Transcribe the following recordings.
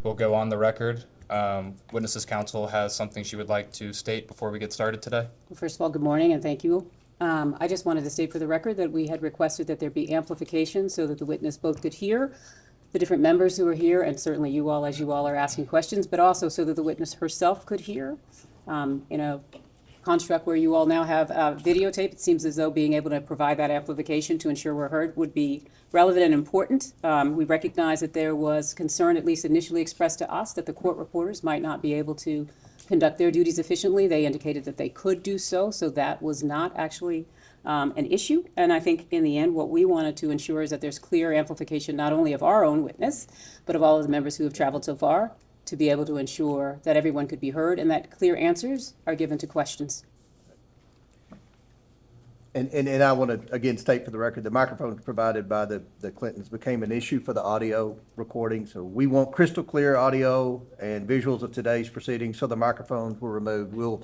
We'll go on the record. Witnesses Counsel has something she would like to state before we get started today. Well, first of all, good morning and thank you. I just wanted to state for the record that we had requested that there be amplification so that the witness both could hear the different members who are here, and certainly you all as you all are asking questions, but also so that the witness herself could hear. In a construct where you all now have videotape, it seems as though being able to provide that amplification to ensure we're heard would be relevant and important. We recognize that there was concern, at least initially expressed to us, that the court reporters might not be able to conduct their duties efficiently. They indicated that they could do so that was not actually an issue. And I think in the end, what we wanted to ensure is that there's clear amplification not only of our own witness, but of all of the members who have traveled so far, to be able to ensure that everyone could be heard and that clear answers are given to questions. And I want to again state for the record, the microphones provided by the Clintons became an issue for the audio recording. So we want crystal clear audio and visuals of today's proceedings, so the microphones were removed. We'll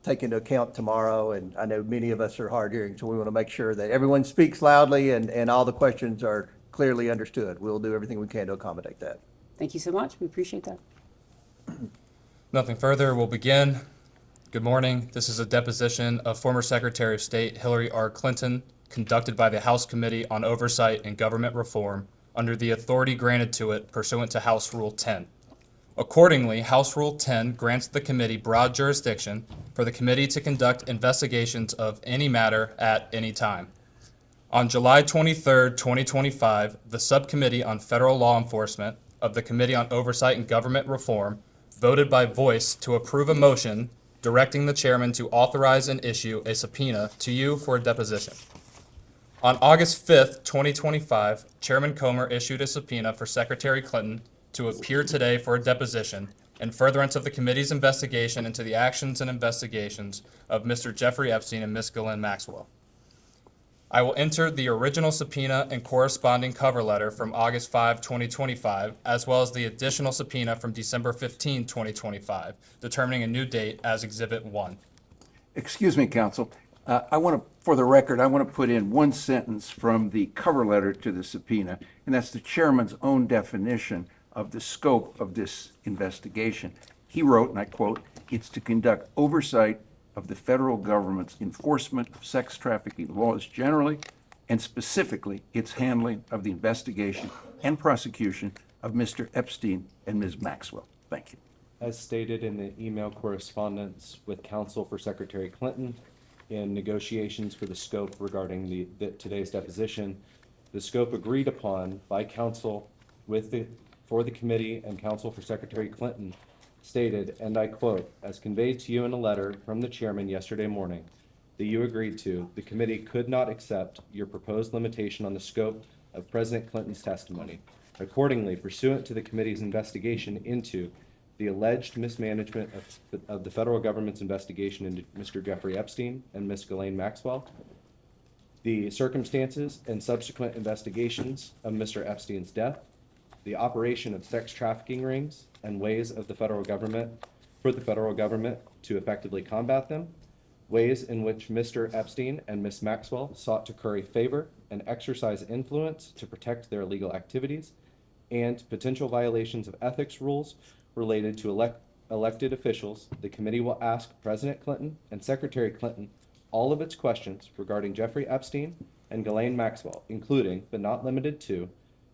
take into account tomorrow, and I know many of us are hard hearing, so we want to make sure that everyone speaks loudly and all the questions are clearly understood. We'll do everything we can to accommodate that. Thank you so much. We appreciate that. Nothing further. We'll begin. Good morning. This is a deposition of former Secretary of State Hillary R. Clinton conducted by the House Committee on Oversight and Government Reform under the authority granted to it pursuant to House Rule 10. Accordingly, House Rule 10 grants the committee broad jurisdiction for the committee to conduct investigations of any matter at any time. On July 23, 2025, the Subcommittee on Federal Law Enforcement of the Committee on Oversight and Government Reform voted by voice to approve a motion directing the chairman to authorize and issue a subpoena to you for a deposition. On August 5th, 2025, Chairman Comer issued a subpoena for Secretary Clinton to appear today for a deposition in furtherance of the committee's investigation into the actions and investigations of Mr. Jeffrey Epstein and Ms. Ghislaine Maxwell. I will enter the original subpoena and corresponding cover letter from August 5, 2025, as well as the additional subpoena from December 15, 2025, determining a new date as Exhibit 1. Excuse me, counsel. For the record, I want to put in one sentence from the cover letter to the subpoena, and that's the chairman's own definition of the scope of this investigation. He wrote, and I quote, "It's to conduct oversight of the federal government's enforcement of sex trafficking laws generally, and specifically its handling of the investigation and prosecution of Mr. Epstein and Ms. Maxwell." Thank you. As stated in the email correspondence with counsel for Secretary Clinton in negotiations for the scope regarding today's deposition, the scope agreed upon by counsel for the committee and counsel for Secretary Clinton stated, and I quote, "As conveyed to you in a letter from the chairman yesterday morning that you agreed to, the committee could not accept your proposed limitation on the scope of President Clinton's testimony. Accordingly, pursuant to the committee's investigation into the alleged mismanagement of the federal government's investigation into Mr. Jeffrey Epstein and Ms. Ghislaine Maxwell, the circumstances and subsequent investigations of Mr. Epstein's death, the operation of sex trafficking rings and ways of the federal government to effectively combat them, ways in which Mr. Epstein and Ms. Maxwell sought to curry favor and exercise influence to protect their legal activities, and potential violations of ethics rules related to elected officials, the committee will ask President Clinton and Secretary Clinton all of its questions regarding Jeffrey Epstein and Ghislaine Maxwell, including, but not limited to,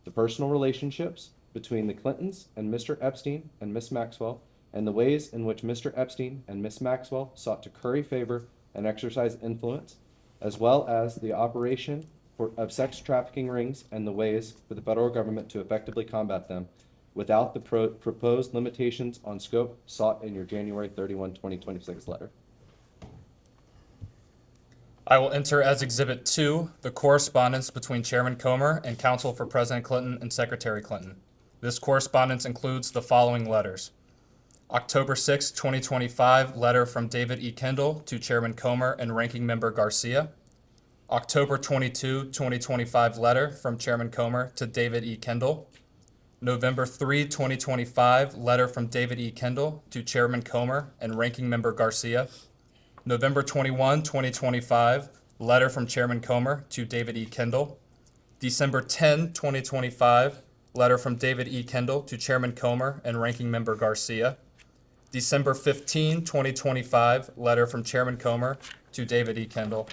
the personal relationships between the Clintons and Mr. Epstein and Ms. Maxwell, and the ways in which Mr. Epstein and Ms. Maxwell sought to curry favor and exercise influence, as well as the operation of sex trafficking rings and the ways for the federal government to effectively combat them without the proposed limitations on scope sought in your January 31, 2026 letter." I will enter as Exhibit 2 the correspondence between Chairman Comer and counsel for President Clinton and Secretary Clinton. This correspondence includes the following letters. October 6, 2025, letter from David E. Kendall to Chairman Comer and Ranking Member Garcia. October 22, 2025, letter from Chairman Comer to David E. Kendall. November 3, 2025, letter from David E. Kendall to Chairman Comer and Ranking Member Garcia. November 21, 2025, letter from Chairman Comer to David E. Kendall. December 10, 2025, letter from David E. Kendall to Chairman Comer and Ranking Member Garcia. December 15, 2025, letter from Chairman Comer to David E. Kendall.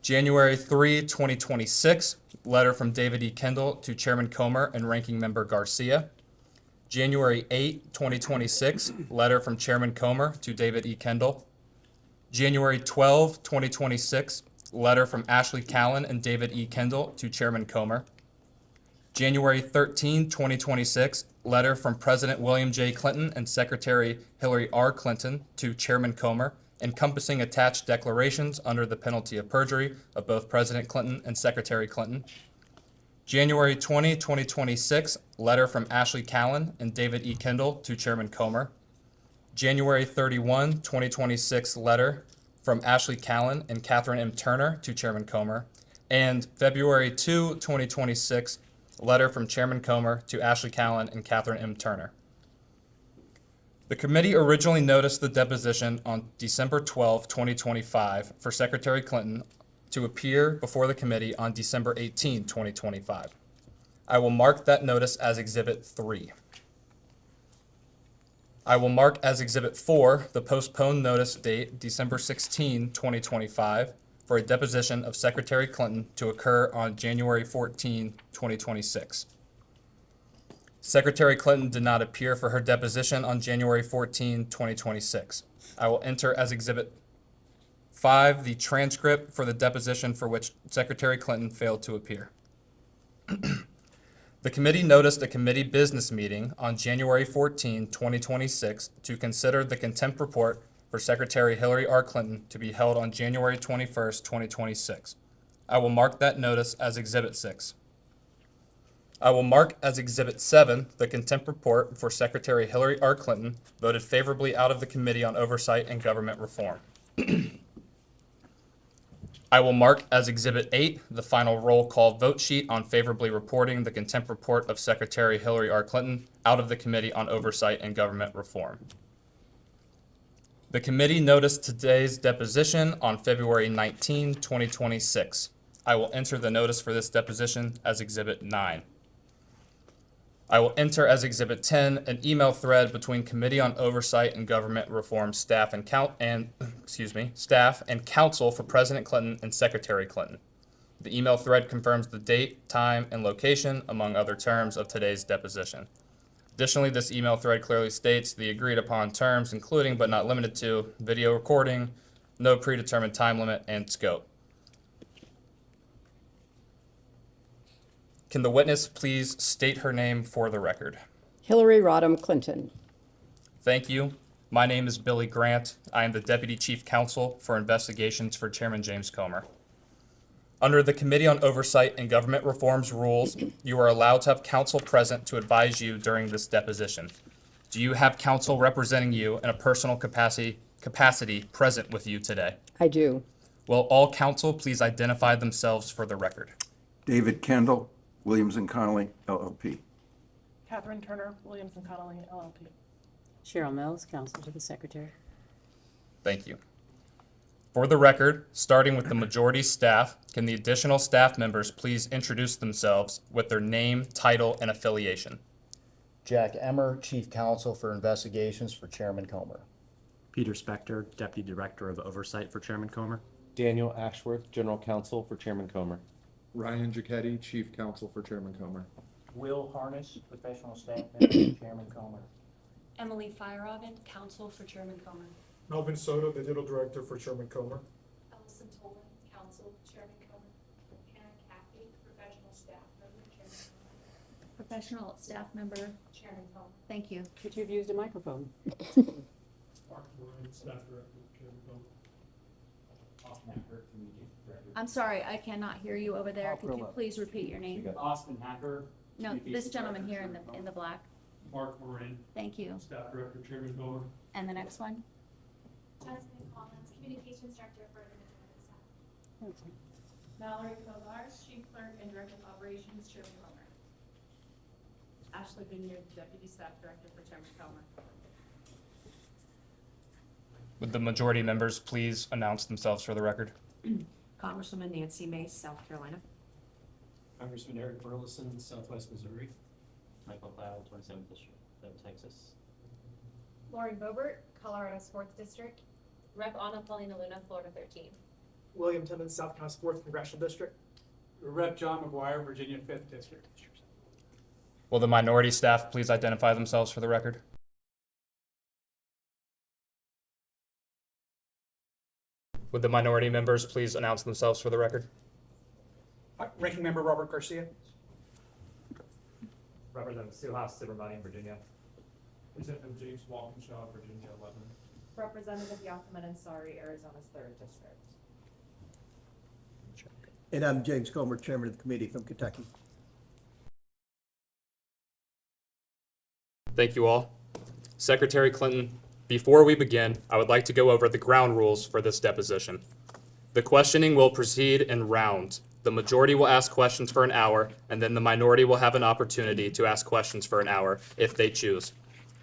January 3, 2026, letter from David E. Kendall to Chairman Comer and Ranking Member Garcia. January 8, 2026, letter from Chairman Comer to David E. Kendall. January 12, 2026, letter from Ashley Callan and David E. Kendall to Chairman Comer. January 13, 2026, letter from President William J. Clinton and Secretary Hillary R. Clinton to Chairman Comer, encompassing attached declarations under the penalty of perjury of both President Clinton and Secretary Clinton. January 20, 2026, letter from Ashley Callan and David E. Kendall to Chairman Comer. January 31, 2026, letter from Ashley Callan and Catherine M. Turner to Chairman Comer. And February 2, 2026, letter from Chairman Comer to Ashley Callan and Catherine M. Turner. The committee originally noticed the deposition on December 12, 2025 for Secretary Clinton to appear before the committee on December 18, 2025. I will mark that notice as Exhibit 3. I will mark as Exhibit 4 the postponed notice date December 16, 2025 for a deposition of Secretary Clinton to occur on January 14, 2026. Secretary Clinton did not appear for her deposition on January 14, 2026. I will enter as Exhibit 5 the transcript for the deposition for which Secretary Clinton failed to appear. The committee noticed a committee business meeting on January 14, 2026 to consider the contempt report for Secretary Hillary R. Clinton to be held on January 21, 2026. I will mark that notice as Exhibit 6. I will mark as Exhibit 7 the contempt report for Secretary Hillary R. Clinton voted favorably out of the Committee on Oversight and Government Reform. I will mark as Exhibit 8 the final roll call vote sheet on favorably reporting the contempt report of Secretary Hillary R. Clinton out of the Committee on Oversight and Government Reform. The committee noticed today's deposition on February 19, 2026. I will enter the notice for this deposition as Exhibit 9. I will enter as Exhibit 10 an email thread between Committee on Oversight and Government Reform staff and counsel for President Clinton and Secretary Clinton. The email thread confirms the date, time, and location, among other terms, of today's deposition. Additionally, this email thread clearly states the agreed upon terms, including but not limited to video recording, no predetermined time limit, and scope. Can the witness please state her name for the record? Hillary Rodham Clinton. Thank you. My name is Billy Grant. I am the Deputy Chief Counsel for Investigations for Chairman James Comer. Under the Committee on Oversight and Government Reform's rules, you are allowed to have counsel present to advise you during this deposition. Do you have counsel representing you in a personal capacity present with you today? I do. Will all counsel please identify themselves for the record? David Kendall, Williams and Connolly, LLP. Catherine Turner, Williams and Connolly, LLP. Cheryl Mills, counsel to the Secretary. Thank you. For the record, starting with the majority staff, can the additional staff members please introduce themselves with their name, title, and affiliation? Jack Emmer, Chief Counsel for Investigations for Chairman Comer. Peter Spector, Deputy Director of Oversight for Chairman Comer. Daniel Ashworth, General Counsel for Chairman Comer. Ryan Giacchetti, Chief Counsel for Chairman Comer. Will Harness, Professional Staff Member for Chairman Comer. Emily Feierabend, Counsel for Chairman Comer. Melvin Soto, Digital Director for Chairman Comer. Ellison Tolan, Counsel, Chairman Comer. Hannah Caffey, Professional Staff Member, Chairman Comer. Professional Staff Member, Chairman Comer. Thank you. Could you have used a microphone? Mark Moran, Staff Director for Chairman Comer. I'm sorry, I cannot hear you over there. Could you please repeat your name? Austin Hacker. No, this gentleman here in the black. Mark Moran, Thank you. Staff Director, Chairman Comer. And the next one? Jasmine Collins, Communications Director for the Majority Staff. Mallory Kovars, Chief Clerk and Director of Operations, Chairman Comer. Ashley Vineyard, Deputy Staff Director for Chairman Comer. Would the majority members please announce themselves for the record? Congresswoman Nancy Mace, South Carolina. Congressman Eric Burleson, Southwest Missouri. Michael Cloud, 27th District of Texas. Lauren Bobert, Colorado Sports District. Rep. Anna Paulina Luna, Florida 13. William Timmons, South Carolina 4th Congressional District. Rep. John McGuire, Virginia 5th District. Will the minority staff please identify themselves for the record? Would the minority members please announce themselves for the record? Ranking Member Robert Garcia. Representative Suhas Subramanian, Virginia. Representative James Walkinshaw, Virginia 11. Representative Yasaman Ansari, Arizona's 3rd District. And I'm James Comer, Chairman of the committee from Kentucky. Thank you all. Secretary Clinton, before we begin, I would like to go over the ground rules for this deposition. The questioning will proceed in rounds. The majority will ask questions for an hour, and then the minority will have an opportunity to ask questions for an hour if they choose.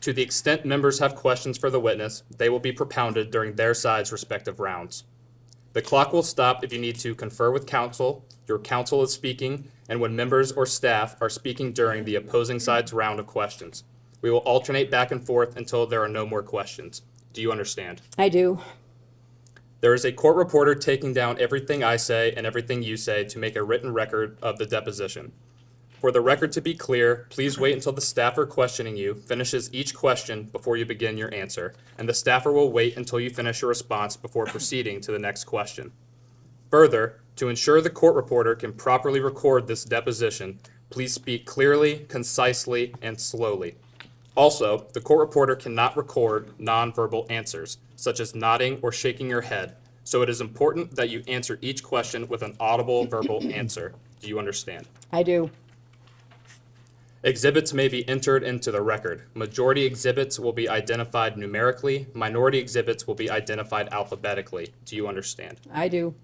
To the extent members have questions for the witness, they will be propounded during their side's respective rounds. The clock will stop if you need to confer with counsel, your counsel is speaking, and when members or staff are speaking during the opposing side's round of questions. We will alternate back and forth until there are no more questions. Do you understand? I do. There is a court reporter taking down everything I say and everything you say to make a written record of the deposition. For the record to be clear, please wait until the staffer questioning you finishes each question before you begin your answer, and the staffer will wait until you finish your response before proceeding to the next question. Further, to ensure the court reporter can properly record this deposition, please speak clearly, concisely, and slowly. Also, the court reporter cannot record nonverbal answers, such as nodding or shaking your head, so it is important that you answer each question with an audible verbal answer. Do you understand? I do. Exhibits may be entered into the record. Majority exhibits will be identified numerically. Minority exhibits will be identified alphabetically. Do you understand? I do.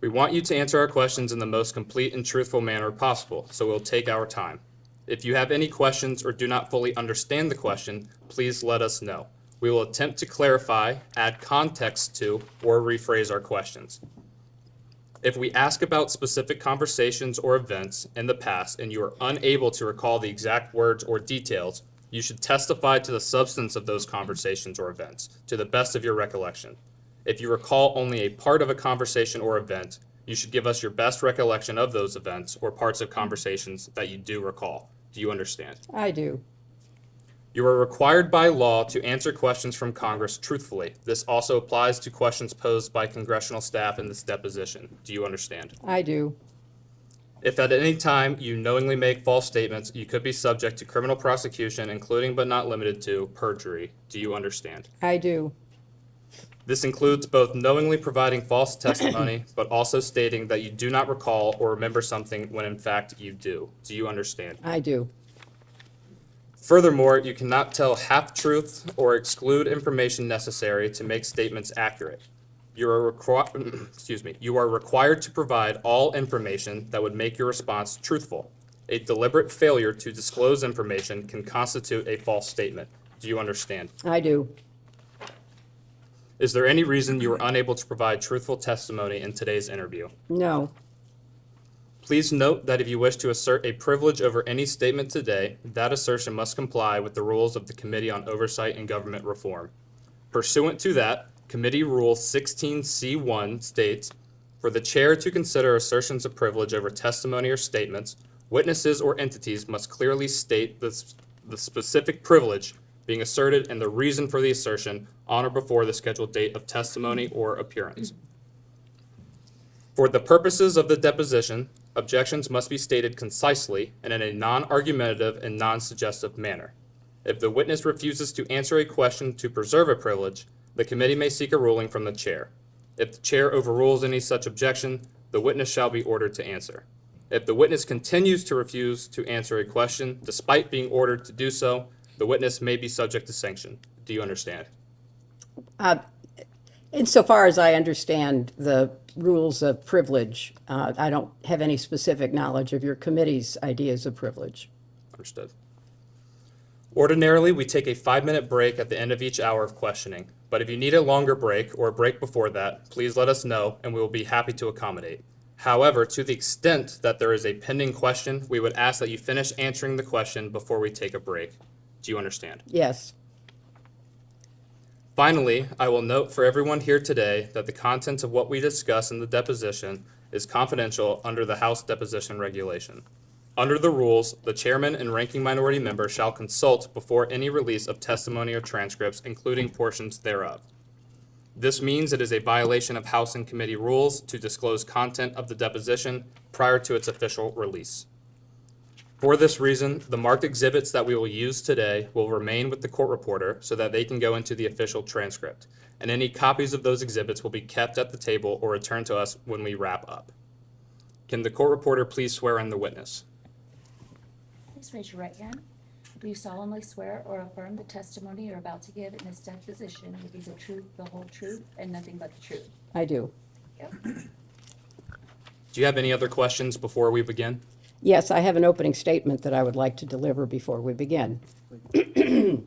We want you to answer our questions in the most complete and truthful manner possible, so we'll take our time. If you have any questions or do not fully understand the question, please let us know. We will attempt to clarify, add context to, or rephrase our questions. If we ask about specific conversations or events in the past and you are unable to recall the exact words or details, you should testify to the substance of those conversations or events to the best of your recollection. If you recall only a part of a conversation or event, you should give us your best recollection of those events or parts of conversations that you do recall. Do you understand? I do. You are required by law to answer questions from Congress truthfully. This also applies to questions posed by congressional staff in this deposition. Do you understand? I do. If at any time you knowingly make false statements, you could be subject to criminal prosecution, including but not limited to perjury. Do you understand? I do. This includes both knowingly providing false testimony, but also stating that you do not recall or remember something when in fact you do. Do you understand? I do. Furthermore, you cannot tell half-truths or exclude information necessary to make statements accurate. You are required to provide all information that would make your response truthful. A deliberate failure to disclose information can constitute a false statement. Do you understand? I do. Is there any reason you were unable to provide truthful testimony in today's interview? No. Please note that if you wish to assert a privilege over any statement today, that assertion must comply with the rules of the Committee on Oversight and Government Reform. Pursuant to that, Committee Rule 16C1 states, for the chair to consider assertions of privilege over testimony or statements, witnesses or entities must clearly state the specific privilege being asserted and the reason for the assertion on or before the scheduled date of testimony or appearance. For the purposes of the deposition, objections must be stated concisely and in a non-argumentative and non-suggestive manner. If the witness refuses to answer a question to preserve a privilege, the committee may seek a ruling from the chair. If the chair overrules any such objection, the witness shall be ordered to answer. If the witness continues to refuse to answer a question despite being ordered to do so, the witness may be subject to sanction. Do you understand? Insofar as I understand the rules of privilege, I don't have any specific knowledge of your committee's ideas of privilege. Understood. Ordinarily, we take a 5-minute break at the end of each hour of questioning, but if you need a longer break or a break before that, please let us know and we will be happy to accommodate. However, to the extent that there is a pending question, we would ask that you finish answering the question before we take a break. Do you understand? Yes. Finally, I will note for everyone here today that the contents of what we discuss in the deposition is confidential under the House Deposition Regulation. Under the rules, the chairman and ranking minority member shall consult before any release of testimony or transcripts, including portions thereof. This means it is a violation of House and committee rules to disclose content of the deposition prior to its official release. For this reason, the marked exhibits that we will use today will remain with the court reporter so that they can go into the official transcript, and any copies of those exhibits will be kept at the table or returned to us when we wrap up. Can the court reporter please swear in the witness? Please raise your right hand. Do you solemnly swear or affirm the testimony you're about to give in this deposition will be the truth, the whole truth, and nothing but the truth? I do. Yep. Do you have any other questions before we begin? Yes, I have an opening statement that I would like to deliver before we begin. Mr.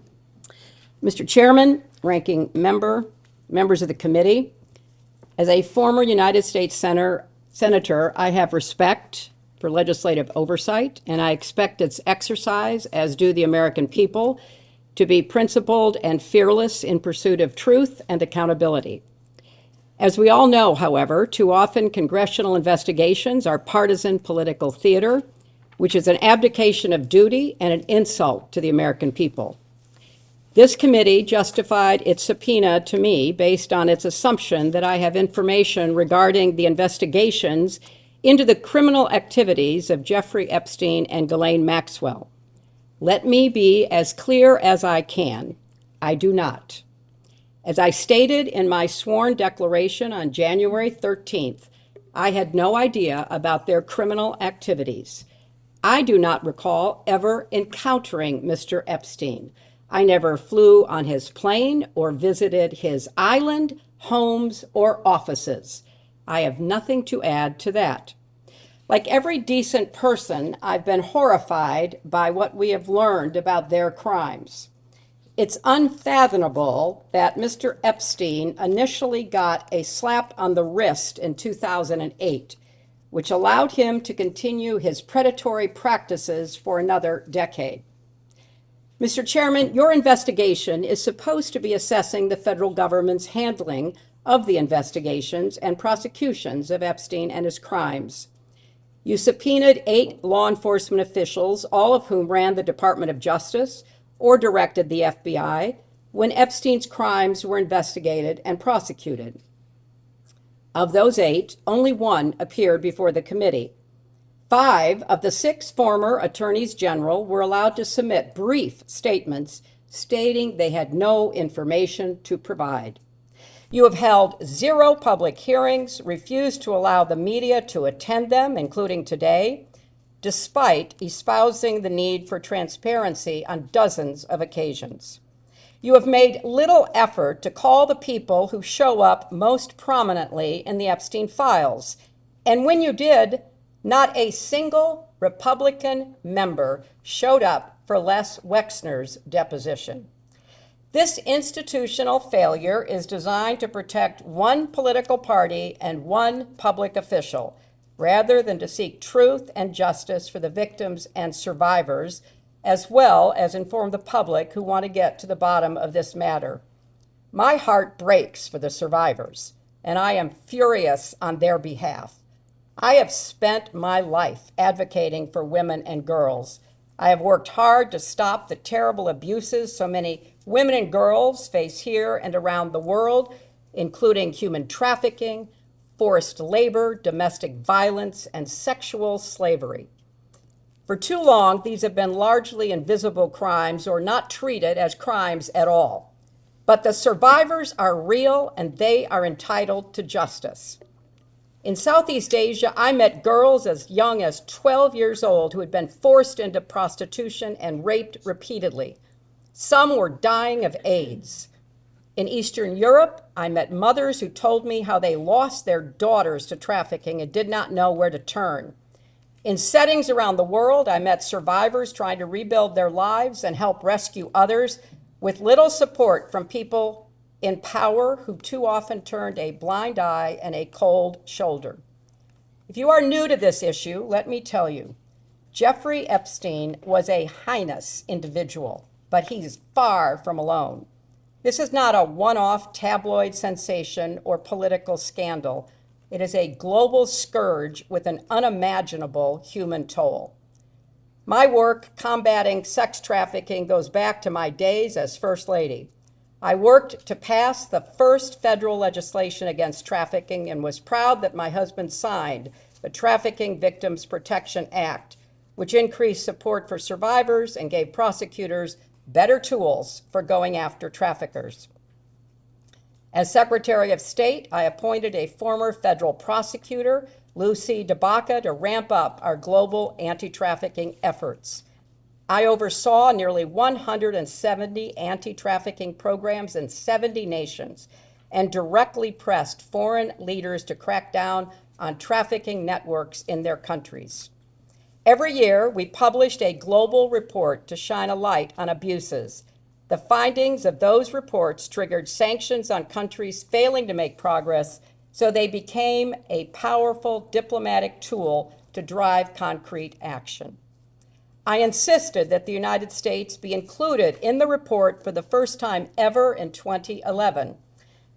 Chairman, ranking member, members of the committee, as a former United States Senator, I have respect for legislative oversight, and I expect its exercise, as do the American people, to be principled and fearless in pursuit of truth and accountability. As we all know, however, too often congressional investigations are partisan political theater, which is an abdication of duty and an insult to the American people. This committee justified its subpoena to me based on its assumption that I have information regarding the investigations into the criminal activities of Jeffrey Epstein and Ghislaine Maxwell. Let me be as clear as I can. I do not. As I stated in my sworn declaration on January 13th, I had no idea about their criminal activities. I do not recall ever encountering Mr. Epstein. I never flew on his plane or visited his island, homes, or offices. I have nothing to add to that. Like every decent person, I've been horrified by what we have learned about their crimes. It's unfathomable that Mr. Epstein initially got a slap on the wrist in 2008, which allowed him to continue his predatory practices for another decade. Mr. Chairman, your investigation is supposed to be assessing the federal government's handling of the investigations and prosecutions of Epstein and his crimes. You subpoenaed 8 law enforcement officials, all of whom ran the Department of Justice or directed the FBI when Epstein's crimes were investigated and prosecuted. Of those 8, only 1 appeared before the committee. 5 of the 6 former attorneys general were allowed to submit brief statements stating they had no information to provide. You have held 0 public hearings, refused to allow the media to attend them, including today, despite espousing the need for transparency on dozens of occasions. You have made little effort to call the people who show up most prominently in the Epstein files. And when you did, not a single Republican member showed up for Les Wexner's deposition. This institutional failure is designed to protect one political party and one public official, rather than to seek truth and justice for the victims and survivors, as well as inform the public who want to get to the bottom of this matter. My heart breaks for the survivors, and I am furious on their behalf. I have spent my life advocating for women and girls. I have worked hard to stop the terrible abuses so many women and girls face here and around the world, including human trafficking, forced labor, domestic violence, and sexual slavery. For too long, these have been largely invisible crimes or not treated as crimes at all. But the survivors are real and they are entitled to justice. In Southeast Asia, I met girls as young as 12 years old who had been forced into prostitution and raped repeatedly. Some were dying of AIDS. In Eastern Europe, I met mothers who told me how they lost their daughters to trafficking and did not know where to turn. In settings around the world, I met survivors trying to rebuild their lives and help rescue others with little support from people in power who too often turned a blind eye and a cold shoulder. If you are new to this issue, let me tell you, Jeffrey Epstein was a heinous individual, but he's far from alone. This is not a one-off tabloid sensation or political scandal. It is a global scourge with an unimaginable human toll. My work combating sex trafficking goes back to my days as First Lady. I worked to pass the first federal legislation against trafficking and was proud that my husband signed the Trafficking Victims Protection Act, which increased support for survivors and gave prosecutors better tools for going after traffickers. As Secretary of State, I appointed a former federal prosecutor, Lucy DeBaca, to ramp up our global anti-trafficking efforts. I oversaw nearly 170 anti-trafficking programs in 70 nations and directly pressed foreign leaders to crack down on trafficking networks in their countries. Every year, we published a global report to shine a light on abuses. The findings of those reports triggered sanctions on countries failing to make progress, so they became a powerful diplomatic tool to drive concrete action. I insisted that the United States be included in the report for the first time ever in 2011,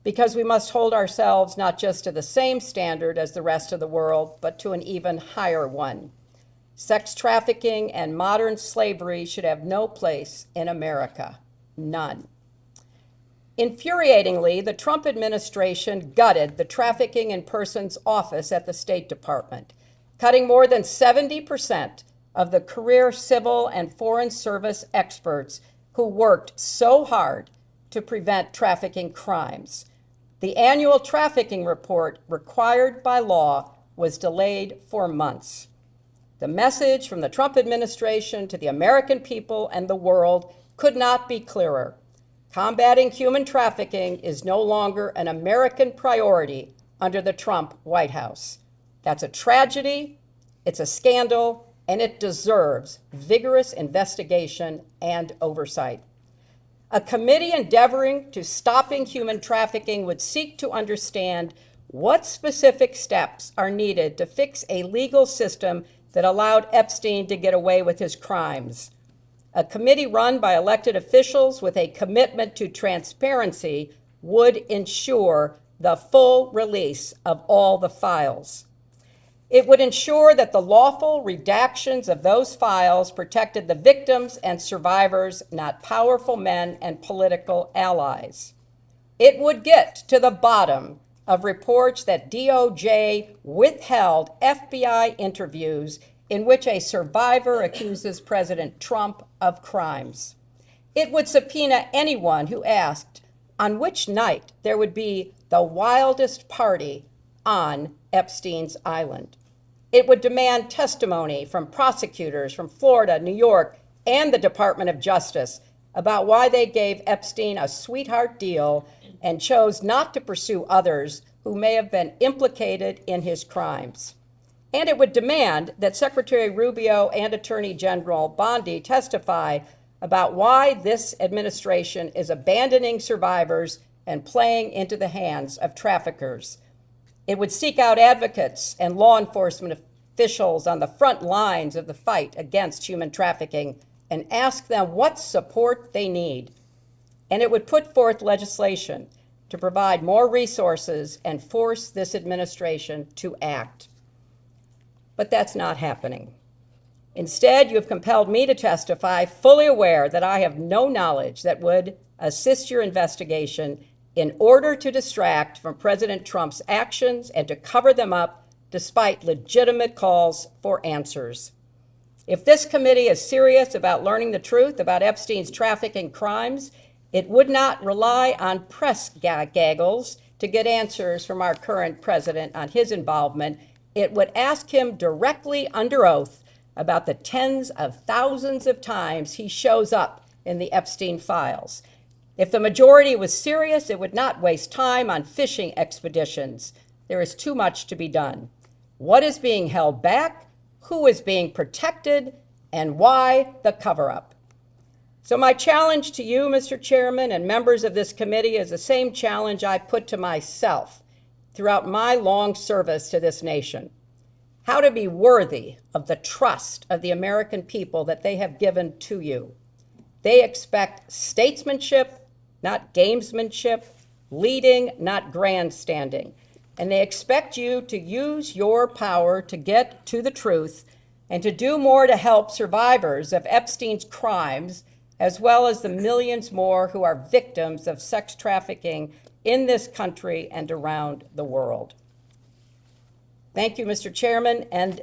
because we must hold ourselves not just to the same standard as the rest of the world, but to an even higher one. Sex trafficking and modern slavery should have no place in America. None. Infuriatingly, the Trump administration gutted the Trafficking in Persons Office at the State Department, cutting more than 70% of the career civil and foreign service experts who worked so hard to prevent trafficking crimes. The annual trafficking report required by law was delayed for months. The message from the Trump administration to the American people and the world could not be clearer. Combating human trafficking is no longer an American priority under the Trump White House. That's a tragedy, it's a scandal, and it deserves vigorous investigation and oversight. A committee endeavoring to stopping human trafficking would seek to understand what specific steps are needed to fix a legal system that allowed Epstein to get away with his crimes. A committee run by elected officials with a commitment to transparency would ensure the full release of all the files. It would ensure that the lawful redactions of those files protected the victims and survivors, not powerful men and political allies. It would get to the bottom of reports that DOJ withheld FBI interviews in which a survivor accuses President Trump of crimes. It would subpoena anyone who asked on which night there would be the wildest party on Epstein's island. It would demand testimony from prosecutors from Florida, New York, and the Department of Justice about why they gave Epstein a sweetheart deal and chose not to pursue others who may have been implicated in his crimes. And it would demand that Secretary Rubio and Attorney General Bondi testify about why this administration is abandoning survivors and playing into the hands of traffickers. It would seek out advocates and law enforcement officials on the front lines of the fight against human trafficking and ask them what support they need. And it would put forth legislation to provide more resources and force this administration to act. But that's not happening. Instead, you have compelled me to testify, fully aware that I have no knowledge that would assist your investigation in order to distract from President Trump's actions and to cover them up despite legitimate calls for answers. If this committee is serious about learning the truth about Epstein's trafficking crimes, it would not rely on press gaggles to get answers from our current president on his involvement. It would ask him directly under oath about the tens of thousands of times he shows up in the Epstein files. If the majority was serious, it would not waste time on fishing expeditions. There is too much to be done. What is being held back? Who is being protected? And why the cover-up? So my challenge to you, Mr. Chairman, and members of this committee is the same challenge I put to myself throughout my long service to this nation. how to be worthy of the trust of the American people that they have given to you. They expect statesmanship, not gamesmanship, leading, not grandstanding. And they expect you to use your power to get to the truth and to do more to help survivors of Epstein's crimes, as well as the millions more who are victims of sex trafficking in this country and around the world. Thank you, Mr. Chairman, and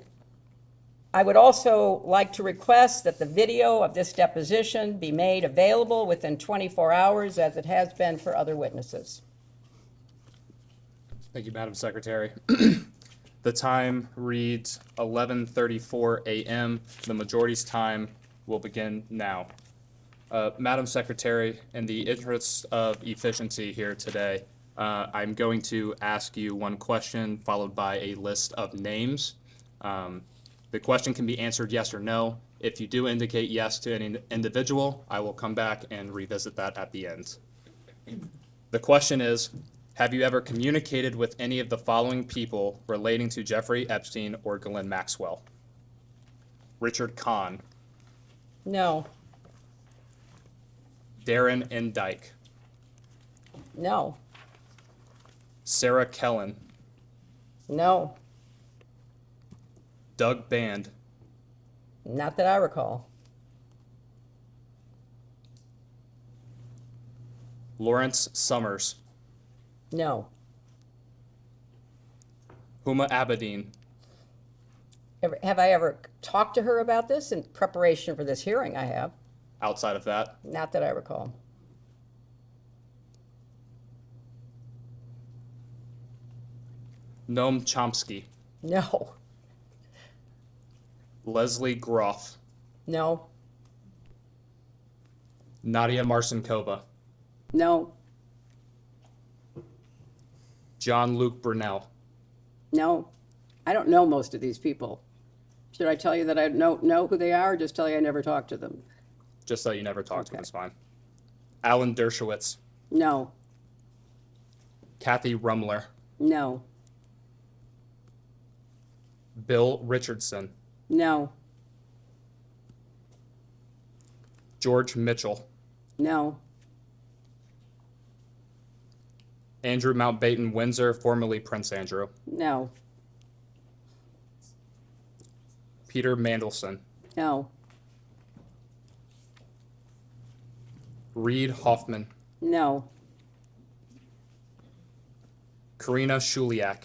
I would also like to request that the video of this deposition be made available within 24 hours, as it has been for other witnesses. Thank you, Madam Secretary. The time reads 11:34 a.m. The majority's time will begin now. Madam Secretary, in the interest of efficiency here today, I'm going to ask you one question followed by a list of names. The question can be answered yes or no. If you do indicate yes to any individual, I will come back and revisit that at the end. The question is, have you ever communicated with any of the following people relating to Jeffrey Epstein or Ghislaine Maxwell? Richard Kahn, No. Darren N. Dyke, No. Sarah Kellen, No. Doug Band, Not that I recall. Lawrence Summers, No. Huma Abedin, Have I ever talked to her about this in preparation for this hearing? I have. outside of that, Not that I recall. Noam Chomsky, No. Leslie Groff, No. Nadia Marcinkova, No. John Luke Brunel, No. I don't know most of these people. Should I tell you that I know who they are, or just tell you I never talked to them? just so you never talked to him, Okay. it's fine. Alan Dershowitz, No. Kathy Rumler, No. Bill Richardson, No. George Mitchell, No. Andrew Mountbatten Windsor, formerly Prince Andrew, No. Peter Mandelson, No. Reed Hoffman, No. Karina Shuliak,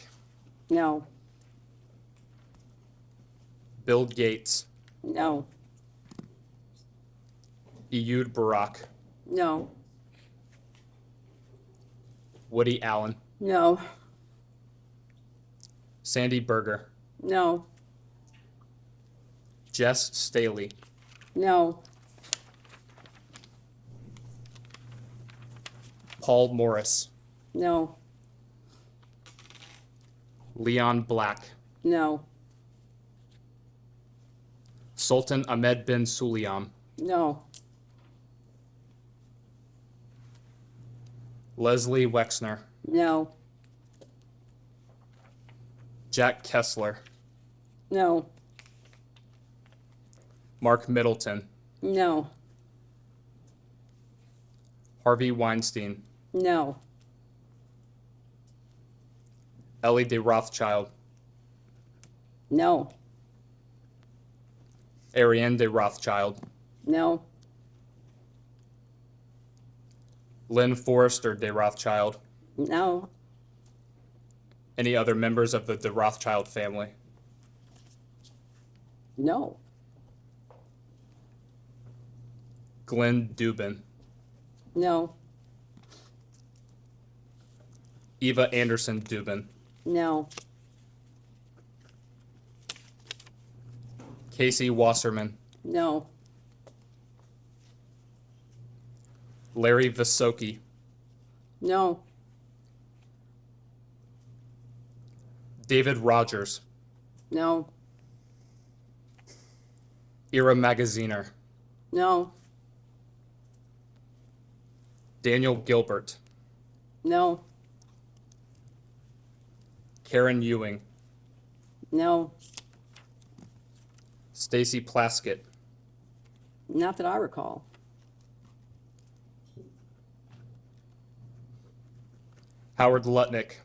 No. Bill Gates, No. Ehud Barak, No. Woody Allen, No. Sandy Berger, No. Jess Staley, No. Paul Morris, No. Leon Black, No. Sultan Ahmed bin Sulayam, No. Leslie Wexner, No. Jack Kessler, No. Mark Middleton, No. Harvey Weinstein, No. Ellie de Rothschild, No. Ariane de Rothschild, No. Lynn Forrester de Rothschild, No. any other members of the de Rothschild family, No. Glenn Dubin, No. Eva Anderson Dubin, No. Casey Wasserman, No. Larry Visoki, No. David Rogers, No. Ira Magaziner, No. Daniel Gilbert, No. Karen Ewing, No. Stacy Plaskett, Not that I recall. Howard Lutnick,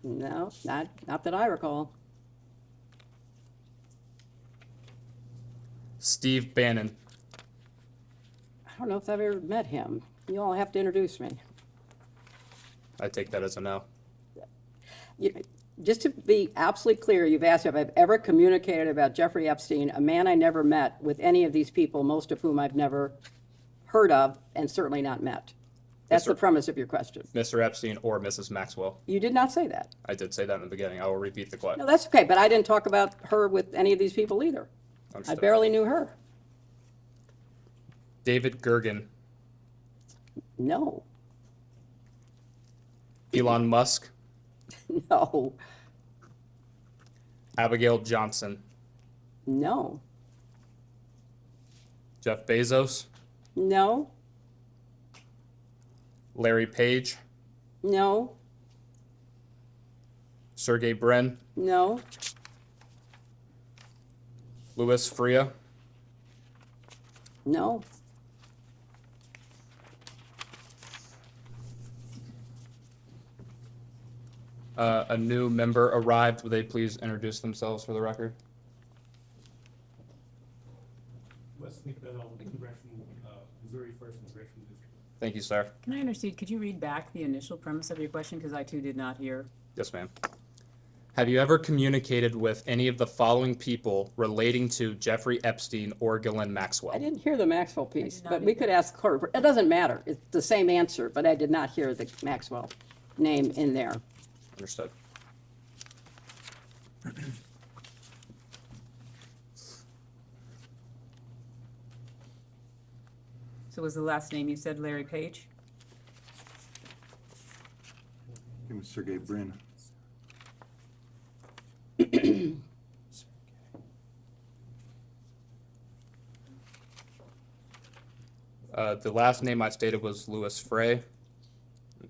No, not that I recall. Steve Bannon, I don't know if I've ever met him. You all have to introduce me. I take that as a no. Just to be absolutely clear, you've asked if I've ever communicated about Jeffrey Epstein, a man I never met, with any of these people, most of whom I've never heard of and certainly not met. That's sir. the premise of your question. Mr. Epstein or Mrs. Maxwell. You did not say that. I did say that in the beginning. I will repeat the question. No, that's okay, but I didn't talk about her with any of these people either. I Understood. barely knew her. David Gergen, No, Elon Musk, no, Abigail Johnson, no, Jeff Bezos, no, Larry Page, no, Sergey Brin, no, Louis Freeh, no. A new member arrived. Would they please introduce themselves for the record? Wesley Bell, Congressional, Missouri First Congressional District. Thank you, sir. Can I understand, could you read back the initial premise of your question, because I too did not hear? Yes, ma'am. Have you ever communicated with any of the following people relating to Jeffrey Epstein or Ghislaine Maxwell? I didn't hear the Maxwell piece, did not but we could ask her. It doesn't matter. It's the same answer, but I did not hear the Maxwell name in there. Understood. So was the last name you said Larry Page? Give me Sergey Brin. The last name I stated was Louis Freeh.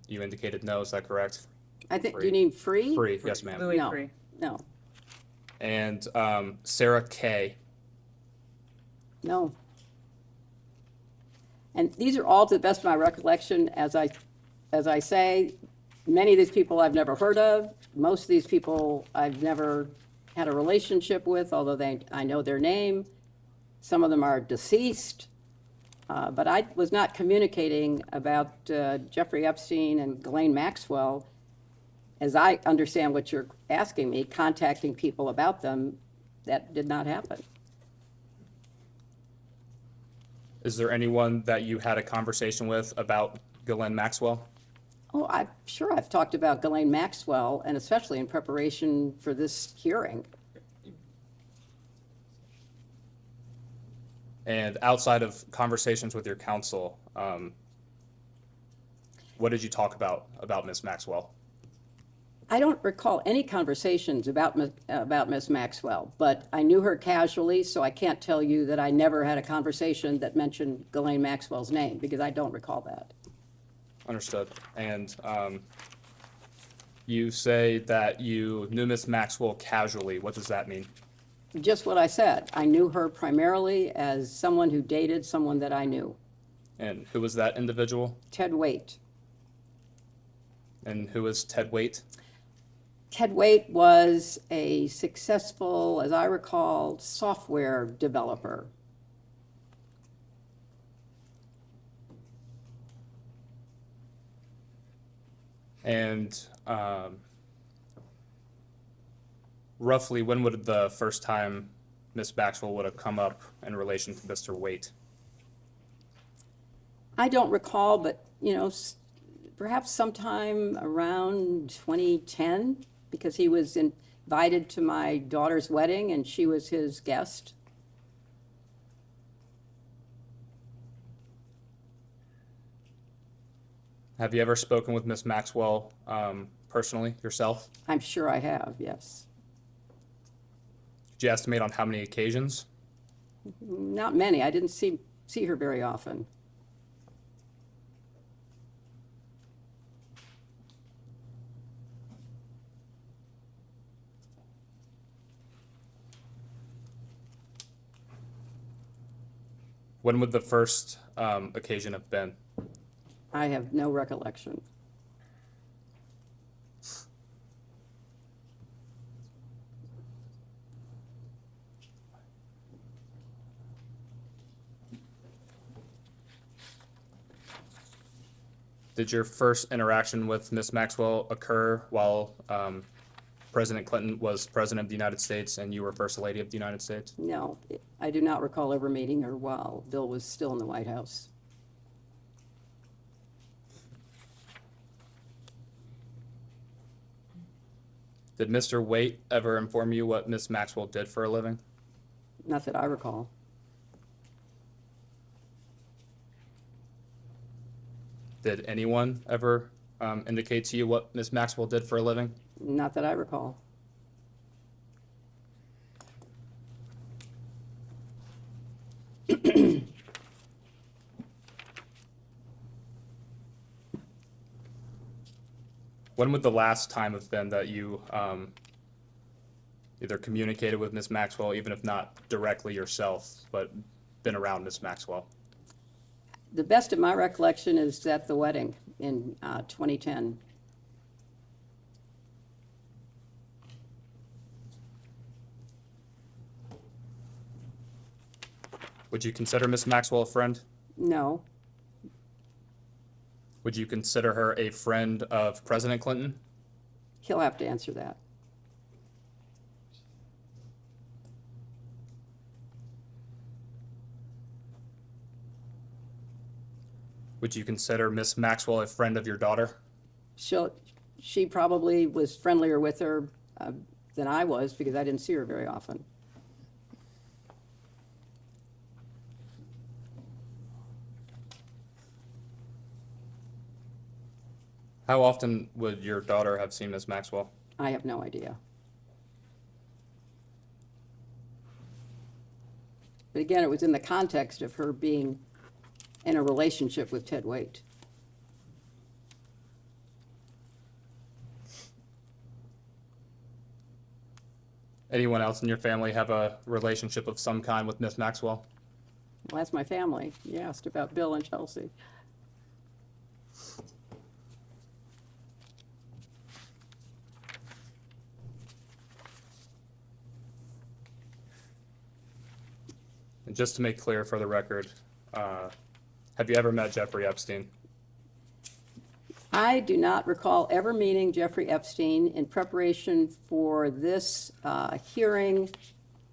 You indicated no, is that correct? I think, do Free. you need free? Free, yes, ma'am. Louis No. Free. No, And Sarah Kay. no. And these are all, to the best of my recollection, as I say, many of these people I've never heard of. Most of these people I've never had a relationship with, although I know their name. Some of them are deceased. But I was not communicating about Jeffrey Epstein and Ghislaine Maxwell, as I understand what you're asking me, contacting people about them. That did not happen. Is there anyone that you had a conversation with about Ghislaine Maxwell? Oh, I'm sure I've talked about Ghislaine Maxwell, and especially in preparation for this hearing. And outside of conversations with your counsel, what did you talk about Ms. Maxwell? I don't recall any conversations about Miss Maxwell, but I knew her casually, so I can't tell you that I never had a conversation that mentioned Ghislaine Maxwell's name, because I don't recall that. Understood. And you say that you knew Ms. Maxwell casually. What does that mean? Just what I said. I knew her primarily as someone who dated someone that I knew, And who was that individual? Ted Waite. And who is Ted Waite? Ted Waite was a successful, as I recall, software developer. And roughly when would the first time Ms. Maxwell would have come up in relation to Mr. Waite? I don't recall, but, perhaps sometime around 2010, because he was invited to my daughter's wedding and she was his guest. Have you ever spoken with Ms. Maxwell personally yourself? I'm sure I have, yes. Did you estimate on how many occasions? Not many. I didn't see her very often. When would the first occasion have been? I have no recollection. Did your first interaction with Ms. Maxwell occur while President Clinton was President of the United States and you were First Lady of the United States? No, I do not recall ever meeting her while Bill was still in the White House. Did Mr. Waite ever inform you what Ms. Maxwell did for a living? Not that I recall. Did anyone ever indicate to you what Ms. Maxwell did for a living? Not that I recall. When would the last time have been that you either communicated with Ms. Maxwell, even if not directly yourself, but been around Ms. Maxwell? The best of my recollection is at the wedding in 2010. Would you consider Ms. Maxwell a friend? No, Would you consider her a friend of President Clinton? he'll have to answer that. Would you consider Ms. Maxwell a friend of your daughter? She probably was friendlier with her than I was because I didn't see her very often. How often would your daughter have seen Ms. Maxwell? I have no idea. But again, it was in the context of her being in a relationship with Ted Waite. Anyone else in your family have a relationship of some kind with Ms. Maxwell? Well, that's my family. You asked about Bill and Chelsea. And just to make clear for the record, have you ever met Jeffrey Epstein? I do not recall ever meeting Jeffrey Epstein. In preparation for this hearing,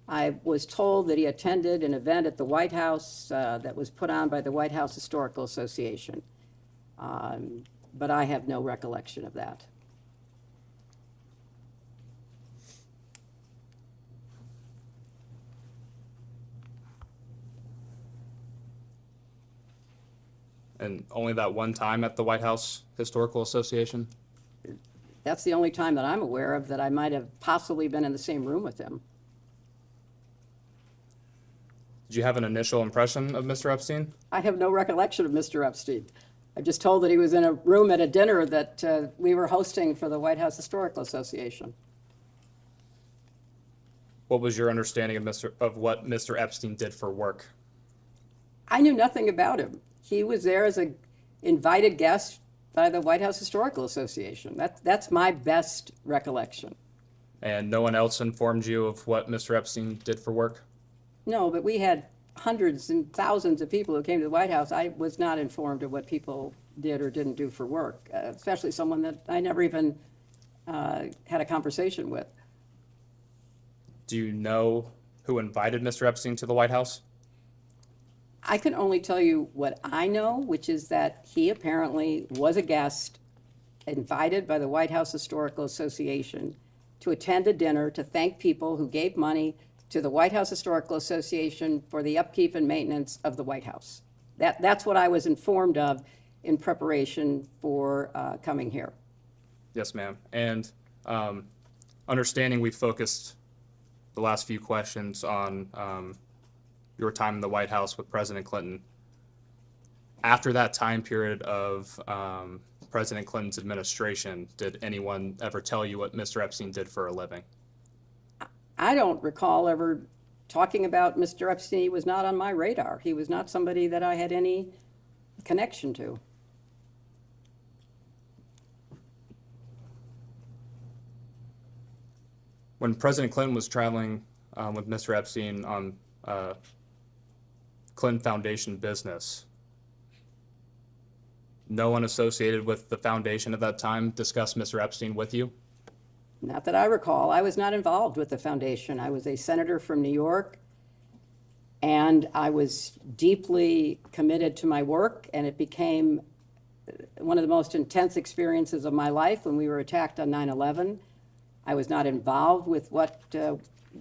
I was told that he attended an event at the White House that was put on by the White House Historical Association. But I have no recollection of that. And only that one time at the White House Historical Association? That's the only time that I'm aware of that I might have possibly been in the same room with him. Did you have an initial impression of Mr. Epstein? I have no recollection of Mr. Epstein. I'm just told that he was in a room at a dinner that we were hosting for the White House Historical Association. What was your understanding of what Mr. Epstein did for work? I knew nothing about him. He was there as an invited guest by the White House Historical Association. That's my best recollection. And no one else informed you of what Mr. Epstein did for work? No, but we had hundreds and thousands of people who came to the White House. I was not informed of what people did or didn't do for work, especially someone that I never even had a conversation with. Do you know who invited Mr. Epstein to the White House? I can only tell you what I know, which is that he apparently was a guest invited by the White House Historical Association to attend a dinner to thank people who gave money to the White House Historical Association for the upkeep and maintenance of the White House. That's what I was informed of in preparation for coming here. Yes, ma'am. And understanding we focused the last few questions on your time in the White House with President Clinton. After that time period of President Clinton's administration, did anyone ever tell you what Mr. Epstein did for a living? I don't recall ever talking about Mr. Epstein was not on my radar. He was not somebody that I had any connection to. When President Clinton was traveling with Mr. Epstein on Clinton Foundation business, no one associated with the foundation at that time discussed Mr. Epstein with you? Not that I recall. I was not involved with the foundation. I was a senator from New York, and I was deeply committed to my work, and it became one of the most intense experiences of my life when we were attacked on 9/11. I was not involved with what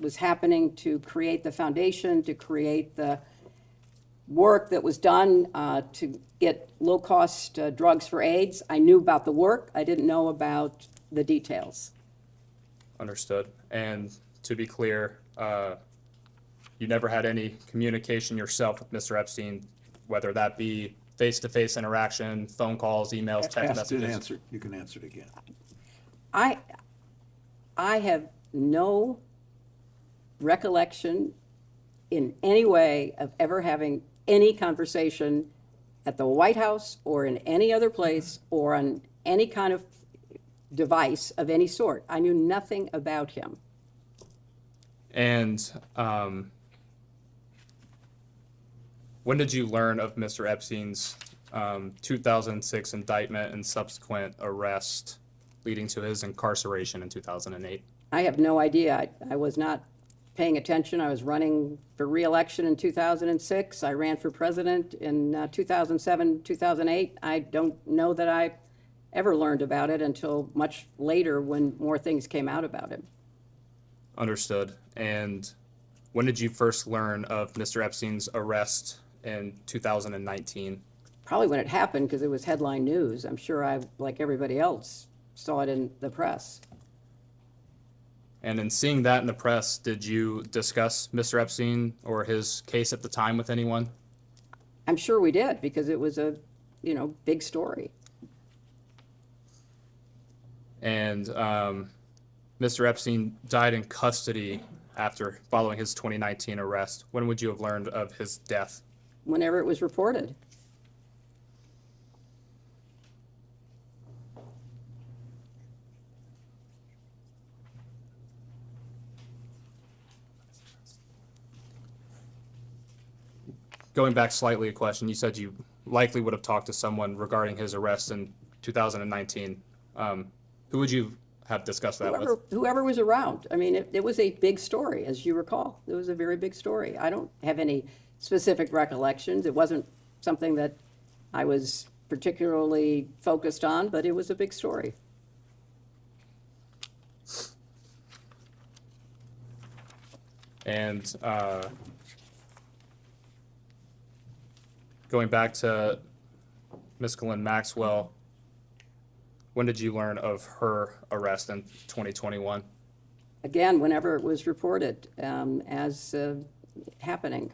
was happening to create the foundation, to create the work that was done to get low-cost drugs for AIDS. I knew about the work. I didn't know about the details. Understood. And to be clear, you never had any communication yourself with Mr. Epstein, whether that be face-to-face interaction, phone calls, emails, text messages? You can answer it again. I have no recollection in any way of ever having any conversation at the White House or in any other place or on any kind of device of any sort. I knew nothing about him. And when did you learn of Mr. Epstein's 2006 indictment and subsequent arrest leading to his incarceration in 2008? I have no idea. I was not paying attention. I was running for re-election in 2006. I ran for president in 2007, 2008. I don't know that I ever learned about it until much later when more things came out about him. Understood. And when did you first learn of Mr. Epstein's arrest in 2019? Probably when it happened, because it was headline news. I'm sure I, like everybody else, saw it in the press. And in seeing that in the press, did you discuss Mr. Epstein or his case at the time with anyone? I'm sure we did, because it was a, big story. And Mr. Epstein died in custody following his 2019 arrest. When would you have learned of his death? Whenever it was reported. Going back slightly a question, you said you likely would have talked to someone regarding his arrest in 2019. Who would you have discussed that with? Whoever was around. I mean, it was a big story, as you recall. It was a very big story. I don't have any specific recollections. It wasn't something that I was particularly focused on, but it was a big story. And going back to Ms. Ghislaine Maxwell, when did you learn of her arrest in 2021? Again, whenever it was reported as happening.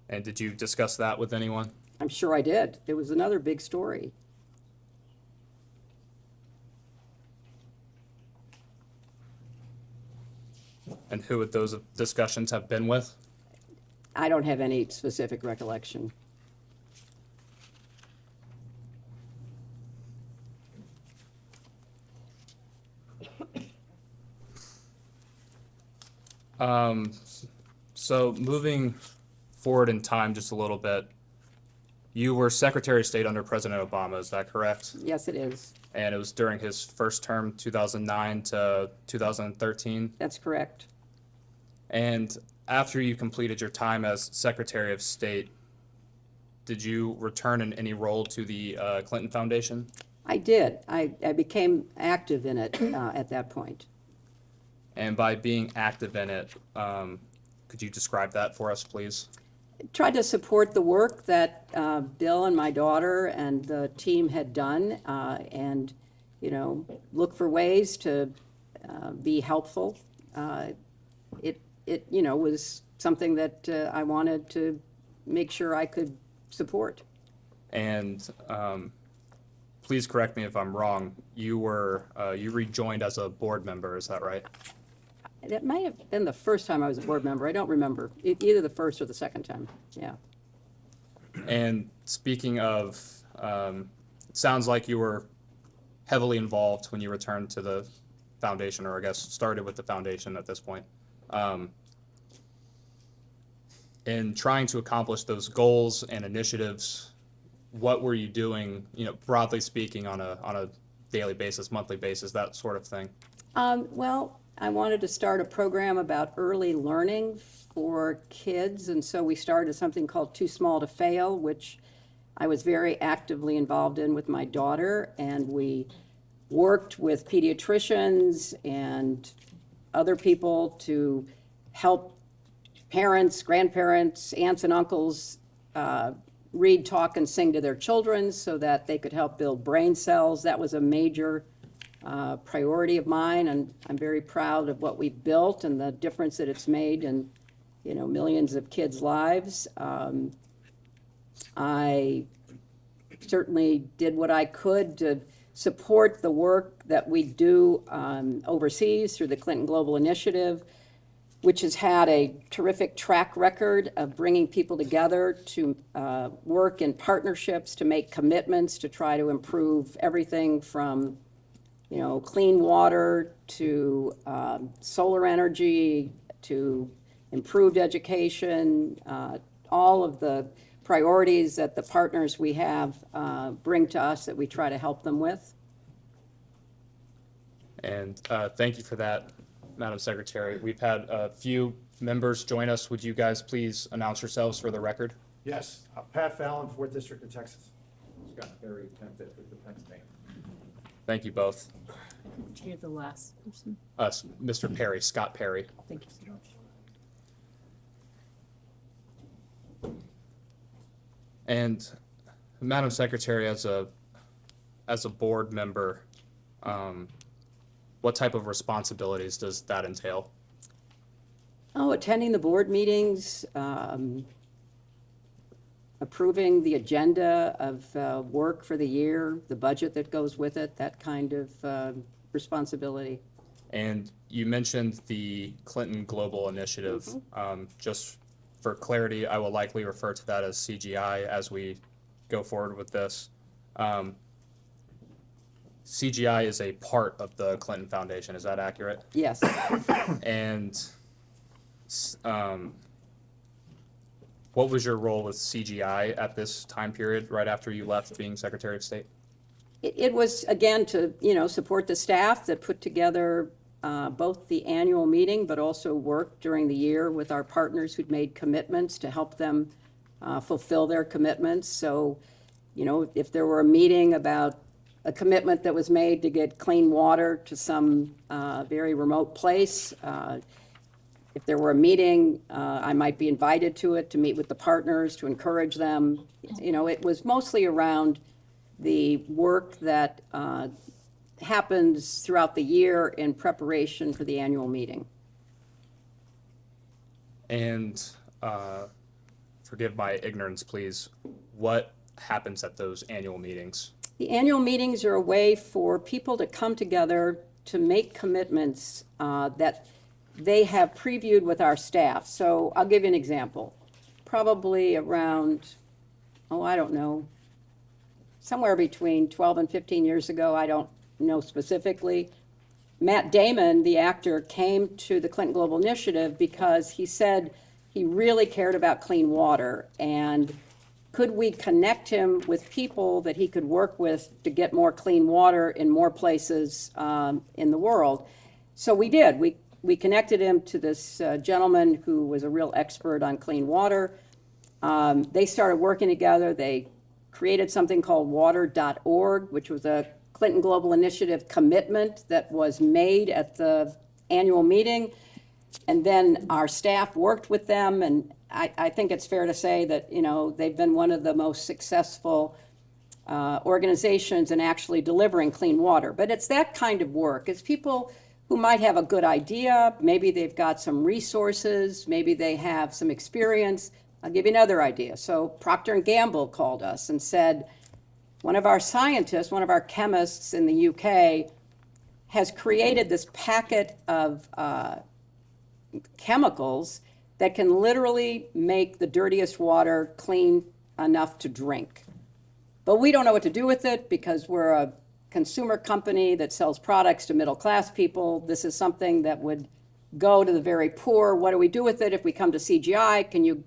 And did you discuss that with anyone? I'm sure I did. It was another big story. And who would those discussions have been with? I don't have any specific recollection. So moving forward in time just a little bit, you were Secretary of State under President Obama, is that correct? Yes, it is. And it was during his first term, 2009 to 2013? That's correct. And after you completed your time as Secretary of State, did you return in any role to the Clinton Foundation? I did. I became active in it at that point. And by being active in it, could you describe that for us, please? Tried to support the work that Bill and my daughter and the team had done, and look for ways to be helpful. It was something that I wanted to make sure I could support. And please correct me if I'm wrong. You rejoined as a board member, is that right? That may have been the first time I was a board member. I don't remember. Either the first or the second time. Yeah. And speaking of, it sounds like you were heavily involved when you returned to the foundation, or I guess started with the foundation at this point. In trying to accomplish those goals and initiatives, what were you doing, broadly speaking, on a daily basis, monthly basis, that sort of thing? Well, I wanted to start a program about early learning for kids, and so we started something called Too Small to Fail, which I was very actively involved in with my daughter, and we worked with pediatricians and other people to help parents, grandparents, aunts and uncles read, talk, and sing to their children so that they could help build brain cells. That was a major priority of mine, and I'm very proud of what we've built and the difference that it's made in, millions of kids' lives. I certainly did what I could to support the work that we do overseas through the Clinton Global Initiative, which has had a terrific track record of bringing people together to work in partnerships, to make commitments, to try to improve everything from, clean water to solar energy to improved education, all of the priorities that the partners we have bring to us that we try to help them with. And thank you for that, Madam Secretary. We've had a few members join us. Would you guys please announce yourselves for the record? Yes, Pat Fallon, 4th District of Texas. Scott Perry, 10th District of Pennsylvania. Thank you both. You're the last person. Mr. Perry, Scott Perry. Thank you so much. And Madam Secretary, as a board member, what type of responsibilities does that entail? Oh, attending the board meetings, approving the agenda of work for the year, the budget that goes with it, that kind of responsibility. And you mentioned the Clinton Global Initiative. Just for clarity, I will likely refer to that as CGI as we go forward with this. CGI is a part of the Clinton Foundation, is that accurate? Yes. And what was your role with CGI at this time period, right after you left being Secretary of State? It was, again, to, support the staff that put together both the annual meeting, but also work during the year with our partners who'd made commitments to help them fulfill their commitments. So, if there were a meeting about a commitment that was made to get clean water to some very remote place, if there were a meeting, I might be invited to it to meet with the partners, to encourage them. It was mostly around the work that happens throughout the year in preparation for the annual meeting. And forgive my ignorance, please, what happens at those annual meetings? The annual meetings are a way for people to come together to make commitments that they have previewed with our staff. So I'll give you an example. Probably around, I don't know, somewhere between 12 and 15 years ago, I don't know specifically, Matt Damon, the actor, came to the Clinton Global Initiative because he said he really cared about clean water, and could we connect him with people that he could work with to get more clean water in more places in the world? So we did. We connected him to this gentleman who was a real expert on clean water. They started working together. They created something called water.org, which was a Clinton Global Initiative commitment that was made at the annual meeting. And then our staff worked with them, and I think it's fair to say that, they've been one of the most successful organizations in actually delivering clean water. But it's that kind of work. It's people who might have a good idea, maybe they've got some resources, maybe they have some experience. I'll give you another idea. So Procter & Gamble called us and said, one of our scientists, one of our chemists in the UK has created this packet of chemicals that can literally make the dirtiest water clean enough to drink. But we don't know what to do with it because we're a consumer company that sells products to middle-class people. This is something that would go to the very poor. What do we do with it? If we come to CGI, can you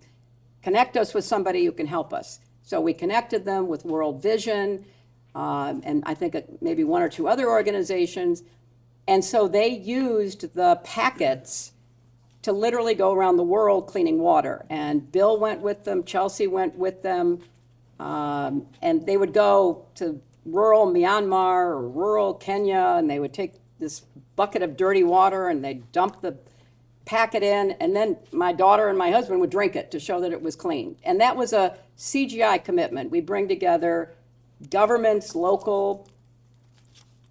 connect us with somebody who can help us? So we connected them with World Vision, and I think maybe one or two other organizations. And so they used the packets to literally go around the world cleaning water. And Bill went with them, Chelsea went with them, and they would go to rural Myanmar or rural Kenya, and they would take this bucket of dirty water and they'd dump the packet in, and then my daughter and my husband would drink it to show that it was clean. And that was a CGI commitment. We bring together governments, local,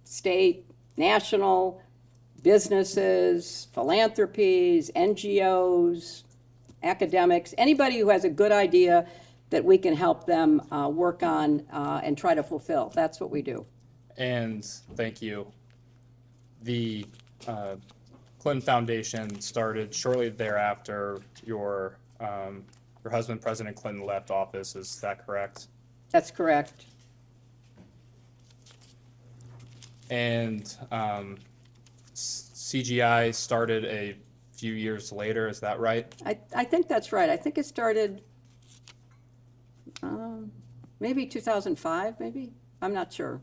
state, national, businesses, philanthropies, NGOs, academics, anybody who has a good idea that we can help them work on and try to fulfill. That's what we do. And thank you. The Clinton Foundation started shortly thereafter your husband, President Clinton, left office. Is that correct? That's correct. And CGI started a few years later. Is that right? I think that's right. I think it started maybe 2005, maybe? I'm not sure.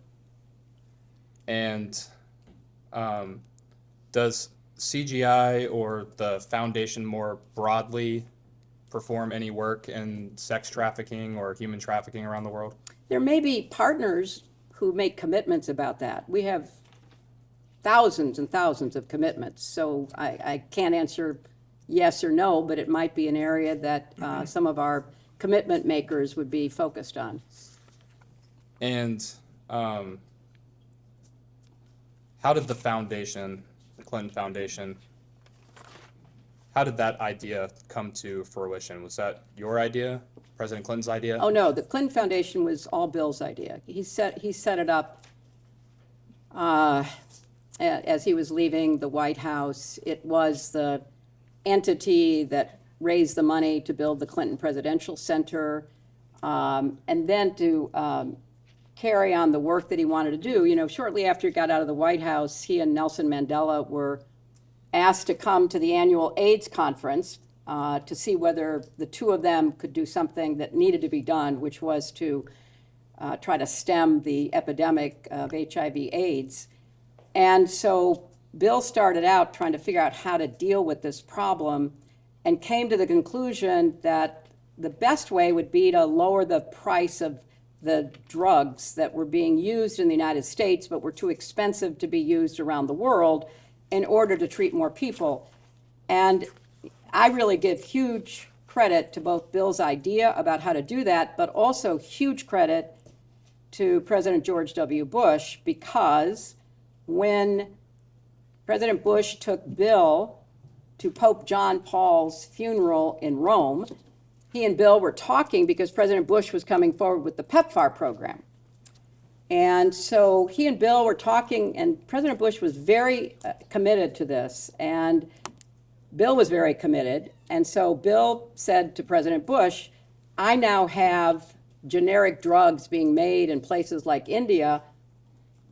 And does CGI or the foundation more broadly perform any work in sex trafficking or human trafficking around the world? There may be partners who make commitments about that. We have thousands and thousands of commitments, so I can't answer yes or no, but it might be an area that some of our commitment makers would be focused on. And how did the foundation, the Clinton Foundation, how did that idea come to fruition? Was that your idea, President Clinton's idea? Oh, no, the Clinton Foundation was all Bill's idea. He set it up as he was leaving the White House. It was the entity that raised the money to build the Clinton Presidential Center, and then to carry on the work that he wanted to do. You know, shortly after he got out of the White House, he and Nelson Mandela were asked to come to the annual AIDS conference to see whether the two of them could do something that needed to be done, which was to try to stem the epidemic of HIV/AIDS. And so Bill started out trying to figure out how to deal with this problem and came to the conclusion that the best way would be to lower the price of the drugs that were being used in the United States but were too expensive to be used around the world in order to treat more people. And I really give huge credit to both Bill's idea about how to do that, but also huge credit to President George W. Bush, because when President Bush took Bill to Pope John Paul's funeral in Rome, he and Bill were talking because President Bush was coming forward with the PEPFAR program. And so he and Bill were talking, and President Bush was very committed to this, and Bill was very committed. And so Bill said to President Bush, I now have generic drugs being made in places like India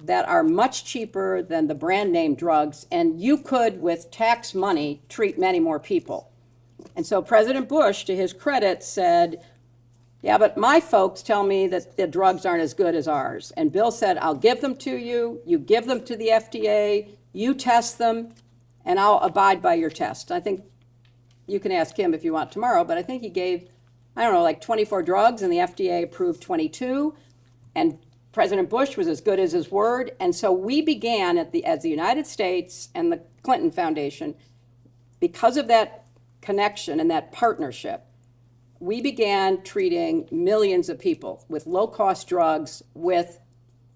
that are much cheaper than the brand name drugs, and you could, with tax money, treat many more people. And so President Bush, to his credit, said, yeah, but my folks tell me that the drugs aren't as good as ours. And Bill said, I'll give them to you, you give them to the FDA, you test them, and I'll abide by your test. I think you can ask him if you want tomorrow, but I think he gave, I don't know, like 24 drugs, and the FDA approved 22, and President Bush was as good as his word. And so we began as the United States and the Clinton Foundation, because of that connection and that partnership, we began treating millions of people with low-cost drugs with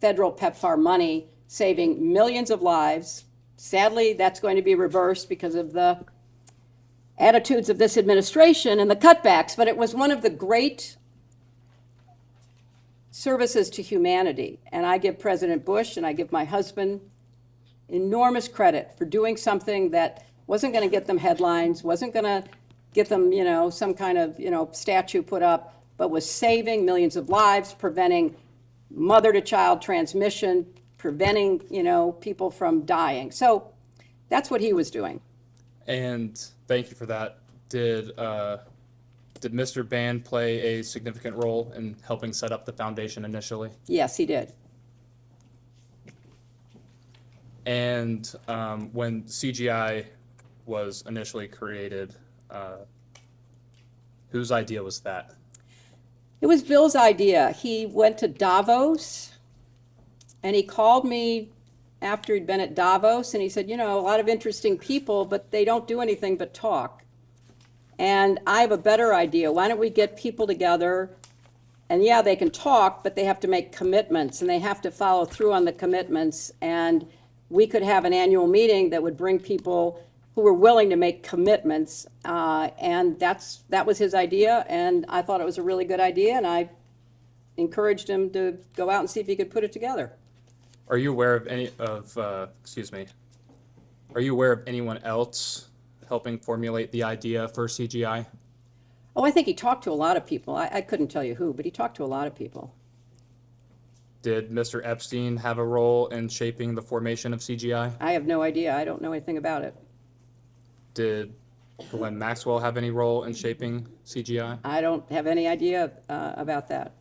federal PEPFAR money, saving millions of lives. Sadly, that's going to be reversed because of the attitudes of this administration and the cutbacks, but it was one of the great services to humanity. And I give President Bush and I give my husband enormous credit for doing something that wasn't going to get them headlines, wasn't going to get them, some kind of, statue put up, but was saving millions of lives, preventing mother-to-child transmission, preventing, people from dying. So that's what he was doing. And thank you for that. Did Mr. Band play a significant role in helping set up the foundation initially? Yes, he did. And when CGI was initially created, whose idea was that? It was Bill's idea. He went to Davos, and he called me after he'd been at Davos, and he said, a lot of interesting people, but they don't do anything but talk. And I have a better idea. Why don't we get people together? And yeah, they can talk, but they have to make commitments, and they have to follow through on the commitments. And we could have an annual meeting that would bring people who were willing to make commitments. And that was his idea, and I thought it was a really good idea, and I encouraged him to go out and see if he could put it together. Are you aware of Are you aware of anyone else helping formulate the idea for CGI? Oh, I think he talked to a lot of people. I couldn't tell you who, but he talked to a lot of people. Did Mr. Epstein have a role in shaping the formation of CGI? I have no idea. I don't know anything about it. Did Glenn Maxwell have any role in shaping CGI? I don't have any idea about that.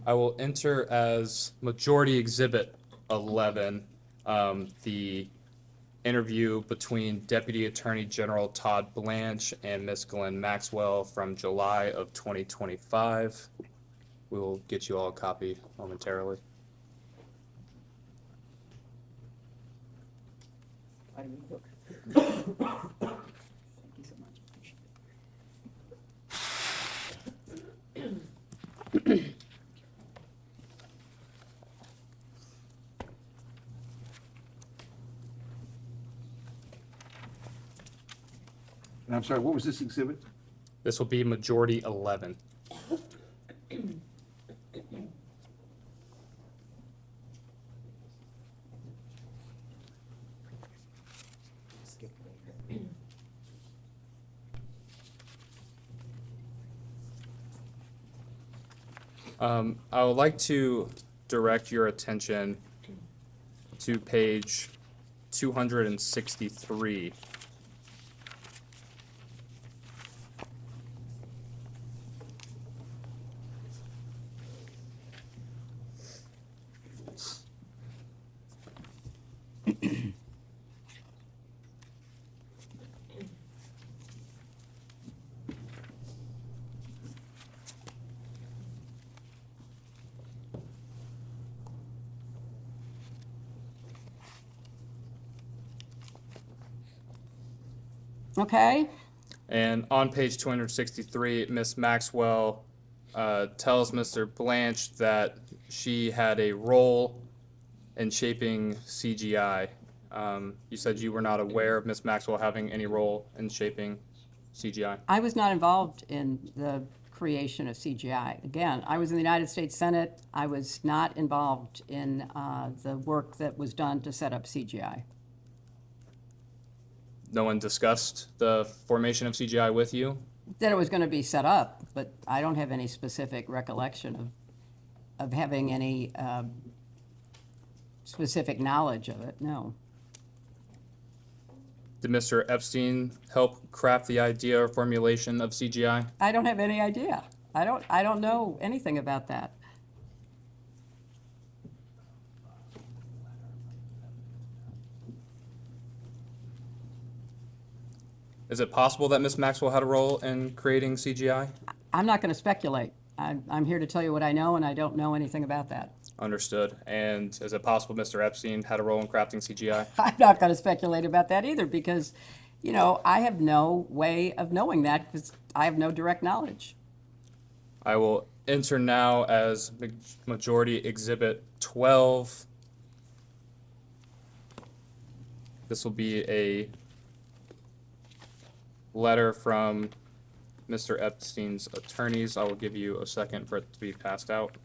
I will enter as Majority Exhibit 11 the interview between Deputy Attorney General Todd Blanche and Ms. Glenn Maxwell from July of 2025. We will get you all a copy momentarily. And I'm sorry, what was this exhibit? This will be Majority 11. I would like to direct your attention to page 263. Okay. And on page 263, Ms. Maxwell tells Mr. Blanche that she had a role in shaping CGI. You said you were not aware of Ms. Maxwell having any role in shaping CGI. I was not involved in the creation of CGI. Again, I was in the United States Senate. I was not involved in the work that was done to set up CGI. No one discussed the formation of CGI with you? That it was going to be set up, but I don't have any specific recollection of having any specific knowledge of it, no. Did Mr. Epstein help craft the idea or formulation of CGI? I don't have any idea. I don't know anything about that. Is it possible that Ms. Maxwell had a role in creating CGI? I'm not going to speculate. I'm here to tell you what I know, and I don't know anything about that. Understood. And is it possible Mr. Epstein had a role in crafting CGI? I'm not going to speculate about that either because, I have no way of knowing that because I have no direct knowledge. I will enter now as Majority Exhibit 12. This will be a letter from Mr. Epstein's attorneys. I will give you a second for it to be passed out.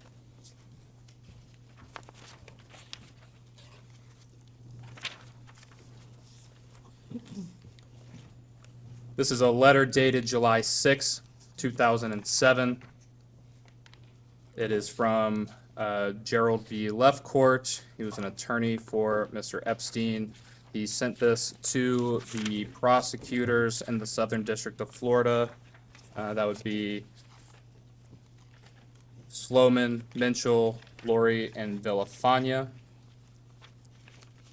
This is a letter dated July 6, 2007. It is from Gerald B. Lefcourt. He was an attorney for Mr. Epstein. He sent this to the prosecutors in the Southern District of Florida. That would be Sloman, Minchell, Lori, and Villafania.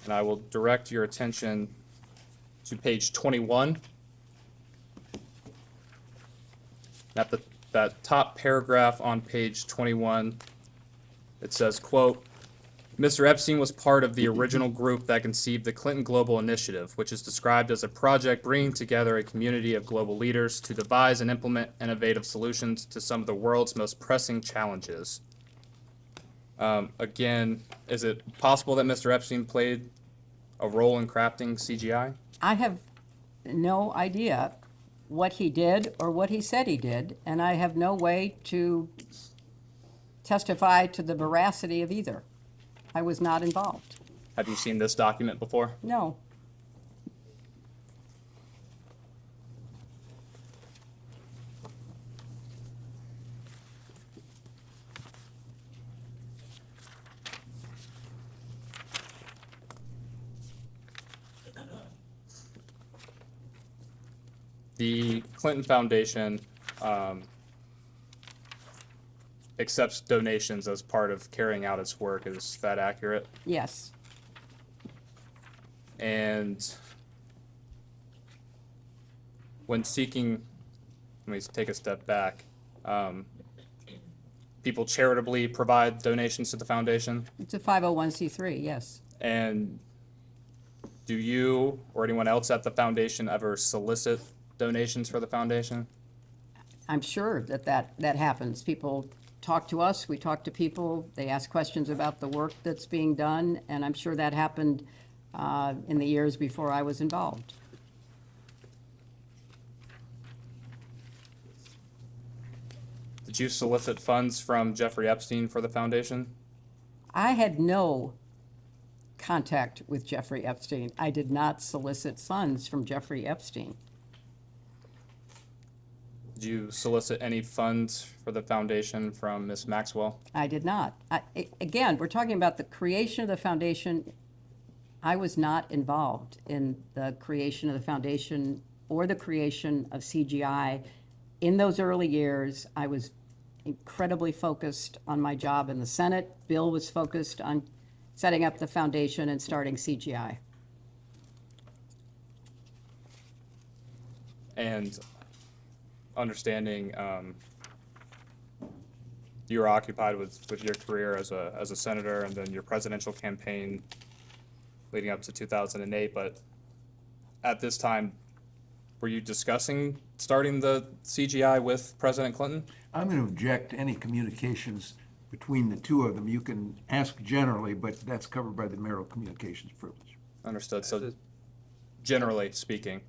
And I will direct your attention to page 21. At that top paragraph on page 21, it says, quote, Mr. Epstein was part of the original group that conceived the Clinton Global Initiative, which is described as a project bringing together a community of global leaders to devise and implement innovative solutions to some of the world's most pressing challenges. Again, is it possible that Mr. Epstein played a role in crafting CGI? I have no idea what he did or what he said he did, and I have no way to testify to the veracity of either. I was not involved. Have you seen this document before? No. The Clinton Foundation accepts donations as part of carrying out its work. Is that accurate? Yes. And when seeking, let me take a step back, people charitably provide donations to the foundation? It's a 501c3, yes. And do you or anyone else at the foundation ever solicit donations for the foundation? I'm sure that happens. People talk to us, we talk to people, they ask questions about the work that's being done, and I'm sure that happened in the years before I was involved. Did you solicit funds from Jeffrey Epstein for the foundation? I had no contact with Jeffrey Epstein. I did not solicit funds from Jeffrey Epstein. Did you solicit any funds for the foundation from Ms. Maxwell? I did not. Again, we're talking about the creation of the foundation. I was not involved in the creation of the foundation or the creation of CGI. In those early years, I was incredibly focused on my job in the Senate. Bill was focused on setting up the foundation and starting CGI. And understanding you were occupied with your career as a senator and then your presidential campaign leading up to 2008, but at this time, were you discussing starting the CGI with President Clinton? I'm going to object to any communications between the two of them. You can ask generally, but that's covered by the marital communications privilege. Understood. So generally speaking.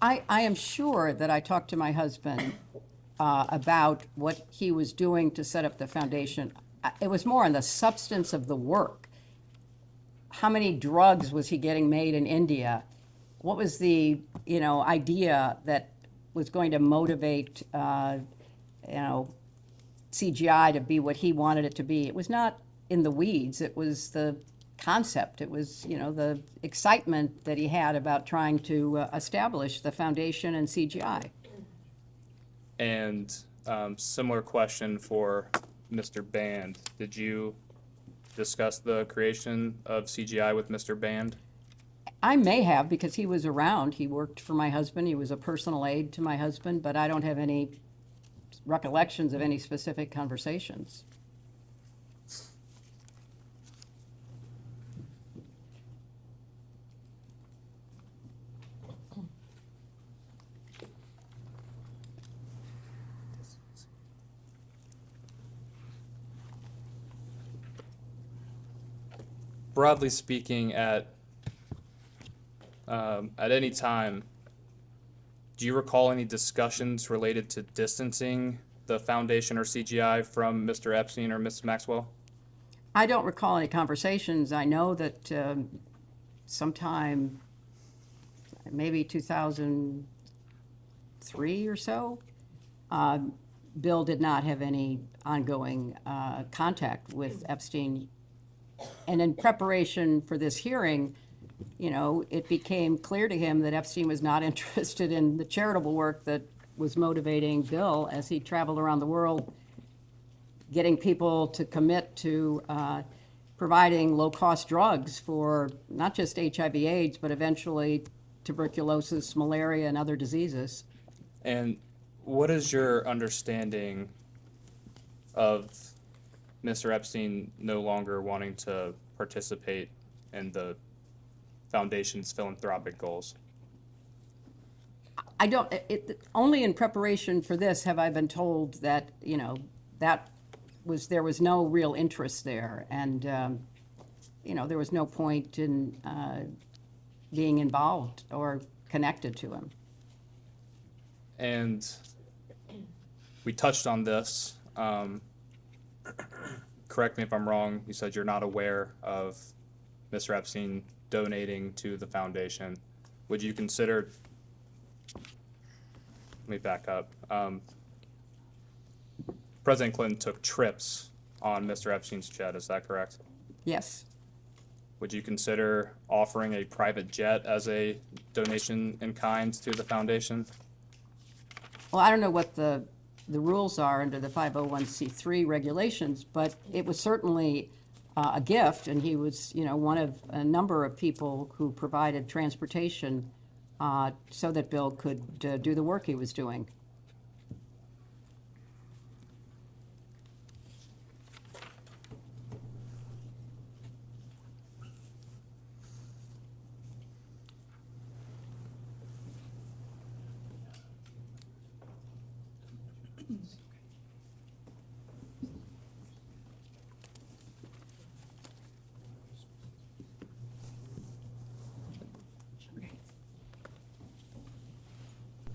I am sure that I talked to my husband about what he was doing to set up the foundation. It was more on the substance of the work. How many drugs was he getting made in India? What was the idea that was going to motivate CGI to be what he wanted it to be? It was not in the weeds. It was the concept. It was the excitement that he had about trying to establish the foundation and CGI. And similar question for Mr. Band. Did you discuss the creation of CGI with Mr. Band? I may have, because he was around. He worked for my husband. He was a personal aide to my husband, but I don't have any recollections of any specific conversations. broadly speaking, at any time, do you recall any discussions related to distancing the foundation or CGI from Mr. Epstein or Ms. Maxwell? I don't recall any conversations. I know that sometime, maybe 2003 or so, Bill did not have any ongoing contact with Epstein. And in preparation for this hearing, you know, it became clear to him that Epstein was not interested in the charitable work that was motivating Bill as he traveled around the world, getting people to commit to providing low-cost drugs for not just HIV/AIDS, but eventually tuberculosis, malaria, and other diseases. And what is your understanding of Mr. Epstein no longer wanting to participate in the foundation's philanthropic goals? I don't, only in preparation for this have I been told that, you know, there was no real interest there. And, you know, there was no point in being involved or connected to him. And we touched on this. Correct me if I'm wrong. You said you're not aware of Mr. Epstein donating to the foundation. Would you consider, let me back up. President Clinton took trips on Mr. Epstein's jet, is that correct? Yes. Would you consider offering a private jet as a donation in kind to the foundation? Well, I don't know what the rules are under the 501c3 regulations, but it was certainly a gift, and he was, you know, one of a number of people who provided transportation so that Bill could do the work he was doing.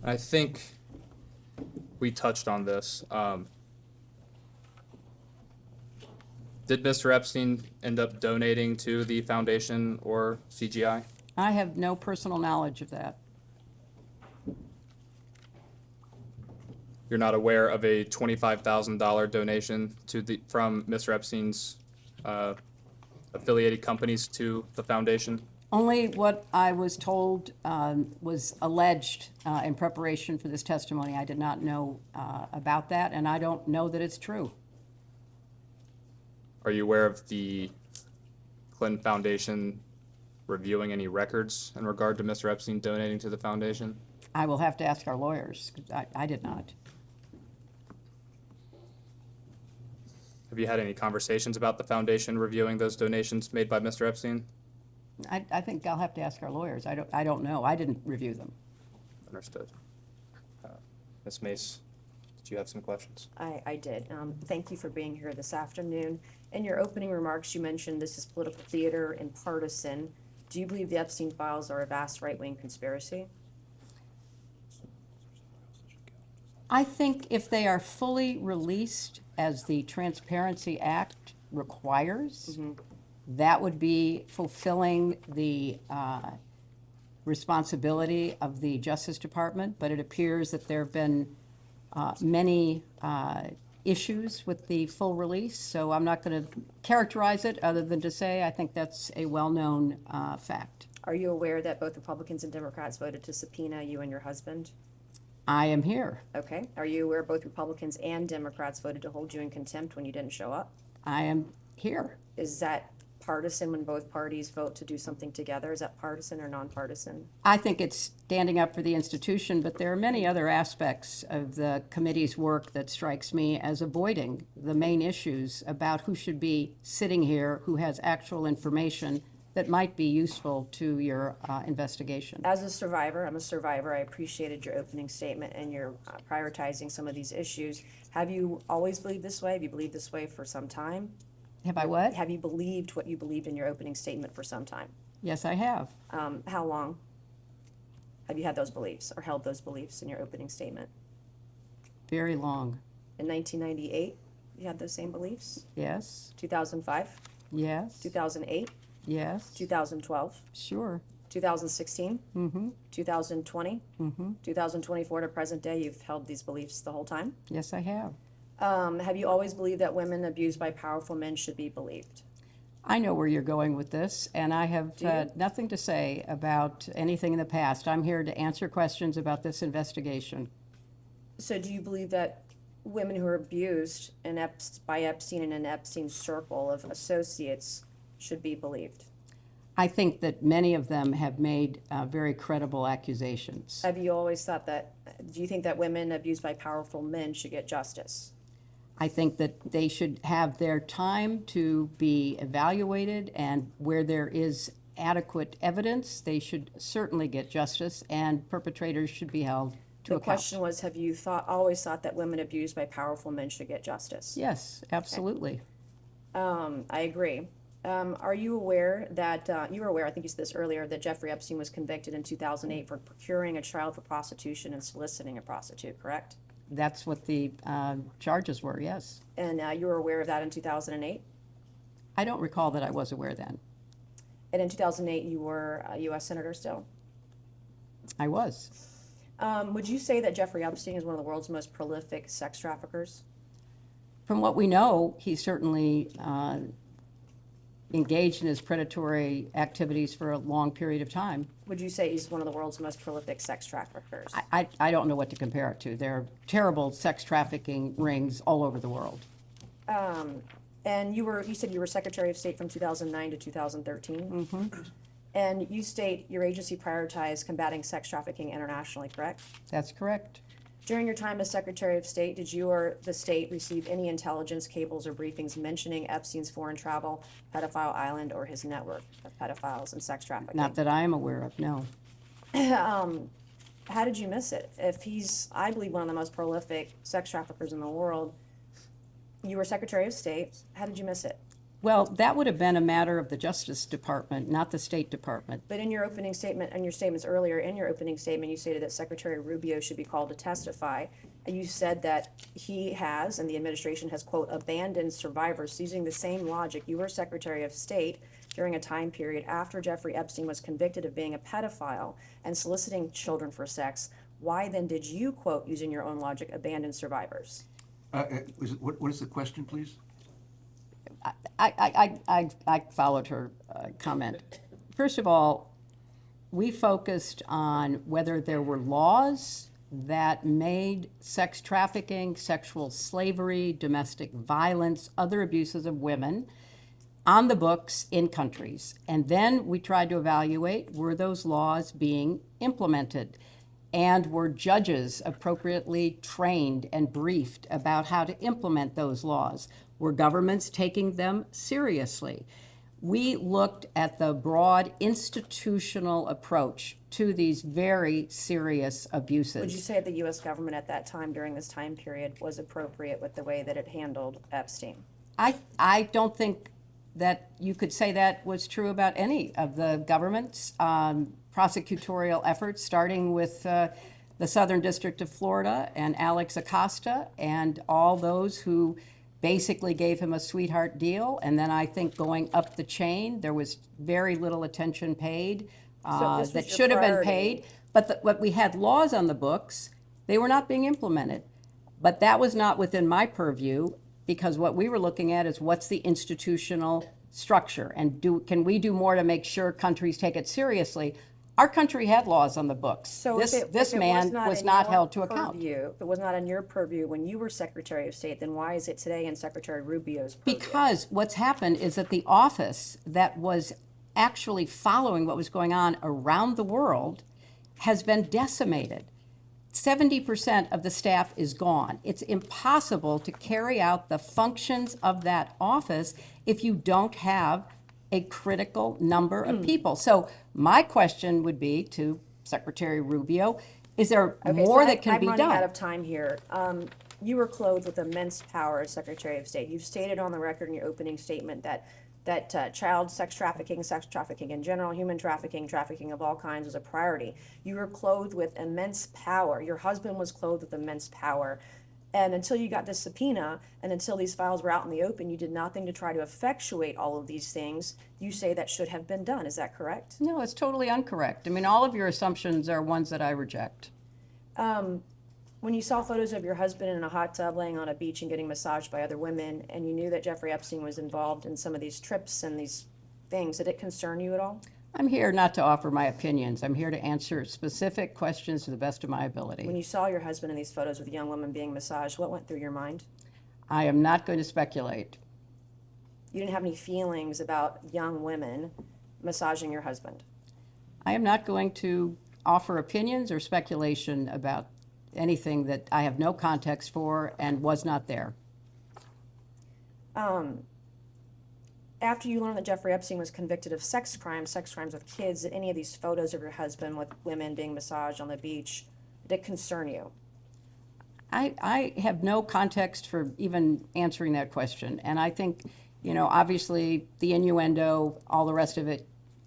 I think we touched on this. Did Mr. Epstein end up donating to the foundation or CGI? I have no personal knowledge of that. You're not aware of a $25,000 donation from Mr. Epstein's affiliated companies to the foundation? Only what I was told was alleged in preparation for this testimony. I did not know about that, and I don't know that it's true. Are you aware of the Clinton Foundation reviewing any records in regard to Mr. Epstein donating to the foundation? I will have to ask our lawyers, 'cause I did not. Have you had any conversations about the foundation reviewing those donations made by Mr. Epstein? I think I'll have to ask our lawyers. I don't know. I didn't review them. Understood. Ms. Mace, did you have some questions? I did. Thank you for being here this afternoon. In your opening remarks, you mentioned this is political theater and partisan. Do you believe the Epstein files are a vast right-wing conspiracy? I think if they are fully released as the Transparency Act requires, that would be fulfilling the responsibility of the Justice Department, but it appears that there have been many issues with the full release, so I'm not going to characterize it other than to say I think that's a well-known fact. Are you aware that both Republicans and Democrats voted to subpoena you and your husband? I am here. Okay. Are you aware both Republicans and Democrats voted to hold you in contempt when you didn't show up? I am here. Is that partisan when both parties vote to do something together? Is that partisan or nonpartisan? I think it's standing up for the institution, but there are many other aspects of the committee's work that strikes me as avoiding the main issues about who should be sitting here, who has actual information that might be useful to your investigation. As a survivor, I'm a survivor. I appreciated your opening statement and your prioritizing some of these issues. Have you always believed this way? Have you believed this way for some time? Have I what? Have you believed what you believed in your opening statement for some time? Yes, I have. How long have you had those beliefs or held those beliefs in your opening statement? Very long. In 1998, you had those same beliefs? Yes. 2005? Yes. 2008? Yes. 2012? Sure. 2016? Mm-hmm. 2020? Mm-hmm. 2024 to present day, you've held these beliefs the whole time? Yes, I have. Have you always believed that women abused by powerful men should be believed? I know where you're going with this, and I have Do you? nothing to say about anything in the past. I'm here to answer questions about this investigation. So do you believe that women who are abused by Epstein and in Epstein's circle of associates should be believed? I think that many of them have made very credible accusations. Have you always thought that, do you think that women abused by powerful men should get justice? I think that they should have their time to be evaluated, and where there is adequate evidence, they should certainly get justice, and perpetrators should be held to The account. question was, have you always thought that women abused by powerful men should get justice? Yes, absolutely. I agree. Are you aware that, you were aware, I think you said this earlier, that Jeffrey Epstein was convicted in 2008 for procuring a child for prostitution and soliciting a prostitute, correct? That's what the charges were, yes. And you were aware of that in 2008? I don't recall that I was aware then. And in 2008, you were a U.S. Senator still? I was. Would you say that Jeffrey Epstein is one of the world's most prolific sex traffickers? From what we know, he certainly engaged in his predatory activities for a long period of time. Would you say he's one of the world's most prolific sex traffickers? I don't know what to compare it to. There are terrible sex trafficking rings all over the world. And you said you were Secretary of State from 2009 to 2013? Mm-hmm. And you state your agency prioritized combating sex trafficking internationally, correct? That's correct. During your time as Secretary of State, did you or the state receive any intelligence cables or briefings mentioning Epstein's foreign travel, pedophile island, or his network of pedophiles and sex trafficking? Not that I am aware of, no. How did you miss it? If he's, I believe, one of the most prolific sex traffickers in the world, you were Secretary of State, how did you miss it? Well, that would have been a matter of the Justice Department, not the State Department. But in your opening statement, and your statements earlier, in your opening statement, you stated that Secretary Rubio should be called to testify. And you said that he has, and the administration has, quote, abandoned survivors. Using the same logic, you were Secretary of State during a time period after Jeffrey Epstein was convicted of being a pedophile and soliciting children for sex. Why then did you, quote, using your own logic, abandon survivors? What is the question, please? I followed her comment. First of all, we focused on whether there were laws that made sex trafficking, sexual slavery, domestic violence, other abuses of women on the books in countries. And then we tried to evaluate, were those laws being implemented? And were judges appropriately trained and briefed about how to implement those laws? Were governments taking them seriously? We looked at the broad institutional approach to these very serious abuses. Would you say the U.S. government at that time, during this time period, was appropriate with the way that it handled Epstein? I don't think that you could say that was true about any of the government's prosecutorial efforts, starting with the Southern District of Florida and Alex Acosta and all those who basically gave him a sweetheart deal. And then I think going up the chain, there was very little attention paid that should have been paid. But we had laws on the books. They were not being implemented. But that was not within my purview, because what we were looking at is what's the institutional structure, and can we do more to make sure countries take it seriously? Our country had laws on the books. So this man was not held to account. If it was not in your purview when you were Secretary of State, then why is it today in Secretary Rubio's purview? Because what's happened is that the office that was actually following what was going on around the world has been decimated. 70% of the staff is gone. It's impossible to carry out the functions of that office if you don't have a critical number of people. So my question would be to Secretary Rubio, is there more that can be done? I'm running out of time here. you were clothed with immense power as Secretary of State. You've stated on the record in your opening statement that child sex trafficking in general, human trafficking, trafficking of all kinds was a priority. You were clothed with immense power. Your husband was clothed with immense power. And until you got this subpoena and until these files were out in the open, you did nothing to try to effectuate all of these things. You say that should have been done. Is that correct? No, it's totally incorrect. I mean, all of your assumptions are ones that I reject. When you saw photos of your husband in a hot tub laying on a beach and getting massaged by other women, and you knew that Jeffrey Epstein was involved in some of these trips and these things, did it concern you at all? I'm here not to offer my opinions. I'm here to answer specific questions to the best of my ability. When you saw your husband in these photos with a young woman being massaged, what went through your mind? I am not going to speculate. You didn't have any feelings about young women massaging your husband? I am not going to offer opinions or speculation about anything that I have no context for and was not there. After you learned that Jeffrey Epstein was convicted of sex crimes with kids, did any of these photos of your husband with women being massaged on the beach, did it concern you? I have no context for even answering that question. And I think, you know, obviously the innuendo, all the rest of it.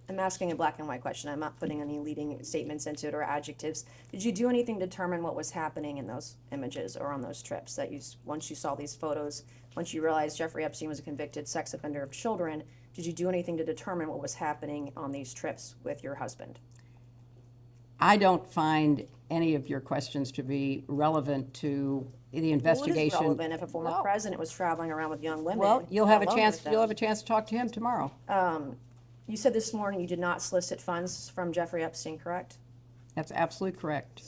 I'm asking a black and white question. I'm not putting any leading statements into it or adjectives. Did you do anything to determine what was happening in those images or on those trips that once you saw these photos, once you realized Jeffrey Epstein was a convicted sex offender of children, did you do anything to determine what was happening on these trips with your husband? I don't find any of your questions to be relevant to the investigation. Well, it is relevant if a former president was traveling around with young women. Well, you'll have a chance to talk to him tomorrow. You said this morning you did not solicit funds from Jeffrey Epstein, correct? That's absolutely correct.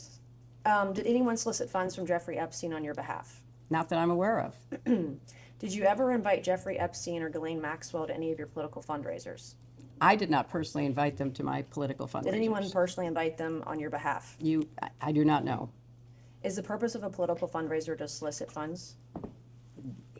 Did anyone solicit funds from Jeffrey Epstein on your behalf? Not that I'm aware of. Did you ever invite Jeffrey Epstein or Ghislaine Maxwell to any of your political fundraisers? I did not personally invite them to my political fundraisers. Did anyone personally invite them on your behalf? I do not know. Is the purpose of a political fundraiser to solicit funds?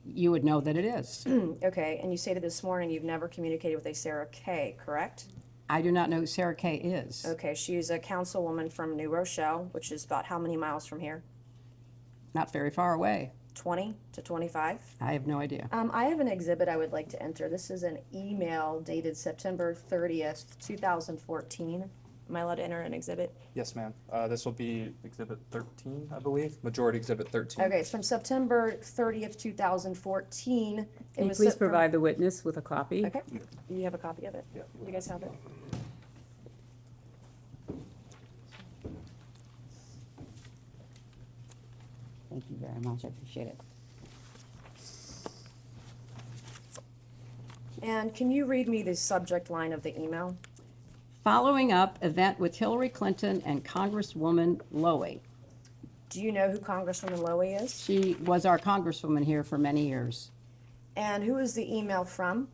You would know that it is. Okay, and you stated this morning you've never communicated with a Sarah Kay, correct? I do not know who Sarah Kay is. Okay, she's a councilwoman from New Rochelle, which is about how many miles from here? Not very far away. 20 to 25? I have no idea. I have an exhibit I would like to enter. This is an email dated September 30th, 2014. Am I allowed to enter an exhibit? Yes, ma'am. This will be Exhibit 13, I believe. Majority Exhibit 13. Okay, it's from September 30th, 2014. Can you please provide the witness with a copy? Okay. You have a copy of it? Yeah. You guys have it? Thank you very much. I appreciate it. And can you read me the subject line of the email? Following up event with Hillary Clinton and Congresswoman Lowy. Do you know who Congresswoman Lowy is? She was our congresswoman here for many years. And who is the email from?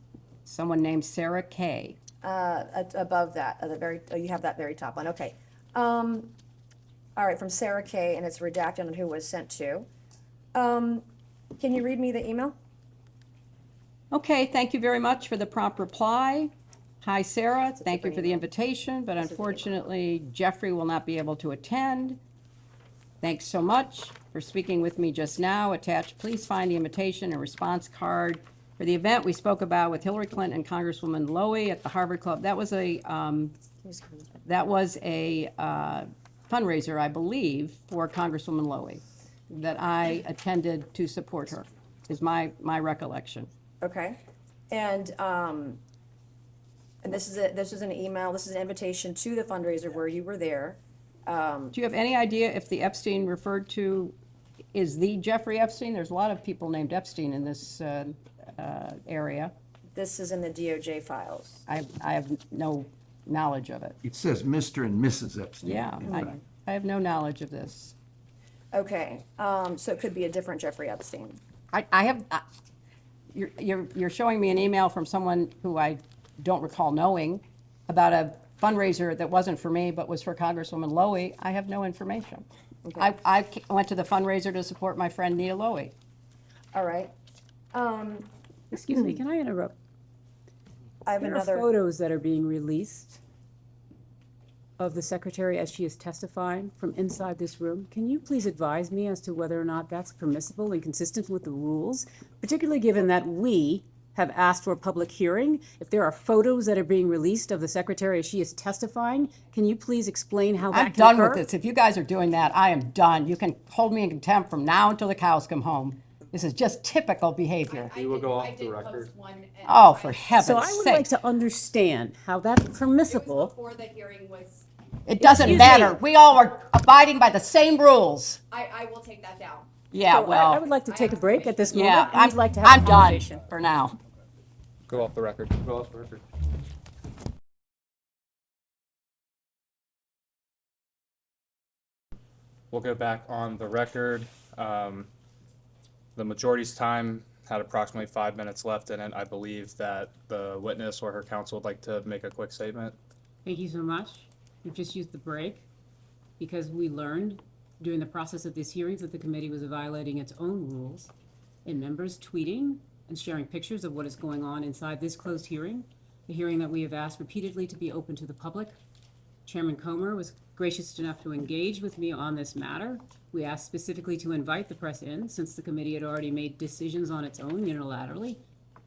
Someone named Sarah Kay. Above that, at the very, oh, you have that very top one, okay. All right, from Sarah Kay, and it's redacted on who it was sent to. Can you read me the email? Okay, thank you very much for the prompt reply. Hi, Sarah. Thank you for the invitation, but unfortunately, Jeffrey will not be able to attend. Thanks so much for speaking with me just now. Attached, please find the invitation and response card for the event we spoke about with Hillary Clinton and Congresswoman Lowy at the Harvard Club. That was a fundraiser, I believe, for Congresswoman Lowy that I attended to support her, is my recollection. Okay, and this is an email, this is an invitation to the fundraiser where you were there. Do you have any idea if the Epstein referred to is the Jeffrey Epstein? There's a lot of people named Epstein in this area. This is in the DOJ files. I have no knowledge of it. It says Mr. and Mrs. Epstein. Yeah, I have no knowledge of this. Okay, so it could be a different Jeffrey Epstein. You're showing me an email from someone who I don't recall knowing about a fundraiser that wasn't for me but was for Congresswoman Lowy. I have no information. Okay. I went to the fundraiser to support my friend Nita Lowy. All right. Excuse me, can I interrupt? I have There another. are photos that are being released of the secretary as she is testifying from inside this room. Can you please advise me as to whether or not that's permissible and consistent with the rules, particularly given that we have asked for a public hearing? If there are photos that are being released of the secretary as she is testifying, can you please explain how that I'm can done occur? with this. If you guys are doing that, I am done. You can hold me in contempt from now until the cows come home. This is just typical behavior. We will go off the record. Oh, for heaven's So I would like sake. to understand how that's permissible. Before the hearing was, It doesn't Excuse matter. me. We all are abiding by the same rules. I will take that down. Yeah, So I would well, like to take a break at this moment, yeah, and we'd like to have I'm a done conversation. for now. Go off the record. Go off the record. We'll go back on the record. The majority's time had approximately 5 minutes left in it. I believe that the witness or her counsel would like to make a quick statement. Thank you so much. We've just used the break because we learned during the process of these hearings that the committee was violating its own rules in members tweeting and sharing pictures of what is going on inside this closed hearing, a hearing that we have asked repeatedly to be open to the public. Chairman Comer was gracious enough to engage with me on this matter. We asked specifically to invite the press in, since the committee had already made decisions on its own unilaterally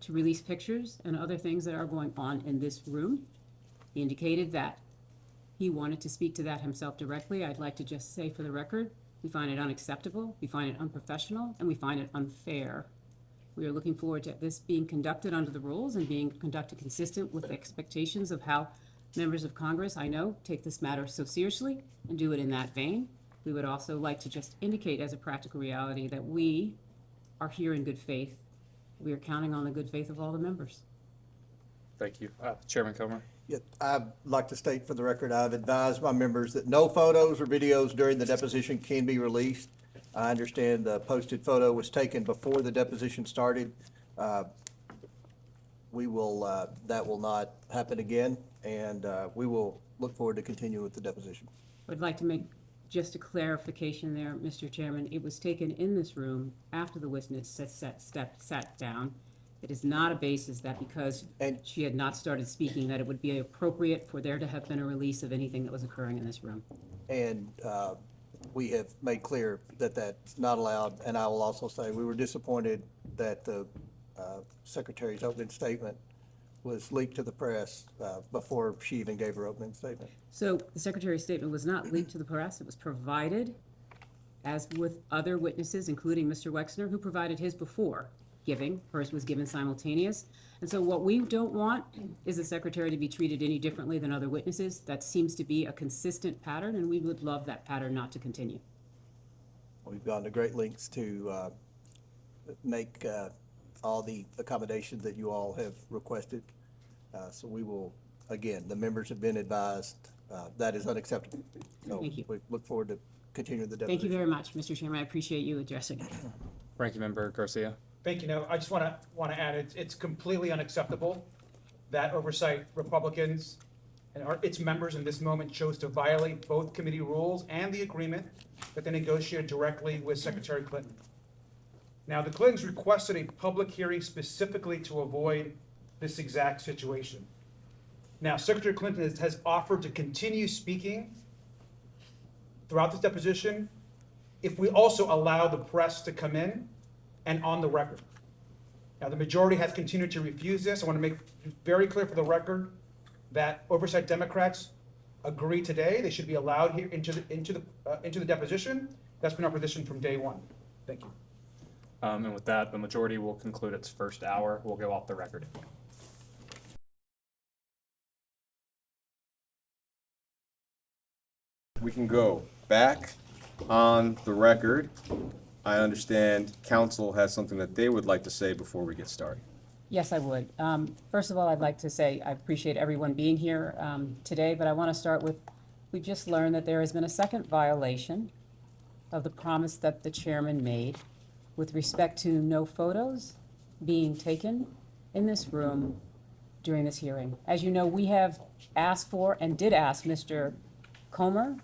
to release pictures and other things that are going on in this room. He indicated that he wanted to speak to that himself directly. I'd like to just say for the record, we find it unacceptable, we find it unprofessional, and we find it unfair. We are looking forward to this being conducted under the rules and being conducted consistent with the expectations of how members of Congress, I know, take this matter so seriously and do it in that vein. We would also like to just indicate as a practical reality that we are here in good faith. We are counting on the good faith of all the members. Thank you. Chairman Comer. Yeah, I'd like to state for the record, I've advised my members that no photos or videos during the deposition can be released. I understand the posted photo was taken before the deposition started. We will, that will not happen again, and we will look forward to continuing with the deposition. I'd like to make just a clarification there, Mr. Chairman. It was taken in this room after the witness sat down. It is not a basis that because she had not started speaking, that it would be appropriate for there to have been a release of anything that was occurring in this room. And we have made clear that that's not allowed, and I will also say we were disappointed that the Secretary's opening statement was leaked to the press before she even gave her opening statement. So the Secretary's statement was not leaked to the press. It was provided, as with other witnesses, including Mr. Wexner, who provided his before giving. Hers was given simultaneous. And so what we don't want is the Secretary to be treated any differently than other witnesses. That seems to be a consistent pattern, and we would love that pattern not to continue. We've gone to great lengths to make all the accommodations that you all have requested. So we will, again, the members have been advised that is unacceptable. So Thank you. we look forward to continuing the deposition. Thank you very much, Mr. Chairman. I appreciate you addressing it. Ranking Member Garcia. Thank you. No, I just want to add, it's completely unacceptable that Oversight Republicans and its members in this moment chose to violate both committee rules and the agreement that they negotiated directly with Secretary Clinton. Now, the Clintons requested a public hearing specifically to avoid this exact situation. Now, Secretary Clinton has offered to continue speaking throughout this deposition if we also allow the press to come in and on the record. Now, the majority has continued to refuse this. I want to make very clear for the record that Oversight Democrats agree today they should be allowed here into the deposition. That's been our position from day one. Thank you. And with that, the majority will conclude its first hour. We'll go off the record. We can go back on the record. I understand counsel has something that they would like to say before we get started. Yes, I would. First of all, I'd like to say I appreciate everyone being here today, but I want to start with, we've just learned that there has been a second violation of the promise that the chairman made with respect to no photos being taken in this room during this hearing. As you know, we have asked for and did ask Mr. Comer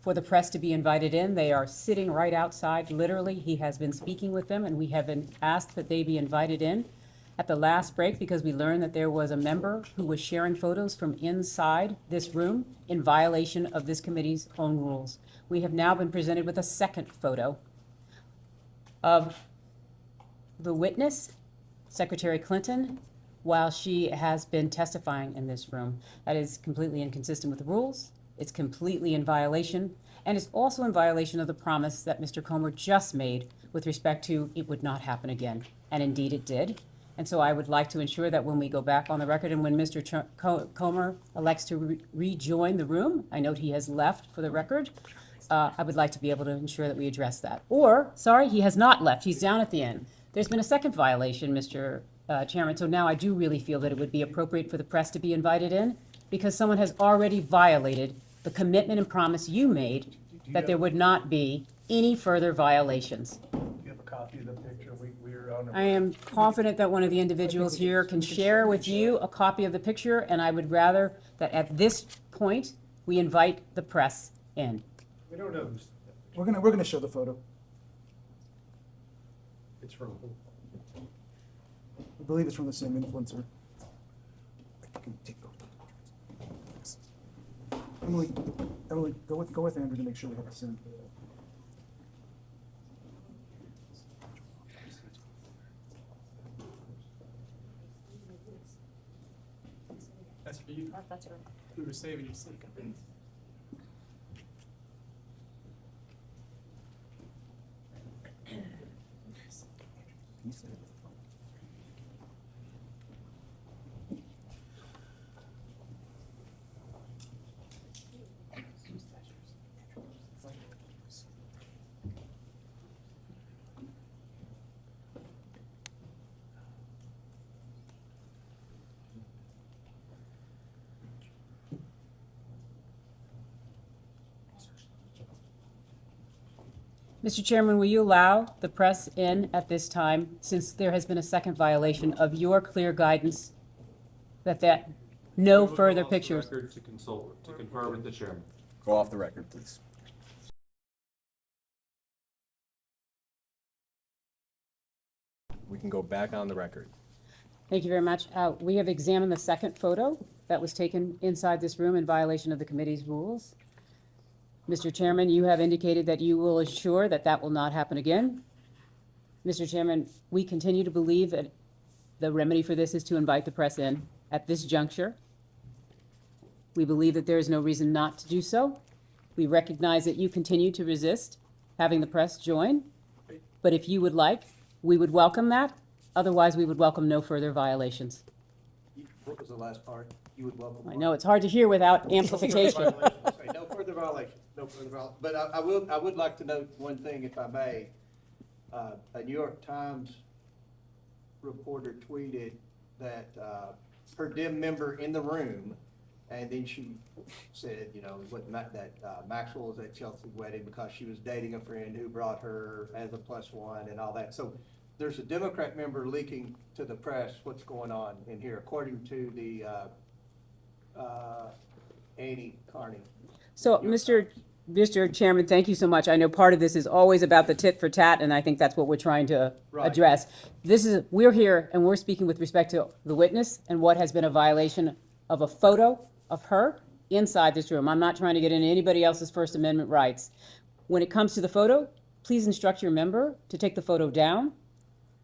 for the press to be invited in. They are sitting right outside, literally. He has been speaking with them, and we have been asked that they be invited in. at the last break because we learned that there was a member who was sharing photos from inside this room in violation of this committee's own rules. We have now been presented with a second photo of the witness, Secretary Clinton, while she has been testifying in this room. That is completely inconsistent with the rules. It's completely in violation, and it's also in violation of the promise that Mr. Comer just made with respect to it would not happen again. And indeed it did. And so I would like to ensure that when we go back on the record and when Mr. Comer elects to rejoin the room, I note he has left for the record, I would like to be able to ensure that we address that. Or, sorry, he has not left. He's down at the end. There's been a second violation, Mr. Chairman, so now I do really feel that it would be appropriate for the press to be invited in because someone has already violated the commitment and promise you made that there would not be any further violations. Do you have a copy of the picture? We're on. I am confident that one of the individuals here can share with you a copy of the picture, and I would rather that at this point, we invite the press in. We don't know. We're gonna show the photo. It's from who? I believe it's from the same influencer. Emily, go with Andrew to make sure we have the same. That's for you. That's her. We were saving your seat. Mr. Chairman, will you allow the press in at this time, since there has been a second violation of your clear guidance that no further pictures? Record to consult, to confer with the chairman. Go off the record, please. We can go back on the record. Thank you very much. We have examined the second photo that was taken inside this room in violation of the committee's rules. Mr. Chairman, you have indicated that you will assure that that will not happen again. Mr. Chairman, we continue to believe that the remedy for this is to invite the press in at this juncture. We believe that there is no reason not to do so. We recognize that you continue to resist having the press join, but if you would like, we would welcome that. Otherwise, we would welcome no further violations. What was the last part? You would welcome. I know it's hard to hear without amplification. Okay, no further violations, no further violations. But I would like to note one thing, if I may. A New York Times reporter tweeted that her dim member in the room, and then she said, you know, that Maxwell was at Chelsea's wedding because she was dating a friend who brought her as a +1 and all that. So there's a Democrat member leaking to the press what's going on in here, according to the Annie Carney. So, Mr. Chairman, thank you so much. I know part of this is always about the tit for tat, and I think that's what we're trying to address. We're here and we're speaking with respect to the witness and what has been a violation of a photo of her inside this room. I'm not trying to get into anybody else's First Amendment rights. When it comes to the photo, please instruct your member to take the photo down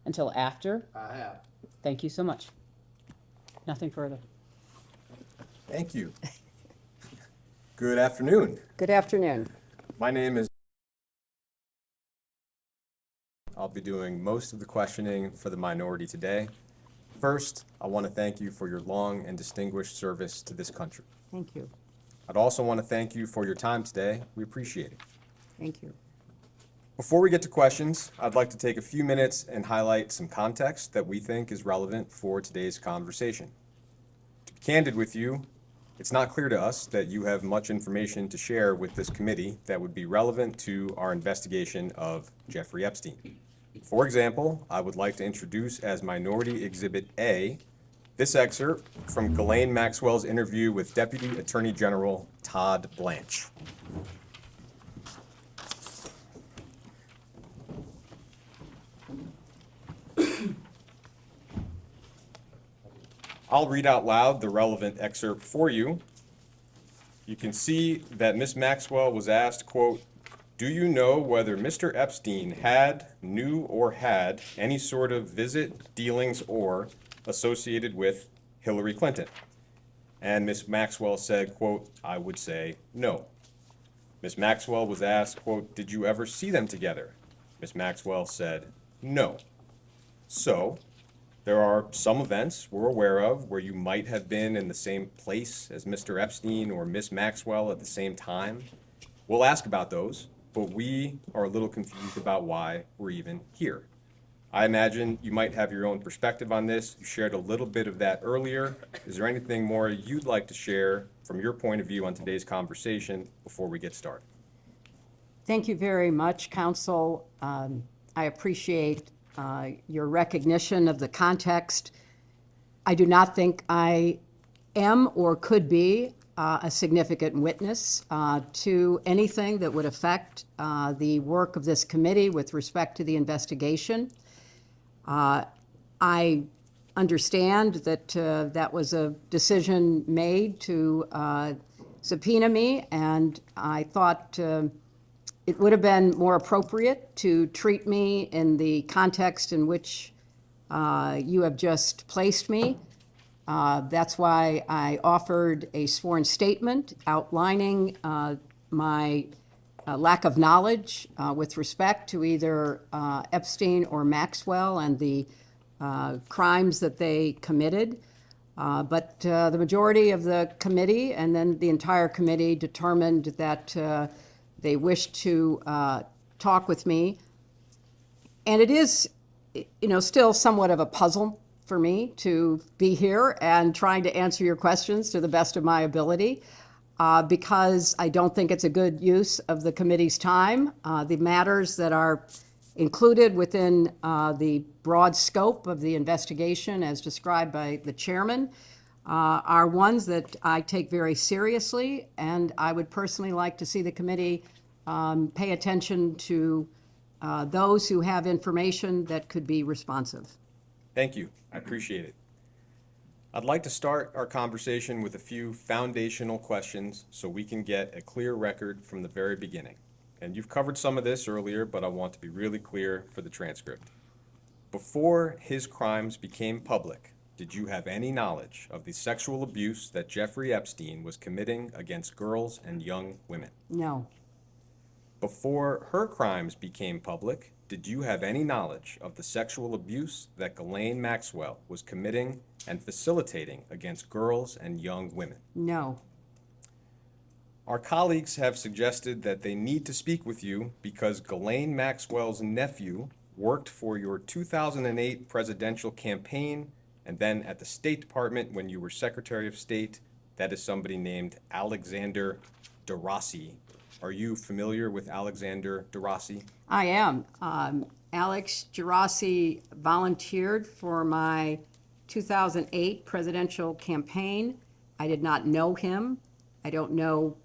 until after. I have. Thank you so much. Nothing further. Thank you. Good afternoon. Good afternoon. My name is. I'll be doing most of the questioning for the minority today. First, I want to thank you for your long and distinguished service to this country. Thank you. I'd also want to thank you for your time today. We appreciate it. Thank you. Before we get to questions, I'd like to take a few minutes and highlight some context that we think is relevant for today's conversation. To be candid with you, it's not clear to us that you have much information to share with this committee that would be relevant to our investigation of Jeffrey Epstein. For example, I would like to introduce as Minority Exhibit A this excerpt from Ghislaine Maxwell's interview with Deputy Attorney General Todd Blanche. I'll read out loud the relevant excerpt for you. You can see that Ms. Maxwell was asked, quote, "Do you know whether Mr. Epstein had, knew, or had any sort of visit, dealings, or associated with Hillary Clinton?" And Ms. Maxwell said, quote, "I would say no." Ms. Maxwell was asked, quote, "Did you ever see them together?" Ms. Maxwell said, "No." So, there are some events we're aware of where you might have been in the same place as Mr. Epstein or Ms. Maxwell at the same time. We'll ask about those, but we are a little confused about why we're even here. I imagine you might have your own perspective on this. You shared a little bit of that earlier. Is there anything more you'd like to share from your point of view on today's conversation before we get started? Thank you very much, Counsel. I appreciate your recognition of the context. I do not think I am or could be a significant witness to anything that would affect the work of this committee with respect to the investigation. I understand that that was a decision made to subpoena me, and I thought it would have been more appropriate to treat me in the context in which you have just placed me. That's why I offered a sworn statement outlining my lack of knowledge with respect to either Epstein or Maxwell and the crimes that they committed. But the majority of the committee and then the entire committee determined that they wished to talk with me. And it is, still somewhat of a puzzle for me to be here and trying to answer your questions to the best of my ability because I don't think it's a good use of the committee's time. The matters that are included within the broad scope of the investigation as described by the chairman are ones that I take very seriously, and I would personally like to see the committee pay attention to those who have information that could be responsive. Thank you. I appreciate it. I'd like to start our conversation with a few foundational questions so we can get a clear record from the very beginning. And you've covered some of this earlier, but I want to be really clear for the transcript. Before his crimes became public, did you have any knowledge of the sexual abuse that Jeffrey Epstein was committing against girls and young women? No. Before her crimes became public, did you have any knowledge of the sexual abuse that Ghislaine Maxwell was committing and facilitating against girls and young women? No. Our colleagues have suggested that they need to speak with you because Ghislaine Maxwell's nephew worked for your 2008 presidential campaign and then at the State Department when you were Secretary of State. That is somebody named Alexander DeRossi. Are you familiar with Alexander DeRossi? I am. Alex DeRossi volunteered for my 2008 presidential campaign. I did not know him. I don't know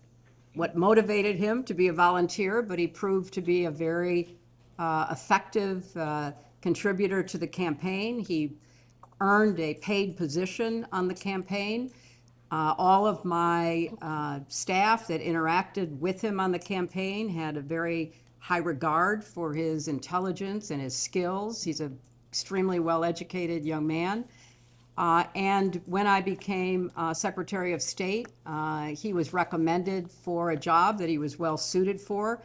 what motivated him to be a volunteer, but he proved to be a very effective contributor to the campaign. He earned a paid position on the campaign. All of my staff that interacted with him on the campaign had a very high regard for his intelligence and his skills. He's an extremely well-educated young man. And when I became Secretary of State, he was recommended for a job that he was well suited for.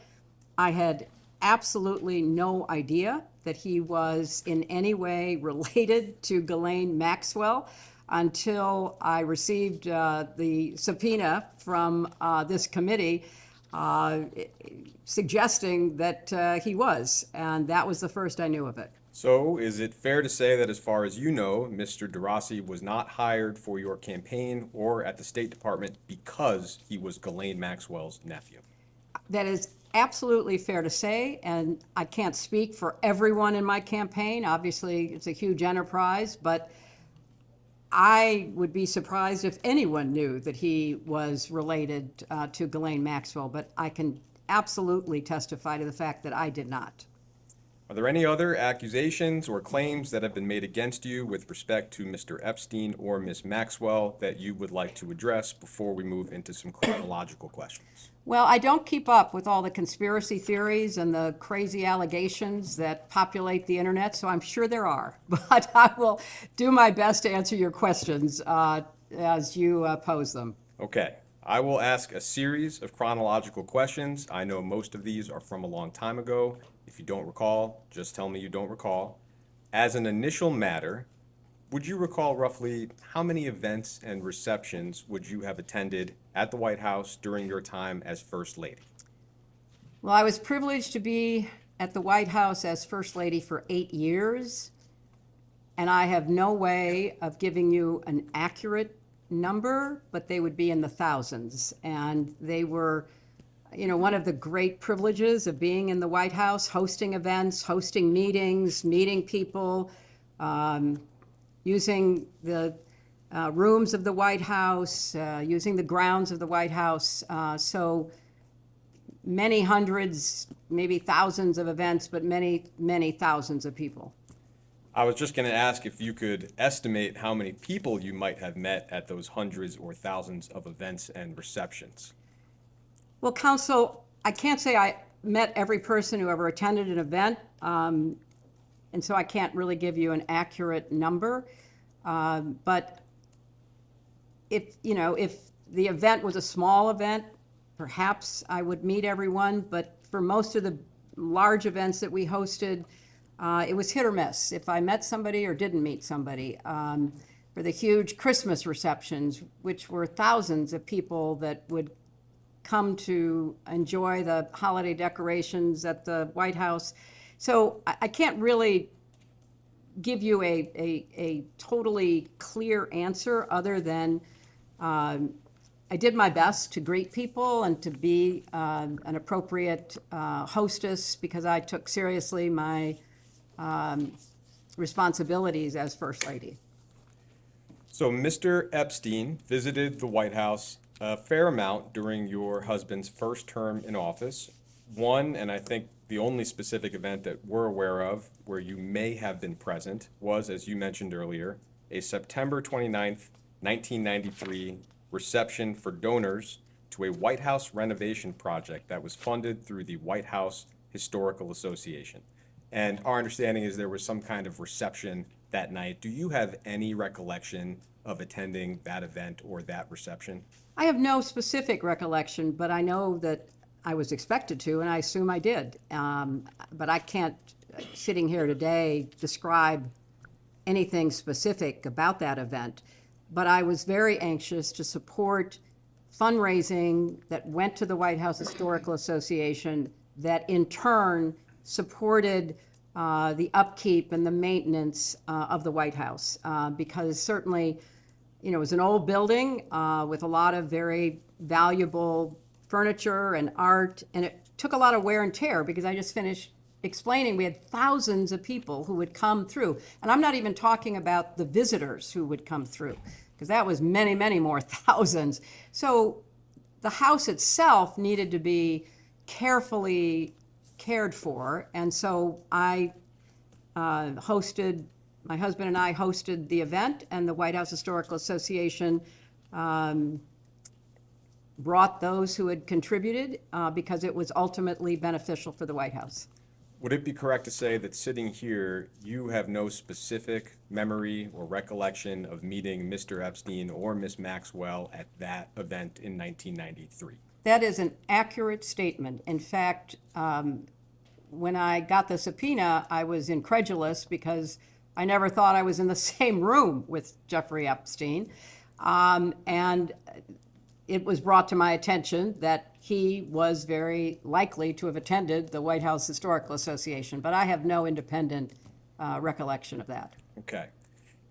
I had absolutely no idea that he was in any way related to Ghislaine Maxwell until I received the subpoena from this committee suggesting that he was, and that was the first I knew of it. So is it fair to say that as far as you know, Mr. DeRossi was not hired for your campaign or at the State Department because he was Ghislaine Maxwell's nephew? That is absolutely fair to say, and I can't speak for everyone in my campaign. Obviously, it's a huge enterprise, but I would be surprised if anyone knew that he was related to Ghislaine Maxwell, but I can absolutely testify to the fact that I did not. Are there any other accusations or claims that have been made against you with respect to Mr. Epstein or Ms. Maxwell that you would like to address before we move into some chronological questions? Well, I don't keep up with all the conspiracy theories and the crazy allegations that populate the internet, so I'm sure there are. But I will do my best to answer your questions as you pose them. Okay, I will ask a series of chronological questions. I know most of these are from a long time ago. If you don't recall, just tell me you don't recall. As an initial matter, would you recall roughly how many events and receptions would you have attended at the White House during your time as First Lady? Well, I was privileged to be at the White House as First Lady for 8 years, and I have no way of giving you an accurate number, but they would be in the thousands. And they were, you know, one of the great privileges of being in the White House, hosting events, hosting meetings, meeting people, using the rooms of the White House, using the grounds of the White House. So many hundreds, maybe thousands of events, but many, many thousands of people. I was just going to ask if you could estimate how many people you might have met at those hundreds or thousands of events and receptions. Well, Counsel, I can't say I met every person who ever attended an event, and so I can't really give you an accurate number. But if the event was a small event, perhaps I would meet everyone. But for most of the large events that we hosted, it was hit or miss if I met somebody or didn't meet somebody. For the huge Christmas receptions, which were thousands of people that would come to enjoy the holiday decorations at the White House. So I can't really give you a totally clear answer other than I did my best to greet people and to be an appropriate hostess because I took seriously my responsibilities as First Lady. So Mr. Epstein visited the White House a fair amount during your husband's first term in office. One, and I think the only specific event that we're aware of where you may have been present was, as you mentioned earlier, a September 29th, 1993 reception for donors to a White House renovation project that was funded through the White House Historical Association. And our understanding is there was some kind of reception that night. Do you have any recollection of attending that event or that reception? I have no specific recollection, but I know that I was expected to, and I assume I did. But I can't, sitting here today, describe anything specific about that event. But I was very anxious to support fundraising that went to the White House Historical Association that in turn supported the upkeep and the maintenance of the White House. Because certainly, it was an old building with a lot of very valuable furniture and art, and it took a lot of wear and tear because I just finished explaining we had thousands of people who would come through. And I'm not even talking about the visitors who would come through, because that was many, many more thousands. So the house itself needed to be carefully cared for, and so my husband and I hosted the event, and the White House Historical Association brought those who had contributed because it was ultimately beneficial for the White House. Would it be correct to say that sitting here, you have no specific memory or recollection of meeting Mr. Epstein or Ms. Maxwell at that event in 1993? That is an accurate statement. In fact, when I got the subpoena, I was incredulous because I never thought I was in the same room with Jeffrey Epstein. And it was brought to my attention that he was very likely to have attended the White House Historical Association, but I have no independent recollection of that. Okay.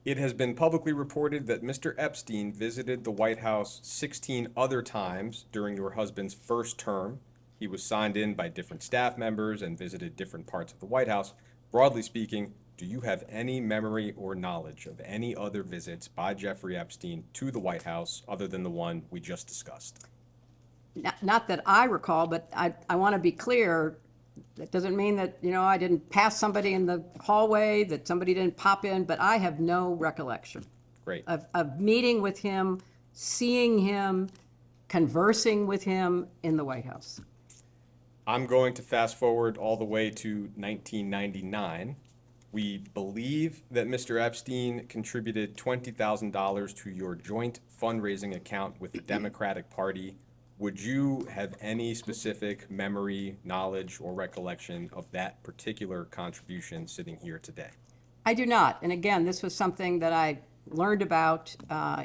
It has been publicly reported that Mr. Epstein visited the White House 16 other times during your husband's first term. He was signed in by different staff members and visited different parts of the White House. Broadly speaking, do you have any memory or knowledge of any other visits by Jeffrey Epstein to the White House other than the one we just discussed? Not that I recall, but I want to be clear, That doesn't mean that, I didn't pass somebody in the hallway, that somebody didn't pop in, but I have no recollection Great. of meeting with him, seeing him, conversing with him in the White House. I'm going to fast forward all the way to 1999. We believe that Mr. Epstein contributed $20,000 to your joint fundraising account with the Democratic Party. Would you have any specific memory, knowledge, or recollection of that particular contribution sitting here today? I do not. And again, this was something that I learned about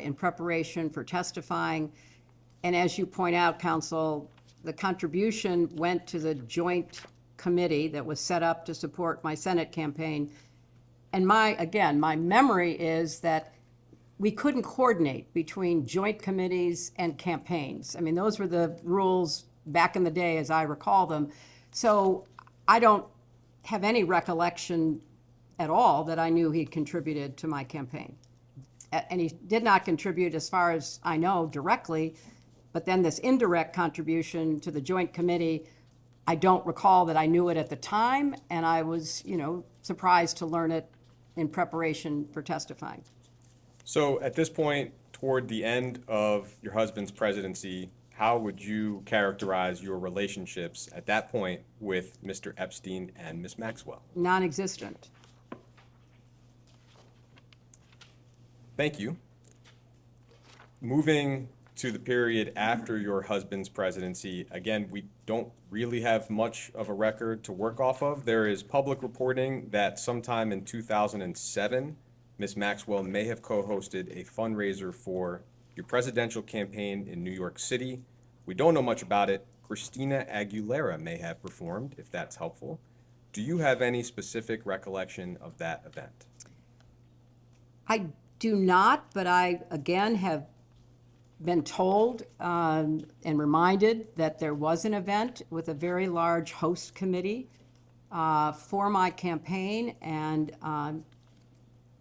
in preparation for testifying. And as you point out, Counsel, the contribution went to the joint committee that was set up to support my Senate campaign. And my memory is that we couldn't coordinate between joint committees and campaigns. I mean, those were the rules back in the day as I recall them. So I don't have any recollection at all that I knew he contributed to my campaign. And he did not contribute, as far as I know, directly, but then this indirect contribution to the joint committee, I don't recall that I knew it at the time, and I was, surprised to learn it in preparation for testifying. So at this point, toward the end of your husband's presidency, how would you characterize your relationships at that point with Mr. Epstein and Ms. Maxwell? Non-existent. Thank you. Moving to the period after your husband's presidency, again, we don't really have much of a record to work off of. There is public reporting that sometime in 2007, Ms. Maxwell may have co-hosted a fundraiser for your presidential campaign in New York City. We don't know much about it. Christina Aguilera may have performed, if that's helpful. Do you have any specific recollection of that event? I do not, but I, again, have been told and reminded that there was an event with a very large host committee for my campaign, and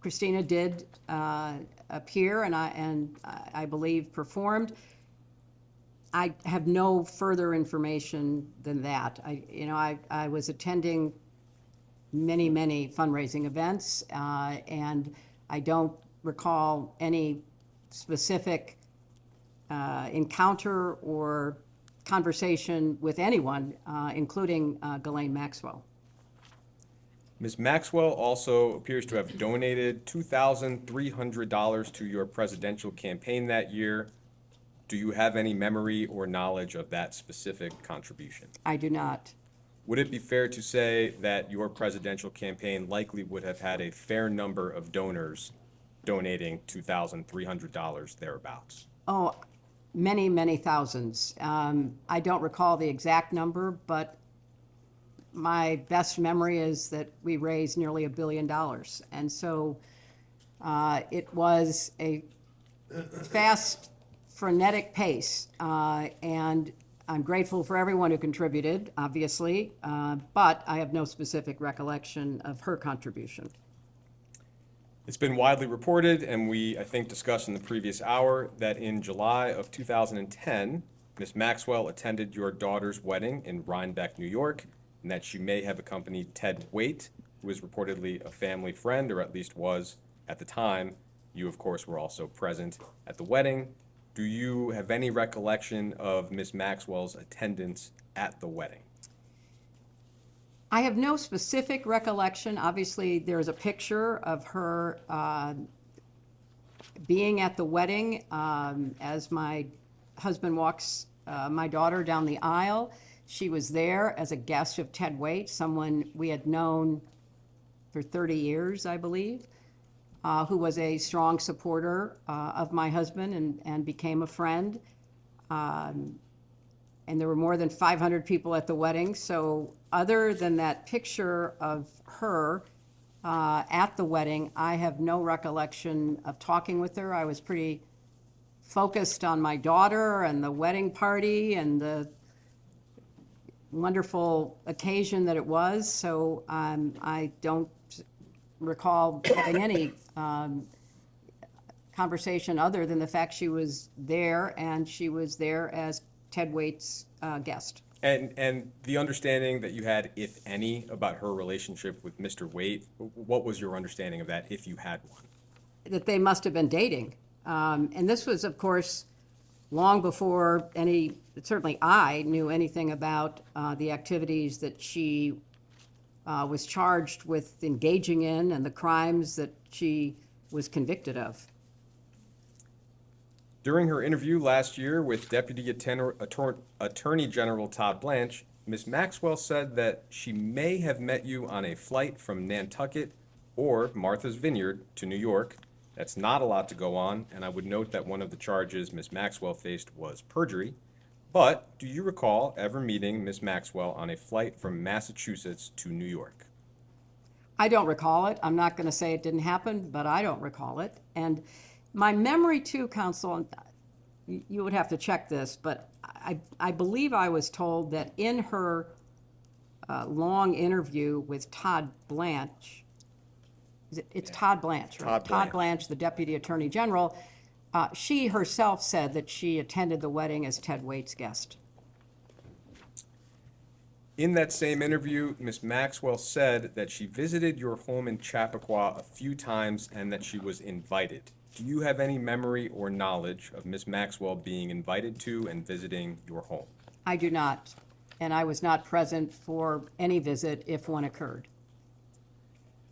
Christina did appear and I believe performed. I have no further information than that. I was attending many, many fundraising events, and I don't recall any specific encounter or conversation with anyone, including Ghislaine Maxwell. Ms. Maxwell also appears to have donated $2,300 to your presidential campaign that year. Do you have any memory or knowledge of that specific contribution? I do not. Would it be fair to say that your presidential campaign likely would have had a fair number of donors donating $2,300 thereabouts? Oh, many, many thousands. I don't recall the exact number, but my best memory is that we raised nearly $1 billion. And so it was a fast, frenetic pace. And I'm grateful for everyone who contributed, obviously, but I have no specific recollection of her contribution. It's been widely reported, and we, I think, discussed in the previous hour, that in July of 2010, Ms. Maxwell attended your daughter's wedding in Rhinebeck, New York, and that she may have accompanied Ted Waite, who is reportedly a family friend, or at least was at the time. You, of course, were also present at the wedding. Do you have any recollection of Ms. Maxwell's attendance at the wedding? I have no specific recollection. Obviously, there's a picture of her being at the wedding as my husband walks my daughter down the aisle. She was there as a guest of Ted Waite, someone we had known for 30 years, I believe, who was a strong supporter of my husband and became a friend. And there were more than 500 people at the wedding. So other than that picture of her at the wedding, I have no recollection of talking with her. I was pretty focused on my daughter and the wedding party and the wonderful occasion that it was. So I don't recall having any conversation other than the fact she was there, and she was there as Ted Waite's guest. And the understanding that you had, if any, about her relationship with Mr. Waite, what was your understanding of that, if you had one? That they must have been dating. And this was, of course, long before certainly I knew anything about the activities that she was charged with engaging in and the crimes that she was convicted of. During her interview last year with Deputy Attorney General Todd Blanche, Ms. Maxwell said that she may have met you on a flight from Nantucket or Martha's Vineyard to New York. That's not a lot to go on, and I would note that one of the charges Ms. Maxwell faced was perjury. But do you recall ever meeting Ms. Maxwell on a flight from Massachusetts to New York? I don't recall it. I'm not going to say it didn't happen, but I don't recall it. And my memory too, counsel, you would have to check this, but I believe I was told that in her long interview with Todd Blanche, it's Todd Blanche, right? Todd Blanche, the Deputy Attorney General, she herself said that she attended the wedding as Ted Waite's guest. In that same interview, Ms. Maxwell said that she visited your home in Chappaqua a few times and that she was invited. Do you have any memory or knowledge of Ms. Maxwell being invited to and visiting your home? I do not, and I was not present for any visit if one occurred.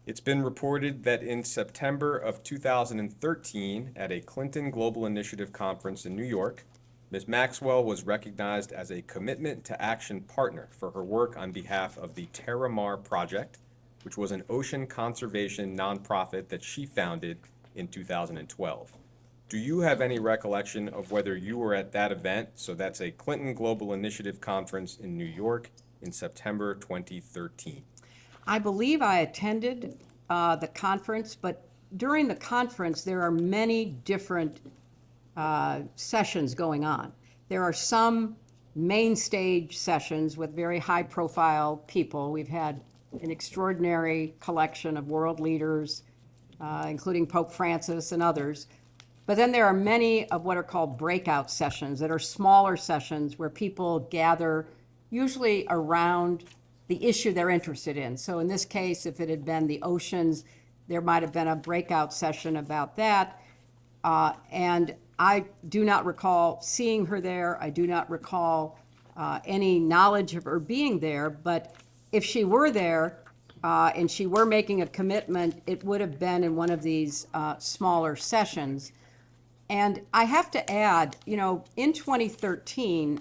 It's been reported that in September of 2013, at a Clinton Global Initiative conference in New York, Ms. Maxwell was recognized as a Commitment to Action partner for her work on behalf of the Terramar Project, which was an ocean conservation nonprofit that she founded in 2012. Do you have any recollection of whether you were at that event? So that's a Clinton Global Initiative conference in New York in September 2013. I believe I attended the conference, but during the conference, there are many different sessions going on. There are some main stage sessions with very high-profile people. We've had an extraordinary collection of world leaders, including Pope Francis and others. But then there are many of what are called breakout sessions that are smaller sessions where people gather usually around the issue they're interested in. So in this case, if it had been the oceans, there might have been a breakout session about that. And I do not recall seeing her there. I do not recall any knowledge of her being there. But if she were there and she were making a commitment, it would have been in one of these smaller sessions. And I have to add, you know, in 2013,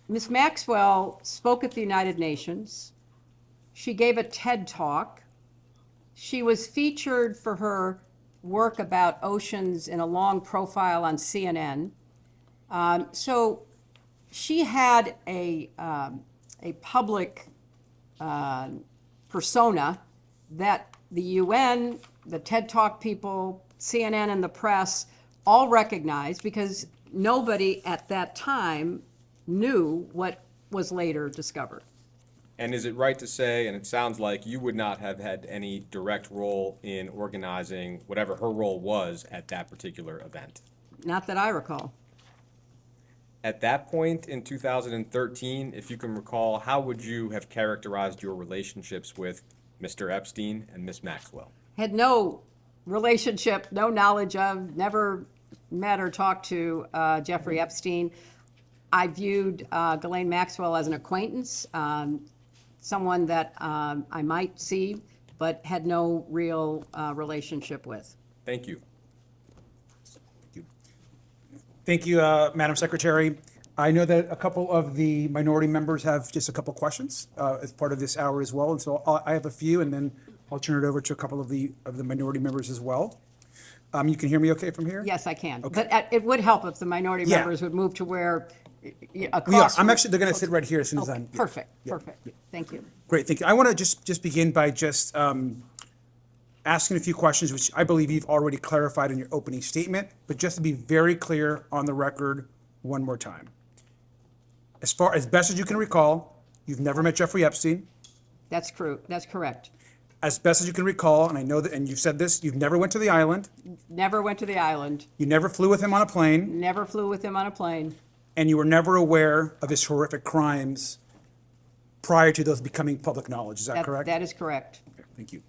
Ms. Maxwell spoke at the United Nations. She gave a TED Talk. She was featured for her work about oceans in a long profile on CNN. So she had a public persona that the UN, the TED Talk people, CNN and the press all recognized because nobody at that time knew what was later discovered. And is it right to say, and it sounds like you would not have had any direct role in organizing whatever her role was at that particular event? Not that I recall. At that point in 2013, if you can recall, how would you have characterized your relationships with Mr. Epstein and Ms. Maxwell? Had no relationship, no knowledge of, never met or talked to Jeffrey Epstein. I viewed Ghislaine Maxwell as an acquaintance, someone that I might see, but had no real relationship with. Thank you. Thank you, Madam Secretary. I know that a couple of the minority members have just a couple questions as part of this hour as well, and so I have a few, and then I'll turn it over to a couple of the minority members as well. You can hear me okay from here? Yes, I can. Okay. But it would help if the minority Yeah. members would move to where We are. across. I'm actually, they're going to sit right here as soon as Okay, I'm. yeah. perfect, Yeah. perfect. Thank you. Great, thank you. I want to just begin by just asking a few questions, which I believe you've already clarified in your opening statement, but just to be very clear on the record one more time. As best as you can recall, you've never met Jeffrey Epstein. That's true. That's correct. As best as you can recall, and I know that, and you've said this, you've never went to the island. Never went to the island. You never flew with him on a plane. Never flew with him on a plane. and you were never aware of his horrific crimes prior to those becoming public knowledge. Is that correct? That is correct. Okay, thank you.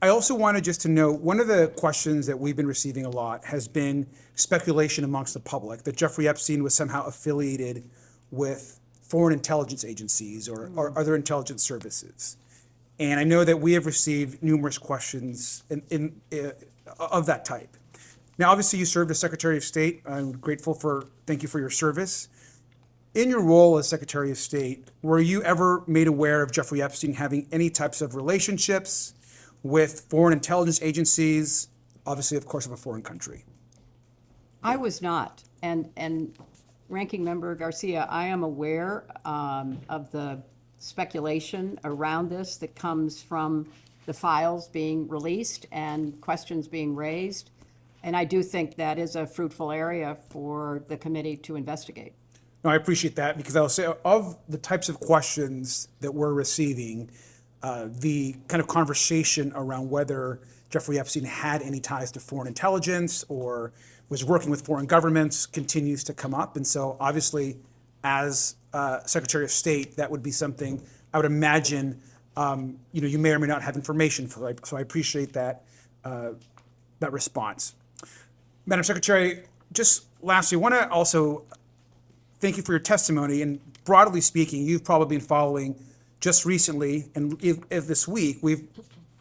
I also wanted just to know, one of the questions that we've been receiving a lot has been speculation amongst the public that Jeffrey Epstein was somehow affiliated with foreign intelligence agencies or other intelligence services. And I know that we have received numerous questions of that type. Now, obviously, you served as Secretary of State. I'm grateful thank you for your service. In your role as Secretary of State, were you ever made aware of Jeffrey Epstein having any types of relationships with foreign intelligence agencies, obviously, of course, of a foreign country? I was not. And Ranking Member Garcia, I am aware of the speculation around this that comes from the files being released and questions being raised. And I do think that is a fruitful area for the committee to investigate. No, I appreciate that, because I'll say of the types of questions that we're receiving, the kind of conversation around whether Jeffrey Epstein had any ties to foreign intelligence or was working with foreign governments continues to come up. And so obviously, as Secretary of State, that would be something I would imagine you may or may not have information for. So I appreciate that response. Madam Secretary, just lastly, I want to also thank you for your testimony. And broadly speaking, you've probably been following just recently, and if this week, we've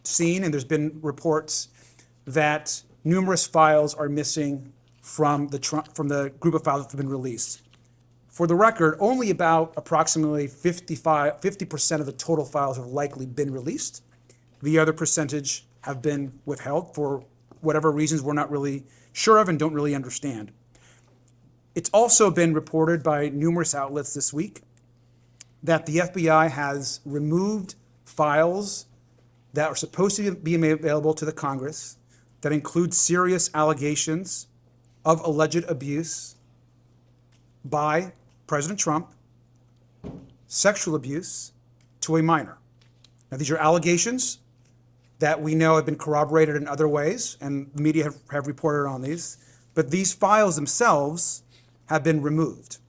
seen, and there's been reports that numerous files are missing from the group of files that have been released. For the record, only about approximately 50% of the total files have likely been released. The other percentage have been withheld for whatever reasons we're not really sure of and don't really understand. It's also been reported by numerous outlets this week that the FBI has removed files that are supposed to be made available to the Congress that include serious allegations of alleged abuse by President Trump, sexual abuse to a minor. Now, these are allegations that we know have been corroborated in other ways, and the media have reported on these, but these files themselves have been removed.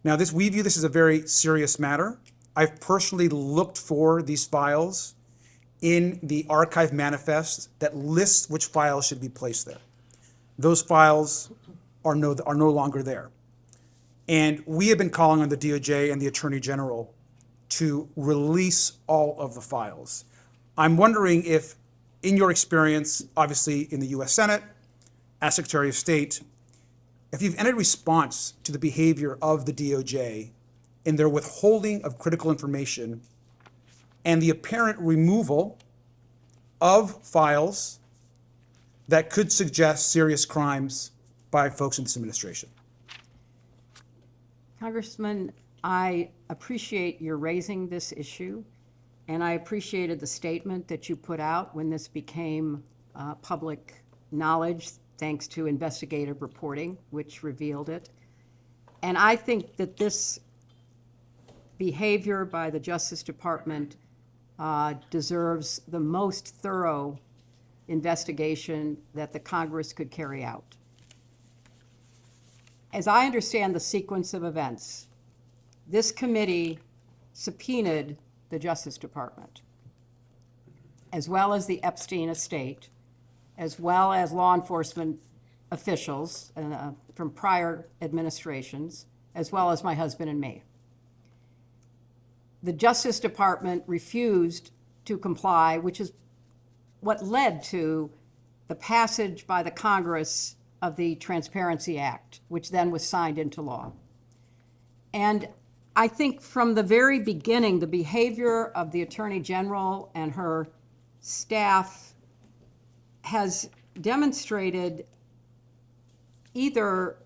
Now, we view this as a very serious matter. I've personally looked for these files in the archive manifest that lists which files should be placed there. Those files are no longer there. And we have been calling on the DOJ and the Attorney General to release all of the files. I'm wondering if, in your experience, obviously in the U.S. Senate, as Secretary of State, if you've any response to the behavior of the DOJ in their withholding of critical information and the apparent removal of files that could suggest serious crimes by folks in this administration. Congressman, I appreciate your raising this issue, and I appreciated the statement that you put out when this became public knowledge, thanks to investigative reporting, which revealed it. And I think that this behavior by the Justice Department deserves the most thorough investigation that the Congress could carry out. As I understand the sequence of events, this committee subpoenaed the Justice Department, as well as the Epstein estate, as well as law enforcement officials from prior administrations, as well as my husband and me. The Justice Department refused to comply, which is what led to the passage by the Congress of the Transparency Act, which then was signed into law. And I think from the very beginning, the behavior of the Attorney General and her staff has demonstrated either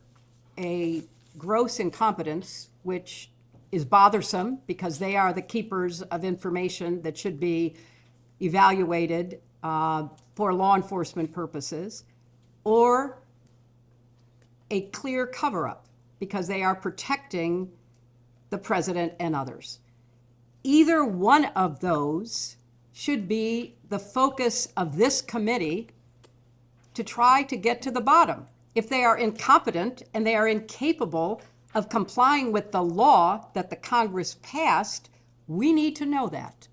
a gross incompetence, which is bothersome because they are the keepers of information that should be evaluated for law enforcement purposes, or a clear cover-up because they are protecting the president and others. Either one of those should be the focus of this committee to try to get to the bottom. If they are incompetent and they are incapable of complying with the law that the Congress passed, we need to know that.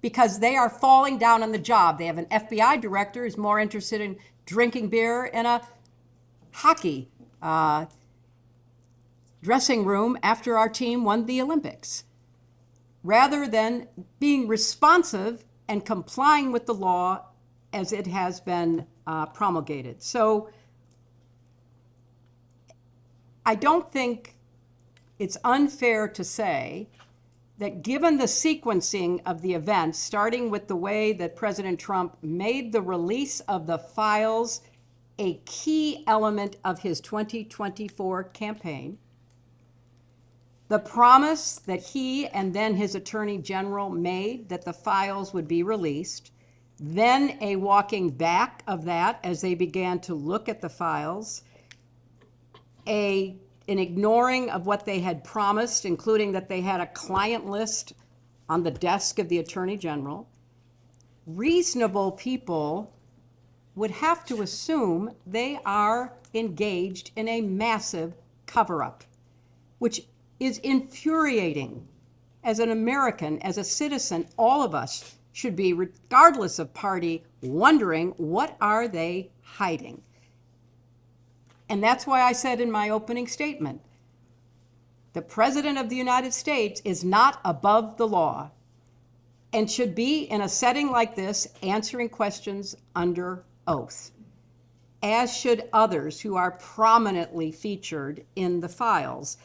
Because they are falling down on the job. They have an FBI director who's more interested in drinking beer in a hockey dressing room after our team won the Olympics, rather than being responsive and complying with the law as it has been promulgated. So I don't think it's unfair to say that given the sequencing of the events, starting with the way that President Trump made the release of the files a key element of his 2024 campaign, the promise that he and then his attorney general made that the files would be released, then a walking back of that as they began to look at the files, an ignoring of what they had promised, including that they had a client list on the desk of the Attorney General, reasonable people would have to assume they are engaged in a massive cover-up, which is infuriating. As an American, as a citizen, all of us should be, regardless of party, wondering what are they hiding? And that's why I said in my opening statement, the President of the United States is not above the law and should be, in a setting like this, answering questions under oath, as should others who are prominently featured in the files,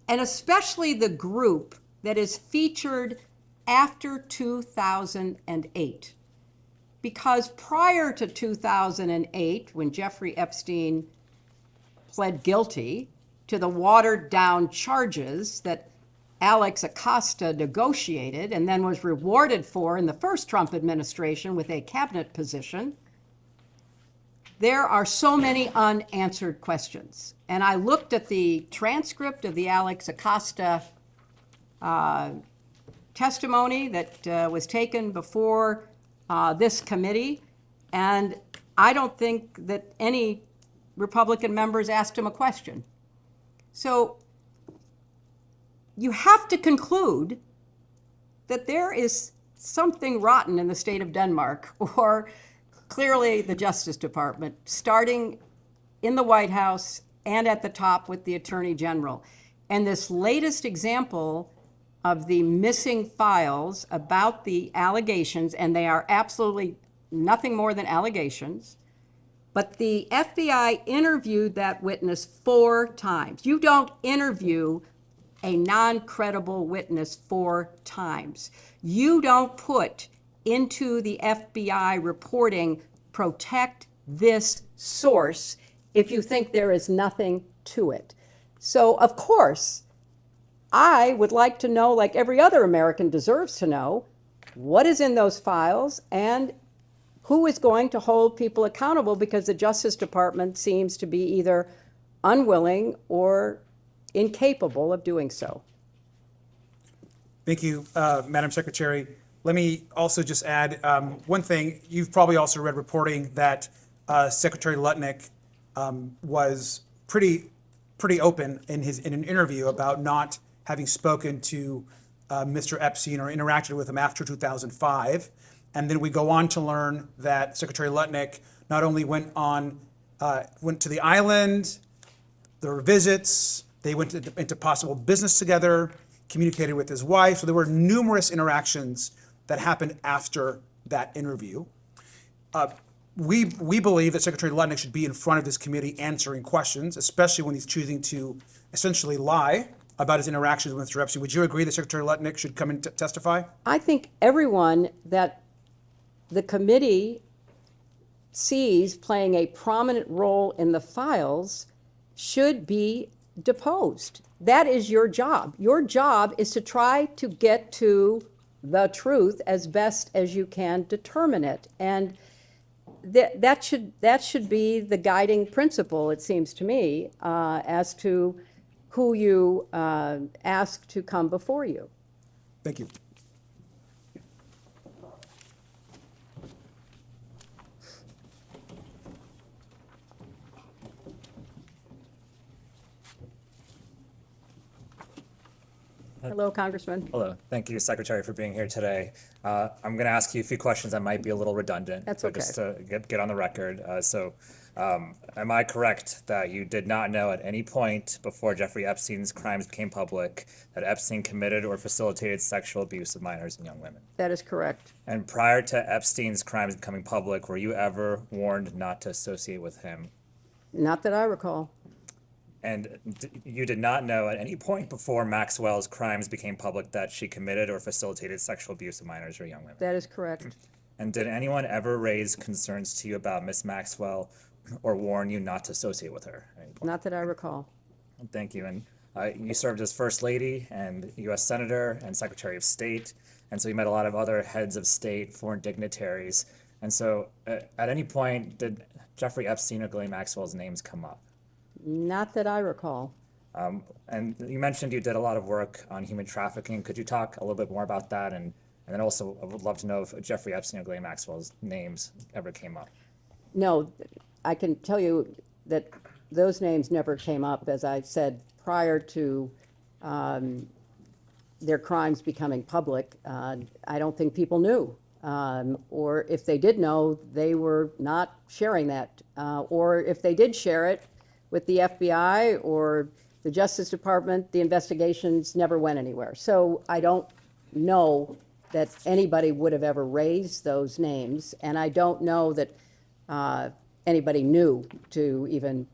and especially the group that is featured after 2008. Because prior to 2008, when Jeffrey Epstein pled guilty to the watered-down charges that Alex Acosta negotiated and then was rewarded for in the first Trump administration with a cabinet position, there are so many unanswered questions. And I looked at the transcript of the Alex Acosta testimony that was taken before this committee, and I don't think that any Republican members asked him a question. So you have to conclude that there is something rotten in the state of Denmark, or clearly the Justice Department, starting in the White House and at the top with the Attorney General. And this latest example of the missing files about the allegations, and they are absolutely nothing more than allegations, but the FBI interviewed that witness 4 times. You don't interview a non-credible witness 4 times. You don't put into the FBI reporting, protect this source, if you think there is nothing to it. So, of course, I would like to know, like every other American deserves to know, what is in those files and who is going to hold people accountable, because the Justice Department seems to be either unwilling or incapable of doing so. Thank you, Madam Secretary. Let me also just add one thing. You've probably also read reporting that Secretary Lutnick was pretty open in an interview about not having spoken to Mr. Epstein or interacted with him after 2005. And then we go on to learn that Secretary Lutnick not only went to the island, there were visits, they went into possible business together, communicated with his wife. So there were numerous interactions that happened after that interview. We believe that Secretary Lutnick should be in front of this committee answering questions, especially when he's choosing to essentially lie about his interactions with Mr. Epstein. Would you agree that Secretary Lutnick should come and testify? I think everyone that the committee sees playing a prominent role in the files should be deposed. That is your job. Your job is to try to get to the truth as best as you can determine it. And that should be the guiding principle, it seems to me, as to who you ask to come before you. Thank you. Hello, Congressman. Hello. Thank you, Secretary, for being here today. I'm going to ask you a few questions that might be a little redundant. That's but okay. Just to get on the record. Am I correct that you did not know at any point before Jeffrey Epstein's crimes became public that Epstein committed or facilitated sexual abuse of minors and young women? That is correct. And prior to Epstein's crimes becoming public, were you ever warned not to associate with him? Not that I recall. And you did not know at any point before Maxwell's crimes became public that she committed or facilitated sexual abuse of minors or young women? That is correct. And did anyone ever raise concerns to you about Miss Maxwell or warn you not to associate with her at any point? Not that I recall. Thank you. And you served as First Lady and U.S. Senator and Secretary of State. And so you met a lot of other heads of state, foreign dignitaries. And so at any point, did Jeffrey Epstein or Ghislaine Maxwell's names come up? Not that I recall. And you mentioned you did a lot of work on human trafficking. Could you talk a little bit more about that? And then also, I would love to know if Jeffrey Epstein or Ghislaine Maxwell's names ever came up. No, I can tell you that those names never came up, as I said, prior to their crimes becoming public. I don't think people knew. Or if they did know, they were not sharing that. Or if they did share it with the FBI or the Justice Department, the investigations never went anywhere. So I don't know that anybody would have ever raised those names, and I don't know that anybody knew to even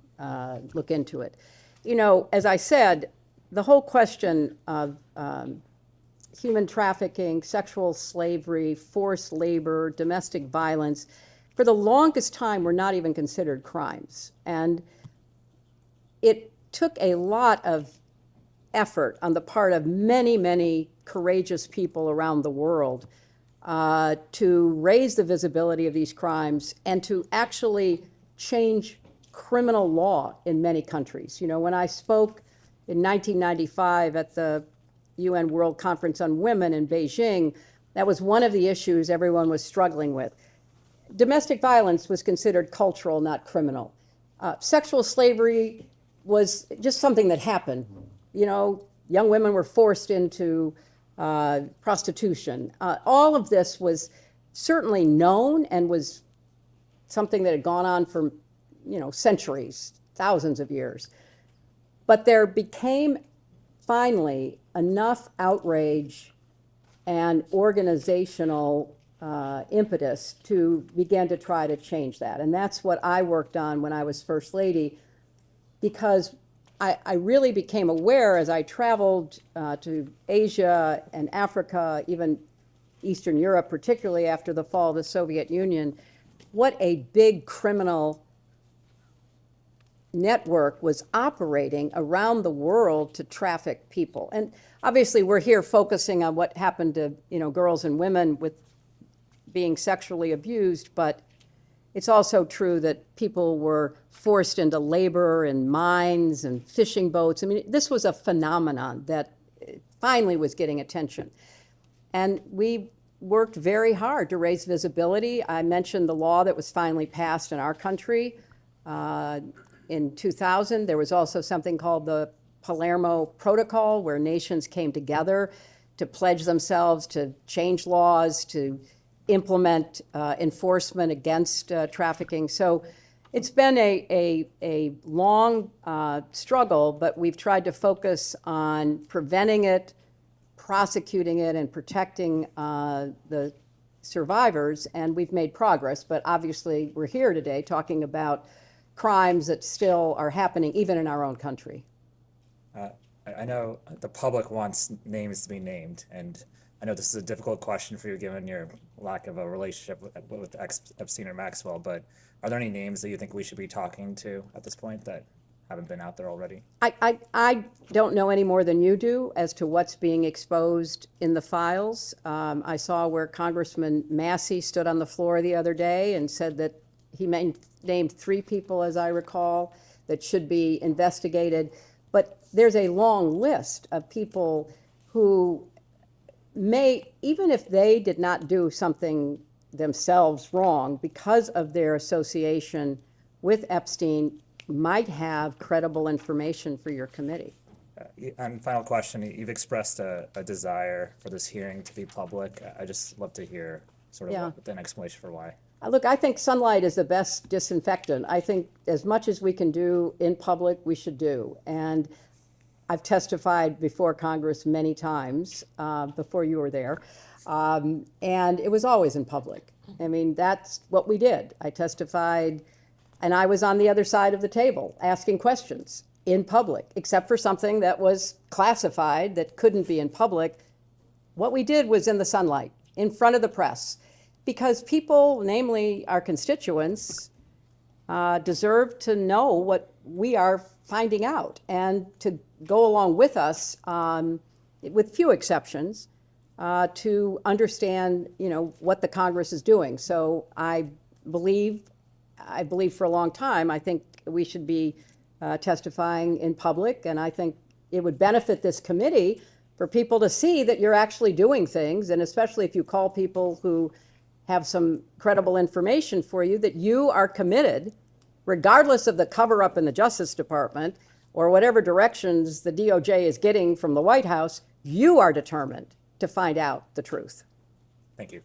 look into it. You know, as I said, the whole question of human trafficking, sexual slavery, forced labor, domestic violence, for the longest time were not even considered crimes. And it took a lot of effort on the part of many, many courageous people around the world to raise the visibility of these crimes and to actually change criminal law in many countries. You know, when I spoke in 1995 at the UN World Conference on Women in Beijing, that was one of the issues everyone was struggling with. Domestic violence was considered cultural, not criminal. Sexual slavery was just something that happened. You know, young women were forced into prostitution. All of this was certainly known and was something that had gone on for, you know, centuries, thousands of years. But there became finally enough outrage and organizational impetus to begin to try to change that. And that's what I worked on when I was First Lady, because I really became aware as I traveled to Asia and Africa, even Eastern Europe, particularly after the fall of the Soviet Union, what a big criminal network was operating around the world to traffic people. And obviously we're here focusing on what happened to, you know, girls and women with being sexually abused, but it's also true that people were forced into labor in mines and fishing boats. I mean, this was a phenomenon that finally was getting attention. And we worked very hard to raise visibility. I mentioned the law that was finally passed in our country in 2000. There was also something called the Palermo Protocol, where nations came together to pledge themselves to change laws, to implement enforcement against trafficking. So it's been a long struggle, but we've tried to focus on preventing it, prosecuting it, and protecting the survivors, and we've made progress. But obviously, we're here today talking about crimes that still are happening even in our own country. I know the public wants names to be named, and I know this is a difficult question for you given your lack of a relationship with Epstein or Maxwell, but are there any names that you think we should be talking to at this point that haven't been out there already? I don't know any more than you do as to what's being exposed in the files. I saw where Congressman Massey stood on the floor the other day and said that he named 3 people, as I recall, that should be investigated. But there's a long list of people who may, even if they did not do something themselves wrong, because of their association with Epstein, might have credible information for your committee. And final question, you've expressed a desire for this hearing to be public. I just love to hear sort of Yeah. an explanation for why. Look, I think sunlight is the best disinfectant. I think as much as we can do in public, we should do. And I've testified before Congress many times, before you were there, and it was always in public. I mean, that's what we did. I testified, and I was on the other side of the table asking questions in public, except for something that was classified that couldn't be in public. What we did was in the sunlight, in front of the press, because people, namely our constituents, deserve to know what we are finding out and to go along with us, with few exceptions, to understand, what the Congress is doing. So I believe for a long time, I think we should be testifying in public, and I think it would benefit this committee for people to see that you're actually doing things, and especially if you call people who have some credible information for you, that you are committed, regardless of the cover-up in the Justice Department or whatever directions the DOJ is getting from the White House, you are determined to find out the truth. Thank you.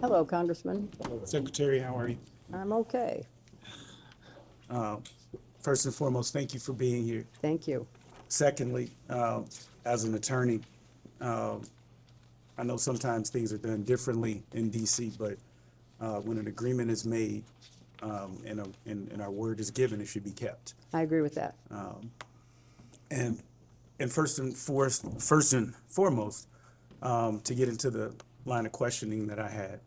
Hello, Congressman. Secretary, how are you? I'm okay. First and foremost, thank you for being here. Thank you. Secondly, as an attorney, I know sometimes things are done differently in DC, but when an agreement is made and our word is given, it should be kept. I agree with that. And first and foremost, to get into the line of questioning that I had,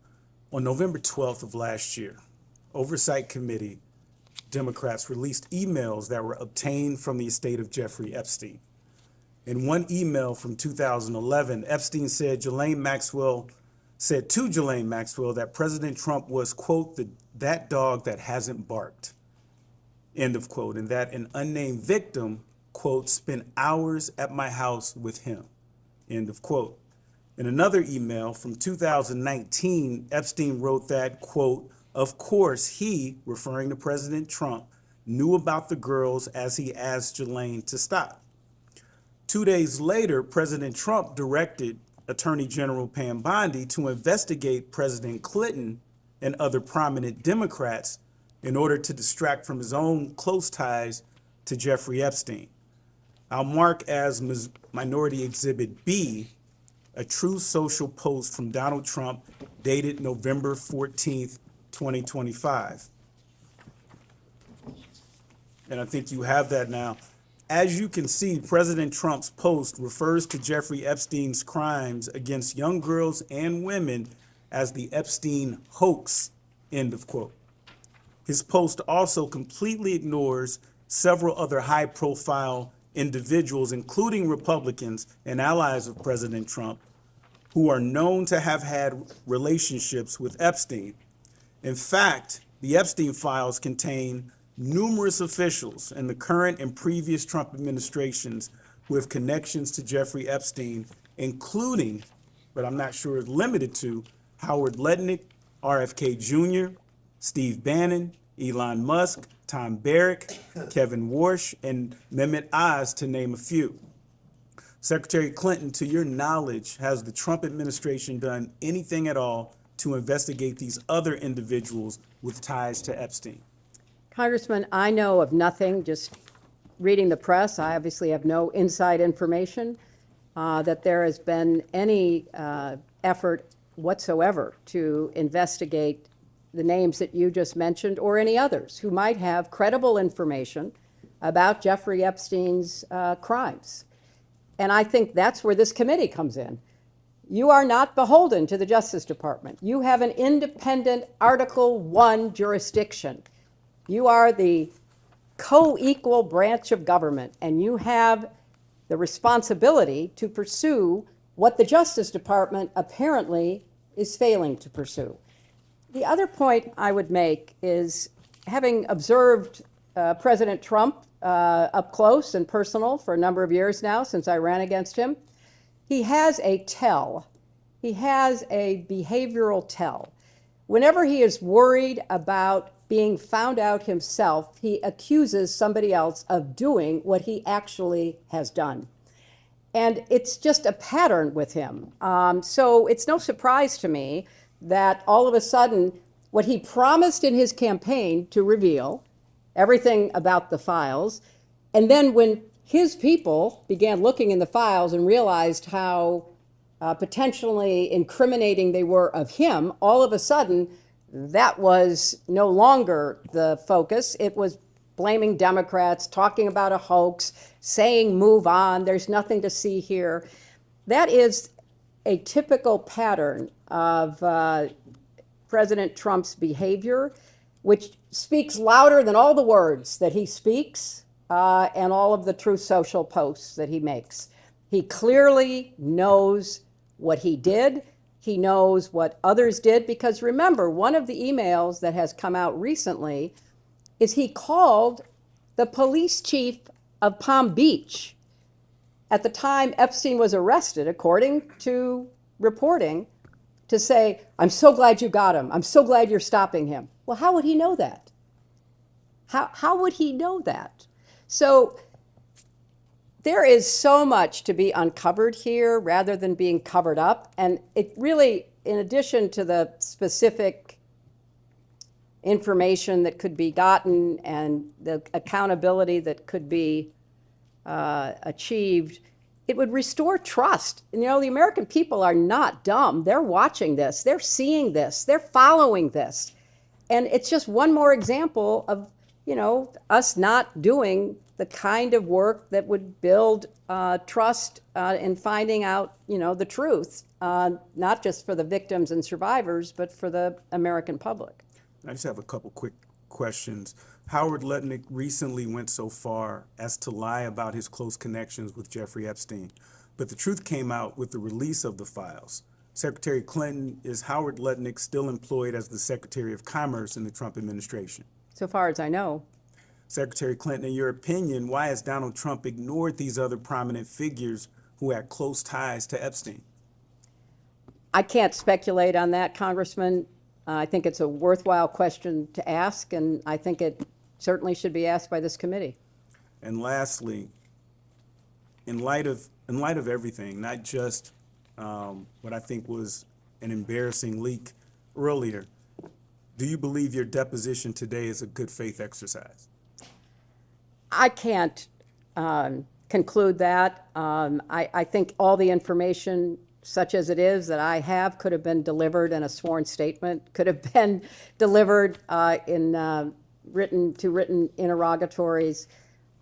on November 12th of last year, Oversight Committee Democrats released emails that were obtained from the estate of Jeffrey Epstein. In one email from 2011, Epstein said to Ghislaine Maxwell that President Trump was, quote, that dog that hasn't barked, end of quote, and that an unnamed victim, quote, spent hours at my house with him, end of quote. In another email from 2019, Epstein wrote that, quote, of course he, referring to President Trump, knew about the girls as he asked Ghislaine to stop. 2 days later, President Trump directed Attorney General Pam Bondi to investigate President Clinton and other prominent Democrats in order to distract from his own close ties to Jeffrey Epstein. I'll mark as Minority Exhibit B a True Social post from Donald Trump dated November 14th, 2025. And I think you have that now. As you can see, President Trump's post refers to Jeffrey Epstein's crimes against young girls and women as the Epstein hoax, end of quote. His post also completely ignores several other high-profile individuals, including Republicans and allies of President Trump, who are known to have had relationships with Epstein. In fact, the Epstein files contain numerous officials in the current and previous Trump administrations who have connections to Jeffrey Epstein, including, but I'm not sure limited to, Howard Lutnick, RFK Jr., Steve Bannon, Elon Musk, Tom Barrack, Kevin Warsh, and Mehmet Oz, to name a few. Secretary Clinton, to your knowledge, has the Trump administration done anything at all to investigate these other individuals with ties to Epstein? Congressman, I know of nothing, just reading the press. I obviously have no inside information that there has been any effort whatsoever to investigate the names that you just mentioned or any others who might have credible information about Jeffrey Epstein's crimes. And I think that's where this committee comes in. You are not beholden to the Justice Department. You have an independent Article I jurisdiction. You are the co-equal branch of government, and you have the responsibility to pursue what the Justice Department apparently is failing to pursue. The other point I would make is, having observed President Trump up close and personal for a number of years now since I ran against him, he has a tell. He has a behavioral tell. Whenever he is worried about being found out himself, he accuses somebody else of doing what he actually has done. And it's just a pattern with him. So it's no surprise to me that all of a sudden, what he promised in his campaign to reveal, everything about the files, and then when his people began looking in the files and realized how potentially incriminating they were of him, all of a sudden, that was no longer the focus. It was blaming Democrats, talking about a hoax, saying move on, there's nothing to see here. That is a typical pattern of President Trump's behavior, which speaks louder than all the words that he speaks and all of the Truth Social posts that he makes. He clearly knows what he did. He knows what others did, because remember, one of the emails that has come out recently is he called the police chief of Palm Beach at the time Epstein was arrested, according to reporting, to say, I'm so glad you got him. I'm so glad you're stopping him. Well, how would he know that? How would he know that? So there is so much to be uncovered here rather than being covered up. And it really, in addition to the specific information that could be gotten and the accountability that could be achieved, it would restore trust. And, you know, the American people are not dumb. They're watching this. They're seeing this. They're following this. And it's just one more example of, you know, us not doing the kind of work that would build trust in finding out, you know, the truth, not just for the victims and survivors, but for the American public. I just have a couple quick questions. Howard Lutnick recently went so far as to lie about his close connections with Jeffrey Epstein, but the truth came out with the release of the files. Secretary Clinton, is Howard Lutnick still employed as the Secretary of Commerce in the Trump administration? So far as I know. Secretary Clinton, in your opinion, why has Donald Trump ignored these other prominent figures who had close ties to Epstein? I can't speculate on that, Congressman. I think it's a worthwhile question to ask, and I think it certainly should be asked by this committee. And lastly, in light of everything, not just what I think was an embarrassing leak earlier, do you believe your deposition today is a good faith exercise? I can't conclude that. I think all the information, such as it is, that I have could have been delivered in a sworn statement, could have been delivered in written interrogatories.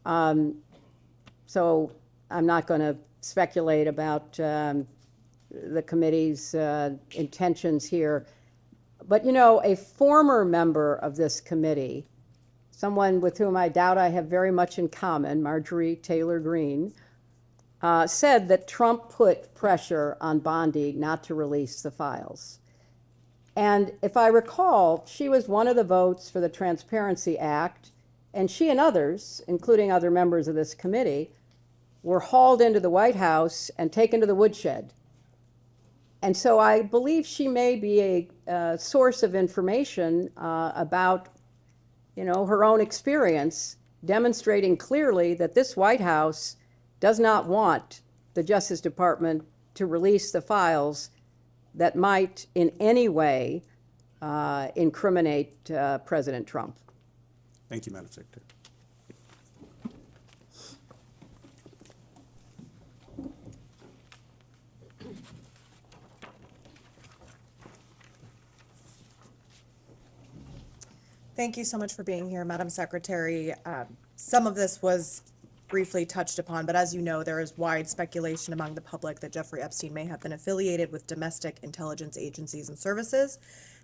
So I'm not going to speculate about the committee's intentions here. But, you know, a former member of this committee, someone with whom I doubt I have very much in common, Marjorie Taylor Greene, said that Trump put pressure on Bondi not to release the files. And if I recall, she was one of the votes for the Transparency Act, and she and others, including other members of this committee, were hauled into the White House and taken to the woodshed. And so I believe she may be a source of information about, you know, her own experience, demonstrating clearly that this White House does not want the Justice Department to release the files that might in any way incriminate President Trump. Thank you, Madam Secretary. Thank you so much for being here, Madam Secretary. Some of this was briefly touched upon, but as you know, there is wide speculation among the public that Jeffrey Epstein may have been affiliated with domestic intelligence agencies and services.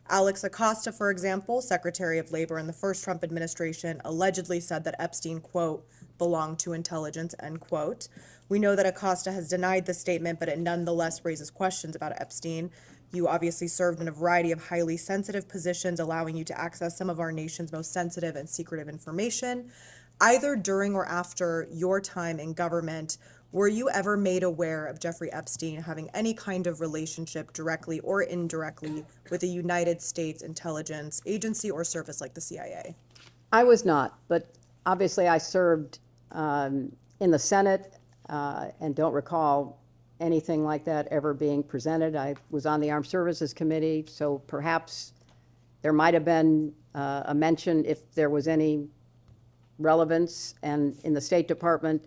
Alex Acosta, for example, Secretary of Labor in the first Trump administration, allegedly said that Epstein, quote, belonged to intelligence, end quote. We know that Acosta has denied the statement, but it nonetheless raises questions about Epstein. You obviously served in a variety of highly sensitive positions, allowing you to access some of our nation's most sensitive and secretive information. Either during or after your time in government, were you ever made aware of Jeffrey Epstein having any kind of relationship directly or indirectly with a United States intelligence agency or service like the CIA? I was not, but obviously I served in the Senate and don't recall anything like that ever being presented. I was on the Armed Services Committee, so perhaps there might have been a mention if there was any relevance. And in the State Department,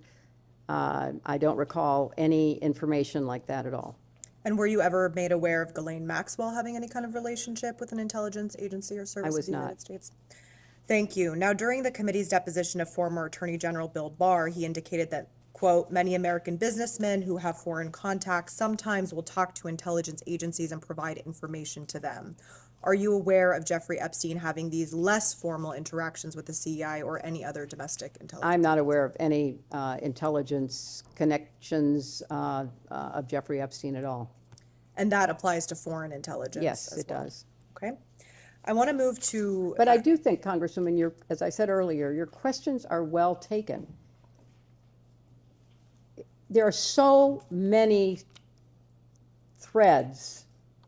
I don't recall any information like that at all. And were you ever made aware of Ghislaine Maxwell having any kind of relationship with an intelligence agency or service of the United States? Thank you. Now, during the committee's deposition of former Attorney General Bill Barr, he indicated that, quote, many American businessmen who have foreign contacts sometimes will talk to intelligence agencies and provide information to them. Are you aware of Jeffrey Epstein having these less formal interactions with the CIA or any other domestic intelligence? I'm not aware of any intelligence connections of Jeffrey Epstein at all. And that applies to foreign intelligence Yes, as it well. does. Okay. I want to move to... But I do think, Congresswoman, as I said earlier, your questions are well taken. There are so many threads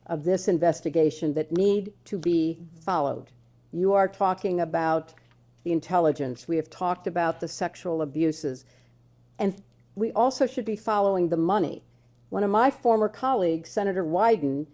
of this investigation that need to be followed. You are talking about the intelligence. We have talked about the sexual abuses. And we also should be following the money. One of my former colleagues, Senator Wyden,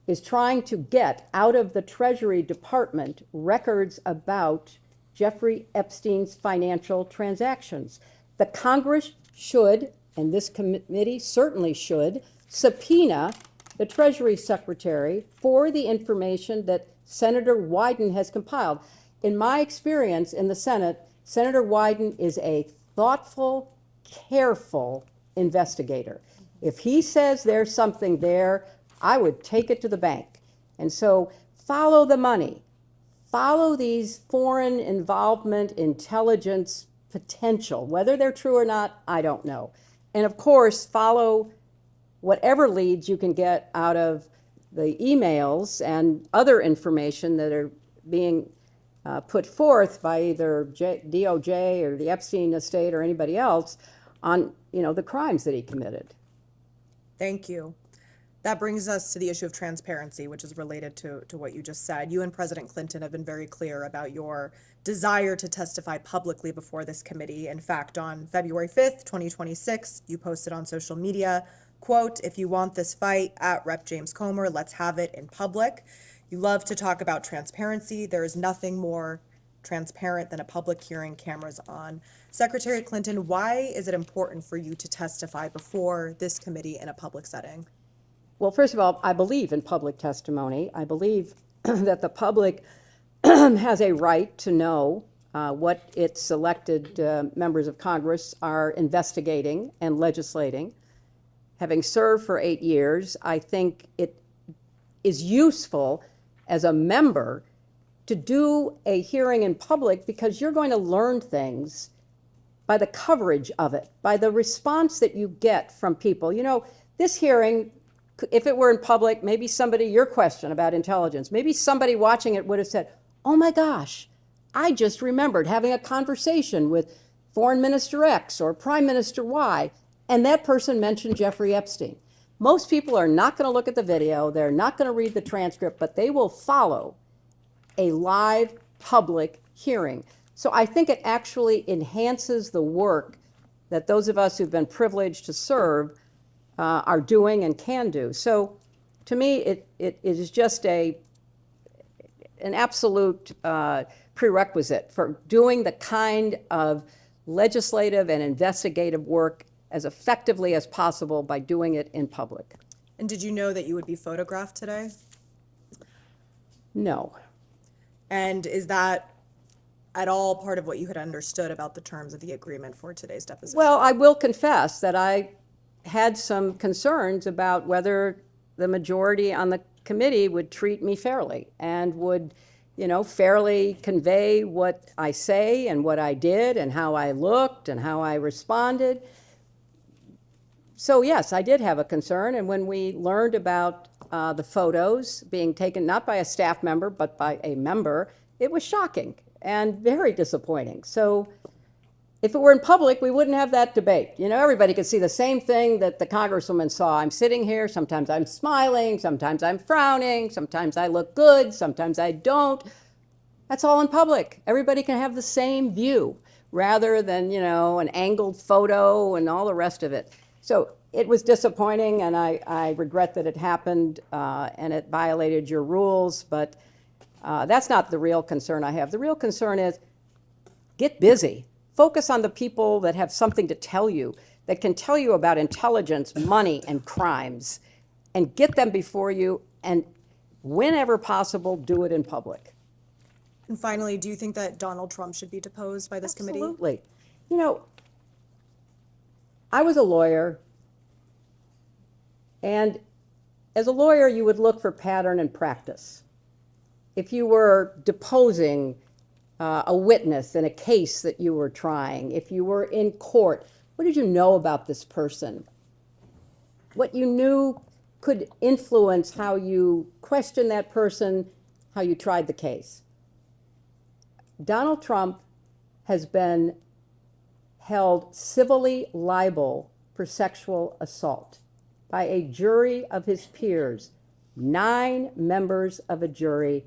is trying to get out of the Treasury Department records about Jeffrey Epstein's financial transactions. The Congress should, and this committee certainly should, subpoena the Treasury Secretary for the information that Senator Wyden has compiled. In my experience in the Senate, Senator Wyden is a thoughtful, careful investigator. If he says there's something there, I would take it to the bank. And so follow the money. Follow these foreign involvement intelligence potential. Whether they're true or not, I don't know. And of course, follow whatever leads you can get out of the emails and other information that are being put forth by either DOJ or the Epstein estate or anybody else on, the crimes that he committed. Thank you. That brings us to the issue of transparency, which is related to what you just said. You and President Clinton have been very clear about your desire to testify publicly before this committee. In fact, on February 5th, 2026, you posted on social media, quote, if you want this fight at Rep. James Comer, let's have it in public. You love to talk about transparency. There is nothing more transparent than a public hearing, cameras on. Secretary Clinton, why is it important for you to testify before this committee in a public setting? Well, first of all, I believe in public testimony. I believe that the public has a right to know what its elected members of Congress are investigating and legislating. Having served for 8 years, I think it is useful as a member to do a hearing in public because you're going to learn things by the coverage of it, by the response that you get from people. This hearing, if it were in public, maybe your question about intelligence, maybe somebody watching it would have said, oh my gosh, I just remembered having a conversation with Foreign Minister X or Prime Minister Y, and that person mentioned Jeffrey Epstein. Most people are not going to look at the video, they're not going to read the transcript, but they will follow a live public hearing. So I think it actually enhances the work that those of us who've been privileged to serve are doing and can do. So to me, it is just an absolute prerequisite for doing the kind of legislative and investigative work as effectively as possible by doing it in public. And did you know that you would be photographed today? No. And is that at all part of what you had understood about the terms of the agreement for today's deposition? Well, I will confess that I had some concerns about whether the majority on the committee would treat me fairly and would, fairly convey what I say and what I did and how I looked and how I responded. So yes, I did have a concern, and when we learned about the photos being taken not by a staff member, but by a member, it was shocking and very disappointing. So if it were in public, we wouldn't have that debate. You know, everybody could see the same thing that the congresswoman saw. I'm sitting here, sometimes I'm smiling, sometimes I'm frowning, sometimes I look good, sometimes I don't. That's all in public. Everybody can have the same view rather than, you know, an angled photo and all the rest of it. So it was disappointing, and I regret that it happened and it violated your rules, but that's not the real concern I have. The real concern is get busy. Focus on the people that have something to tell you, that can tell you about intelligence, money, and crimes, and get them before you, and whenever possible, do it in public. And finally, do you think that Donald Trump should be deposed by this committee? Absolutely. You know, I was a lawyer, and as a lawyer, you would look for pattern and practice. If you were deposing a witness in a case that you were trying, if you were in court, what did you know about this person? What you knew could influence how you questioned that person, how you tried the case. Donald Trump has been held civilly liable for sexual assault by a jury of his peers. 9 members of a jury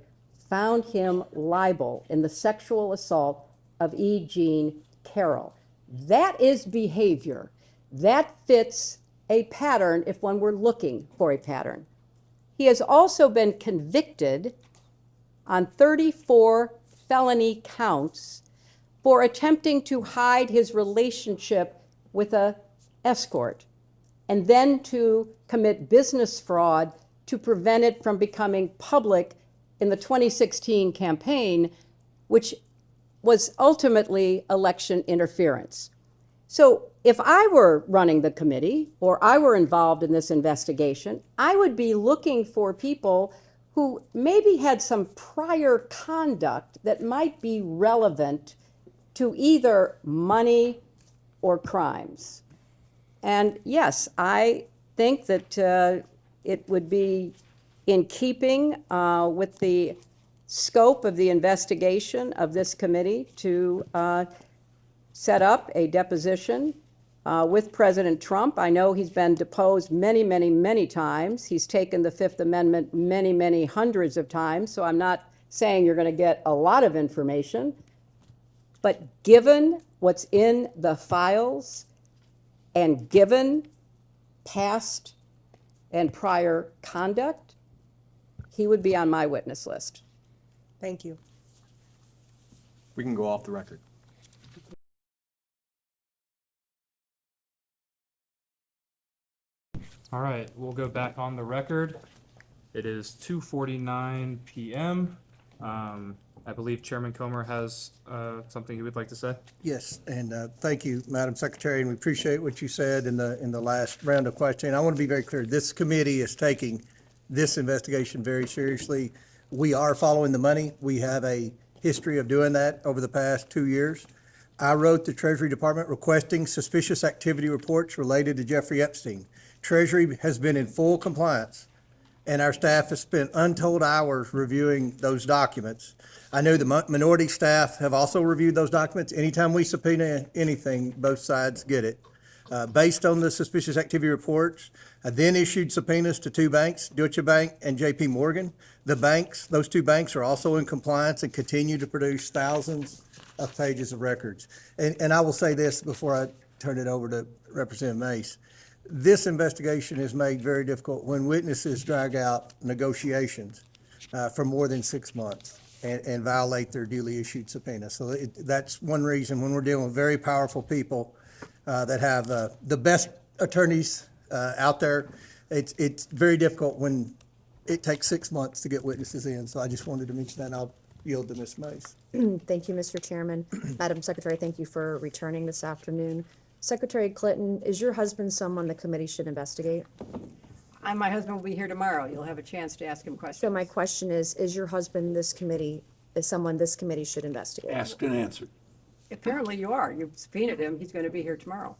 found him liable in the sexual assault of E. Jean Carroll. That is behavior. That fits a pattern if one were looking for a pattern. He has also been convicted on 34 felony counts for attempting to hide his relationship with an escort and then to commit business fraud to prevent it from becoming public in the 2016 campaign, which was ultimately election interference. So if I were running the committee or I were involved in this investigation, I would be looking for people who maybe had some prior conduct that might be relevant to either money or crimes. And yes, I think that it would be in keeping with the scope of the investigation of this committee to set up a deposition with President Trump. I know he's been deposed many, many, many times. He's taken the Fifth Amendment many, many hundreds of times, so I'm not saying you're going to get a lot of information. But given what's in the files and given past and prior conduct, he would be on my witness list. Thank you. We can go off the record. All right, we'll go back on the record. It is 2:49 p.m. I believe Chairman Comer has something he would like to say. Yes, and thank you, Madam Secretary, and we appreciate what you said in the last round of questioning. I want to be very clear. This committee is taking this investigation very seriously. We are following the money. We have a history of doing that over the past 2 years. I wrote the Treasury Department requesting suspicious activity reports related to Jeffrey Epstein. Treasury has been in full compliance, and our staff has spent untold hours reviewing those documents. I know the minority staff have also reviewed those documents. Anytime we subpoena anything, both sides get it. Based on the suspicious activity reports, I then issued subpoenas to 2 banks, Deutsche Bank and JP Morgan. The banks, those 2 banks are also in compliance and continue to produce thousands of pages of records. And I will say this before I turn it over to Representative Mace. This investigation is made very difficult when witnesses drag out negotiations for more than 6 months and violate their duly issued subpoena. So that's one reason when we're dealing with very powerful people that have the best attorneys out there, it's very difficult when it takes 6 months to get witnesses in. So I just wanted to mention that, and I'll yield to Ms. Mace. Thank you, Mr. Chairman. Madam Secretary, thank you for returning this afternoon. Secretary Clinton, is your husband someone the committee should investigate? My husband will be here tomorrow. You'll have a chance to ask him questions. So my question is your husband someone this committee should investigate? Asked and answered. Apparently you are. You've subpoenaed him. He's going to be here tomorrow.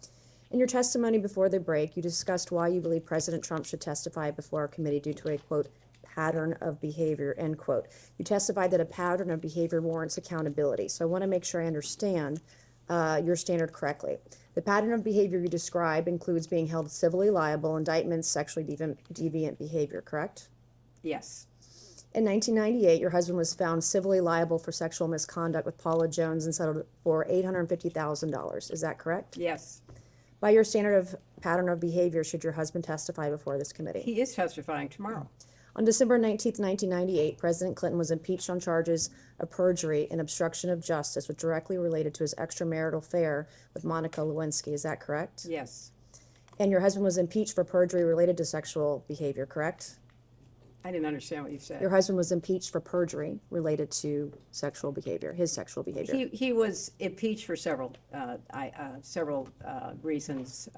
In your testimony before the break, you discussed why you believe President Trump should testify before our committee due to a, quote, pattern of behavior, end quote. You testified that a pattern of behavior warrants accountability. So I want to make sure I understand your standard correctly. The pattern of behavior you describe includes being held civilly liable, indictments, sexually deviant behavior, correct? Yes. In 1998, your husband was found civilly liable for sexual misconduct with Paula Jones and settled for $850,000. Is that correct? Yes. By your standard of pattern of behavior, should your husband testify before this committee? He is testifying tomorrow. On December 19th, 1998, President Clinton was impeached on charges of perjury and obstruction of justice, which directly related to his extramarital affair with Monica Lewinsky. Is that correct? Yes. And your husband was impeached for perjury related to sexual behavior, correct? I didn't understand what you said. Your husband was impeached for perjury related to sexual behavior, his sexual behavior. He was impeached for several reasons,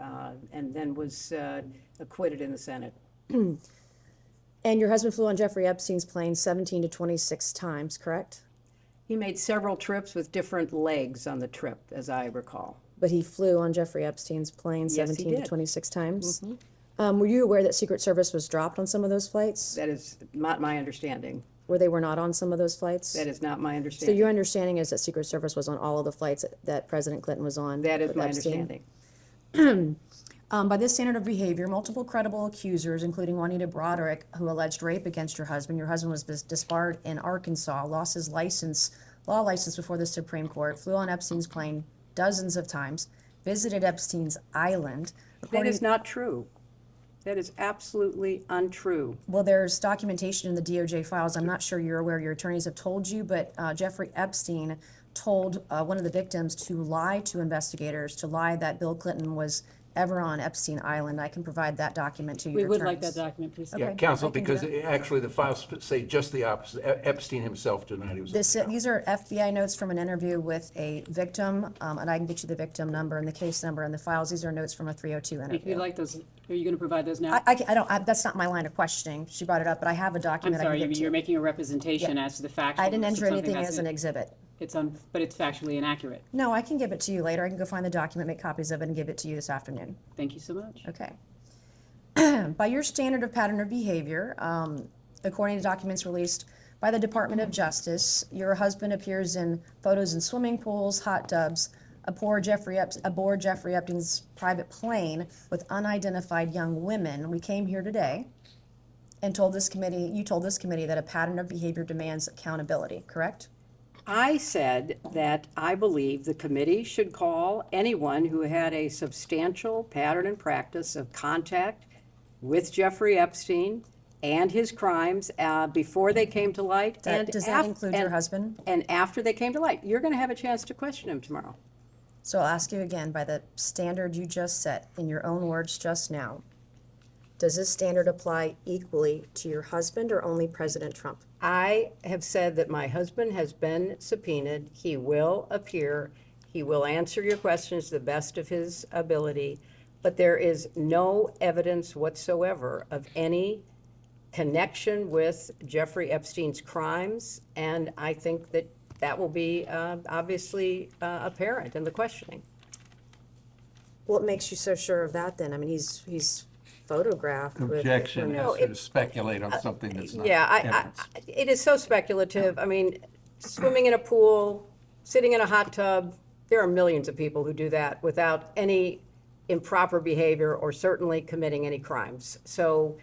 and then was acquitted in the Senate. And your husband flew on Jeffrey Epstein's plane 17 to 26 times, correct? He made several trips with different legs on the trip, as I recall. But he flew on Jeffrey Epstein's plane Yes, he 17 to did. 26 times? Mhm. Were you aware that Secret Service was dropped on some of those flights? That is not my understanding. Where they were not on some of those flights? That is not my So understanding. your understanding is that Secret Service was on all of the flights that President Clinton was on? That is with my Epstein? understanding. By this standard of behavior, multiple credible accusers, including Juanita Broderick, who alleged rape against your husband was disbarred in Arkansas, lost his law license before the Supreme Court, flew on Epstein's plane dozens of times, visited Epstein's island. That is not true. That is absolutely untrue. Well, there's documentation in the DOJ files. I'm not sure you're aware, your attorneys have told you, but Jeffrey Epstein told one of the victims to lie to investigators, to lie that Bill Clinton was ever on Epstein Island. I can provide that document to We your would like attorneys. that document, please. Okay, Yeah, counsel, I can do because that. actually the files say just the opposite. Epstein himself denied he was. These are FBI notes from an interview with a victim, and I can get you the victim number and the case number and the files. These are notes from a 302 If interview. you'd like those, are you going to provide those now? That's not my line of questioning. She brought it up, but I have a I'm document I sorry, can give to you're you. making a representation Yeah. as to the facts. I didn't enter anything as an exhibit. But it's factually inaccurate. No, I can give it to you later. I can go find the document, make copies of it, and give it to you this afternoon. Thank you so much. Okay. By your standard of pattern of behavior, according to documents released by the Department of Justice, your husband appears in photos in swimming pools, hot tubs, aboard Jeffrey Epstein's private plane with unidentified young women. We came here today and you told this committee that a pattern of behavior demands accountability, correct? I said that I believe the committee should call anyone who had a substantial pattern and practice of contact with Jeffrey Epstein and his crimes before they came to light. Does that include your husband? And after they came to light. You're going to have a chance to question him tomorrow. So I'll ask you again, by the standard you just set, in your own words just now, does this standard apply equally to your husband or only President Trump? I have said that my husband has been subpoenaed. He will appear. He will answer your questions to the best of his ability. But there is no evidence whatsoever of any connection with Jeffrey Epstein's crimes. And I think that that will be obviously apparent in the questioning. What makes you so sure of that then? I mean, he's photographed with... Objection No, is to speculate on something that's not evidence. It is so speculative. I mean, swimming in a pool, sitting in a hot tub, there are millions of people who do that without any improper behavior or certainly committing any crimes. So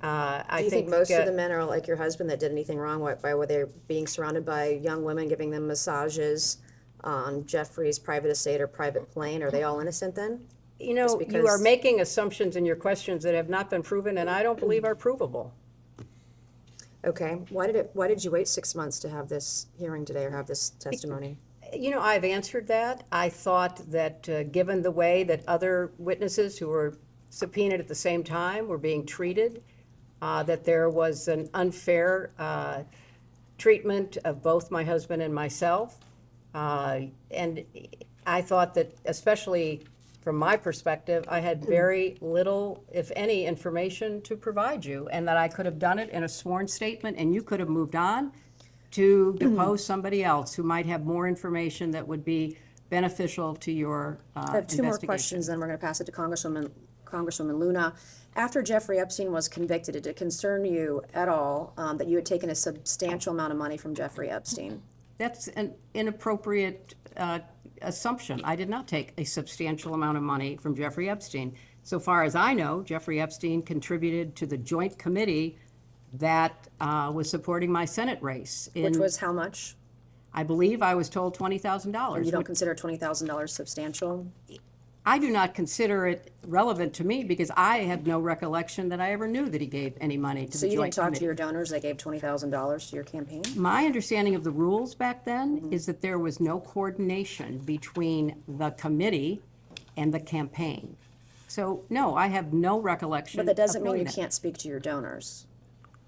I Do you think most of the men are like your husband that did anything wrong? Why were they being surrounded by young women, giving them massages on Jeffrey's private estate or private plane? Are they all innocent then? You know, you are making assumptions in your questions that have not been proven and I don't believe are provable. Okay. Why did you wait 6 months to have this hearing today or have this testimony? You know, I've answered that. I thought that given the way that other witnesses who were subpoenaed at the same time were being treated, that there was an unfair treatment of both my husband and myself. And I thought that, especially from my perspective, I had very little, if any, information to provide you, and that I could have done it in a sworn statement, and you could have moved on to depose somebody else who might have more information that would be beneficial to your I have two more investigation. questions, then we're going to pass it to Congresswoman Luna. After Jeffrey Epstein was convicted, did it concern you at all that you had taken a substantial amount of money from Jeffrey Epstein? That's an inappropriate assumption. I did not take a substantial amount of money from Jeffrey Epstein. So far as I know, Jeffrey Epstein contributed to the joint committee that was supporting my Senate race. Which was how much? I believe I was told $20,000. And you don't consider $20,000 substantial? I do not consider it relevant to me because I have no recollection that I ever knew that he gave any money to So the you joint didn't talk committee. to your donors that gave $20,000 to your campaign? My understanding of the rules back then is that there was no coordination between the committee and the campaign. So, no, I have no recollection. But that doesn't of mean doing you that. can't speak to your donors.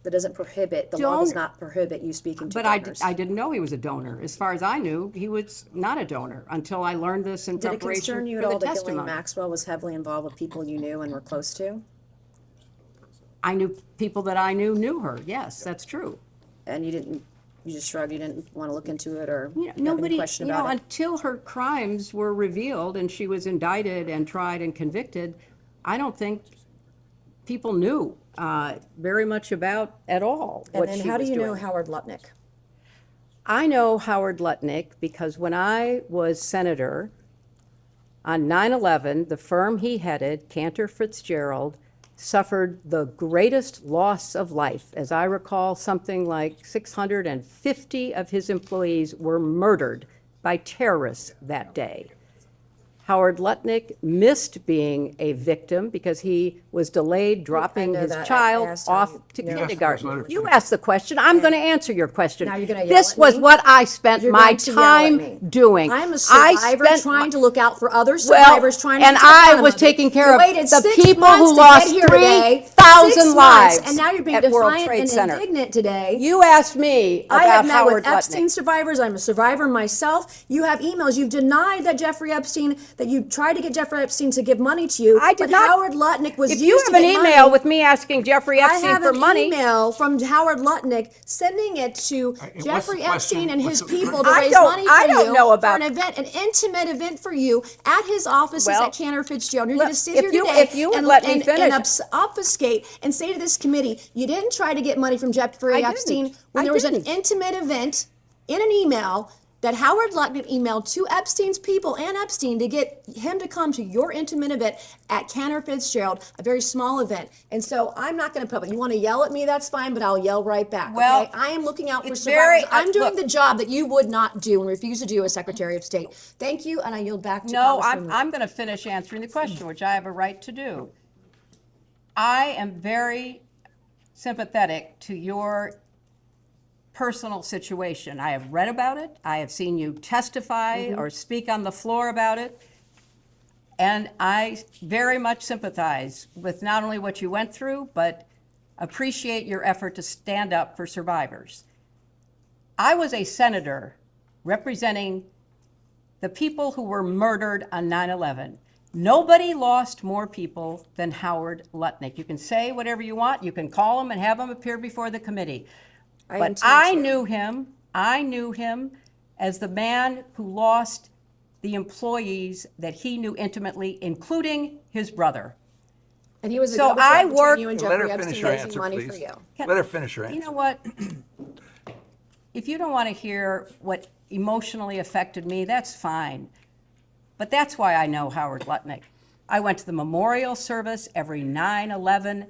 That doesn't prohibit, the law does Don't- not prohibit you speaking to But donors. I didn't know he was a donor. As far as I knew, he was not a donor until I learned this in Did it preparation concern you for at the all that Ghislaine testimony. Maxwell was heavily involved with people you knew and were close to? I knew people that I knew her. Yes, that's true. And you didn't, you just shrugged, you didn't want to look into it or have any Nobody, question you about know, it? until her crimes were revealed and she was indicted and tried and convicted, I don't think people knew very much about at all And what then she how do was you know doing. Howard Lutnick? I know Howard Lutnick because when I was senator on 9/11, the firm he headed, Cantor Fitzgerald, suffered the greatest loss of life. As I recall, something like 650 of his employees were murdered by terrorists that day. Howard Lutnick missed being a victim because he was delayed dropping know his that. I child asked how off you- to no. kindergarten. You asked the question. I'm going to answer your question. Now you're gonna yell This at was me? what I spent You're my going to yell at me. time doing. I'm a I survivor spent trying to look out for other Well, survivors, trying to and get to the I bottom was of it. taking care You of waited the 6 people months who to lost get here today. 3,000 6 months, lives and now you're being at World defiant Trade and Center. indignant today. You asked me I have about met Howard with Epstein Lutnick. survivors. I'm a survivor myself. You have emails. You've denied that Jeffrey Epstein, that you tried to get Jeffrey Epstein to give money to you. I did but not. Howard Lutnick was If used you to have an get email money. with me asking Jeffrey Epstein I have for an money, email from Howard Lutnick sending it to what's Jeffrey the question? Epstein and his What's the- people to I raise don't- money for I don't you know about- for an event, an intimate event for you at his offices Well, at Cantor Fitzgerald. You're look, going to sit if here you- today if you would and, let me and, finish. and obfuscate and say to this committee, you didn't try to get money from Jeffrey I didn't. Epstein when I there was didn't. an intimate event in an email that Howard Lutnick emailed to Epstein's people and Epstein to get him to come to your intimate event at Cantor Fitzgerald, a very small event. And so I'm not going to put it. You want to yell at me, that's fine, but I'll yell right back. Well, okay? I am looking out for it's survivors. very- I'm doing look. the job that you would not do and refuse to do as Secretary of State. Thank you, and I yield back to No, Congresswoman. I'm going to finish answering the question, which I have a right to do. I am very sympathetic to your personal situation. I have read about it. I have seen you testify or speak on the floor about it. And I very much sympathize with not only what you went through, but appreciate your effort to stand up for survivors. I was a senator representing the people who were murdered on 9/11. Nobody lost more people than Howard Lutnick. You can say whatever you want. You can call him and have him appear before the committee. But intend I to. knew him as the man who lost the employees that he knew intimately, including his brother. And he was a So go-between I between work- you and Let Jeffrey her finish Epstein her raising answer, money for please. you. Let her finish her answer. You know what? If you don't want to hear what emotionally affected me, that's fine. But that's why I know Howard Lutnick. I went to the memorial service every 9/11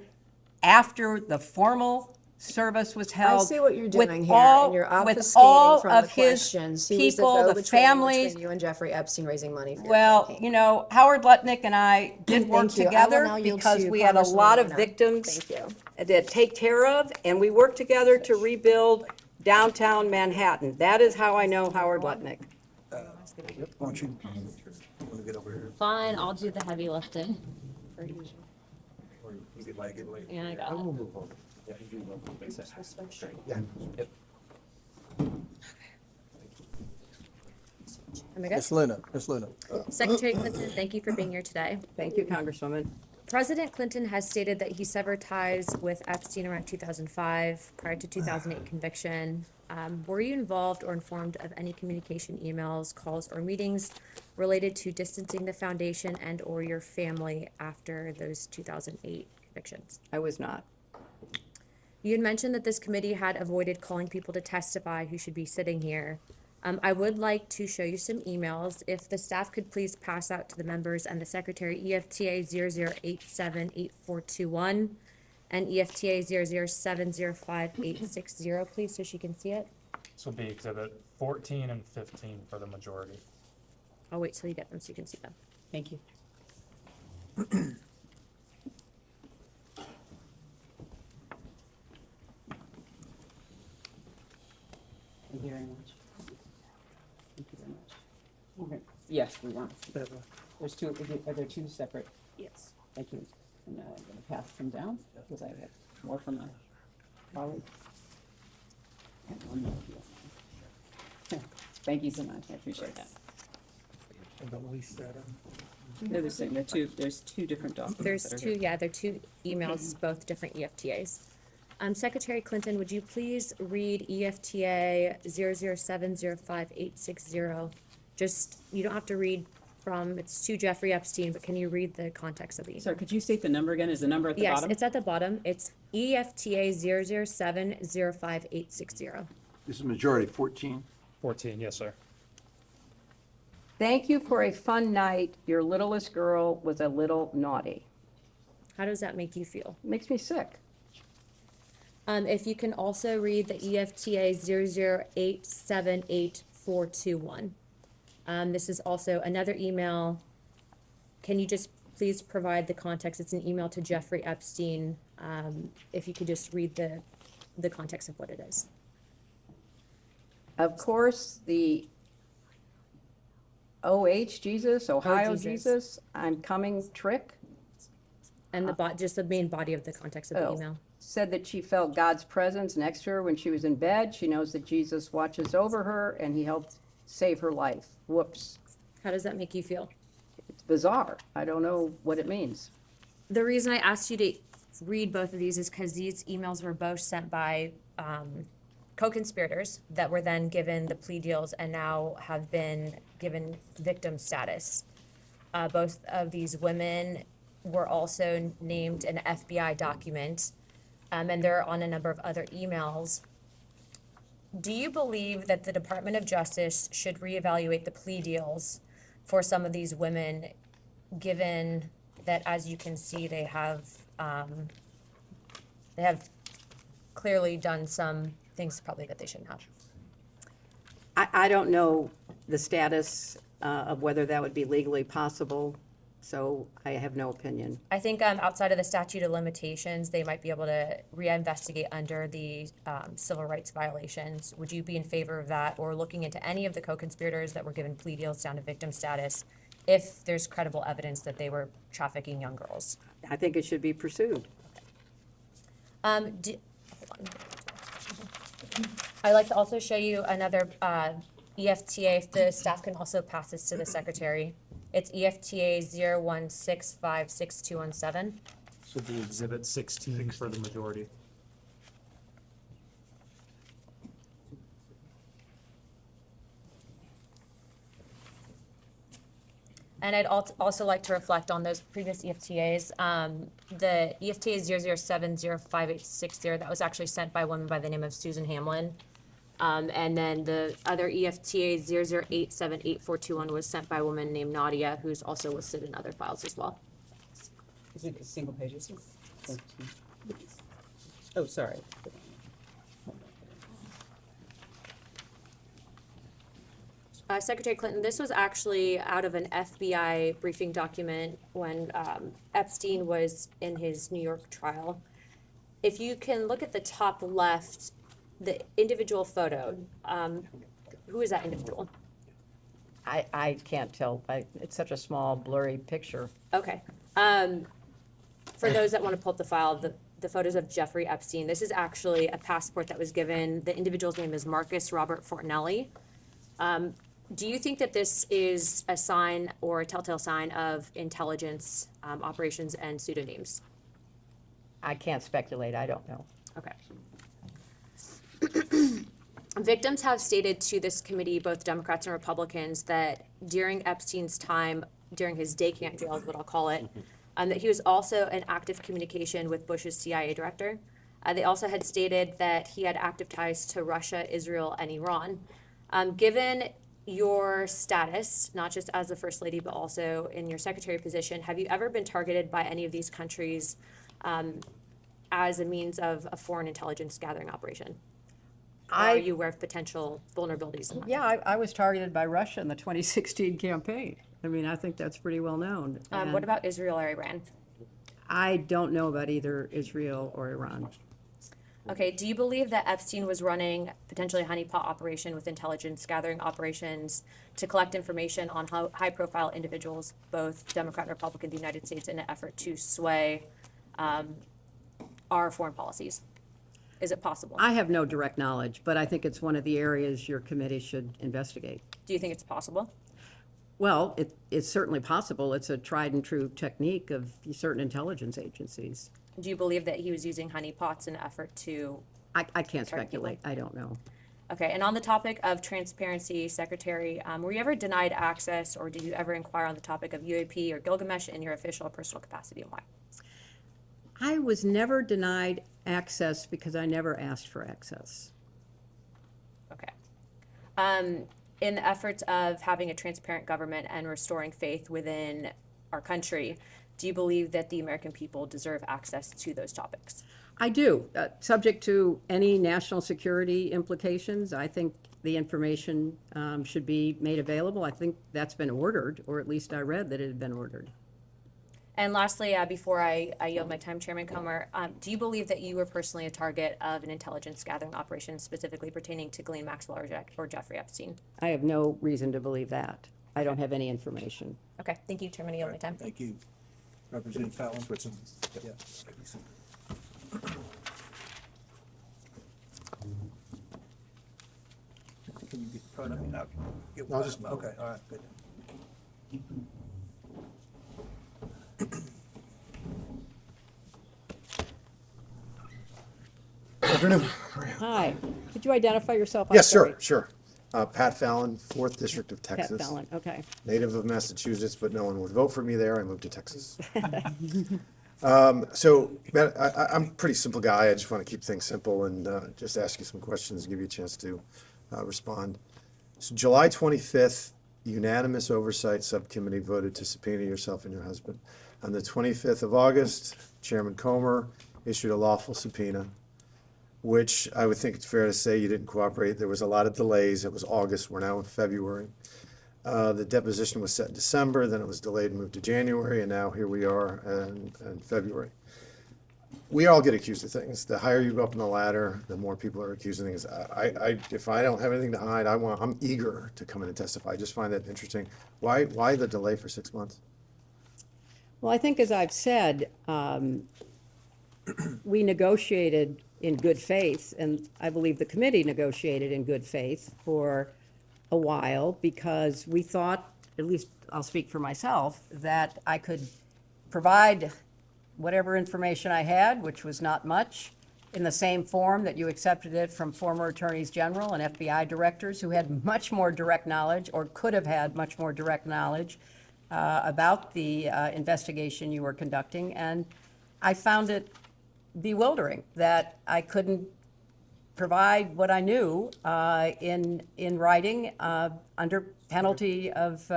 after the formal service was held. I see what you're with doing here, all- and you're with obfuscating all from of the his questions. He was people, the go-between families. between you and Jeffrey Epstein raising money for your Well, campaign. you know, Howard Lutnick and I did work Thank you. I will together now yield because to we had a Congresswoman lot of Luna. victims Thank you. to take care of, and we worked together to rebuild downtown Manhattan. That is how I know Howard Lutnick. Why don't you get over here? Fine, I'll do the heavy lifting. You get like it later. Yeah, I got it. Am I good? Ms. Luna, Ms. Luna. Secretary Clinton, thank you for being here today. Thank you, Congresswoman. President Clinton has stated that he severed ties with Epstein around 2005, prior to 2008 conviction. Were you involved or informed of any communication, emails, calls, or meetings related to distancing the foundation and/or your family after those 2008 convictions? I was not. You had mentioned that this committee had avoided calling people to testify who should be sitting here. I would like to show you some emails. If the staff could please pass out to the members and the secretary EFTA 00878421 and EFTA 007058660, please, so she can see it. This will be exhibit 14 and 15 for the majority. I'll wait till you get them so you can see them. Thank you. Thank you very much. Thank you very much. Okay. Yes, we want. There's two, are there two separate? Yes. Thank you. And now I'm going to pass them down because I have more from my colleague. And one more here. Thank you so much. I appreciate that. They're the same. There's two different documents. There's that are two, here. yeah, they're two emails, both different EFTAs. Secretary Clinton, would you please read EFTA 007058660? Just, you don't have to read from, it's to Jeffrey Epstein, but can you read the context of the email? Sorry, could you state the number again? Is the number at the Yes, bottom? it's at the bottom. It's EFTA 007058660. This is majority 14. 14, yes, sir. Thank you for a fun night. Your littlest girl was a little naughty. How does that make you feel? Makes me sick. If you can also read the EFTA 008788421. This is also another email. Can you just please provide the context? It's an email to Jeffrey Epstein. If you could just read the context of what it is. Of course, the Ohio Jesus, I'm coming trick. And just the main body of the context of the email. Said that she felt God's presence next to her when she was in bed. She knows that Jesus watches over her and he helped save her life. Whoops. How does that make you feel? It's bizarre. I don't know what it means. The reason I asked you to read both of these is because these emails were both sent by co-conspirators that were then given the plea deals and now have been given victim status. Both of these women were also named an FBI document, and they're on a number of other emails. Do you believe that the Department of Justice should reevaluate the plea deals for some of these women, given that, as you can see, they have clearly done some things probably that they shouldn't have? I don't know the status of whether that would be legally possible, so I have no opinion. I think outside of the statute of limitations, they might be able to reinvestigate under the civil rights violations. Would you be in favor of that, or looking into any of the co-conspirators that were given plea deals down to victim status if there's credible evidence that they were trafficking young girls? I think it should be pursued. Hold on. I'd like to also show you another EFTA, if the staff can also pass this to the secretary. It's EFTA 0165617. This will be exhibit 16 for the majority. And I'd also like to reflect on those previous EFTAs. The EFTA 007058660, that was actually sent by a woman by the name of Susan Hamlin. And then the other EFTA 0087841 was sent by a woman named Nadia, who's also listed in other files as well. Is it single pages? Oh, sorry. Secretary Clinton, this was actually out of an FBI briefing document when Epstein was in his New York trial. If you can look at the top left, the individual photo, who is that individual? I can't tell. It's such a small, blurry picture. Okay. For those that want to pull up the file, the photos of Jeffrey Epstein, this is actually a passport that was given. The individual's name is Marcus Robert Fortinelli. Do you think that this is a sign or a telltale sign of intelligence operations and pseudonyms? I can't speculate. I don't know. Okay. Victims have stated to this committee, both Democrats and Republicans, that during Epstein's time, during his day camp jail is what I'll call it, that he was also in active communication with Bush's CIA director. They also had stated that he had active ties to Russia, Israel, and Iran. Given your status, not just as the First Lady, but also in your secretary position, have you ever been targeted by any of these countries as a means of a foreign intelligence gathering operation? Are you aware of potential vulnerabilities in that? Yeah, I was targeted by Russia in the 2016 campaign. I mean, I think that's pretty well known. What about Israel or Iran? I don't know about either Israel or Iran. Okay, do you believe that Epstein was running potentially a honeypot operation with intelligence gathering operations to collect information on high-profile individuals, both Democrat and Republican, in the United States, in an effort to sway our foreign policies? Is it possible? I have no direct knowledge, but I think it's one of the areas your committee should investigate. Do you think it's possible? Well, it's certainly possible. It's a tried and true technique of certain intelligence agencies. Do you believe that he was using honeypots in an effort to? I can't speculate. I don't know. Okay, and on the topic of transparency, Secretary, were you ever denied access, or did you ever inquire on the topic of UAP or Gilgamesh in your official or personal capacity, and why? I was never denied access because I never asked for access. Okay. In the efforts of having a transparent government and restoring faith within our country, do you believe that the American people deserve access to those topics? I do. Subject to any national security implications, I think the information should be made available. I think that's been ordered, or at least I read that it had been ordered. And lastly, before I yield my time, Chairman Comer, do you believe that you were personally a target of an intelligence gathering operation specifically pertaining to Ghislaine Maxwell or Jeffrey Epstein? I have no reason to believe that. I don't have any information. Okay, thank you, Chairman. I yield my time. Thank you. Representative Fallon. Yeah. Can you get in front of me now? I'll just- Okay, all right, good. Afternoon. Hi. Could you identify yourself? I'm Yes, sorry. sure. Pat Fallon, 4th District of Pat Texas. Fallon, okay. Native of Massachusetts, but no one would vote for me there. I moved to Texas. So, Matt, I'm a pretty simple guy. I just want to keep things simple and just ask you some questions, give you a chance to respond. So July 25th, unanimous oversight subcommittee voted to subpoena yourself and your husband. On the 25th of August, Chairman Comer issued a lawful subpoena, which I would think it's fair to say you didn't cooperate. There was a lot of delays. It was August. We're now in February. The deposition was set in December, then it was delayed and moved to January, and now here we are in February. We all get accused of things. The higher you go up in the ladder, the more people are accusing things. If I don't have anything to hide, I'm eager to come in and testify. I just find that interesting. Why the delay for 6 months? Well, I think, as I've said, we negotiated in good faith, and I believe the committee negotiated in good faith for a while because we thought, at least I'll speak for myself, that I could provide whatever information I had, which was not much, in the same form that you accepted it from former attorneys general and FBI directors who had much more direct knowledge, or could have had much more direct knowledge about the investigation you were conducting. And I found it bewildering that I couldn't provide what I knew in writing under penalty of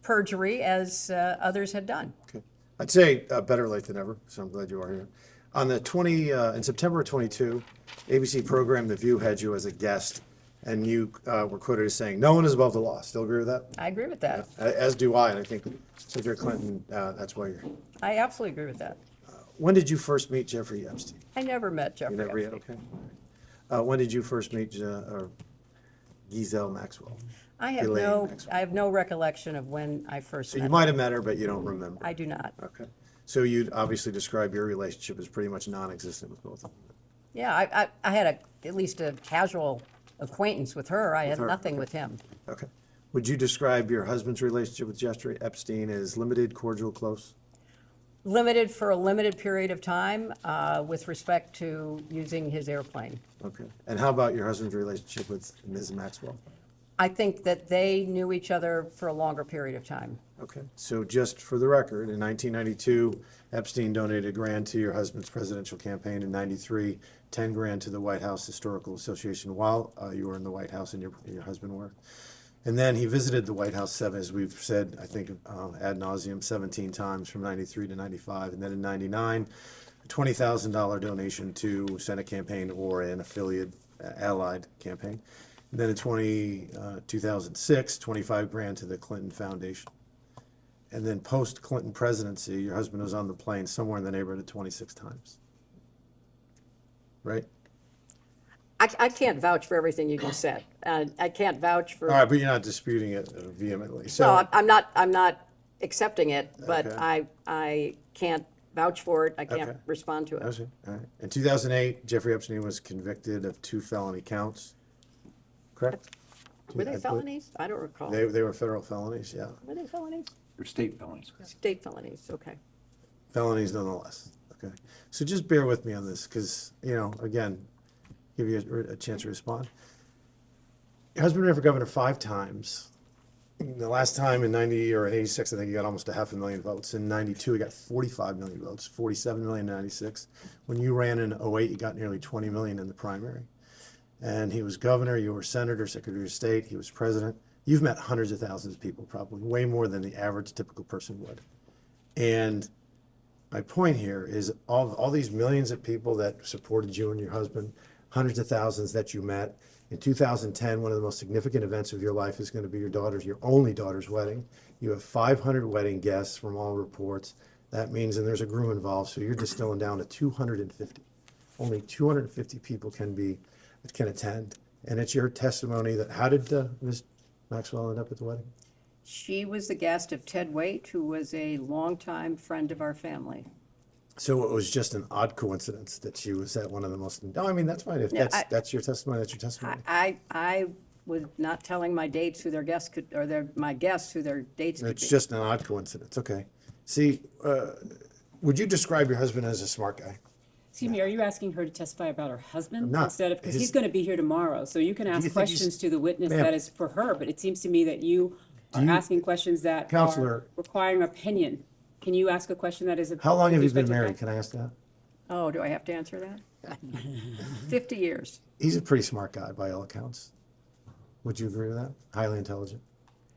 perjury, as others had done. Okay. I'd say better late than never, so I'm glad you are here. On the in September of 22, ABC program The View had you as a guest, and you were quoted as saying, "No one is above the law." Still agree with that? I agree with that. As do I, and I think Secretary Clinton, that's why you're. I absolutely agree with that. When did you first meet Jeffrey Epstein? I never met Jeffrey You never Epstein. yet, okay. When did you first meet Ghislaine Maxwell? I have no recollection of when I first So met you her. might have met her, but you don't remember. I do not. Okay. So you'd obviously describe your relationship as pretty much non-existent with both of them. Yeah, I had at least a casual acquaintance with her. I had her, nothing okay. with him. Okay. Would you describe your husband's relationship with Jeffrey Epstein as limited, cordial, close? Limited for a limited period of time with respect to using his airplane. Okay. And how about your husband's relationship with Ms. Maxwell? I think that they knew each other for a longer period of time. Okay. So just for the record, in 1992, Epstein donated $1,000 to your husband's presidential campaign. In 93, $10,000 to the White House Historical Association while you were in the White House and your husband were. And then he visited the White House as we've said, I think ad nauseum, 17 times from 93 to 95. And then in 99, a $20,000 donation to Senate campaign or an affiliate allied campaign. And then in 2006, $25,000 to the Clinton Foundation. And then post-Clinton presidency, your husband was on the plane somewhere in the neighborhood of 26 times. Right? I can't vouch for everything you just said. I can't vouch for. All right, but you're not disputing it vehemently. So No, I'm not accepting it, but Okay. I can't vouch for it. I can't Okay. respond to it. Okay, all right. In 2008, Jeffrey Epstein was convicted of 2 felony counts. Correct? Were they felonies? I don't recall. They were federal felonies, yeah. Were they felonies? They're state felonies. State felonies, okay. Felonies nonetheless. Okay. So just bear with me on this because, again, give you a chance to respond. Your husband ran for governor 5 times. The last time in 90 or in 86, I think he got almost 500,000 votes. In 92, he got 45 million votes, 47 million in 96. When you ran in 08, you got nearly 20 million in the primary. And he was governor, you were senator, secretary of state, he was president. You've met hundreds of thousands of people, probably way more than the average typical person would. And my point here is all these millions of people that supported you and your husband, hundreds of thousands that you met. In 2010, one of the most significant events of your life is going to be your only daughter's wedding. You have 500 wedding guests from all reports. That means, and there's a groom involved, so you're distilling down to 250. Only 250 people can attend. And it's your testimony that, how did Ms. Maxwell end up at the wedding? She was the guest of Ted Waite, who was a longtime friend of our family. So it was just an odd coincidence that she was at one of the most, no, I mean, that's fine. If that's your testimony, that's your testimony. I was not telling my dates who their guests could, or my guests who their dates could be. It's just an odd coincidence, okay. See, would you describe your husband as a smart guy? Excuse me, are you asking her to testify about her husband I'm not. instead of, because he's going to be here tomorrow, so you can you ask think questions to the witness Ma'am. that is for her, but it seems to me that you are asking questions that Counselor. are requiring opinion. Can you ask a question that is? How long have you with been respect to married? fact? Can I ask that? Oh, do I have to answer that? 50 years. He's a pretty smart guy by all accounts. Would you agree with that? Highly intelligent.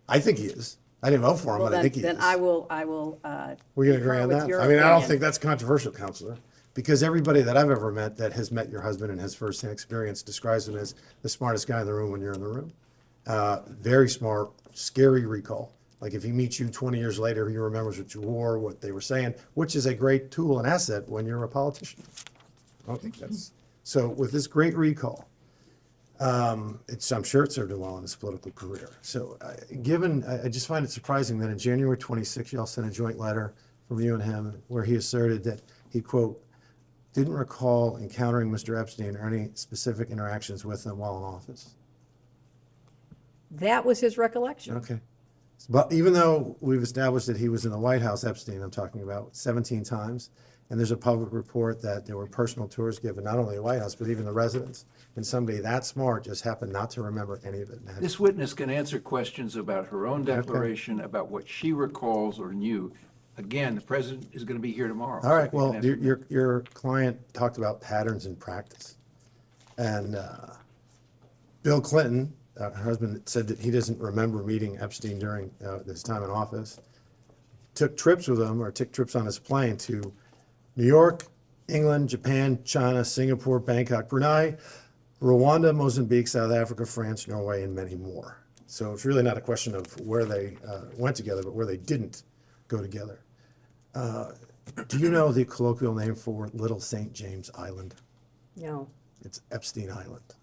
I think he is. I didn't vote for him, Well, but I think he then is. I will. We're going to agree concur on with that? your I mean, I don't opinion. think that's controversial, Counselor, because everybody that I've ever met that has met your husband and has firsthand experience describes him as the smartest guy in the room when you're in the room. Very smart, scary recall. Like if he meets you 20 years later, he remembers what you wore, what they were saying, which is a great tool and asset when you're a politician. I don't think that's, so with this great recall, I'm sure it served him well in his political career. So I just find it surprising that in January 26, y'all sent a joint letter from you and him where he asserted that he, quote, didn't recall encountering Mr. Epstein or any specific interactions with him while in office. That was his recollection. Okay. But even though we've established that he was in the White House, Epstein, I'm talking about 17 times, and there's a public report that there were personal tours given, not only the White House, but even the residence, and somebody that smart just happened not to remember any of it. This witness can answer questions about her own declaration, about what she recalls or knew. Again, the president is going to be here tomorrow. All right, well, your client talked about patterns in practice. And Bill Clinton, her husband, said that he doesn't remember meeting Epstein during his time in office. Took trips with him, or took trips on his plane to New York, England, Japan, China, Singapore, Bangkok, Brunei, Rwanda, Mozambique, South Africa, France, Norway, and many more. So it's really not a question of where they went together, but where they didn't go together. Do you know the colloquial name for Little St. James Island? No. It's Epstein Island.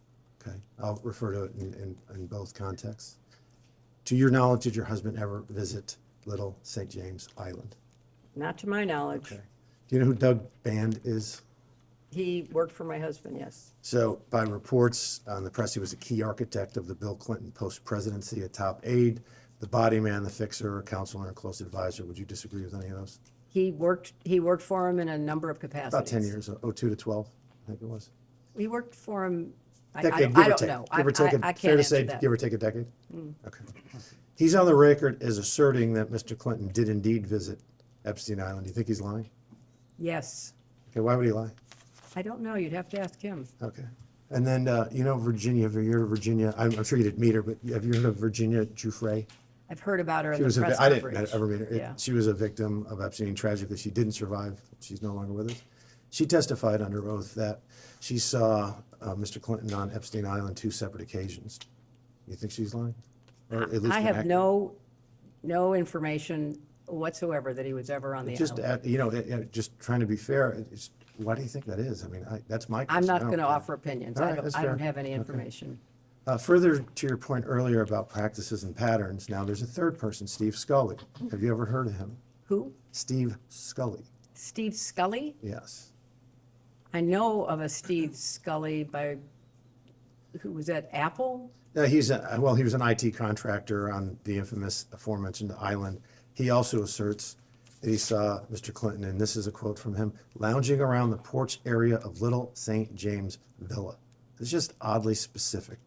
Okay, I'll refer to it in both contexts. To your knowledge, did your husband ever visit Little St. James Island? Not to my knowledge. Okay. Do you know who Doug Band is? He worked for my husband, yes. So by reports on the press, he was a key architect of the Bill Clinton post-presidency, a top aide, the body man, the fixer, a counselor, and a close advisor. Would you disagree with any of those? He worked for him in a number of capacities. About 10 years, 02 to 12, I think it was. He worked for him, I Decade, don't give or know. take. Give or take, I fair can't to answer say, that. give or take a decade? Mm. Okay. He's on the record as asserting that Mr. Clinton did indeed visit Epstein Island. Do you think he's lying? Yes. Okay, why would he lie? I don't know. You'd have to ask him. Okay. And then, Virginia, have you heard of Virginia? I'm sure you didn't meet her, but have you heard of Virginia Giuffre? I've heard about her in She the was press I didn't coverage. ever meet her. Yeah. She was a victim of Epstein. Tragically, she didn't survive. She's no longer with us. She testified under oath that she saw Mr. Clinton on Epstein Island 2 separate occasions. You think she's lying? Or at least I have inaccurate? no information whatsoever that he was ever on the Just, island. just trying to be fair, why do you think that is? I mean, that's my question. I'm not I don't going to know. offer opinions. All I right, don't, that's I don't fair. have any Okay. information. Further to your point earlier about practices and patterns, now there's a third person, Steve Scully. Have you ever heard of him? Who? Steve Scully. Steve Scully? Yes. I know of a Steve Scully who was at Apple. He was an IT contractor on the infamous aforementioned island. He also asserts that he saw Mr. Clinton, and this is a quote from him, lounging around the porch area of Little St. James Villa. It's just oddly specific.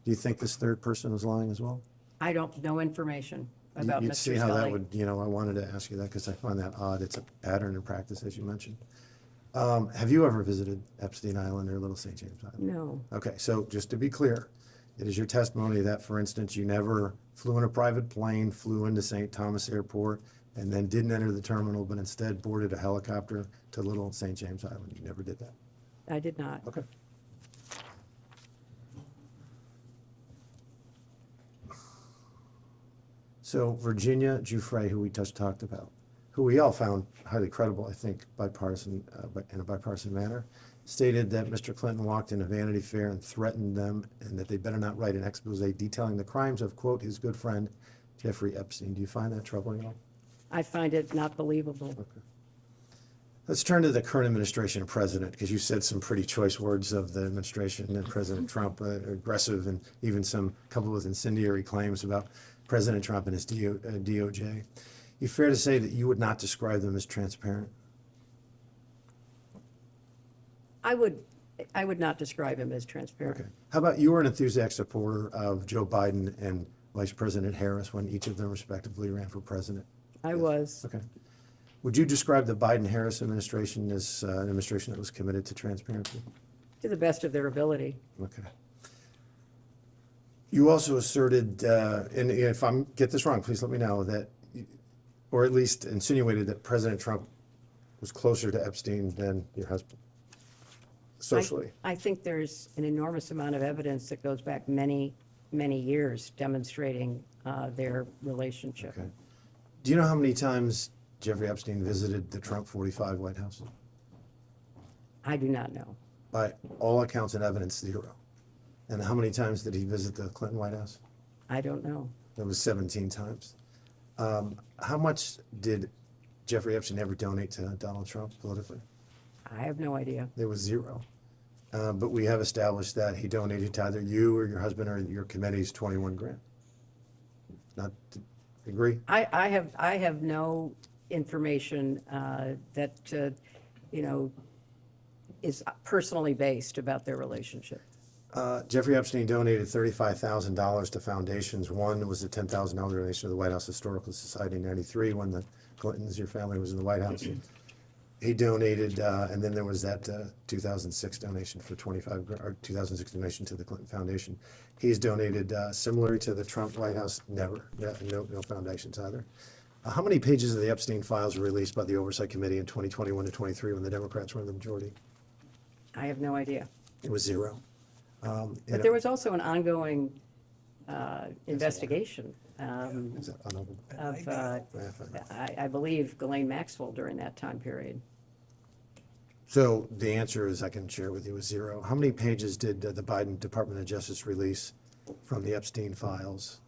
Do you think this third person was lying as well? I don't know information about You'd Mr. see how that Scully. would, I wanted to ask you that because I find that odd. It's a pattern in practice, as you mentioned. Have you ever visited Epstein Island or Little St. James Island? No. Okay, so just to be clear, it is your testimony that, for instance, you never flew in a private plane, flew into St. Thomas Airport, and then didn't enter the terminal, but instead boarded a helicopter to Little St. James Island. You never did that? I did not. Okay. So Virginia Giuffre, who we just talked about, who we all found highly credible, I think, bipartisan, in a bipartisan manner, stated that Mr. Clinton walked in a Vanity Fair and threatened them and that they better not write an expose detailing the crimes of, quote, his good friend, Jeffrey Epstein. Do you find that troubling at all? I find it not believable. Okay. Let's turn to the current administration and president, because you said some pretty choice words of the administration and President Trump, aggressive and even some coupled with incendiary claims about President Trump and his DOJ. You fair to say that you would not describe them as transparent? I would not describe him as transparent. Okay. How about you were an enthusiastic supporter of Joe Biden and Vice President Harris when each of them respectively ran for president? I was. Okay. Would you describe the Biden-Harris administration as an administration that was committed to transparency? To the best of their ability. Okay. You also asserted, and if I get this wrong, please let me know, that, or at least insinuated that President Trump was closer to Epstein than your husband, socially. I think there's an enormous amount of evidence that goes back many, many years demonstrating their relationship. Okay. Do you know how many times Jeffrey Epstein visited the Trump 45 White House? I do not know. By all accounts and evidence, 0. And how many times did he visit the Clinton White House? I don't know. It was 17 times. How much did Jeffrey Epstein ever donate to Donald Trump politically? I have no idea. There was 0. But we have established that he donated to either you or your husband or your committee's 21 grand. Not agree? I have no information that is personally based about their relationship. Jeffrey Epstein donated $35,000 to foundations. One was a $10,000 donation to the White House Historical Society in '93 when the Clintons, your family, was in the White House. He donated, and then there was that 2006 donation for 25, or 2006 donation to the Clinton Foundation. He's donated, similarly to the Trump White House, never, no foundations either. How many pages of the Epstein files were released by the Oversight Committee in 2021 to 23 when the Democrats were in the majority? I have no idea. It was 0. But there was also an ongoing investigation of, I believe, Ghislaine Maxwell during that time period. So the answer is, I can share with you, is 0. How many pages did the Biden Department of Justice release from the Epstein files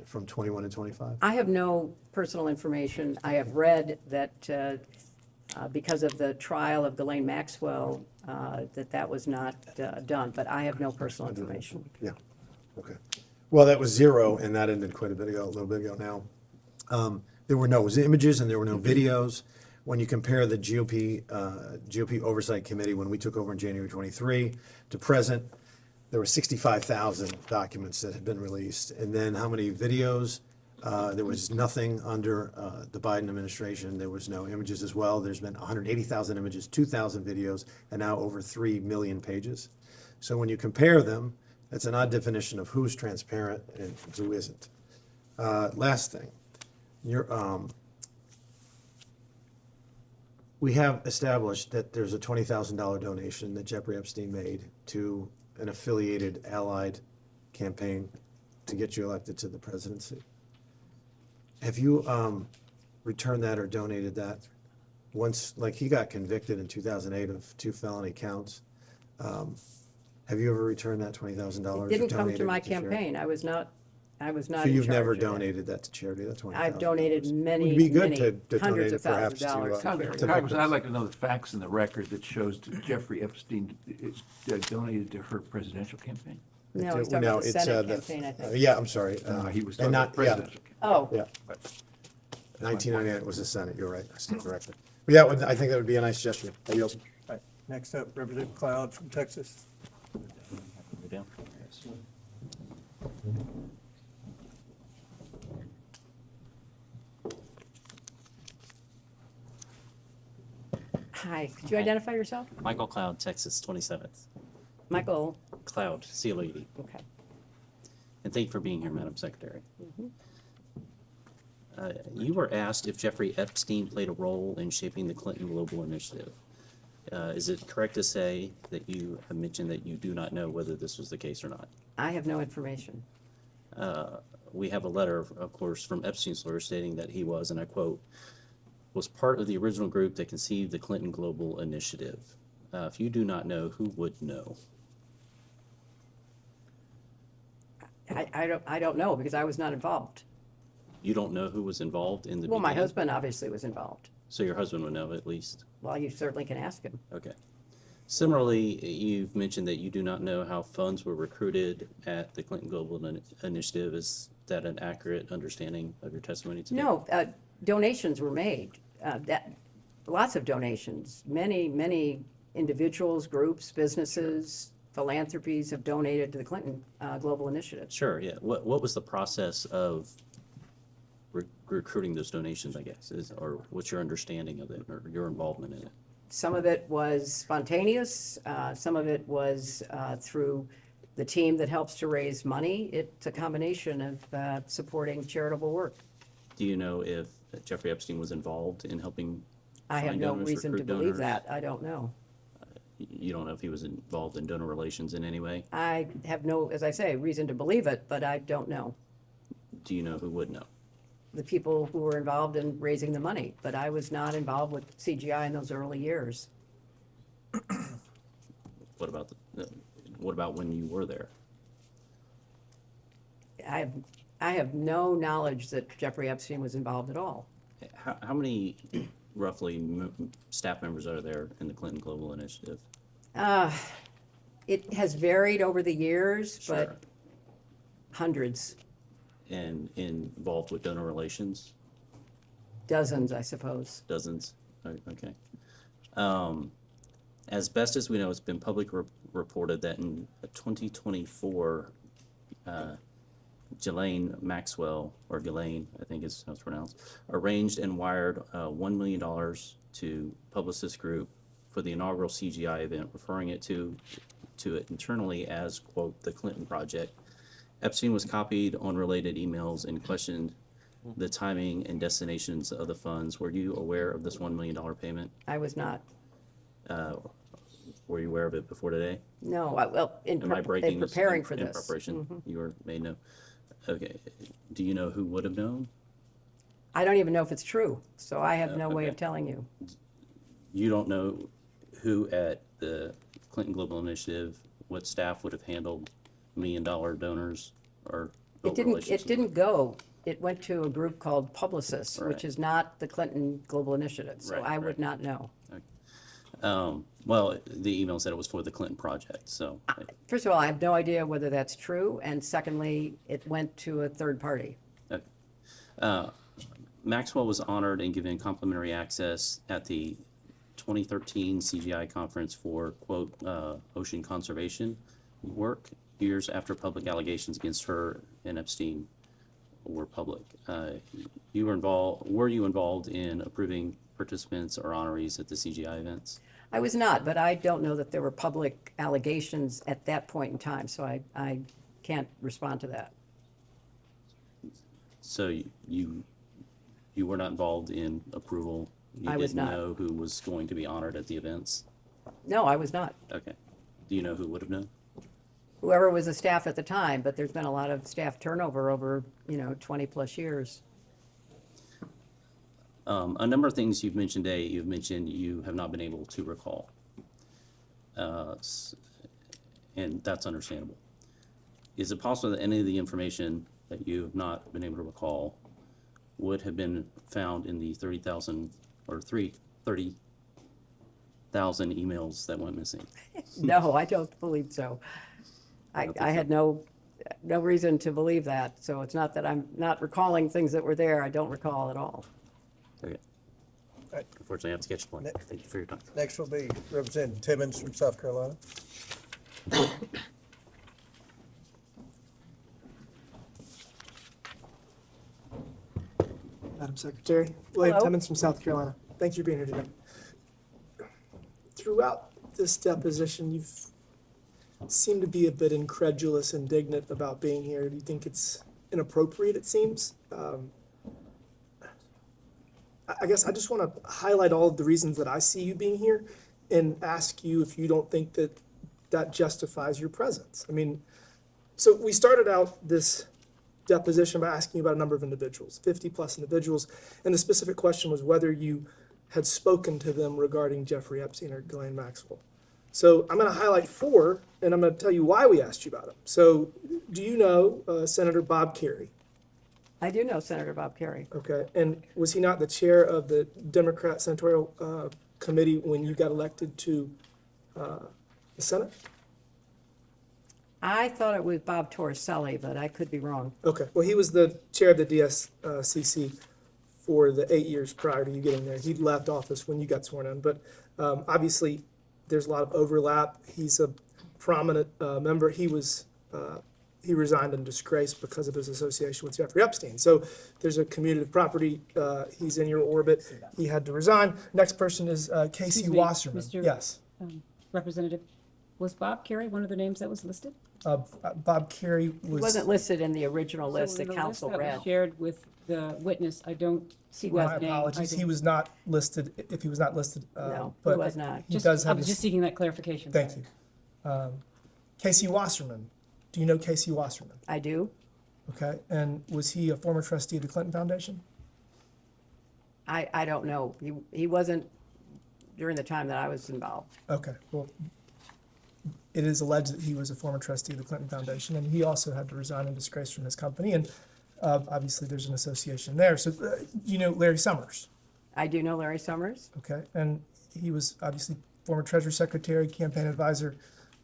from 21 to 25? I have no personal information. I have read that because of the trial of Ghislaine Maxwell, that was not done, but I have no personal information. Yeah, okay. Well, that was 0, and that ended quite a little bit ago now. There were no images and there were no videos. When you compare the GOP Oversight Committee, when we took over in January 23 to present, there were 65,000 documents that had been released. And then how many videos? There was nothing under the Biden administration. There was no images as well. There's been 180,000 images, 2,000 videos, and now over 3 million pages. So when you compare them, that's an odd definition of who's transparent and who isn't. Last thing, we have established that there's a $20,000 donation that Jeffrey Epstein made to an affiliated allied campaign to get you elected to the presidency. Have you returned that or donated that? Once, like he got convicted in 2008 of 2 felony counts. Have you ever returned that $20,000? It didn't come to my campaign. I was not So in you've charge never of that. donated that to charity, that $20,000? I've donated many, Would be good many, to hundreds donate of it perhaps thousands of dollars. to Congress, I'd victims. like to know the facts in the record that shows that Jeffrey Epstein is donated to her presidential campaign. No, he's talking about the Senate campaign, I think. Yeah, I'm sorry. He was and talking not about presidential campaign. Oh. Yeah. 1998 was the Senate, you're right, I stand corrected. But yeah, I think that would be a nice gesture. I yield. Right. Next up, Representative Cloud from Texas. Hi, could you identify yourself? Michael Cloud, Texas, 27th. Michael? Cloud, C-L-A-U-D. Okay. And thank you for being here, Madam Secretary. Mhm. You were asked if Jeffrey Epstein played a role in shaping the Clinton Global Initiative. Is it correct to say that you have mentioned that you do not know whether this was the case or not? I have no information. We have a letter, of course, from Epstein's lawyer stating that he was, and I quote, was part of the original group that conceived the Clinton Global Initiative. If you do not know, who would know? I don't know because I was not involved. You don't know who was involved in the Well, my beginning? husband obviously was involved. So your husband would know at least? Well, you certainly can ask him. Okay. Similarly, you've mentioned that you do not know how funds were recruited at the Clinton Global Initiative. Is that an accurate understanding of your testimony today? No, donations were made. Lots of donations. Many individuals, groups, businesses, philanthropies have donated to the Clinton Global Initiative. Sure, yeah. What was the process of recruiting those donations, I guess, or what's your understanding of it or your involvement in it? Some of it was spontaneous. Some of it was through the team that helps to raise money. It's a combination of supporting charitable work. Do you know if Jeffrey Epstein was involved in helping I have find no donors, reason to recruit believe donors? that. I don't know. You don't know if he was involved in donor relations in any way? I have no, as I say, reason to believe it, but I don't know. Do you know who would know? The people who were involved in raising the money, but I was not involved with CGI in those early years. What about when you were there? I have no knowledge that Jeffrey Epstein was involved at all. How many roughly staff members are there in the Clinton Global Initiative? It has varied over the years, Sure. but hundreds, And involved with donor relations? dozens, I suppose. Dozens? Okay. As best as we know, it's been publicly reported that in 2024, Ghislaine Maxwell, or Ghislaine, I think is how it's pronounced, arranged and wired $1 million to Publicist Group for the inaugural CGI event, referring it to it internally as, quote, the Clinton Project. Epstein was copied on related emails and questioned the timing and destinations of the funds. Were you aware of this $1 million payment? I was not. Were you aware of it before today? No, well, in Am I breaking this preparing for in this. preparation, Mhm. you were made know. Okay. Do you know who would have known? I don't even know if it's true, so I have no way okay. of telling you. You don't know who at the Clinton Global Initiative, what staff would have handled $1 million donors or built relationships? It didn't go. It went to a group called Publicis, Right. which is not the Clinton Global Initiative, so Right, I would right. not know. Well, the email said it was for the Clinton Project, so. First of all, I have no idea whether that's true, and secondly, it went to a third party. Okay. Maxwell was honored and given complimentary access at the 2013 CGI conference for, quote, ocean conservation work, years after public allegations against her and Epstein were public. Were you involved in approving participants or honorees at the CGI events? I was not, but I don't know that there were public allegations at that point in time, so I can't respond to that. So you were not involved in approval? I was not. You didn't know who was going to be honored at the events? No, I was not. Okay. Do you know who would have known? Whoever was the staff at the time, but there's been a lot of staff turnover over, 20-plus years. A number of things you've mentioned today, you've mentioned you have not been able to recall. And that's understandable. Is it possible that any of the information that you have not been able to recall would have been found in the 30,000 or 30,000 emails that went missing? No, I don't believe so. I had no reason to believe that. So it's not that I'm not recalling things that were there. I don't recall at all. Okay. Right. Unfortunately, I have to catch the point. Thank you for your time. Next will be Representative Timmons from South Carolina. Madam Secretary, William Hello. Timmons from South Carolina. Thank you for being here today. Throughout this deposition, you've seemed to be a bit incredulous, indignant about being here. Do you think it's inappropriate, it seems? I guess I just want to highlight all of the reasons that I see you being here and ask you if you don't think that that justifies your presence. I mean, so we started out this deposition by asking you about a number of individuals, 50-plus individuals, and the specific question was whether you had spoken to them regarding Jeffrey Epstein or Ghislaine Maxwell. So I'm going to highlight 4, and I'm going to tell you why we asked you about them. So do you know Senator Bob Kerrey? I do know Senator Bob Kerrey. Okay, and was he not the chair of the Democrat Senatorial Committee when you got elected to the Senate? I thought it was Bob Torricelli, but I could be wrong. Okay, well, he was the chair of the DSCC for the 8 years prior to you getting there. He left office when you got sworn in, but obviously there's a lot of overlap. He's a prominent member. He resigned in disgrace because of his association with Jeffrey Epstein. So there's a commutative property. He's in your orbit. He had to resign. Next person is Casey Excuse me, Wasserman. Mr. Yes. Representative, was Bob Kerrey one of the names that was listed? Bob Kerrey He was. wasn't listed in the original list So in that the council list that was read. shared with the witness, I don't see My that name. apologies. I He don't- was not listed. If he was not listed, No, he but was not. He Just, does I have. was his- just seeking that clarification. Thank you. Casey Wasserman. Do you know Casey Wasserman? I do. Okay, and was he a former trustee of the Clinton Foundation? I don't know. He wasn't during the time that I was involved. Okay, well, it is alleged that he was a former trustee of the Clinton Foundation, and he also had to resign in disgrace from his company, and obviously there's an association there. So, you know Larry Summers? I do know Larry Summers. Okay, and he was obviously former Treasury Secretary, campaign advisor.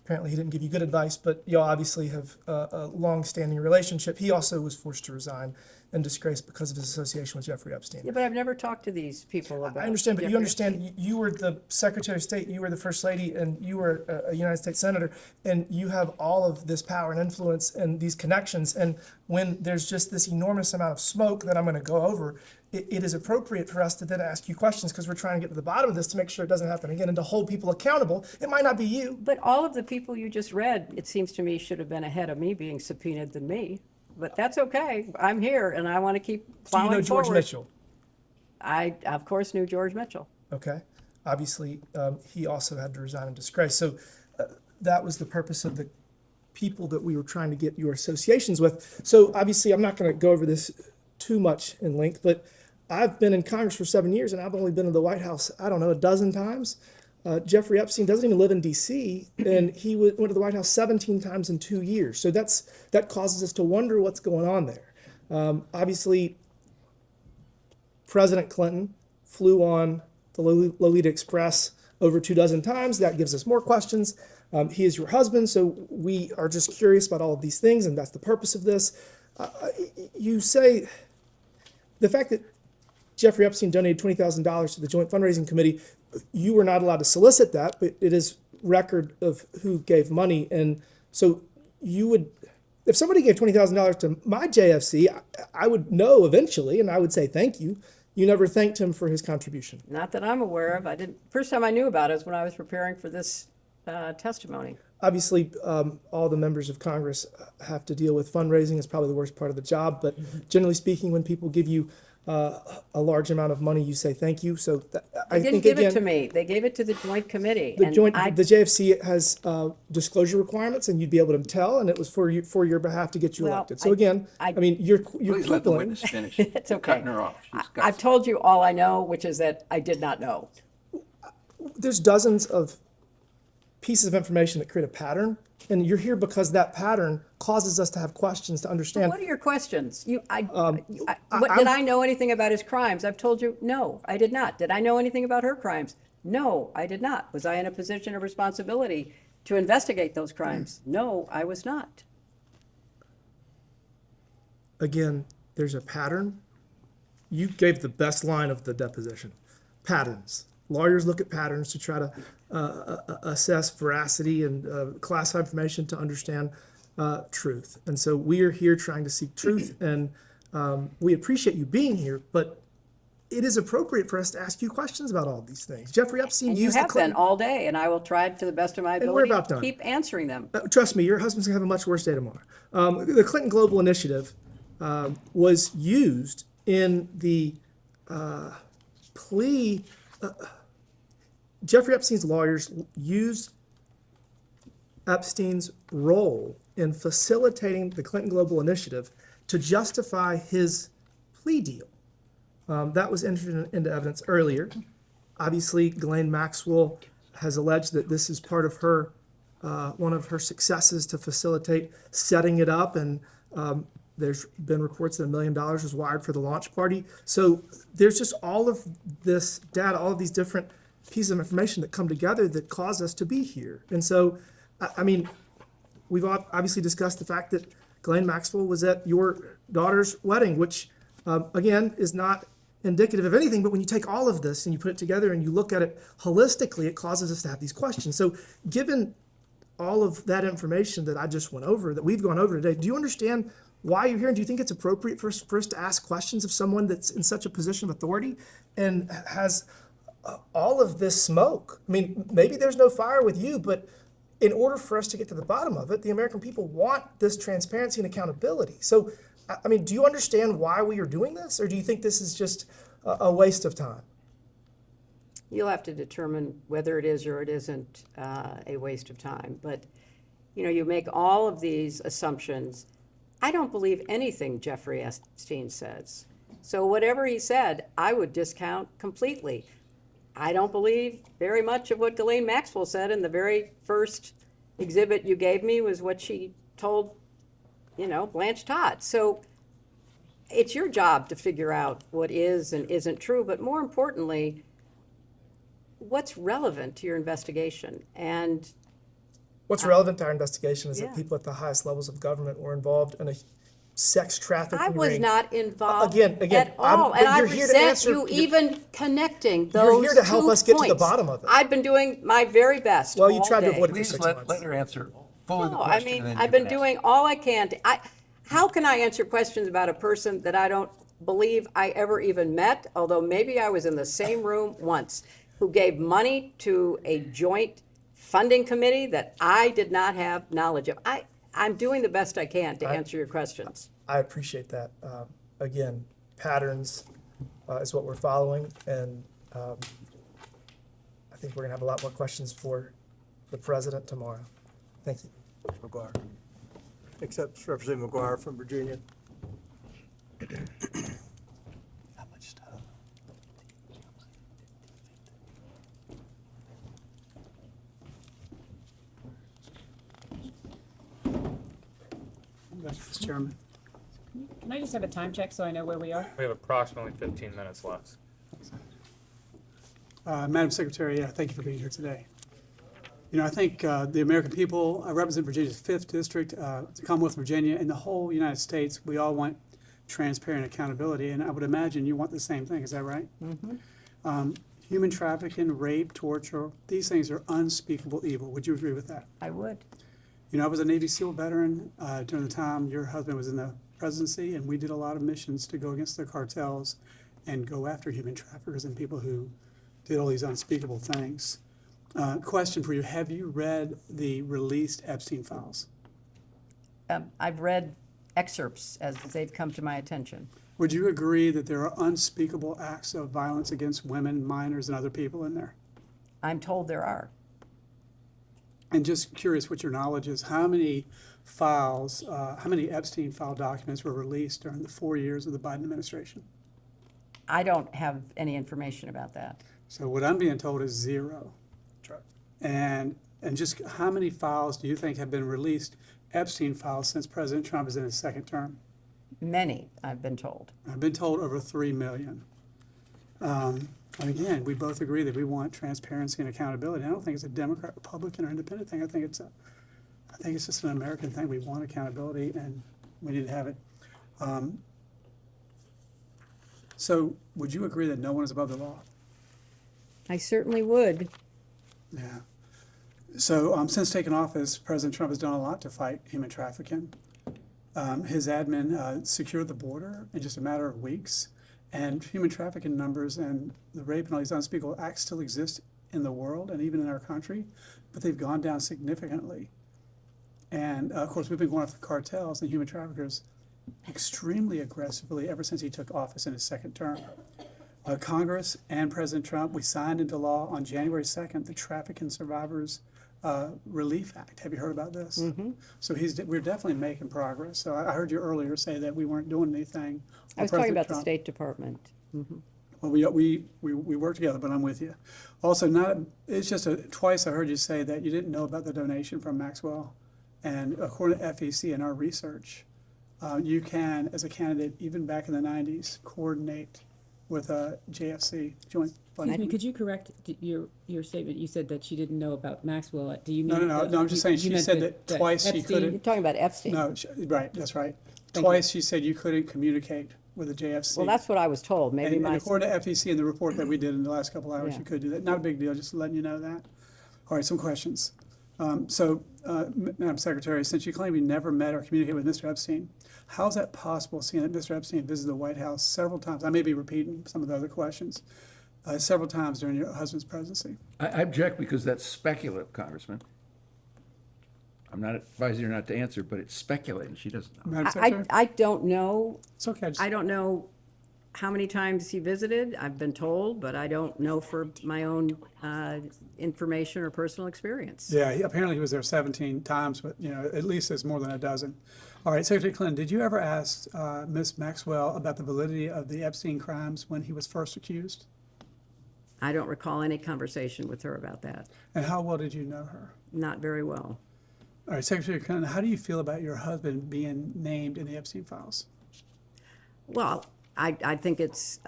Apparently he didn't give you good advice, but y'all obviously have a long-standing relationship. He also was forced to resign in disgrace because of his association with Jeffrey Epstein. Yeah, but I've never talked to these people about. I understand, but you Jeffrey understand, you were the Secretary of State, you were the First Lady, and you were a United States Senator, and you have all of this power and influence and these connections, and when there's just this enormous amount of smoke that I'm going to go over, it is appropriate for us to then ask you questions because we're trying to get to the bottom of this to make sure it doesn't happen again and to hold people accountable. It might not be you. But all of the people you just read, it seems to me, should have been ahead of me being subpoenaed than me. But that's okay. I'm here and I want to keep Do you plowing know George forward. Mitchell? I, of course, knew George Mitchell. Okay. Obviously, he also had to resign in disgrace. So that was the purpose of the people that we were trying to get your associations with. So obviously, I'm not going to go over this too much in length, but I've been in Congress for 7 years, and I've only been to the White House, I don't know, a dozen times. Jeffrey Epstein doesn't even live in D.C., and he went to the White House 17 times in 2 years. So that causes us to wonder what's going on there. Obviously, President Clinton flew on the Lolita Express over 24 times. That gives us more questions. He is your husband, so we are just curious about all of these things, and that's the purpose of this. You say the fact that Jeffrey Epstein donated $20,000 to the Joint Fundraising Committee. You were not allowed to solicit that, but it is record of who gave money. And so you would, if somebody gave $20,000 to my JFC, I would know eventually, and I would say thank you. You never thanked him for his contribution. Not that I'm aware of. I didn't. First time I knew about it was when I was preparing for this testimony. Obviously, all the members of Congress have to deal with fundraising. It's probably the worst part of the job. But generally speaking, when people give you a large amount of money, you say thank you. So I They think didn't give again, it to me. They gave it to the joint committee. the and joint, I- the JFC has disclosure requirements, and you'd be able to tell, and it was for your behalf to get you Well, elected. So again, I mean, you're Please let the quibbling. witness finish. It's You're okay. cutting her off. She's got I've told you all I know, which is that I did not know. There's dozens of pieces of information that create a pattern, and you're here because that pattern causes us to have questions to understand. What are your questions? Did I'm- I know anything about his crimes? I've told you, no, I did not. Did I know anything about her crimes? No, I did not. Was I in a position of responsibility to investigate those crimes? No, I was not. Again, there's a pattern. You gave the best line of the deposition. Patterns. Lawyers look at patterns to try to assess veracity and classify information to understand truth. And so we are here trying to seek truth, and we appreciate you being here, but it is appropriate for us to ask you questions about all of these things. Jeffrey Epstein And you used the have been Clinton. all day, and I will try to the best of my And we're ability about to done. keep answering them. Trust me, your husband's gonna have a much worse day tomorrow. The Clinton Global Initiative was used in the plea. Jeffrey Epstein's lawyers used Epstein's role in facilitating the Clinton Global Initiative to justify his plea deal. That was entered into evidence earlier. Obviously, Ghislaine Maxwell has alleged that this is part of her, one of her successes to facilitate setting it up, and there's been reports that $1 million was wired for the launch party. So there's just all of this data, all of these different pieces of information that come together that cause us to be here. And so, I mean, we've obviously discussed the fact that Ghislaine Maxwell was at your daughter's wedding, which, again, is not indicative of anything, but when you take all of this and you put it together and you look at it holistically, it causes us to have these questions. So given all of that information that I just went over, that we've gone over today, do you understand why you're here? And do you think it's appropriate for us to ask questions of someone that's in such a position of authority and has all of this smoke? I mean, maybe there's no fire with you, but in order for us to get to the bottom of it, the American people want this transparency and accountability. So, I mean, do you understand why we are doing this, or do you think this is just a waste of time? You'll have to determine whether it is or it isn't a waste of time. But, you know, you make all of these assumptions. I don't believe anything Jeffrey Epstein says. So whatever he said, I would discount completely. I don't believe very much of what Ghislaine Maxwell said, and the very first exhibit you gave me was what she told, you know, Blanche Todd. So it's your job to figure out what is and isn't true, but more importantly, what's relevant to your investigation. And What's relevant to our investigation is Yeah. that people at the highest levels of government were involved in a sex trafficking I was ring. not involved Again, at all, but and I you're here to resent answer- you even connecting You're those here to help 2 us get to the points. bottom of it. I've been doing my very best Well, you all tried to day. avoid it for Please 6 months. let her answer fully the No, I question. mean, and then I've you been can ask. doing all I can to, how can I answer questions about a person that I don't believe I ever even met, although maybe I was in the same room once, who gave money to a joint funding committee that I did not have knowledge of? I'm doing the best I can to answer your questions. I appreciate that. Again, patterns is what we're following, and I think we're gonna have a lot more questions for the president tomorrow. Thank you. McGuire. Accepts Representative McGuire from Virginia. Mr. Chairman. Can I just have a time check so I know where we are? We have approximately 15 minutes left. Madam Secretary, thank you for being here today. You know, I think the American people represent Virginia's 5th district, the Commonwealth of Virginia, and the whole United States. We all want transparent accountability, and I would imagine you want the same thing, is that right? Human trafficking, rape, torture, these things are unspeakable evil. Would you agree with that? I would. You know, I was a Navy SEAL veteran during the time your husband was in the presidency, and we did a lot of missions to go against the cartels and go after human traffickers and people who did all these unspeakable things. Question for you, have you read the released Epstein files? I've read excerpts as they've come to my attention. Would you agree that there are unspeakable acts of violence against women, minors, and other people in there? I'm told there are. And just curious what your knowledge is, how many files, how many Epstein file documents were released during the 4 years of the Biden administration? I don't have any information about that. So what I'm being told is 0. And just how many files do you think have been released, Epstein files, since President Trump is in his second term? Many, I've been told. I've been told over 3 million. And again, we both agree that we want transparency and accountability. I don't think it's a Democrat, Republican, or independent thing. I think it's just an American thing. We want accountability, and we need to have it. So, would you agree that no one is above the law? I certainly would. Yeah. So, since taking office, President Trump has done a lot to fight human trafficking. His admin secured the border in just a matter of weeks, and human trafficking numbers and the rape and all these unspeakable acts still exist in the world and even in our country, but they've gone down significantly. And of course, we've been going after the cartels and human traffickers extremely aggressively ever since he took office in his second term. Congress and President Trump, we signed into law on January 2nd the Trafficking Survivors Relief Act. Have you heard about this? Mm-hmm. So we're definitely making progress. So I heard you earlier say that we weren't doing anything. I was talking about the State Department. Mm-hmm. Well, we work together, but I'm with you. Also, twice I heard you say that you didn't know about the donation from Maxwell. And according to FEC and our research, you can, as a candidate, even back in the 90s, coordinate with a JFC, Joint Funding. Excuse me, could you correct your statement? You said that she didn't know about Maxwell. Do you mean? No, I'm just saying she said that twice she couldn't. You're talking about Epstein. No, right, that's right. Thank Twice she said you couldn't communicate with the JFC. Well, that's what I was told. Maybe And according to FEC and the report that we did in the last couple hours, Yeah. you could do that. Not a big deal, just letting you know that. All right, some questions. Madam Secretary, since you claim you never met or communicated with Mr. Epstein, how is that possible, seeing that Mr. Epstein visited the White House several times? I may be repeating some of the other questions. Several times during your husband's presidency. I object because that's speculative, Congressman. I'm not advising her not to answer, but it's speculating. She doesn't know. Madam Secretary? I don't know. It's okay. I don't know how many times he visited. I've been told, but I don't know for my own information or personal experience. Yeah, apparently he was there 17 times, but at least there's more than a dozen. All right, Secretary Clinton, did you ever ask Ms. Maxwell about the validity of the Epstein crimes when he was first accused? I don't recall any conversation with her about that. And how well did you know her? Not very well. All right, Secretary Clinton, how do you feel about your husband being named in the Epstein files? Well, I think it's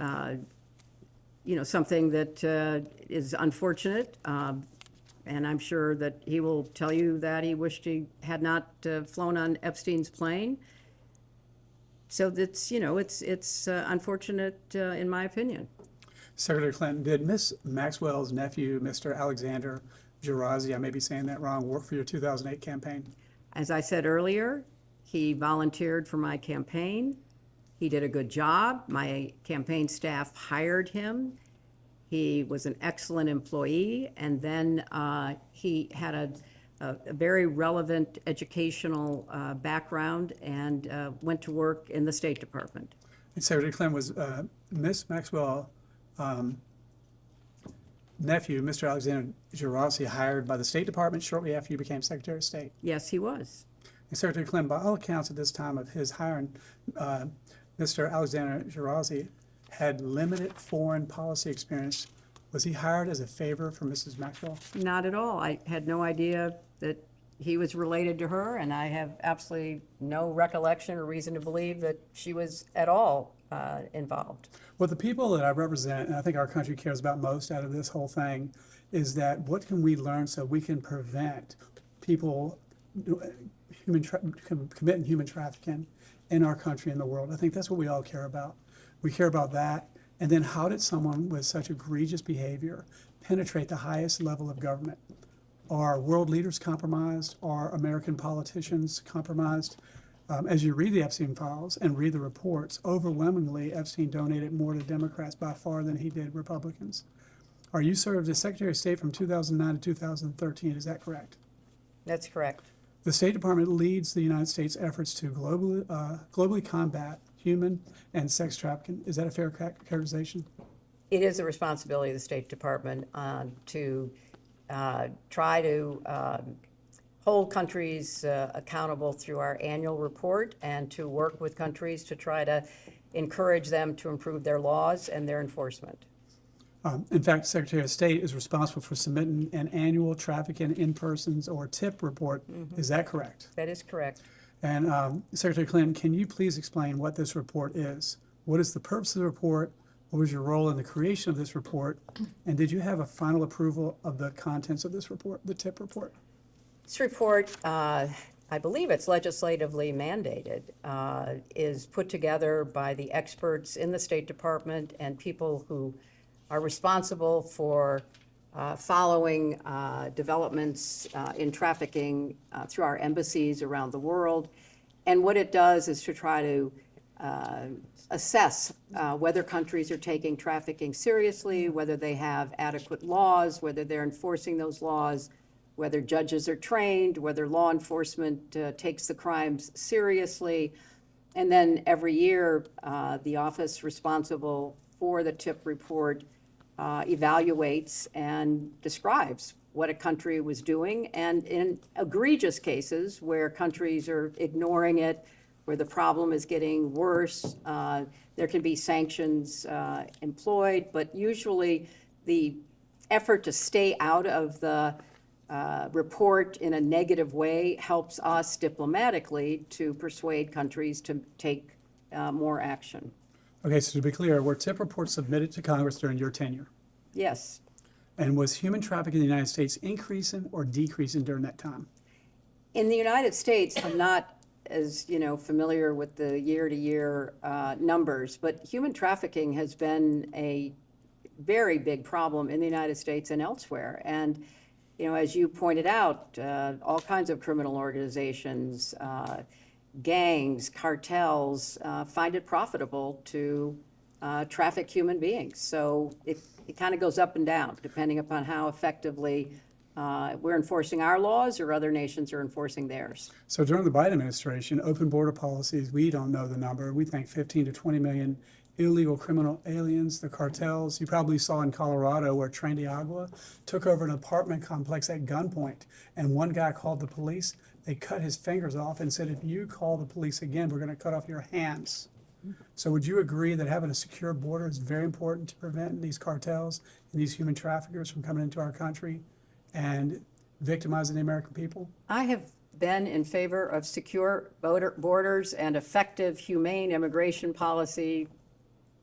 something that is unfortunate, and I'm sure that he will tell you that he wished he had not flown on Epstein's plane. So that's it's unfortunate in my opinion. Secretary Clinton, did Ms. Maxwell's nephew, Mr. Alexander Gerazi, I may be saying that wrong, work for your 2008 campaign? As I said earlier, he volunteered for my campaign. He did a good job. My campaign staff hired him. He was an excellent employee, and then he had a very relevant educational background and went to work in the State Department. And Secretary Clinton, was Ms. Maxwell nephew, Mr. Alexander Gerazi, hired by the State Department shortly after you became Secretary of State? Yes, he was. And Secretary Clinton, by all accounts at this time of his hiring, Mr. Alexander Gerazi had limited foreign policy experience. Was he hired as a favor for Mrs. Maxwell? Not at all. I had no idea that he was related to her, and I have absolutely no recollection or reason to believe that she was at all involved. Well, the people that I represent, and I think our country cares about most out of this whole thing, is that what can we learn so we can prevent people committing human trafficking in our country and the world. I think that's what we all care about. We care about that. And then how did someone with such egregious behavior penetrate the highest level of government? Are world leaders compromised? Are American politicians compromised? As you read the Epstein files and read the reports, overwhelmingly Epstein donated more to Democrats by far than he did Republicans. You served as Secretary of State from 2009 to 2013, is that correct? That's correct. The State Department leads the United States' efforts to globally combat human and sex trafficking. Is that a fair characterization? It is the responsibility of the State Department to try to hold countries accountable through our annual report and to work with countries to try to encourage them to improve their laws and their enforcement. In fact, Secretary of State is responsible for submitting an annual trafficking in persons or TIP report. Is that correct? That is correct. And Secretary Clinton, can you please explain what this report is? What is the purpose of the report? What was your role in the creation of this report? And did you have a final approval of the contents of this report, the TIP report? This report, I believe it's legislatively mandated, is put together by the experts in the State Department and people who are responsible for following developments in trafficking through our embassies around the world. And what it does is to try to assess whether countries are taking trafficking seriously, whether they have adequate laws, whether they're enforcing those laws, whether judges are trained, whether law enforcement takes the crimes seriously. And then every year, the office responsible for the TIP report evaluates and describes what a country was doing. And in egregious cases where countries are ignoring it, where the problem is getting worse, there can be sanctions employed. But usually the effort to stay out of the report in a negative way helps us diplomatically to persuade countries to take more action. Okay, so to be clear, were TIP reports submitted to Congress during your tenure? Yes. And was human trafficking in the United States increasing or decreasing during that time? In the United States, I'm not as familiar with the year-to-year numbers, but human trafficking has been a very big problem in the United States and elsewhere. And as you pointed out, all kinds of criminal organizations, gangs, cartels find it profitable to traffic human beings. So it kind of goes up and down depending upon how effectively we're enforcing our laws or other nations are enforcing theirs. So during the Biden administration, open border policies, we don't know the number. We think 15 to 20 million illegal criminal aliens, the cartels. You probably saw in Colorado where Tren de Agua took over an apartment complex at gunpoint, and one guy called the police. They cut his fingers off and said, if you call the police again, we're going to cut off your hands. So would you agree that having a secure border is very important to prevent these cartels and these human traffickers from coming into our country and victimizing the American people? I have been in favor of secure borders and effective, humane immigration policy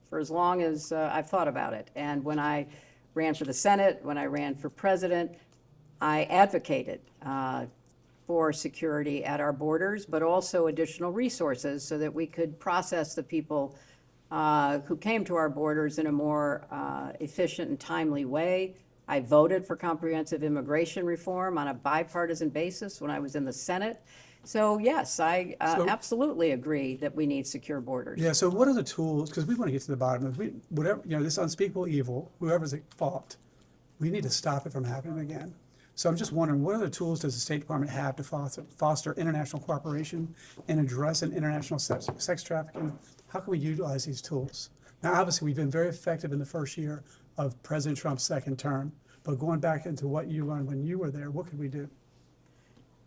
for as long as I've thought about it. And when I ran for the Senate, when I ran for president, I advocated for security at our borders, but also additional resources so that we could process the people who came to our borders in a more efficient and timely way. I voted for comprehensive immigration reform on a bipartisan basis when I was in the Senate. So yes, I absolutely agree that we need secure borders. Yeah, so what are the tools, because we want to get to the bottom of whatever, this unspeakable evil, whoever's at fault, we need to stop it from happening again. So I'm just wondering, what other tools does the State Department have to foster international cooperation and addressing international sex trafficking? How can we utilize these tools? Now, obviously, we've been very effective in the first year of President Trump's second term, but going back into what you learned when you were there, what could we do?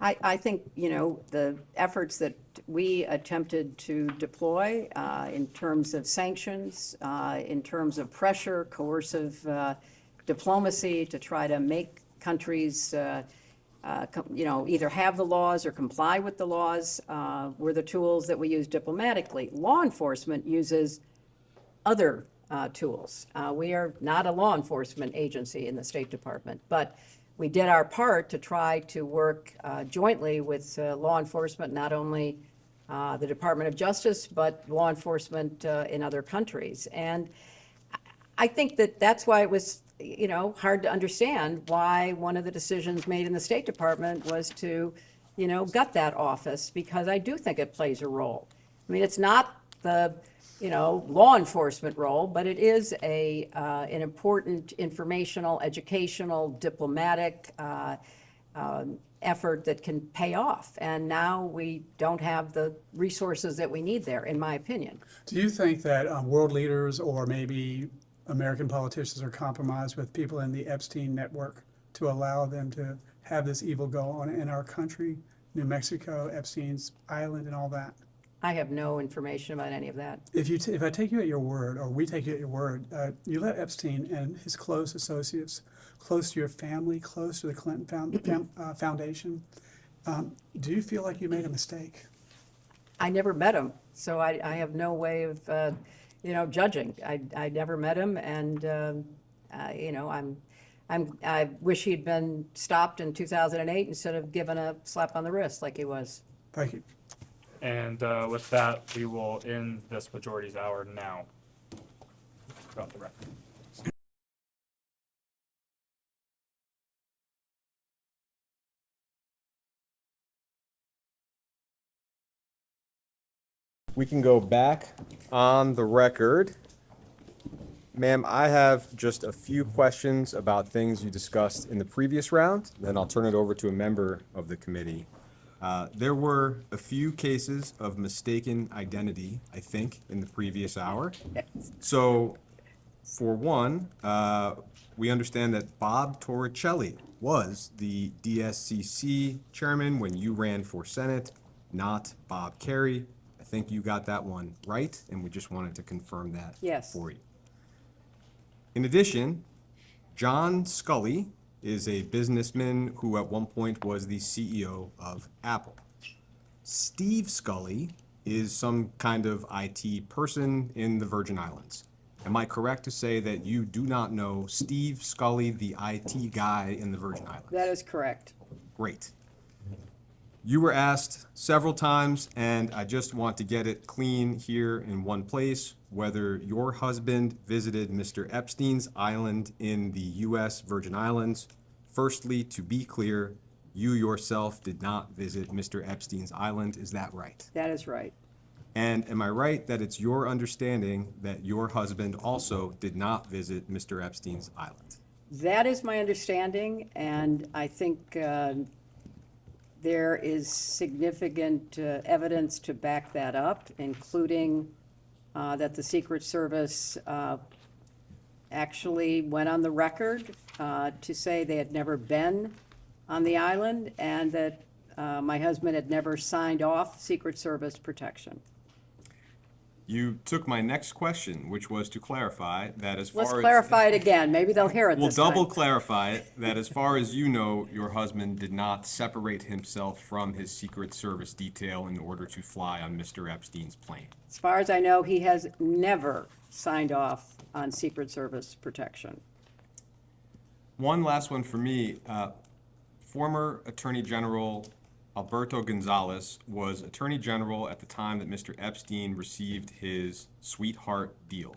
I think, the efforts that we attempted to deploy in terms of sanctions, in terms of pressure, coercive diplomacy to try to make countries, either have the laws or comply with the laws were the tools that we use diplomatically. Law enforcement uses other tools. We are not a law enforcement agency in the State Department, but we did our part to try to work jointly with law enforcement, not only the Department of Justice, but law enforcement in other countries. And I think that that's why it was, hard to understand why one of the decisions made in the State Department was to, gut that office, because I do think it plays a role. I mean, it's not the, law enforcement role, but it is an important informational, educational, diplomatic effort that can pay off. And now we don't have the resources that we need there, in my opinion. Do you think that world leaders or maybe American politicians are compromised with people in the Epstein network to allow them to have this evil go on in our country, New Mexico, Epstein's Island, and all that? I have no information about any of that. If I take you at your word, or we take you at your word, you let Epstein and his close associates, close to your family, close to the Clinton Foundation, do you feel like you made a mistake? I never met him, so I have no way of, judging. I never met him, and I wish he'd been stopped in 2008 instead of given a slap on the wrist like he was. Thank you. And with that, we will end this majority's hour now. About the record. We can go back on the record. Ma'am, I have just a few questions about things you discussed in the previous round, then I'll turn it over to a member of the committee. There were a few cases of mistaken identity, I think, in the previous hour. So, for one, we understand that Bob Torricelli was the DSCC chairman when you ran for Senate, not Bob Kerry. I think you got that one right, and we just wanted to confirm that for you. In addition, John Scully is a businessman who at one point was the CEO of Apple. Steve Scully is some kind of IT person in the Virgin Islands. Am I correct to say that you do not know Steve Scully, the IT guy in the Virgin Islands? That is correct. Great. You were asked several times, and I just want to get it clean here in one place, whether your husband visited Mr. Epstein's island in the U.S. Virgin Islands. Firstly, to be clear, you yourself did not visit Mr. Epstein's island. Is that right? That is right. And am I right that it's your understanding that your husband also did not visit Mr. Epstein's island? That is my understanding, and I think there is significant evidence to back that up, including that the Secret Service actually went on the record to say they had never been on the island, and that my husband had never signed off Secret Service protection. You took my next question, which was to clarify that as far as... Let's clarify it again. Maybe they'll hear it We'll this time. double clarify it, that as far as you know, your husband did not separate himself from his Secret Service detail in order to fly on Mr. Epstein's plane. As far as I know, he has never signed off on Secret Service protection. One last one for me. Former Attorney General Alberto Gonzales was Attorney General at the time that Mr. Epstein received his sweetheart deal.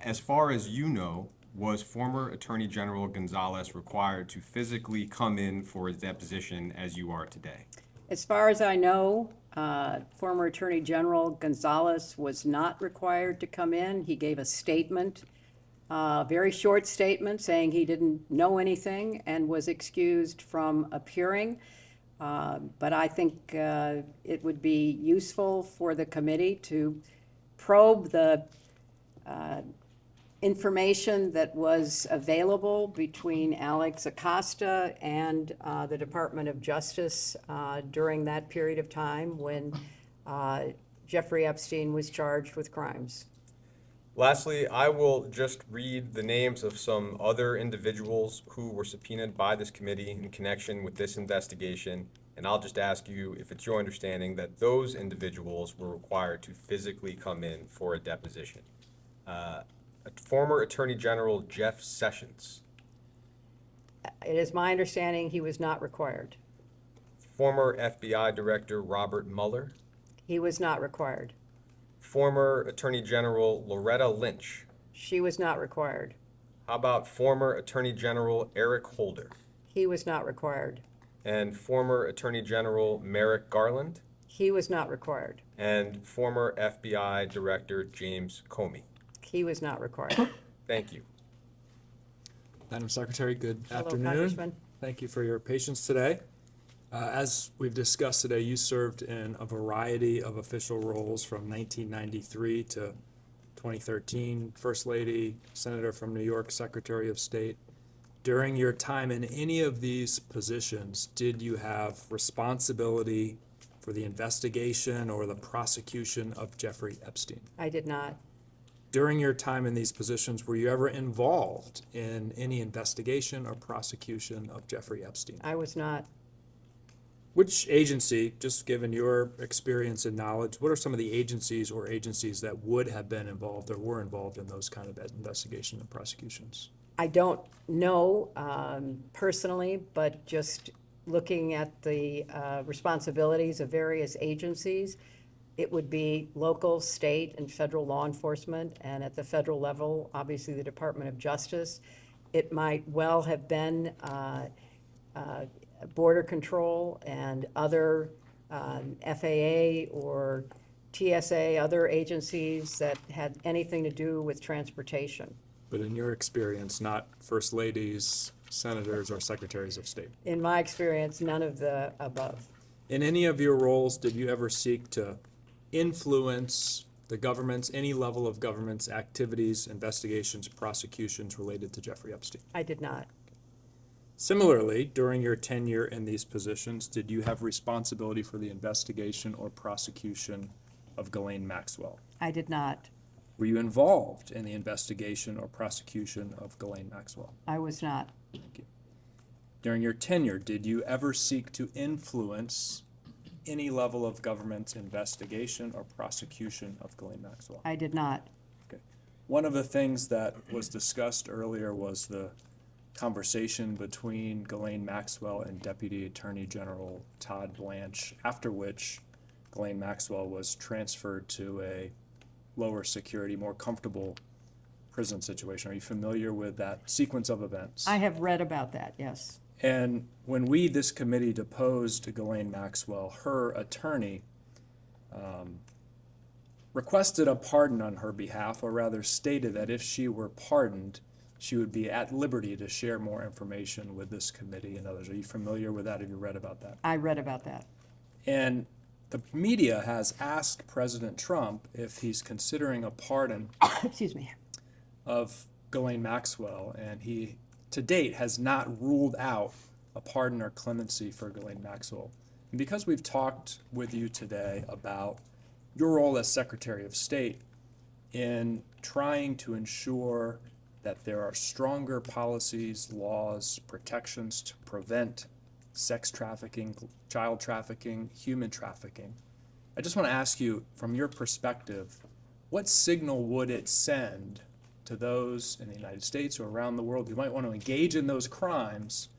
As far as you know, was former Attorney General Gonzales required to physically come in for his deposition as you are today? As far as I know, former Attorney General Gonzales was not required to come in. He gave a statement, a very short statement, saying he didn't know anything and was excused from appearing. But I think it would be useful for the committee to probe the information that was available between Alex Acosta and the Department of Justice during that period of time when Jeffrey Epstein was charged with crimes. Lastly, I will just read the names of some other individuals who were subpoenaed by this committee in connection with this investigation, and I'll just ask you if it's your understanding that those individuals were required to physically come in for a deposition. Former Attorney General Jeff Sessions. It is my understanding he was not required. Former FBI Director Robert Mueller. He was not required. Former Attorney General Loretta Lynch. She was not required. How about former Attorney General Eric Holder? He was not required. And former Attorney General Merrick Garland? He was not required. And former FBI Director James Comey? He was not required. Thank you. Madam Secretary, good Hello, afternoon. Congressman. Thank you for your patience today. As we've discussed today, you served in a variety of official roles from 1993 to 2013, First Lady, Senator from New York, Secretary of State. During your time in any of these positions, did you have responsibility for the investigation or the prosecution of Jeffrey Epstein? I did not. During your time in these positions, were you ever involved in any investigation or prosecution of Jeffrey Epstein? I was not. Which agency, just given your experience and knowledge, what are some of the agencies or agencies that would have been involved or were involved in those kind of investigation and prosecutions? I don't know personally, but just looking at the responsibilities of various agencies, it would be local, state, and federal law enforcement, and at the federal level, obviously the Department of Justice. It might well have been Border Control and other FAA or TSA, other agencies that had anything to do with transportation. But in your experience, not first ladies, senators, or secretaries of state? In my experience, none of the above. In any of your roles, did you ever seek to influence the government's, any level of government's activities, investigations, prosecutions related to Jeffrey Epstein? I did not. Similarly, during your tenure in these positions, did you have responsibility for the investigation or prosecution of Ghislaine Maxwell? I did not. Were you involved in the investigation or prosecution of Ghislaine Maxwell? I was not. Thank you. During your tenure, did you ever seek to influence any level of government's investigation or prosecution of Ghislaine Maxwell? I did not. Okay. One of the things that was discussed earlier was the conversation between Ghislaine Maxwell and Deputy Attorney General Todd Blanche, after which Ghislaine Maxwell was transferred to a lower security, more comfortable prison situation. Are you familiar with that sequence of events? I have read about that, yes. And when we, this committee, deposed Ghislaine Maxwell, her attorney requested a pardon on her behalf, or rather stated that if she were pardoned, she would be at liberty to share more information with this committee and others. Are you familiar with that? Have you read about that? I read about that. And the media has asked President Trump if he's considering a pardon excuse me, of Ghislaine Maxwell, and he, to date, has not ruled out a pardon or clemency for Ghislaine Maxwell. And because we've talked with you today about your role as Secretary of State in trying to ensure that there are stronger policies, laws, protections to prevent sex trafficking, child trafficking, human trafficking, I just want to ask you, from your perspective, what signal would it send to those in the United States or around the world who might want to engage in those crimes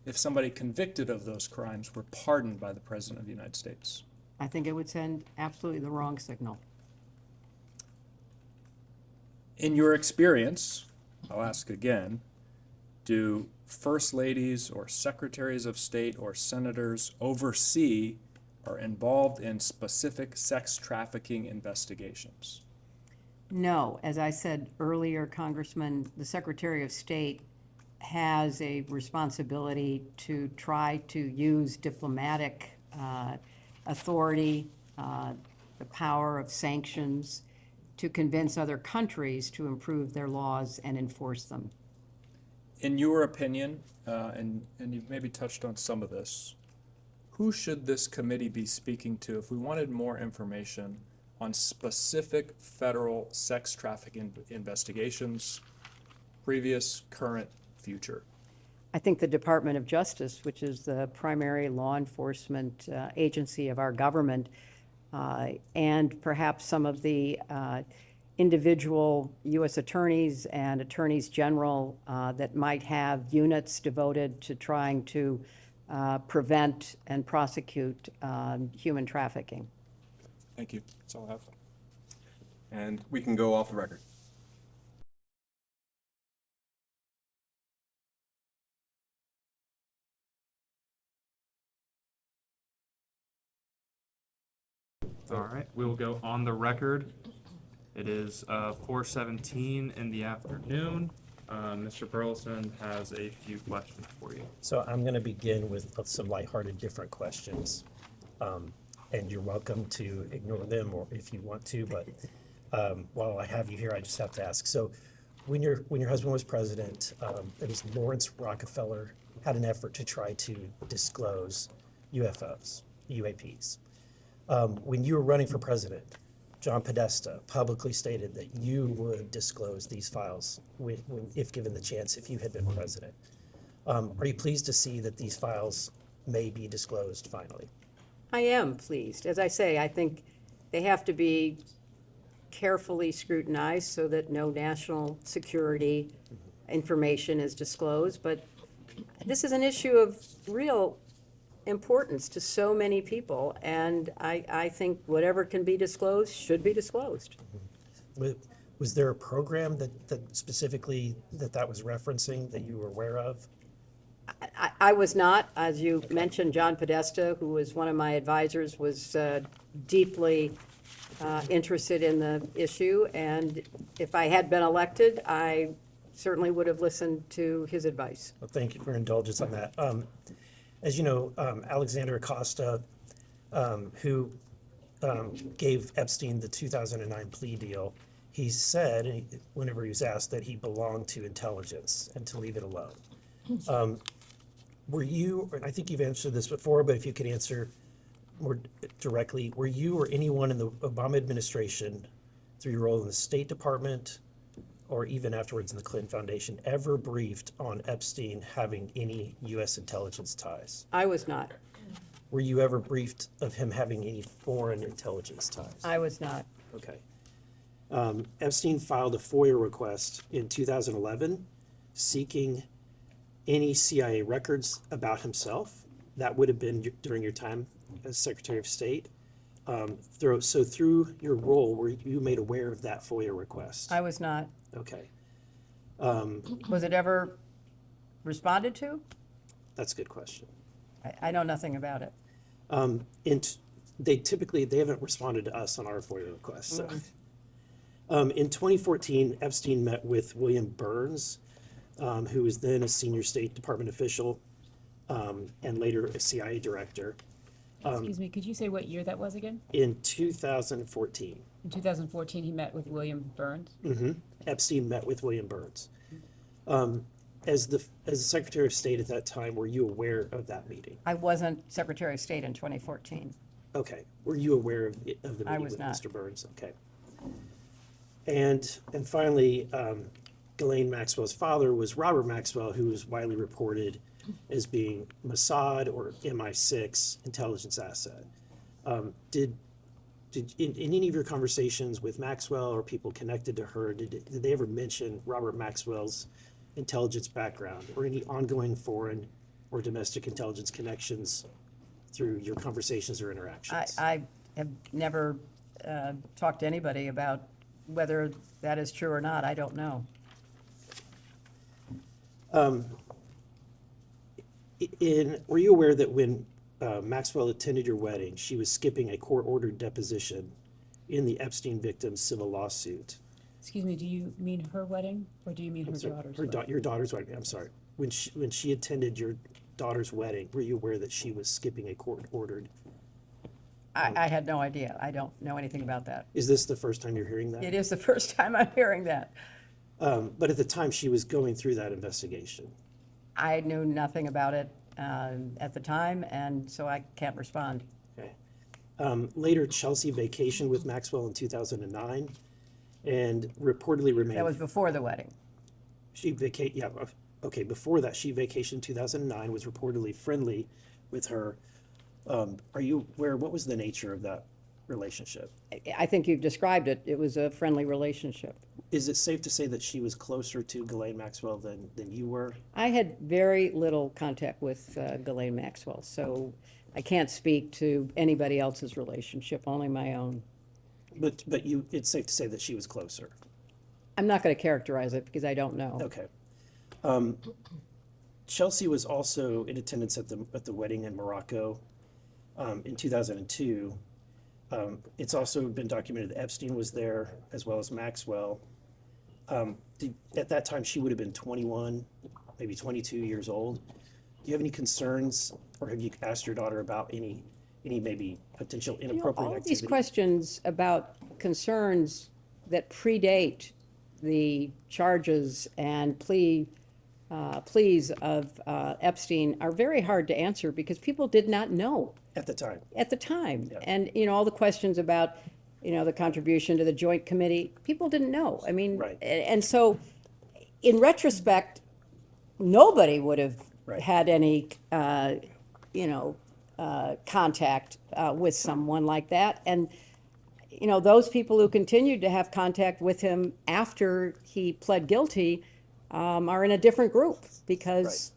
if somebody convicted of those crimes were pardoned by the President of the United States? I think it would send absolutely the wrong signal. In your experience, I'll ask again, do first ladies or secretaries of state or senators oversee or involved in specific sex trafficking investigations? No, as I said earlier, Congressman, the Secretary of State has a responsibility to try to use diplomatic authority, the power of sanctions, to convince other countries to improve their laws and enforce them. In your opinion, and you've maybe touched on some of this, who should this committee be speaking to if we wanted more information on specific federal sex trafficking investigations, previous, current, future? I think the Department of Justice, which is the primary law enforcement agency of our government, and perhaps some of the individual U.S. attorneys and attorneys general that might have units devoted to trying to prevent and prosecute human trafficking. Thank you. That's all I have. And we can go off the record. All right, we will go on the record. It is 4:17 in the afternoon. Mr. Burleson has a few questions for you. So I'm going to begin with some lighthearted, different questions. And you're welcome to ignore them or if you want to, but while I have you here, I just have to ask. So when your husband was president, it was Lawrence Rockefeller had an effort to try to disclose UFOs, UAPs. When you were running for president, John Podesta publicly stated that you would disclose these files if given the chance, if you had been president. Are you pleased to see that these files may be disclosed finally? I am pleased. As I say, I think they have to be carefully scrutinized so that no national security information is disclosed. But this is an issue of real importance to so many people, and I think whatever can be disclosed should be disclosed. Was there a program that specifically that was referencing that you were aware of? I was not. As you mentioned, John Podesta, who was one of my advisors, was deeply interested in the issue, and if I had been elected, I certainly would have listened to his advice. Well, thank you for your indulgence on that. As you know, Alexander Acosta, who gave Epstein the 2009 plea deal, he said, whenever he was asked, that he belonged to intelligence and to leave it alone. Were you, and I think you've answered this before, but if you could answer more directly, were you or anyone in the Obama administration, through your role in the State Department, or even afterwards in the Clinton Foundation, ever briefed on Epstein having any U.S. intelligence ties? I was not. Were you ever briefed of him having any foreign intelligence ties? I was not. Okay. Epstein filed a FOIA request in 2011 seeking any CIA records about himself. That would have been during your time as Secretary of State. So through your role, were you made aware of that FOIA request? I was not. Okay. Was it ever responded to? That's a good question. I know nothing about it. They haven't responded to us on our FOIA requests. So. In 2014, Epstein met with William Burns, who was then a senior State Department official and later a CIA director. Excuse me, could you say what year that was again? In 2014. In 2014, he met with William Burns? Mm-hmm. Epstein met with William Burns. As the Secretary of State at that time, were you aware of that meeting? I wasn't Secretary of State in 2014. Okay. Were you aware of the meeting I was with not. Mr. Burns? Okay. And finally, Ghislaine Maxwell's father was Robert Maxwell, who was widely reported as being Mossad or MI6 intelligence asset. Did in any of your conversations with Maxwell or people connected to her, did they ever mention Robert Maxwell's intelligence background or any ongoing foreign or domestic intelligence connections through your conversations or interactions? I have never talked to anybody about whether that is true or not. I don't know. Were you aware that when Maxwell attended your wedding, she was skipping a court-ordered deposition in the Epstein victim's civil lawsuit? Excuse me, do you mean her wedding, or do you mean her daughter's wedding? Your daughter's wedding, I'm sorry. When she attended your daughter's wedding, were you aware that she was skipping a court-ordered? I had no idea. I don't know anything about that. Is this the first time you're hearing that? It is the first time I'm hearing that. But at the time, she was going through that investigation. I knew nothing about it at the time, and so I can't respond. Okay. Later, Chelsea vacationed with Maxwell in 2009 and reportedly remained... That was before the wedding. Before that, she vacationed in 2009, was reportedly friendly with her. Are you aware, what was the nature of that relationship? I think you've described it. It was a friendly relationship. Is it safe to say that she was closer to Ghislaine Maxwell than you were? I had very little contact with Ghislaine Maxwell, so I can't speak to anybody else's relationship, only my own. But it's safe to say that she was closer. I'm not going to characterize it because I don't know. Okay. Chelsea was also in attendance at the wedding in Morocco in 2002. It's also been documented that Epstein was there as well as Maxwell. At that time, she would have been 21, maybe 22 years old. Do you have any concerns, or have you asked your daughter about any maybe potential inappropriate all of activity? these questions about concerns that predate the charges and pleas of Epstein are very hard to answer because people did not know At the time. at the time. Yeah. And, all the questions about, the contribution to the joint committee, people didn't know. I mean, Right. and so in retrospect, nobody would have Right. had any, contact with someone like that. And, those people who continued to have contact with him after he pled guilty are in a different group because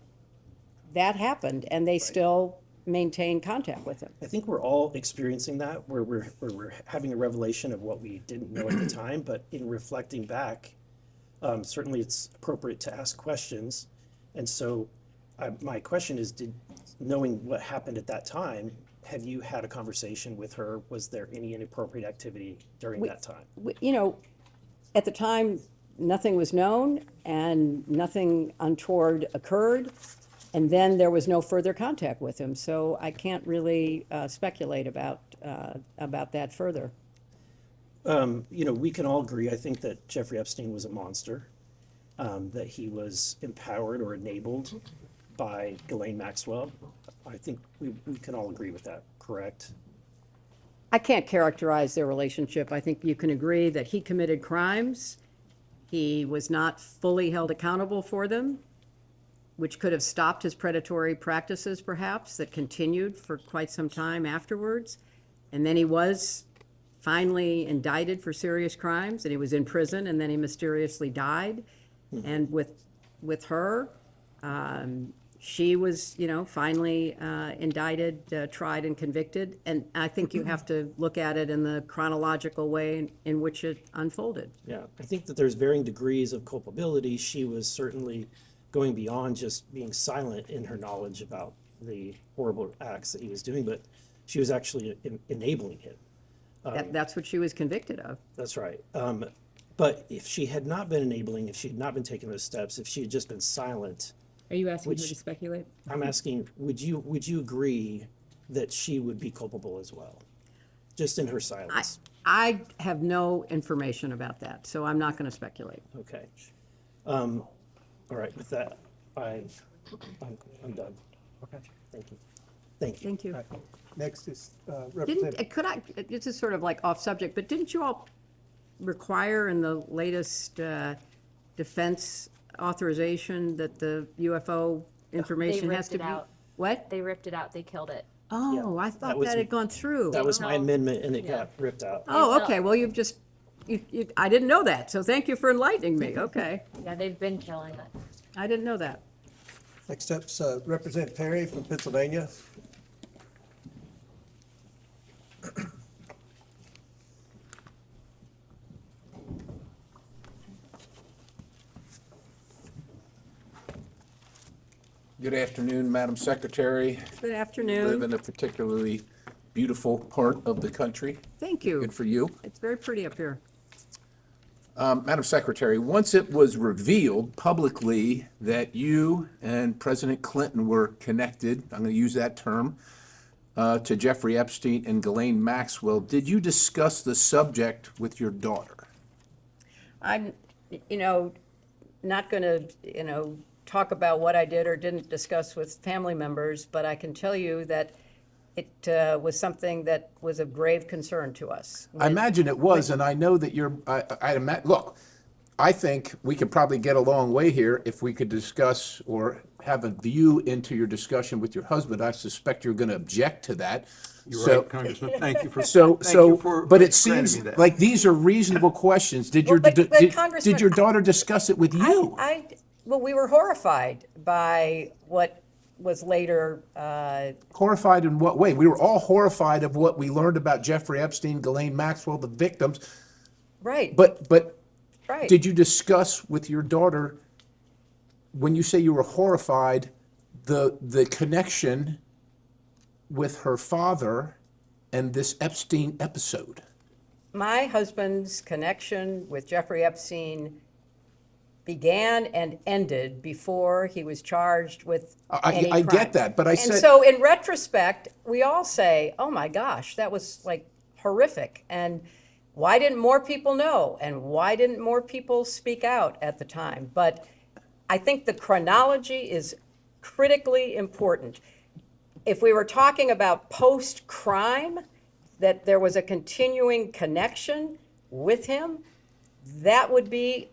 that happened and they still maintain contact with him. I think we're all experiencing that, where we're having a revelation of what we didn't know at the time, but in reflecting back, certainly it's appropriate to ask questions. And so my question is, knowing what happened at that time, have you had a conversation with her? Was there any inappropriate activity during that time? At the time, nothing was known and nothing untoward occurred. And then there was no further contact with him. So I can't really speculate about that further. We can all agree, I think, that Jeffrey Epstein was a monster, that he was empowered or enabled by Ghislaine Maxwell. I think we can all agree with that, correct? I can't characterize their relationship. I think you can agree that he committed crimes. He was not fully held accountable for them, which could have stopped his predatory practices, perhaps, that continued for quite some time afterwards. And then he was finally indicted for serious crimes, and he was in prison, and then he mysteriously died. And with her, she was, finally indicted, tried, and convicted. And I think you have to look at it in the chronological way in which it unfolded. Yeah, I think that there's varying degrees of culpability. She was certainly going beyond just being silent in her knowledge about the horrible acts that he was doing, but she was actually enabling him. That's what she was convicted of. That's right. But if she had not been enabling, if she had not been taking those steps, if she had just been silent. Are you asking her to speculate? I'm asking, would you agree that she would be culpable as well? Just in her silence? I have no information about that, so I'm not going to speculate. Okay. All right, with that, I'm done. Okay. Thank you. Thank you. Thank you. Next is Representative. This is sort of like off subject, but didn't you all require in the latest defense authorization that the UFO information has to be? What? They ripped it out. They killed it. Oh, I thought that had gone through. That was my amendment, and it got ripped out. Oh, okay. Well, you've just, I didn't know that, so thank you for enlightening me. Okay. Yeah, they've been killing it. I didn't know that. Next up's Representative Perry from Pennsylvania. Good afternoon, Madam Secretary. Good Live afternoon. in a particularly beautiful part of the country. Thank you. Good for you. It's very pretty up here. Madam Secretary, once it was revealed publicly that you and President Clinton were connected, I'm going to use that term, to Jeffrey Epstein and Ghislaine Maxwell, did you discuss the subject with your daughter? I'm, not going to, talk about what I did or didn't discuss with family members, but I can tell you that it was something that was of grave concern to us. I imagine it was, and I know that you're, look, I think we could probably get a long way here if we could discuss or have a view into your discussion with your husband. I suspect you're going to object to that. You're right, Congressman. Thank you for but it seems granting me that. like these are reasonable questions. Did your did your daughter discuss it with you? Well, we were horrified by what was later, Horrified in what way? We were all horrified of what we learned about Jeffrey Epstein, Ghislaine Maxwell, the victims. right. But Right. did you discuss with your daughter, when you say you were horrified, the connection with her father and this Epstein episode? My husband's connection with Jeffrey Epstein began and ended before he was charged with any I crime. get that, but I said. And so in retrospect, we all say, oh my gosh, that was like horrific. And why didn't more people know? And why didn't more people speak out at the time? But I think the chronology is critically important. If we were talking about post-crime, that there was a continuing connection with him, that would be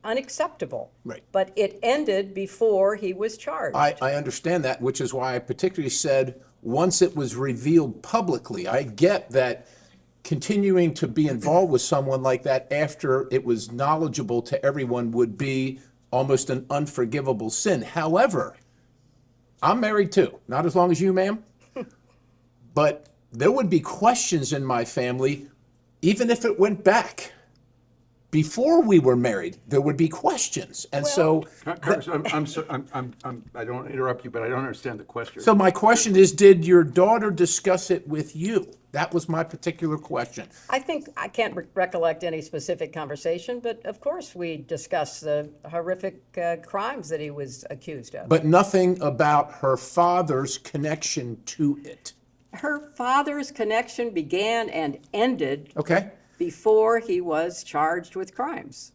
unacceptable. Right. But it ended before he was charged. I understand that, which is why I particularly said, once it was revealed publicly, I get that continuing to be involved with someone like that after it was knowledgeable to everyone would be almost an unforgivable sin. However, I'm married too, not as long as you, ma'am, but there would be questions in my family, even if it went back. Before we were married, there would be questions, and so. Congressman, I don't want to interrupt you, but I don't understand the question. So my question is, did your daughter discuss it with you? That was my particular question. I think, I can't recollect any specific conversation, but of course we discussed the horrific crimes that he was accused of. But nothing about her father's connection to it. Her father's connection began and ended Okay. before he was charged with crimes.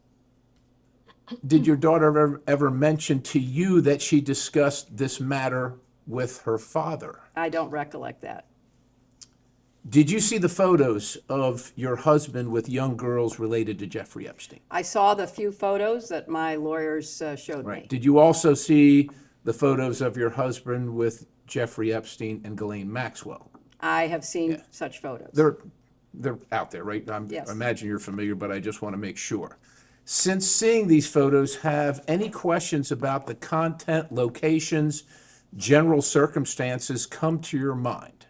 Did your daughter ever mention to you that she discussed this matter with her father? I don't recollect that. Did you see the photos of your husband with young girls related to Jeffrey Epstein? I saw the few photos that my lawyers showed me. Did you also see the photos of your husband with Jeffrey Epstein and Ghislaine Maxwell? I have seen such photos. They're out there, right? Yes. I imagine you're familiar, but I just want to make sure. Since seeing these photos, have any questions about the content, locations, general circumstances come to your mind?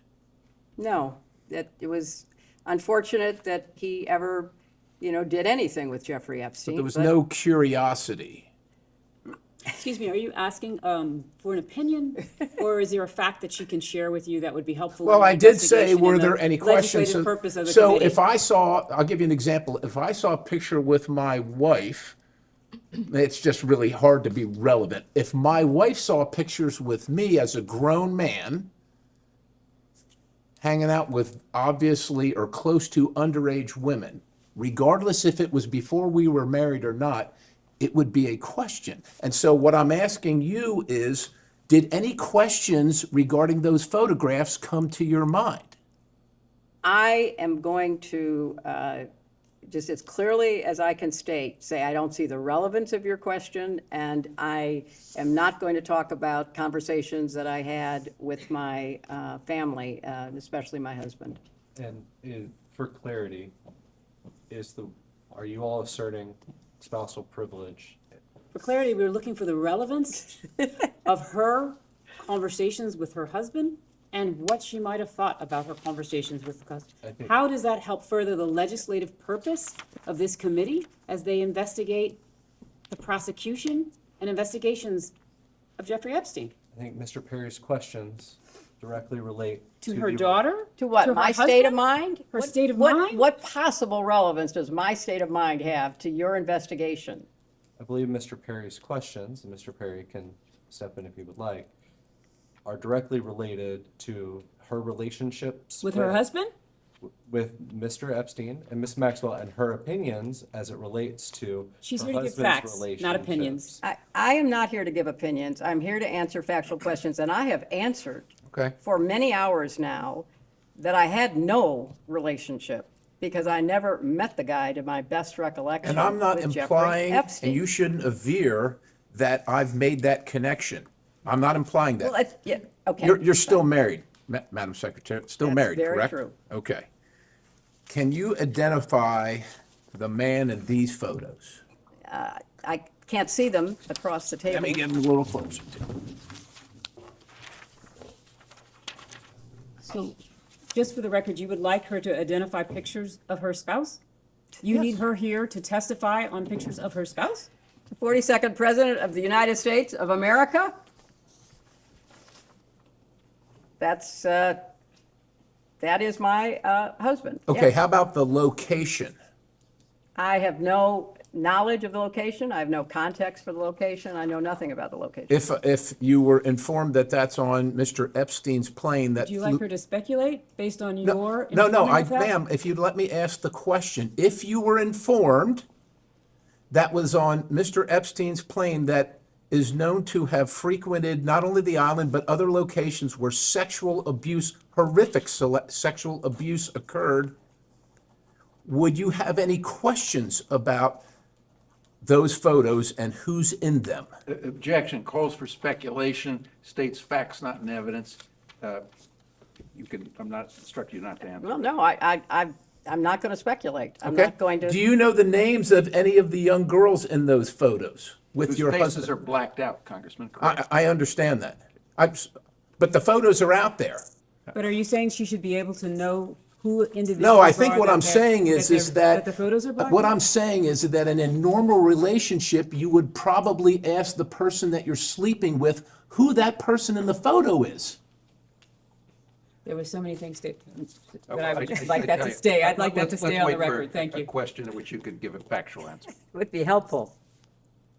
No, that it was unfortunate that he ever, did anything with Jeffrey Epstein. But there was no curiosity. Excuse me, are you asking for an opinion, or is there a fact that she can share with you that would be helpful? Well, in the I did say, investigation were and the there any questions? legislative purpose of the So committee? if I saw, I'll give you an example. If I saw a picture with my wife, it's just really hard to be relevant. If my wife saw pictures with me as a grown man, hanging out with obviously or close to underage women, regardless if it was before we were married or not, it would be a question. And so what I'm asking you is, did any questions regarding those photographs come to your mind? I am going to, just as clearly as I can say I don't see the relevance of your question, and I am not going to talk about conversations that I had with my family, especially my husband. And for clarity, are you all asserting spousal privilege? For clarity, we were looking for the relevance of her conversations with her husband and what she might have thought about her conversations with the husband. How does that help further the legislative purpose of this committee as they investigate the prosecution and investigations of Jeffrey Epstein? I think Mr. Perry's questions directly relate To her daughter? To what, To her my state of husband? mind? Her state of mind? What possible relevance does my state of mind have to your investigation? I believe Mr. Perry's questions, and Mr. Perry can step in if he would like, are directly related to her relationships With her husband? with Mr. Epstein and Ms. Maxwell, and her opinions as it relates to She's her here to give husband's facts, not relationships. opinions. I am not here to give opinions. I'm here to answer factual questions, and I have answered Okay. for many hours now that I had no relationship because I never met the guy to my best recollection. And I'm not with Jeffrey implying, Epstein. and you shouldn't aver that I've made that connection. I'm not implying that. Well, yeah, okay. You're still married, Madam Secretary, still That's married, very correct? true. Okay. Can you identify the man in these photos? I can't see them across the table. Let me get them a little closer. So, just for the record, you would like her to identify pictures of her spouse? You need her here to testify on pictures of her spouse? The 42nd President of the United States of America? That is my husband. Okay, Yes. how about the location? I have no knowledge of the location. I have no context for the location. I know nothing about the location. If you were informed that that's on Mr. Epstein's plane that Would you flew- like her to speculate based on your No, informant of that? ma'am, if you'd let me ask the question. If you were informed that was on Mr. Epstein's plane that is known to have frequented not only the island, but other locations where sexual abuse, horrific sexual abuse occurred, would you have any questions about those photos and who's in them? Objection, calls for speculation, states facts not in evidence. You can, I'm not instructing you not to answer. Well, no, I'm not going to speculate. I'm Okay. not going to. Do you know the names of any of the young girls in those photos with your Whose faces husband? are blacked out, Congressman, correct? I understand that. But the photos are out there. But are you saying she should be able to know who individuals No, I think are what that I'm they're- saying is that the photos are black? what I'm saying is that in a normal relationship, you would probably ask the person that you're sleeping with who that person in the photo is. There were so many things that I would like that to stay. I'd like that to stay on the record. Thank you. A question in which you could give a factual answer. Would be helpful.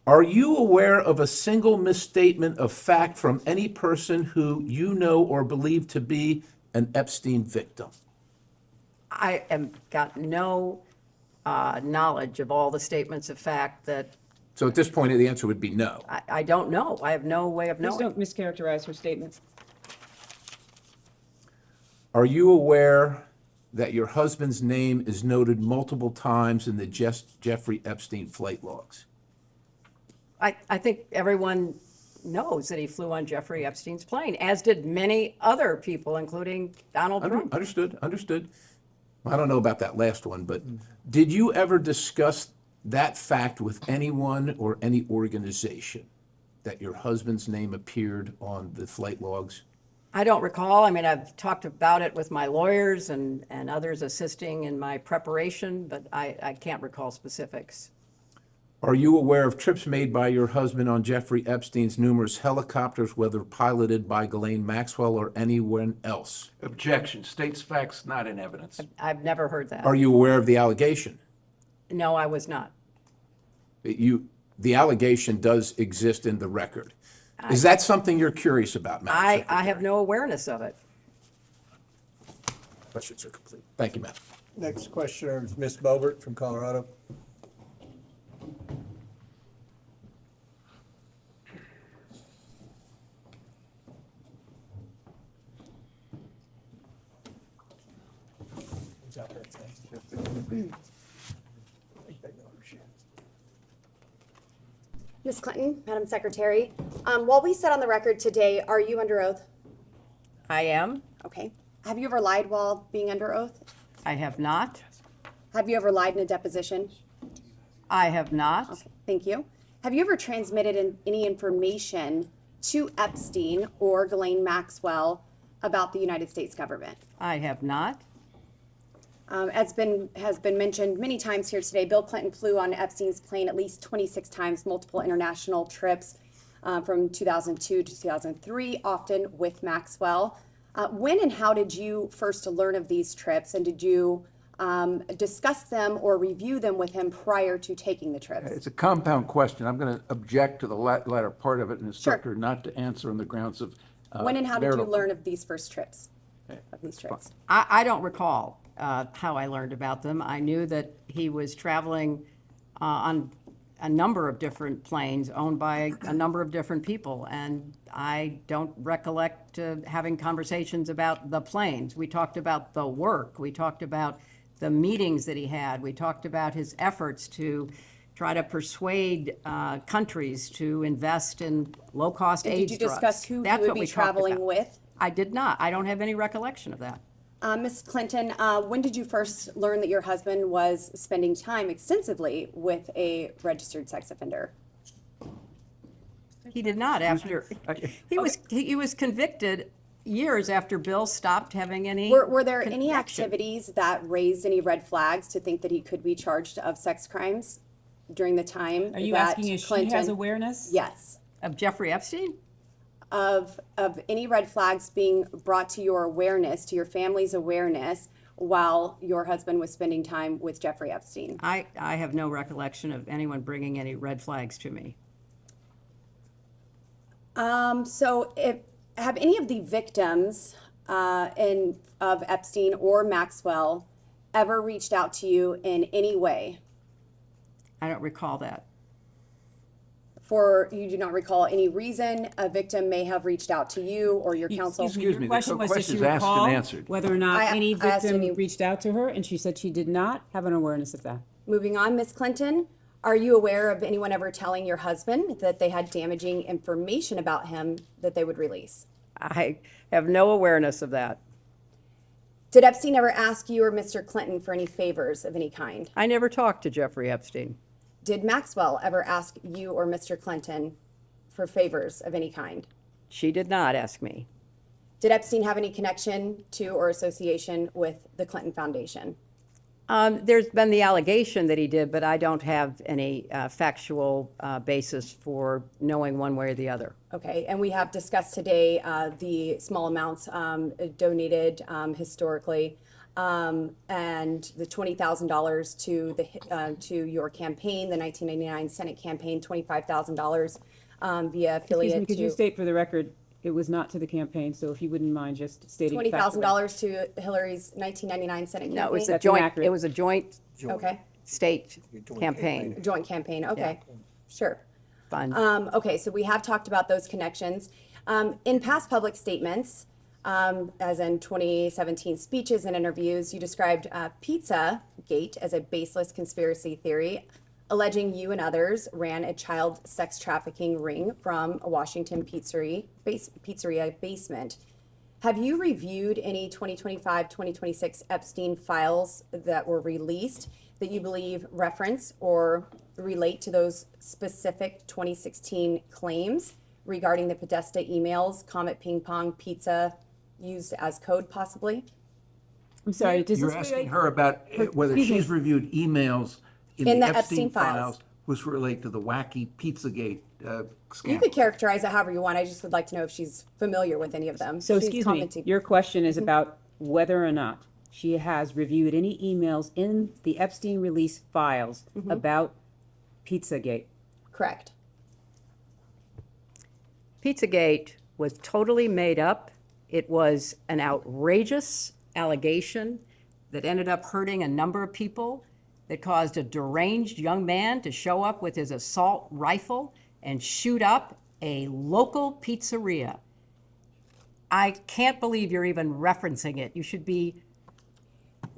Are you aware of a single misstatement of fact from any person who you know or believe to be an Epstein victim? I have got no knowledge of all the statements of fact that, So at this point, the answer would be no. I don't know. I have no way of Please knowing. don't mischaracterize her statements. Are you aware that your husband's name is noted multiple times in the Jeffrey Epstein flight logs? I think everyone knows that he flew on Jeffrey Epstein's plane, as did many other people, including Donald Trump. Understood. I don't know about that last one, but did you ever discuss that fact with anyone or any organization, that your husband's name appeared on the flight logs? I don't recall. I mean, I've talked about it with my lawyers and others assisting in my preparation, but I can't recall specifics. Are you aware of trips made by your husband on Jeffrey Epstein's numerous helicopters, whether piloted by Ghislaine Maxwell or anyone else? Objection, states facts not in evidence. I've never heard that. Are you aware of the allegation? No, I was not. The allegation does exist in the record. Is that something you're curious about, Madam I have no awareness of it. Questions are complete. Thank you, Madam. Next questioner is Ms. Bobert from Colorado. Ms. Clinton, Madam Secretary, while we sit on the record today, are you under oath? I am. Okay. Have you ever lied while being under oath? I have not. Have you ever lied in a deposition? I have not. Okay, thank you. Have you ever transmitted any information to Epstein or Ghislaine Maxwell about the United States government? I have not. As has been mentioned many times here today, Bill Clinton flew on Epstein's plane at least 26 times, multiple international trips from 2002 to 2003, often with Maxwell. When and how did you first learn of these trips, and did you discuss them or review them with him prior to taking the trips? It's a compound question. I'm going to object to the latter part of it and instruct her not to answer on the grounds of When and how did you marital- learn of these first trips? Of these trips? I don't recall how I learned about them. I knew that he was traveling on a number of different planes owned by a number of different people, and I don't recollect having conversations about the planes. We talked about the work. We talked about the meetings that he had. We talked about his efforts to try to persuade countries to invest in low-cost And AIDS did you drugs. discuss who That's you would what be we talked traveling about. with? I did not. I don't have any recollection of that. Ms. Clinton, when did you first learn that your husband was spending time extensively with a registered sex offender? He did not after, he was convicted years after Bill stopped having any. Were there any connection. activities that raised any red flags to think that he could be charged of sex crimes during the time Are you that asking if Clinton? she has awareness? Yes. Of Jeffrey Epstein? Of any red flags being brought to your awareness, to your family's awareness, while your husband was spending time with Jeffrey Epstein? I have no recollection of anyone bringing any red flags to me. So have any of the victims of Epstein or Maxwell ever reached out to you in any way? I don't recall that. You do not recall any reason a victim may have reached out to you or your counsel? Excuse me, Your question the was, does she question's asked and recall answered. whether or not any I asked victim any- reached out to her, and she said she did not have an awareness of that. Moving on, Ms. Clinton, are you aware of anyone ever telling your husband that they had damaging information about him that they would release? I have no awareness of that. Did Epstein ever ask you or Mr. Clinton for any favors of any kind? I never talked to Jeffrey Epstein. Did Maxwell ever ask you or Mr. Clinton for favors of any kind? She did not ask me. Did Epstein have any connection to or association with the Clinton Foundation? There's been the allegation that he did, but I don't have any factual basis for knowing one way or the other. Okay, and we have discussed today the small amounts donated historically, and the $20,000 to your campaign, the 1999 Senate campaign, $25,000 via affiliate. Excuse me, could you state for the record, it was not to the campaign, so if you wouldn't mind just stating. $20,000 to Hillary's 1999 Senate campaign? No, it was a That's joint. inaccurate. It was a joint Okay, state campaign. joint campaign, okay, sure. Fund. Okay, so we have talked about those connections. In past public statements, as in 2017 speeches and interviews, you described Pizzagate as a baseless conspiracy theory, alleging you and others ran a child sex trafficking ring from a Washington pizzeria basement. Have you reviewed any 2025-2026 Epstein files that were released that you believe reference or relate to those specific 2016 claims regarding the Podesta emails, Comet Ping Pong Pizza used as code possibly? I'm sorry, does You're this asking relate? her about whether Excuse me. she's reviewed emails in In the the Epstein Epstein files. files, which relate to the wacky Pizzagate You scandal. could characterize it however you want. I just would like to know if she's familiar with any of them. So She's excuse me, commenting. your question is about whether or not she has reviewed any emails in the Epstein release files about Pizzagate. Correct. Pizzagate was totally made up. It was an outrageous allegation that ended up hurting a number of people, that caused a deranged young man to show up with his assault rifle and shoot up a local pizzeria. I can't believe you're even referencing it. You should be.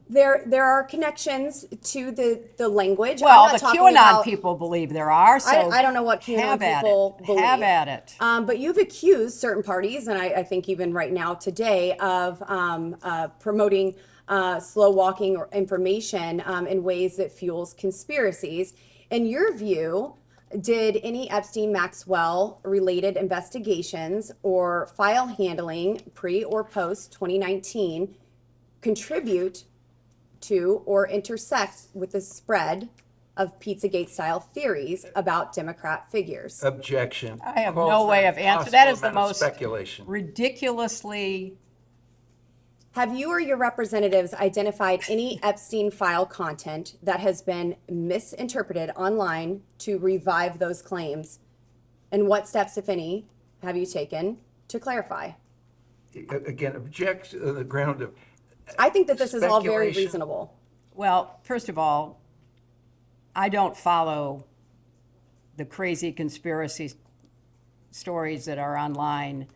There are connections to the language. I'm Well, not the talking QAnon about- people believe there are, so I don't know what QAnon have at people it. believe. Have at it. But you've accused certain parties, and I think even right now today, of promoting slow walking or information in ways that fuels conspiracies. In your view, did any Epstein-Maxwell related investigations or file handling pre or post 2019 contribute to or intersect with the spread of Pizzagate style theories about Democrat figures? Objection. I have Calls no for way an of answering. That is the impossible amount of most speculation. ridiculously. Have you or your representatives identified any Epstein file content that has been misinterpreted online to revive those claims? And what steps, if any, have you taken to clarify? Again, object on the ground of I think that this is all very speculation. reasonable. Well, first of all, I don't follow the crazy conspiracy stories that are online.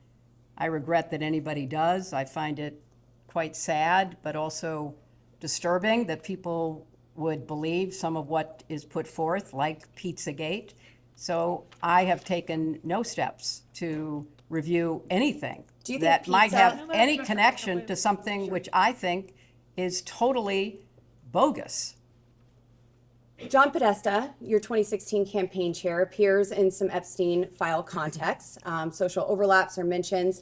I regret that anybody does. I find it quite sad, but also disturbing that people would believe some of what is put forth, like Pizzagate. So I have taken no steps to review anything Do you think that might pizza- have any connection to something which I think is totally bogus. John Podesta, your 2016 campaign chair, appears in some Epstein file contexts. Social overlaps or mentions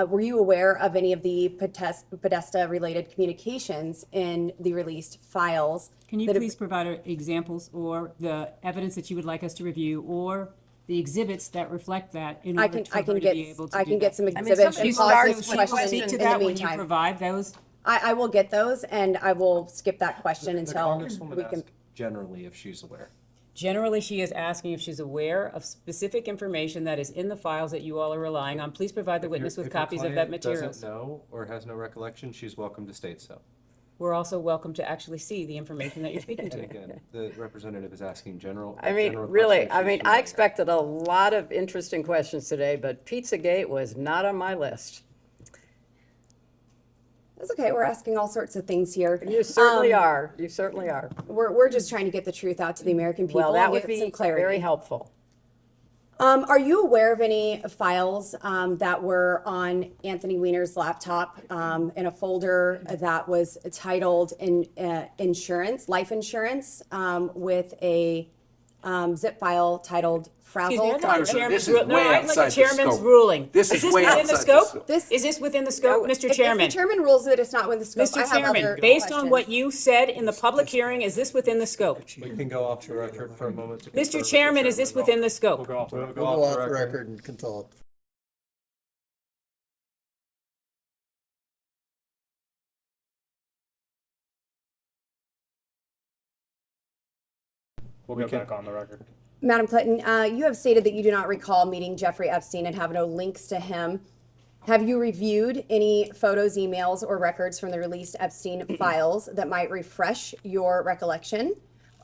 Were you aware of any of the Podesta-related communications in the released files? Can you that have- please provide examples or the evidence that you would like us to review or the exhibits that reflect that in I order can- for I her can to get- be able to I do can get that? some I mean, exhibits somebody and who pause asks this you to question speak to in the that when you meantime. provide those. I will get those, and I will skip that question The until Congresswoman we can. asked generally if she's aware. Generally, she is asking if she's aware of specific information that is in the files that you all are relying on. Please provide the witness with If your copies of that client materials. doesn't know or has no recollection, she's welcome to state so. We're also welcome to actually see the information that you're speaking And to. again, the representative is asking general. I mean, general really, questions I she's mean, I familiar. expected a lot of interesting questions today, but Pizzagate was not on my list. That's okay. We're asking all sorts of things here. You certainly are. You certainly are. We're just trying to get the truth out to the American people. Well, that and would get be some clarity. very helpful. Are you aware of any files that were on Anthony Weiner's laptop in a folder that was titled insurance, life insurance, with a zip file titled Excuse me, Frazzle? I'd like the chairman's This is ru- no, way I'd like outside the the chairman's scope. ruling. This is way within the outside the scope? scope. Is this within the scope, Mr. If Chairman? the chairman rules that it's not within the scope, I Mr. have other Chairman, based on what questions. you said in the public hearing, is this within the scope? We can go off the record for a moment to. Mr. Chairman, is this within the scope? We'll go off the We'll record. go off the record and can talk. We'll go back on the record. Madam Clinton, you have stated that you do not recall meeting Jeffrey Epstein and have no links to him. Have you reviewed any photos, emails, or records from the released Epstein files that might refresh your recollection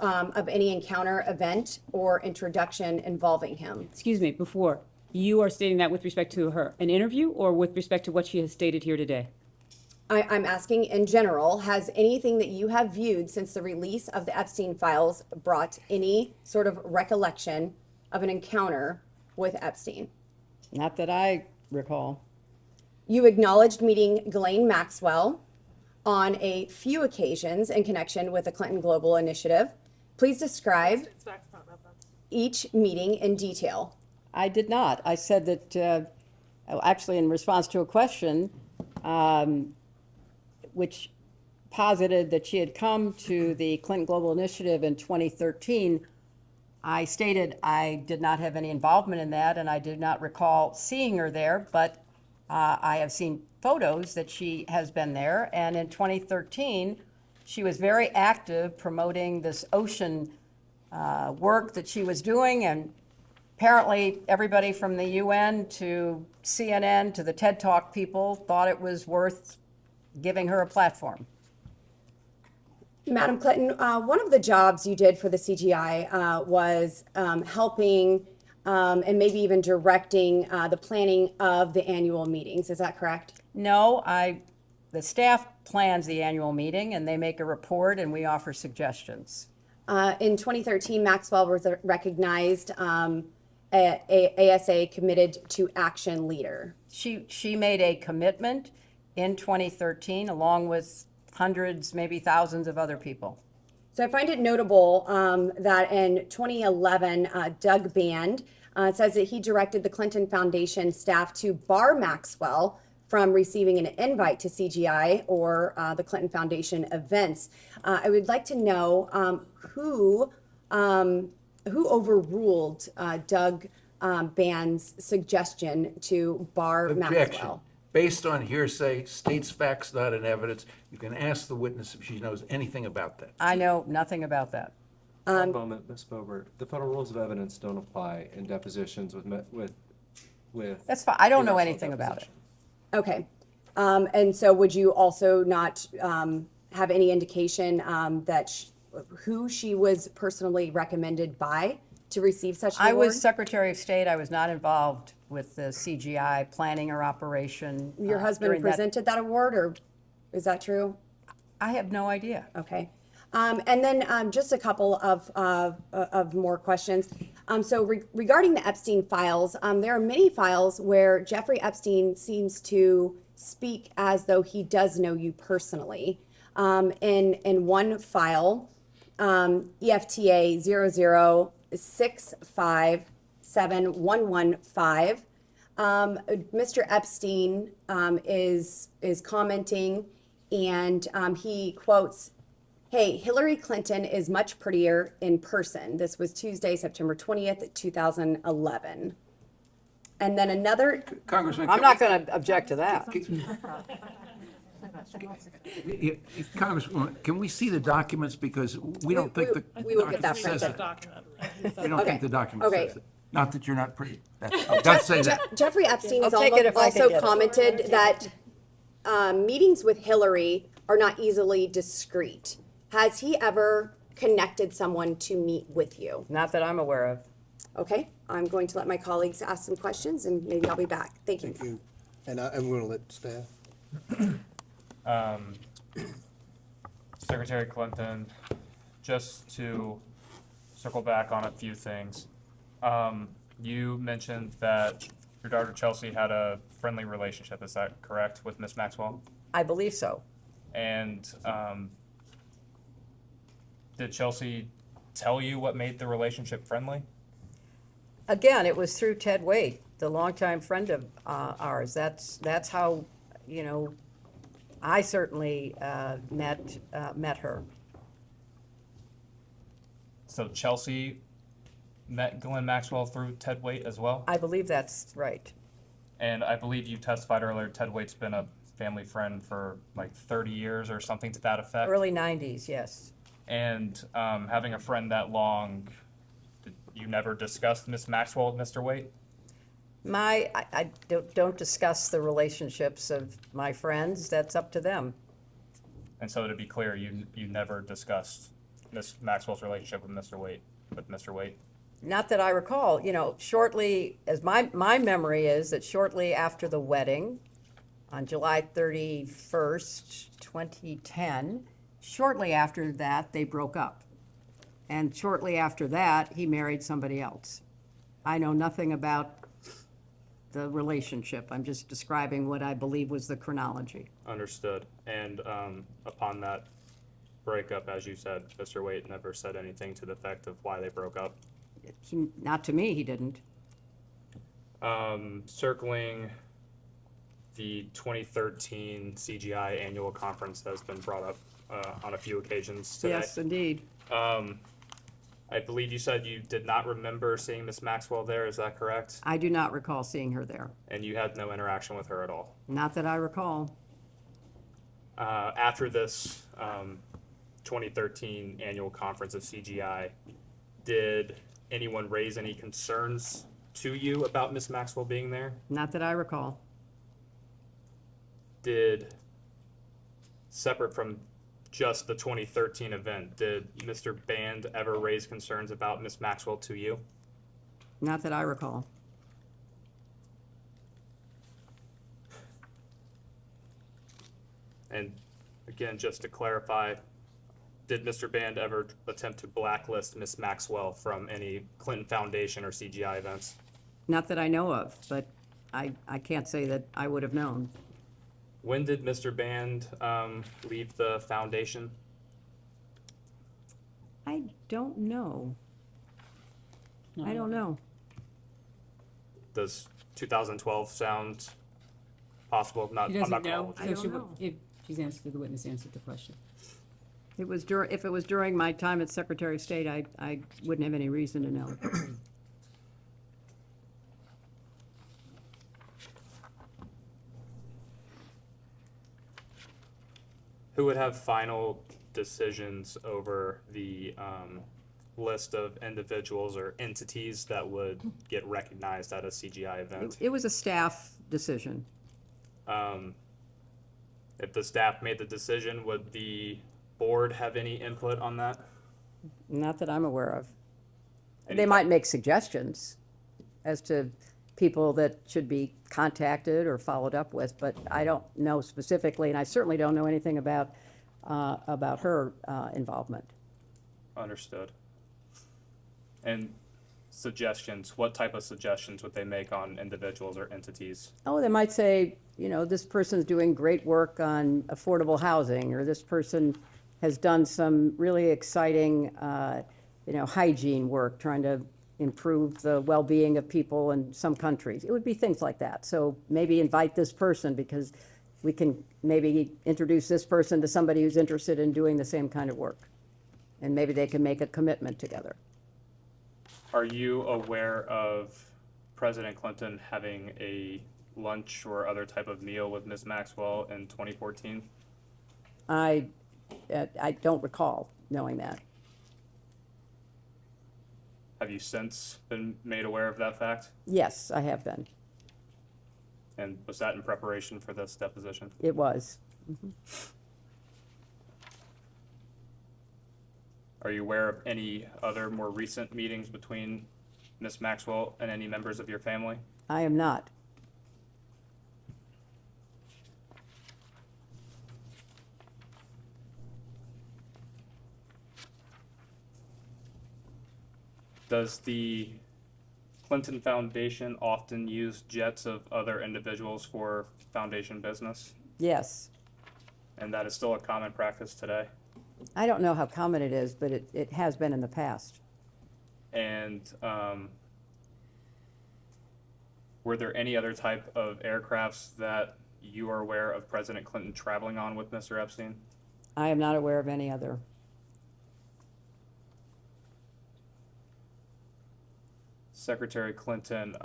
of any encounter, event, or introduction involving him? Excuse me, before, you are stating that with respect to her, an interview, or with respect to what she has stated here today? I'm asking in general, has anything that you have viewed since the release of the Epstein files brought any sort of recollection of an encounter with Epstein? Not that I recall. You acknowledged meeting Ghislaine Maxwell on a few occasions in connection with the Clinton Global Initiative. Please describe each meeting in detail. I did not. I said that, actually, in response to a question, which posited that she had come to the Clinton Global Initiative in 2013, I stated I did not have any involvement in that, and I did not recall seeing her there, but I have seen photos that she has been there, and in 2013, she was very active promoting this ocean work that she was doing, and apparently everybody from the UN to CNN to the TED Talk people thought it was worth giving her a platform. Madam Clinton, one of the jobs you did for the CGI was helping and maybe even directing the planning of the annual meetings. Is that correct? No, the staff plans the annual meeting and they make a report and we offer suggestions. In 2013, Maxwell was recognized ASA Committed to Action Leader. She made a commitment in 2013 along with hundreds, maybe thousands of other people. So I find it notable that in 2011, Doug Band says that he directed the Clinton Foundation staff to bar Maxwell from receiving an invite to CGI or the Clinton Foundation events. I would like to know who overruled Doug Band's suggestion to bar Objection. Maxwell. Based on hearsay, states facts not in evidence. You can ask the witness if she knows anything about that. I know nothing about that. One moment, Ms. Boebert. The federal rules of evidence don't apply in depositions with. That's fine. I don't know congressional anything about it. Okay. And so would you also not have any indication that who she was personally recommended by to receive such an I award? was Secretary of State. I was not involved with the CGI planning or operation. Your husband during that. presented that award, or is that true? I have no idea. Okay. And then just a couple of more questions. Regarding the Epstein files, there are many files where Jeffrey Epstein seems to speak as though he does know you personally. In one file, EFTA 006571115, Mr. Epstein is commenting, and he quotes, "Hey, Hillary Clinton is much prettier in person." This was Tuesday, September 20th, 2011. And then another. Congressman. I'm not going to object to that. Congresswoman, can we see the documents, because we don't think the we will get that document says it. We don't think the document Okay. says it. Not that you're not pretty. That's say that. Jeffrey Epstein has I'll take it if I can also get it. commented that meetings with Hillary are not easily discreet. Has he ever connected someone to meet with you? Not that I'm aware of. Okay, I'm going to let my colleagues ask some questions, and maybe I'll be back. Thank you. Thank you. And I'm going to let staff. Secretary Clinton, just to circle back on a few things. You mentioned that your daughter Chelsea had a friendly relationship, is that correct, with Miss Maxwell? I believe so. And did Chelsea tell you what made the relationship friendly? Again, it was through Ted Wade, the longtime friend of ours. That's how, you know, I certainly met her. So Chelsea met Glenn Maxwell through Ted Wade as well? I believe that's right. And I believe you testified earlier, Ted Waite's been a family friend for like 30 years or something to that effect. Early 90s, yes. And having a friend that long, did you never discussed Miss Maxwell with Mr. Waite? I don't discuss the relationships of my friends. That's up to them. And so to be clear, you never discussed Miss Maxwell's relationship with Mr. Waite? Not that I recall. You know, shortly, as my memory is that shortly after the wedding, on July 31st, 2010, shortly after that, they broke up. And shortly after that, he married somebody else. I know nothing about the relationship. I'm just describing what I believe was the chronology. Understood. And upon that breakup, as you said, Mr. Waite never said anything to the effect of why they broke up? Not to me, he didn't. Circling the 2013 CGI annual conference has been brought up on a few occasions today. Yes, indeed. I believe you said you did not remember seeing Miss Maxwell there, is that correct? I do not recall seeing her there. And you had no interaction with her at all? Not that I recall. After this 2013 annual conference of CGI, did anyone raise any concerns to you about Miss Maxwell being there? Not that I recall. Did, separate from just the 2013 event, did Mr. Band ever raise concerns about Miss Maxwell to you? Not that I recall. And again, just to clarify, did Mr. Band ever attempt to blacklist Miss Maxwell from any Clinton Foundation or CGI events? Not that I know of, but I can't say that I would have known. When did Mr. Band leave the foundation? I don't know. I don't know. Does 2012 sound possible? He I'm doesn't not know, calling it. so if she's answered, the witness answered the question. It was if it was during my time as Secretary of State, I wouldn't have any reason to know. Who would have final decisions over the list of individuals or entities that would get recognized at a CGI event? It was a staff decision. If the staff made the decision, would the board have any input on that? Not that I'm aware of. They might make suggestions as to people that should be contacted or followed up with, but I don't know specifically, and I certainly don't know anything about her involvement. Understood. And suggestions, what type of suggestions would they make on individuals or entities? Oh, they might say, you know, this person's doing great work on affordable housing, or this person has done some really exciting, you know, hygiene work, trying to improve the well-being of people in some countries. It would be things like that. So maybe invite this person because we can maybe introduce this person to somebody who's interested in doing the same kind of work. And maybe they can make a commitment together. Are you aware of President Clinton having a lunch or other type of meal with Ms. Maxwell in 2014? I don't recall knowing that. Have you since been made aware of that fact? Yes, I have been. And was that in preparation for this deposition? It was. Mhm. Are you aware of any other more recent meetings between Ms. Maxwell and any members of your family? I am not. Does the Clinton Foundation often use jets of other individuals for foundation business? Yes. And that is still a common practice today? I don't know how common it is, but it has been in the past. And were there any other type of aircrafts that you are aware of President Clinton traveling on with Mr. Epstein? I am not aware of any other. Secretary Clinton,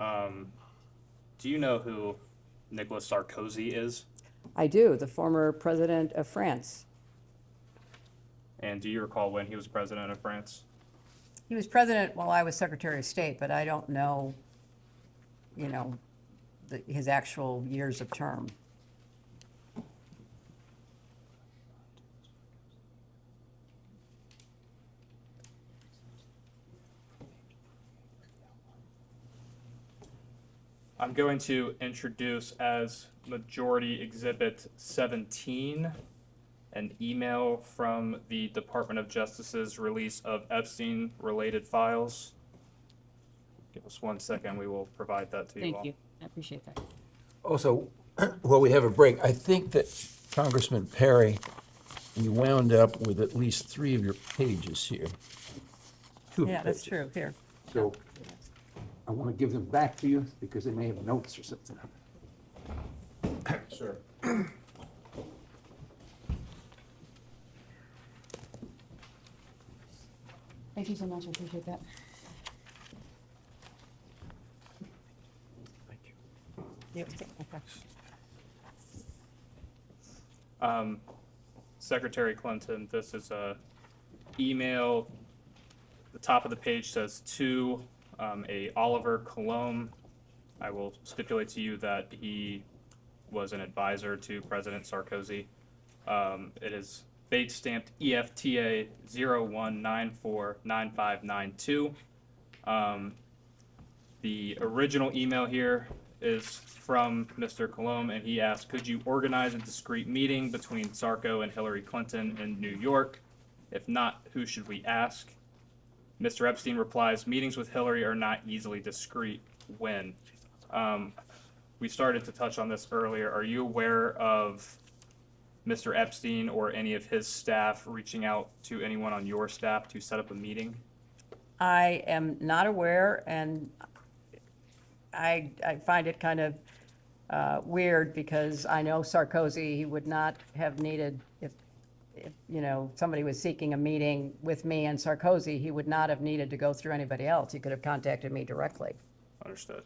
do you know who Nicolas Sarkozy is? I do, the former president of France. And do you recall when he was president of France? He was president while I was Secretary of State, but I don't know, his actual years of term. I'm going to introduce as Majority Exhibit 17 an email from the Department of Justice's release of Epstein-related files. Give us 1 second, we will provide that to you all. Thank you. I appreciate that. Also, while we have a break, I think that Congressman Perry, you wound up with at least 3 of your pages here. 2 of your Yeah, that's pages. true. Here. So I want to give them back to you because they may have notes or something. Sure. Thank you so much. I appreciate that. Secretary Clinton, this is a email. The top of the page says to a Oliver Colomb. I will stipulate to you that he was an advisor to President Sarkozy. It is date stamped EFTA 01949592. The original email here is from Mr. Colomb, and he asked, could you organize a discreet meeting between Sarko and Hillary Clinton in New York? If not, who should we ask? Mr. Epstein replies, meetings with Hillary are not easily discreet. When? We started to touch on this earlier. Are you aware of Mr. Epstein or any of his staff reaching out to anyone on your staff to set up a meeting? I am not aware, and I find it kind of weird because I know Sarkozy, he would not have needed, if somebody was seeking a meeting with me and Sarkozy, he would not have needed to go through anybody else. He could have contacted me directly. Understood.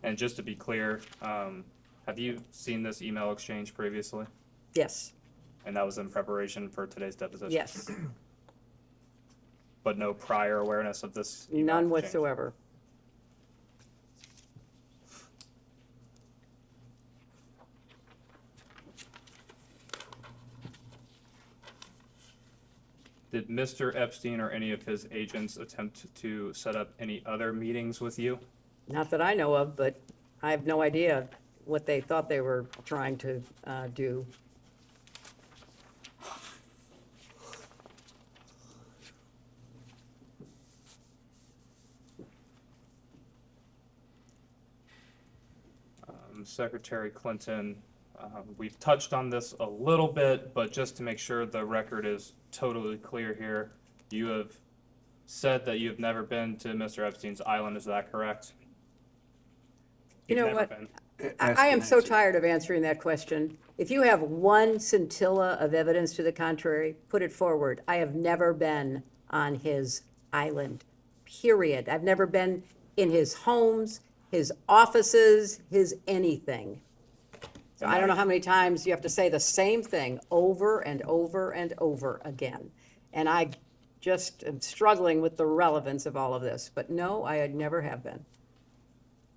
And just to be clear, have you seen this email exchange previously? Yes. And that was in preparation for today's deposition? Yes. But no prior awareness of this email None exchange? whatsoever. Did Mr. Epstein or any of his agents attempt to set up any other meetings with you? Not that I know of, but I have no idea what they thought they were trying to do. Secretary Clinton, We've touched on this a little bit, but just to make sure the record is totally clear here, you have said that you've never been to Mr. Epstein's island, is that correct? You You've know never what? been. I am so tired of answering that question. If you have one scintilla of evidence to the contrary, put it forward. I have never been on his island, period. I've never been in his homes, his offices, his anything. So I don't know how many times you have to say the same thing over and over and over again. And I just am struggling with the relevance of all of this. But no, I had never have been.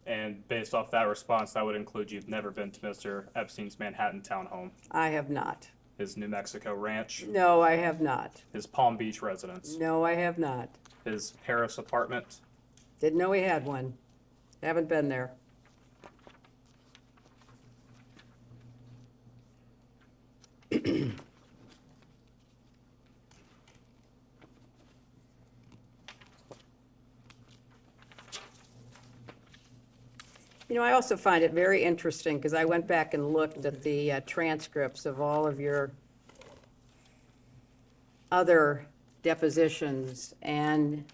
And based off that response, that would include you've never been to Mr. Epstein's Manhattan townhome, I have not. his New Mexico ranch, No, I have not. his Palm Beach residence, No, I have not. his Paris apartment. Didn't know he had one. Haven't been there. You know, I also find it very interesting because I went back and looked at the transcripts of all of your other depositions, and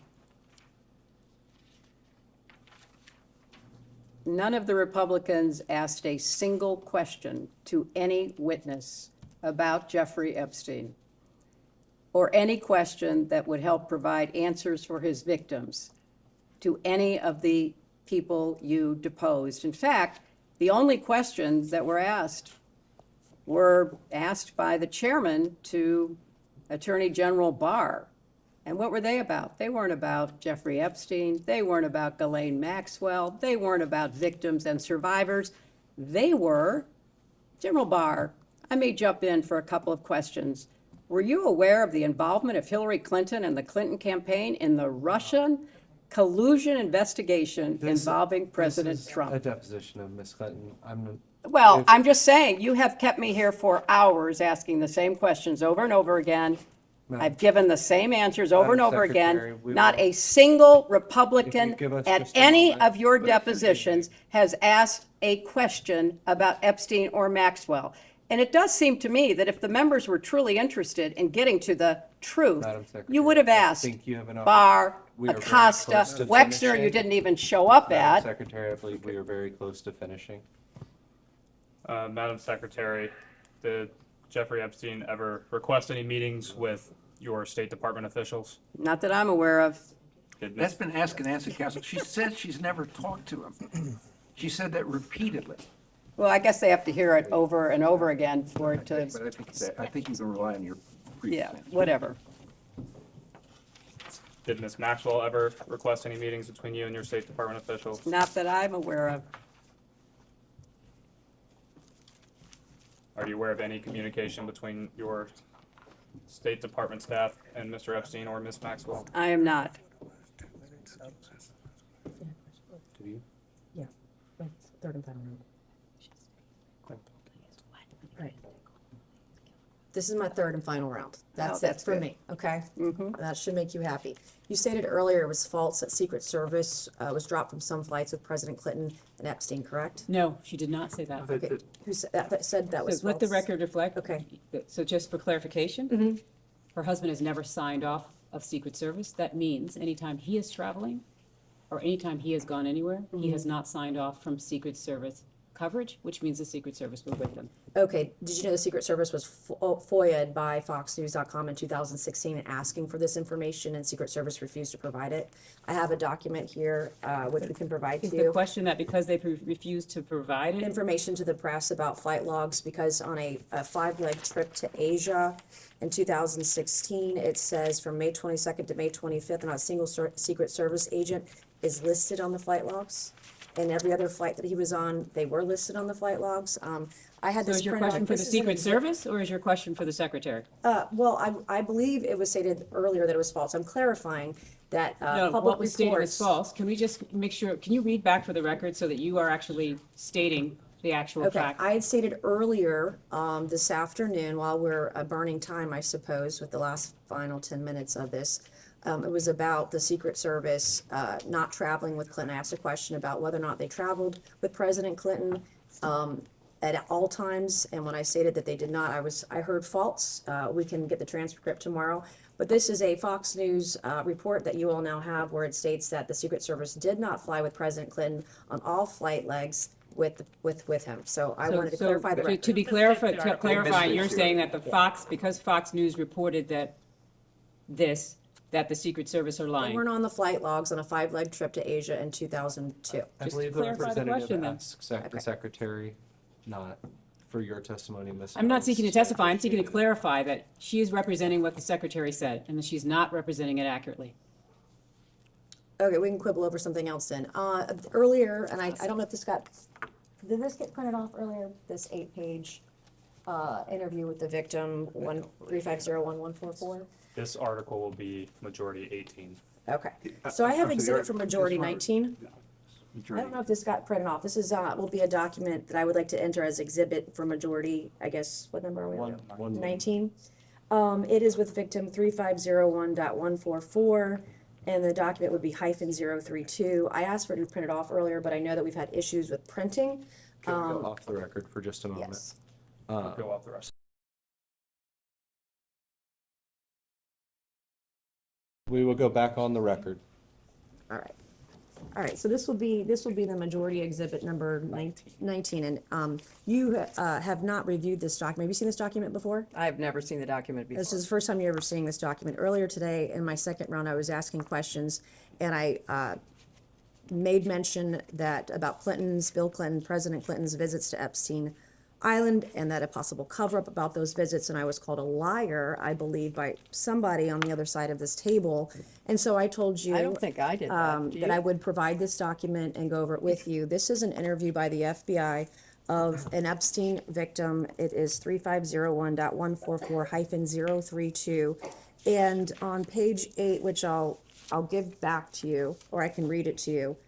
none of the Republicans asked a single question to any witness about Jeffrey Epstein, or any question that would help provide answers for his victims to any of the people you deposed. In fact, the only questions that were asked by the chairman to Attorney General Barr. And what were they about? They weren't about Jeffrey Epstein. They weren't about Ghislaine Maxwell. They weren't about victims and survivors. They were, General Barr, I may jump in for a couple of questions. Were you aware of the involvement of Hillary Clinton and the Clinton campaign in the Russian collusion investigation involving President Trump? A deposition of Ms. Clinton. Well, I'm just saying, you have kept me here for hours asking the same questions over and over again. I've given the same answers over and over again. Not a single Republican at any of your depositions has asked a question about Epstein or Maxwell. And it does seem to me that if the members were truly interested in getting to the truth, you would have asked Barr, Acosta, Wexner, you didn't even show up at. Madam Secretary, I believe we are very close to finishing. Madam Secretary, did Jeffrey Epstein ever request any meetings with your State Department officials? Not that I'm aware of. That's been asked and answered, Counsel. She said she's never talked to him. She said that repeatedly. Well, I guess they have to hear it over and over again for it to, But I think you can rely on your previous yeah, answer. whatever. Did Ms. Maxwell ever request any meetings between you and your State Department officials? Not that I'm aware of. Are you aware of any communication between your State Department staff and Mr. Epstein or Ms. Maxwell? I am not. Do you? Yeah, third and final round. Right. This is my third and final round. That's it for me, okay? That should make you happy. You stated earlier it was false that Secret Service was dropped from some flights with President Clinton and Epstein, correct? No, she did not say that. Okay. Who said that was false? Let the record reflect. Okay. So just for clarification, her husband has never signed off of Secret Service. That means anytime he is traveling or anytime he has gone anywhere, he has not signed off from Secret Service coverage, which means the Secret Service was with them. Okay, did you know the Secret Service was FOIA'd by FoxNews.com in 2016 and asking for this information, and Secret Service refused to provide it? I have a document here, which we can provide to Is you. the question that because they refused to provide it? Information to the press about flight logs, because on a 5-leg trip to Asia in 2016, it says from May 22nd to May 25th, not a single Secret Service agent is listed on the flight logs. And every other flight that he was on, they were listed on the flight logs. I had So this is your printed out. question for the This is Secret an- Service, or is your question for the Secretary? Well, I believe it was stated earlier that it was false. I'm clarifying that No, public what was stated is reports. false. Can we just make sure, can you read back for the record so that you are actually stating the actual Okay, fact? I had stated earlier this afternoon, while we're burning time, I suppose, with the last final 10 minutes of this, it was about the Secret Service not traveling with Clinton. I asked a question about whether or not they traveled with President Clinton. at all times, and when I stated that they did not, I heard false. We can get the transcript tomorrow. But this is a Fox News report that you all now have where it states that the Secret Service did not fly with President Clinton on all flight legs with him. So I wanted to clarify the record. To be clarified, to clarify, you're saying that because Fox News reported that that the Secret Service are They lying. weren't on the flight logs on a 5-leg trip to Asia in 2002. I Just believe the clarify the representative question then. asks the secretary, not for your testimony, Ms. I'm not Mills. seeking to testify, I'm seeking to clarify that she is representing what the secretary said, and that she's not representing it accurately. Okay, we can quibble over something else then. Earlier, and I don't know if did this get printed off earlier? This 8-page interview with the victim, 1350144? This article will be majority 18. Okay, so I have exhibit from majority 19. I don't know if this got printed off. This is, will be a document that I would like to enter as exhibit for majority, I guess, what number are we on? 19. It is with victim 3501.144, and the document would be -032. I asked for it to print it off earlier, but I know that we've had issues with printing. Can we go off the record for just a moment? Yes. Go off the rest. We will go back on the record. All right. All right, so this will be the majority exhibit number 19, and you have not reviewed this document. Have you seen this document before? I've never seen the document before. This is the first time you're ever seeing this document. Earlier today, in my second round, I was asking questions, and I made mention that about Bill Clinton, President Clinton's visits to Epstein Island, and that a possible cover-up about those visits, and I was called a liar, I believe, by somebody on the other side of this table. And so I told you I don't think I did that. Do that you? I would provide this document and go over it with you. This is an interview by the FBI of an Epstein victim. It is 3501.144-032. And on page 8, which I'll give back to you, or I can read it to you.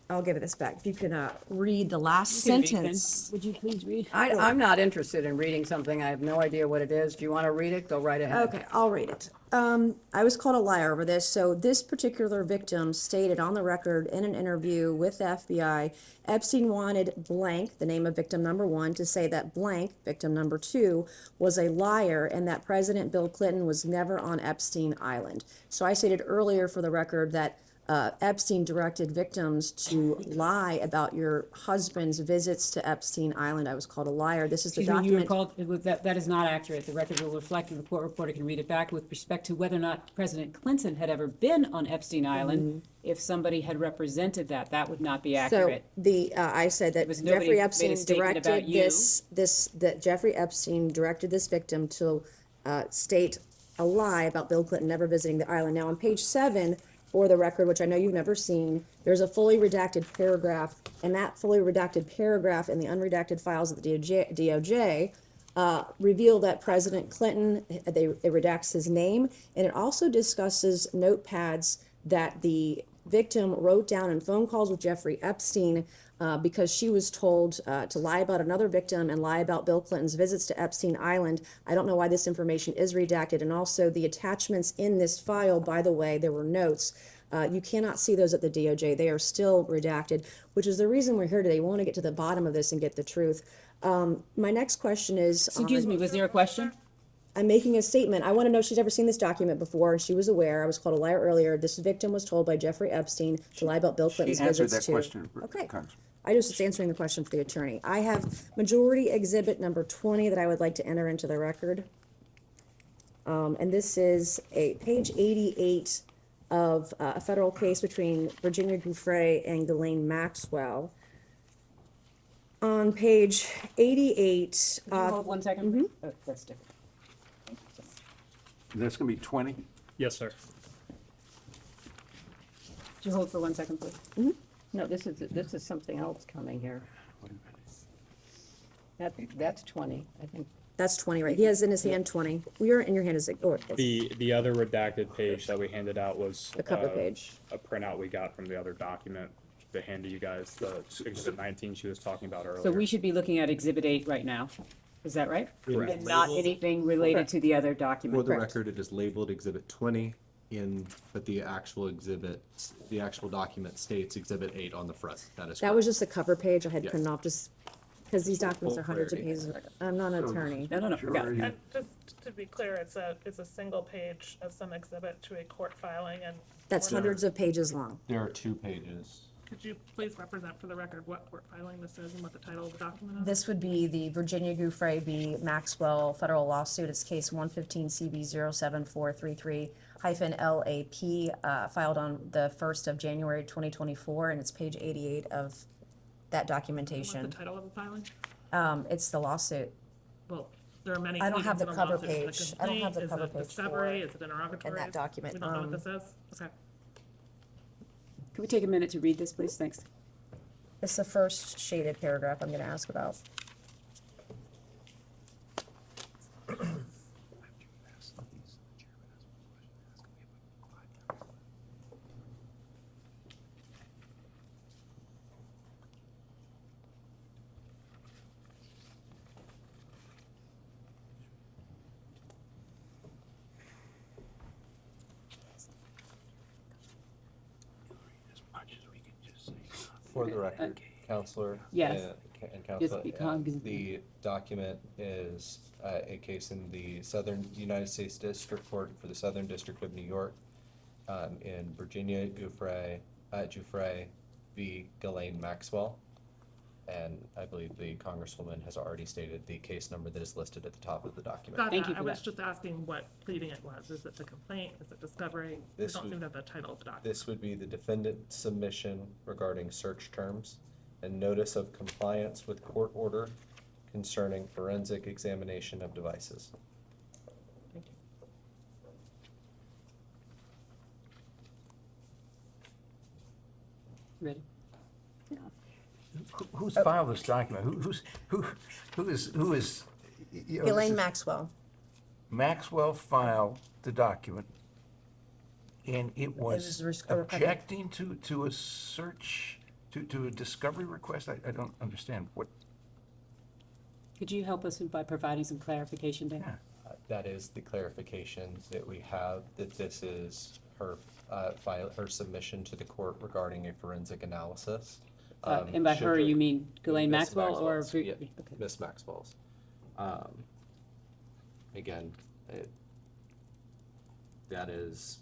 I'll give it this back. If you can read the last You can read, sentence. then. Would you please read? I'm not interested in reading something. I have no idea what it is. If you want to read it, go right ahead. Okay, I'll read it. I was called a liar over this. So this particular victim stated on the record in an interview with the FBI, Epstein wanted blank, the name of victim number 1, to say that blank, victim number 2, was a liar and that President Bill Clinton was never on Epstein Island. So I stated earlier for the record that Epstein directed victims to lie about your husband's visits to Epstein Island. I was called a liar. This is the Excuse me, you were document. called, that is not accurate. The record will reflect, and the court reporter can read it back with respect to whether or not President Clinton had ever been on Epstein Island. If somebody had represented that would not be accurate. So I said that was nobody Jeffrey made a Epstein statement about directed you. that Jeffrey Epstein directed this victim to state a lie about Bill Clinton never visiting the island. Now on page 7, for the record, which I know you've never seen, there's a fully redacted paragraph, and that fully redacted paragraph in the unredacted files of the DOJ reveal that President Clinton, it redacts his name, and it also discusses notepads that the victim wrote down in phone calls with Jeffrey Epstein because she was told to lie about another victim and lie about Bill Clinton's visits to Epstein Island. I don't know why this information is redacted. And also the attachments in this file, by the way, there were notes. You cannot see those at the DOJ. They are still redacted, which is the reason we're here today. We want to get to the bottom of this and get the truth. My next question is... Excuse me, was there a question? I'm making a statement. I want to know if she's ever seen this document before, and she was aware. I was called a liar earlier. This victim was told by Jeffrey Epstein to lie about Bill Clinton's visits to... She answered that question. Okay. Congressman. I just was answering the question for the attorney. I have majority exhibit number 20 that I would like to enter into the record. And this is page 88 of a federal case between Virginia Giuffre and Ghislaine Maxwell. On page 88... Can you hold 1 second? Oh, that's different. That's going to be 20? Yes, sir. Could you hold for 1 second, please? No, this is something else coming here. That's 20, I think. That's 20, right? He has in his hand 20. You're in your hand is The other redacted page that we handed out was the cover page. A printout we got from the other document to hand to you guys, the exhibit 19 she was talking about earlier. So we should be looking at exhibit 8 right now. Is that right? Correct. And not anything related to the other document. For the record, it is labeled Exhibit 20. but the actual exhibit, the actual document states Exhibit 8 on the front. That is That correct. was just the cover page. I had Yes. printed off just, because these documents Full are hundreds of clarity. pages. I'm not an attorney. No, forgot. And just to be clear, it's a single page of some exhibit to a court filing, and That's hundreds of pages long. There are 2 pages. could you please represent for the record what court filing this is and what the title of the document is? This would be the Virginia Gouffre v. Maxwell federal lawsuit. It's case 115 CB 07433-LAP, filed on the 1st of January 2024, and it's page 88 of that What's documentation. the title of the filing? It's the lawsuit. Well, there are many. I don't have pleadings the in a cover lawsuit. Is it page. I don't have the complaint? cover Is it page discovery? for- Is it interrogatory? in that document. We don't know what this is? Okay. Can we take a minute to read this, please? Thanks. It's the first shaded paragraph I'm going to ask about. For the record, Counselor. Yes. And Counselor, Just because- the document is a case in the Southern United States District Court for the Southern District of New York, in Virginia Gouffre v. Ghislaine Maxwell. And I believe the Congresswoman has already stated the case number that is listed at the top of the document. Got Thank that. you for I was that. just asking what pleading it was. Is it the complaint? Is it discovery? We This don't would- seem to have the title of the document. This would be the defendant submission regarding search terms and notice of compliance with court order concerning forensic examination of devices. Thank you. Ready? Who's filed this document? Who is, you know, this Elaine is- Maxwell. Maxwell filed the document, and it was was a request. objecting to a search, to a discovery request? I don't understand what, Could you help us by providing some clarification there? That is the clarification that we have, that this is her her submission to the court regarding a forensic analysis. And by her, you mean Ghislaine Miss Maxwell or? Maxwell's, yeah, Okay. Miss Maxwell's. Again, that is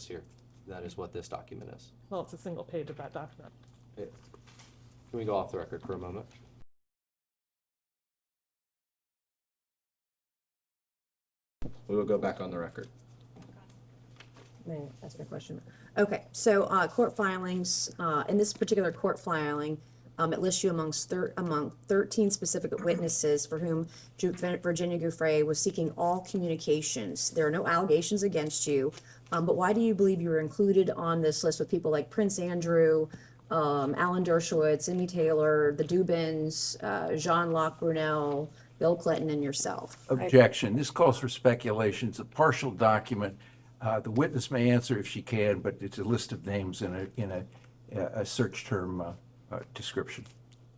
here. That is what this document is. Well, it's a single page of that document. Can we go off the record for a moment? We will go back on the record. That's my question. Okay, so court filings, in this particular court filing, it lists you among 13 specific witnesses for whom Virginia Gouffre was seeking all communications. There are no allegations against you, but why do you believe you were included on this list with people like Prince Andrew, Alan Dershowitz, Amy Taylor, the Dubins, Jean-Luc Brunel, Bill Clinton, and yourself? objection. This calls for speculation. It's a partial document. The witness may answer if she can, but it's a list of names in a search term description.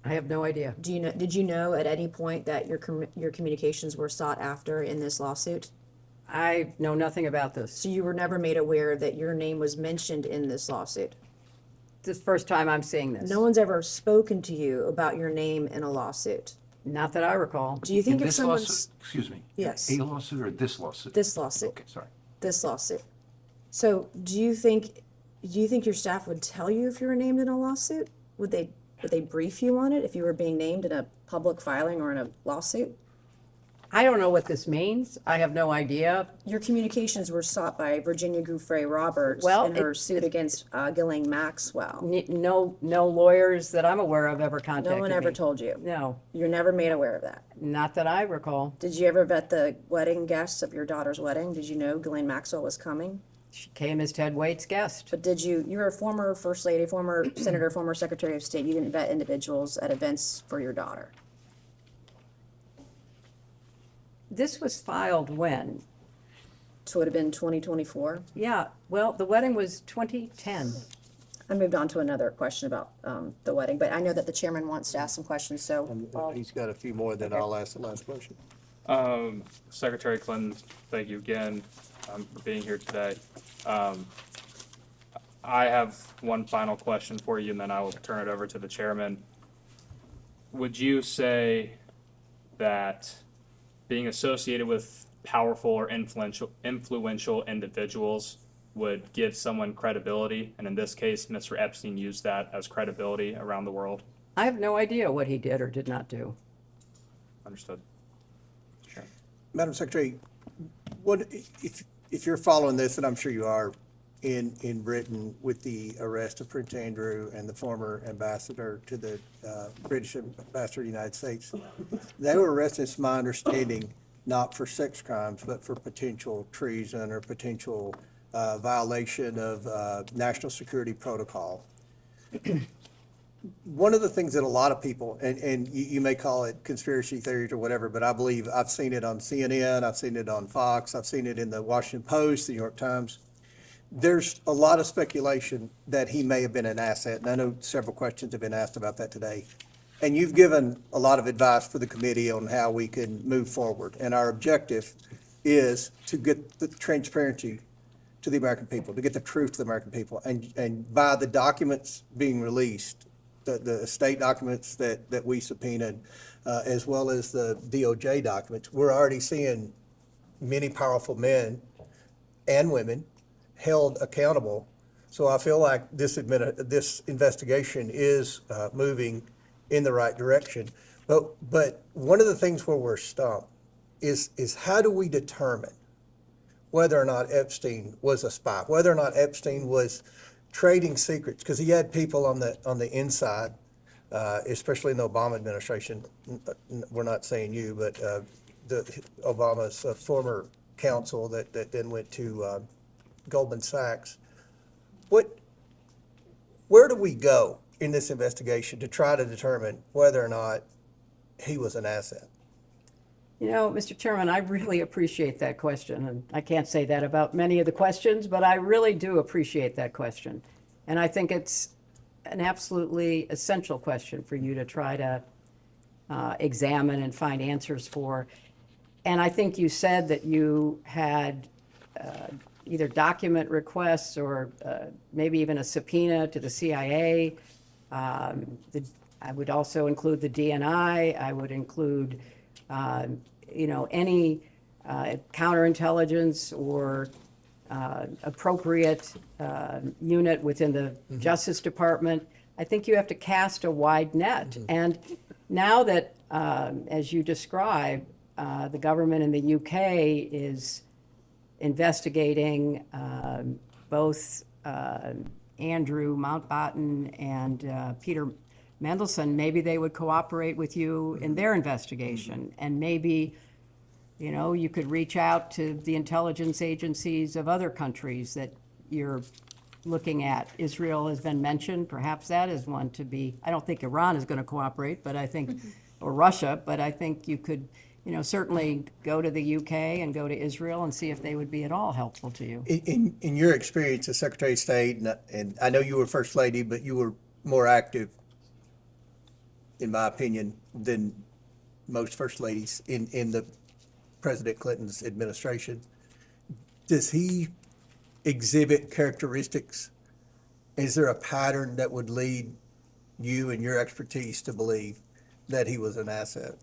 I have no idea. Do you know? Did you know at any point that your communications were sought after in this lawsuit? I know nothing about this. So you were never made aware that your name was mentioned in this lawsuit? This is the first time I'm seeing this. No one's ever spoken to you about your name in a lawsuit? Not that I recall. Do you think In if this lawsuit, someone's... excuse me. Yes. A lawsuit or this lawsuit? This lawsuit. Okay, sorry. This lawsuit. So do you think your staff would tell you if you were named in a lawsuit? Would they brief you on it if you were being named in a public filing or in a lawsuit? I don't know what this means. I have no idea. Your communications were sought by Virginia Gouffre Roberts Well, in her suit against Ghislaine Maxwell. No lawyers that I'm aware of ever contacted me. No one ever told you? No. You're never made aware of that? Not that I recall. Did you ever vet the wedding guests of your daughter's wedding? Did you know Ghislaine Maxwell was coming? She came as Ted Waite's guest. But you were a former First Lady, former Senator, former Secretary of State. You didn't vet individuals at events for your daughter. This was filed when? So it would have been 2024? Yeah, well, the wedding was 2010. I moved on to another question about the wedding, but I know that the chairman wants to ask some questions, so. He's got a few more, then I'll ask the last question. Secretary Clinton, thank you again for being here today. I have one final question for you, and then I will turn it over to the chairman. Would you say that being associated with powerful or influential individuals would give someone credibility? And in this case, Mr. Epstein used that as credibility around the world. I have no idea what he did or did not do. Understood. Sure. Madam Secretary, what, if you're following this, and I'm sure you are, in Britain with the arrest of Prince Andrew and the former ambassador to the British ambassador to the United States, they were arrested, it's my understanding, not for sex crimes, but for potential treason or potential violation of national security protocol. One of the things that a lot of people, and you may call it conspiracy theories or whatever, but I believe I've seen it on CNN, I've seen it on Fox, I've seen it in the Washington Post, the New York Times. There's a lot of speculation that he may have been an asset, and I know several questions have been asked about that today. And you've given a lot of advice for the committee on how we can move forward. And our objective is to get the transparency to the American people, to get the truth to the American people. And by the documents being released, the state documents that we subpoenaed, as well as the DOJ documents, we're already seeing many powerful men and women held accountable. So I feel like this investigation is moving in the right direction. But one of the things where we're stumped is how do we determine whether or not Epstein was a spy, whether or not Epstein was trading secrets, because he had people on the inside, especially in the Obama administration. We're not saying you, but Obama's former counsel that then went to Goldman Sachs. Where do we go in this investigation to try to determine whether or not he was an asset? You know, Mr. Chairman, I really appreciate that question, and I can't say that about many of the questions, but I really do appreciate that question. And I think it's an absolutely essential question for you to try to examine and find answers for. And I think you said that you had either document requests or maybe even a subpoena to the CIA. I would also include the DNI. I would include any counterintelligence or appropriate unit within the Justice Department. I think you have to cast a wide net. And now that, as you describe, the government in the UK is investigating both Andrew Mountbatten and Peter Mendelsohn, maybe they would cooperate with you in their investigation. And maybe, you could reach out to the intelligence agencies of other countries that you're looking at. Israel has been mentioned. Perhaps that is one to be. I don't think Iran is going to cooperate, but I think, or Russia, but I think you could, certainly go to the UK and go to Israel and see if they would be at all helpful to you. In your experience as Secretary of State, and I know you were First Lady, but you were more active, in my opinion, than most First Ladies in the President Clinton's administration. Does he exhibit characteristics? Is there a pattern that would lead you and your expertise to believe that he was an asset?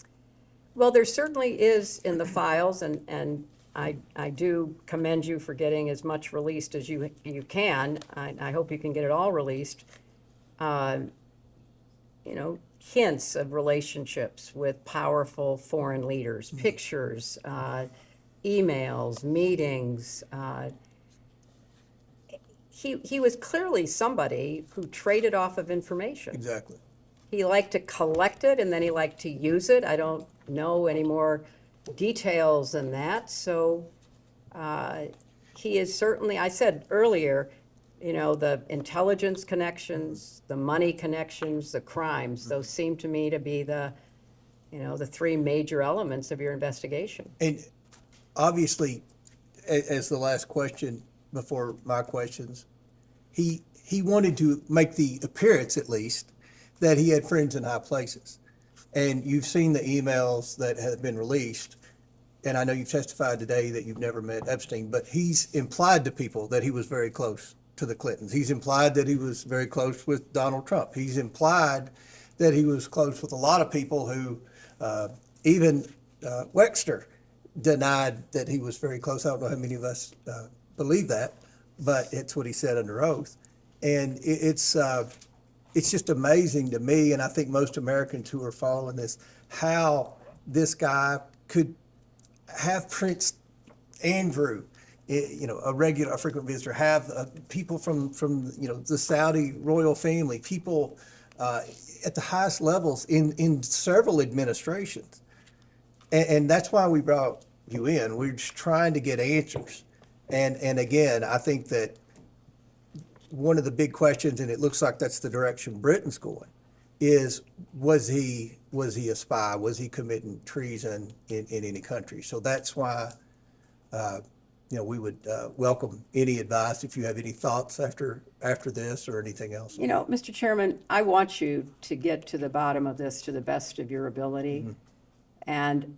Well, there certainly is in the files, and I do commend you for getting as much released as you can. I hope you can get it all released. Hints of relationships with powerful foreign leaders, pictures, emails, meetings. He was clearly somebody who traded off of information. Exactly. He liked to collect it, and then he liked to use it. I don't know any more details than that. So he is certainly, I said earlier, the intelligence connections, the money connections, the crimes, those seem to me to be the three major elements of your investigation. And obviously, as the last question before my questions, he wanted to make the appearance, at least, that he had friends in high places. And you've seen the emails that have been released. and I know you've testified today that you've never met Epstein, but he's implied to people that he was very close to the Clintons. He's implied that he was very close with Donald Trump. He's implied that he was close with a lot of people who, even Wexner denied that he was very close. I don't know how many of us believe that, but it's what he said under oath. And it's just amazing to me, and I think most Americans who are following this, how this guy could have Prince Andrew, a frequent visitor, have people from the Saudi royal family, people at the highest levels in several administrations. And that's why we brought you in. We're just trying to get answers. And again, I think that one of the big questions, and it looks like that's the direction Britain's going, is was he a spy? Was he committing treason in any country? So that's why we would welcome any advice if you have any thoughts after this or anything else. Mr. Chairman, I want you to get to the bottom of this to the best of your ability. Mm-hmm. And,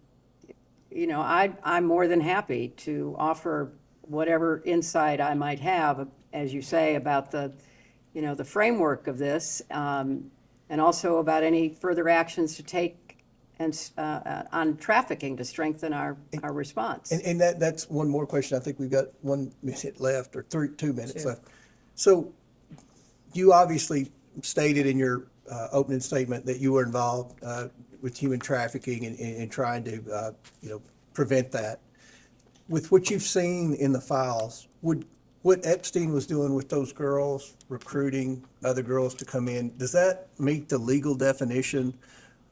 I'm more than happy to offer whatever insight I might have, as you say, about the framework of this, and also about any further actions to take on trafficking to strengthen our response. And that's one more question. I think we've got 1 minute left, or 2 minutes left. So you obviously stated in your opening statement that you were involved with human trafficking and trying to prevent that. With what you've seen in the files, what Epstein was doing with those girls, recruiting other girls to come in, does that meet the legal definition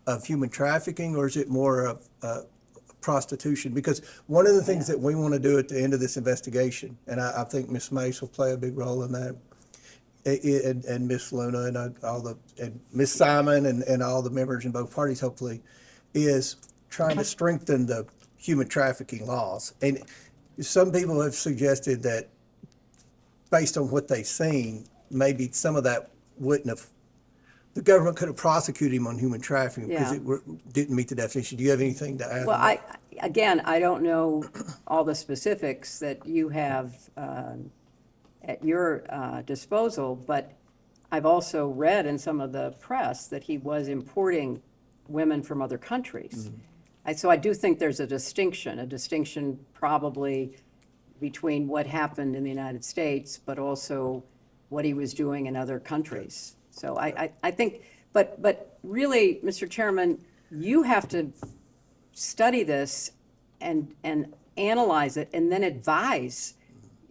of human trafficking, or is it more of prostitution? Because one of the things that we want to do at the end of this investigation, and I think Ms. Mace will play a big role in that, and Ms. Luna and Ms. Simon and all the members in both parties, hopefully, is trying to strengthen the human trafficking laws. And some people have suggested that based on what they've seen, maybe some of that wouldn't have, the government could have prosecuted him on human trafficking because it didn't meet the definition. Do you have anything to add? Well, I don't know all the specifics that you have at your disposal, but I've also read in some of the press that he was importing women from other countries. Mm-hmm. So I do think there's a distinction probably between what happened in the United States, but also what he was doing in other countries. So I think, but really, Mr. Chairman, you have to study this and analyze it and then advise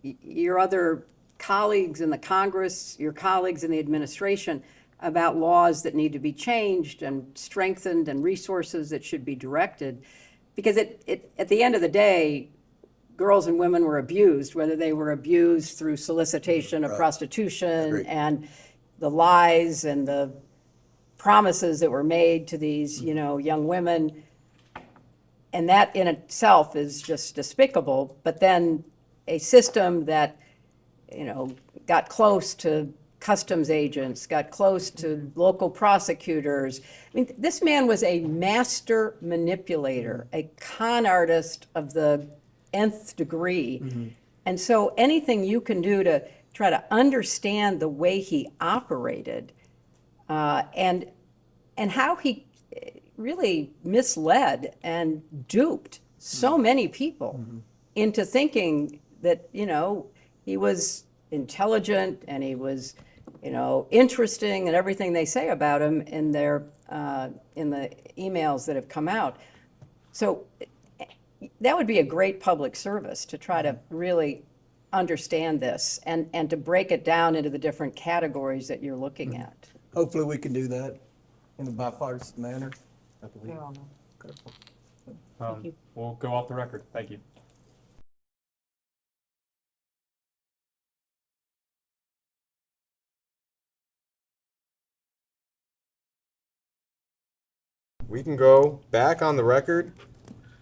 your other colleagues in the Congress, your colleagues in the administration about laws that need to be changed and strengthened and resources that should be directed. Because at the end of the day, girls and women were abused, whether they were abused through solicitation of prostitution and the lies and the promises that were made to these, young women. And that in itself is just despicable. But then a system that, got close to customs agents, got close to local prosecutors. I mean, this man was a master manipulator, a con artist of the nth degree. Mm-hmm. And so anything you can do to try to understand the way he operated and how he really misled and duped so many people into thinking that, he was intelligent and he was, interesting and everything they say about him in their in the emails that have come out. So that would be a great public service to try to really understand this and to break it down into the different categories that you're looking at. Hopefully we can do that in a bipartisan manner. I believe. Thank you. We'll go off the record. Thank you. We can go back on the record.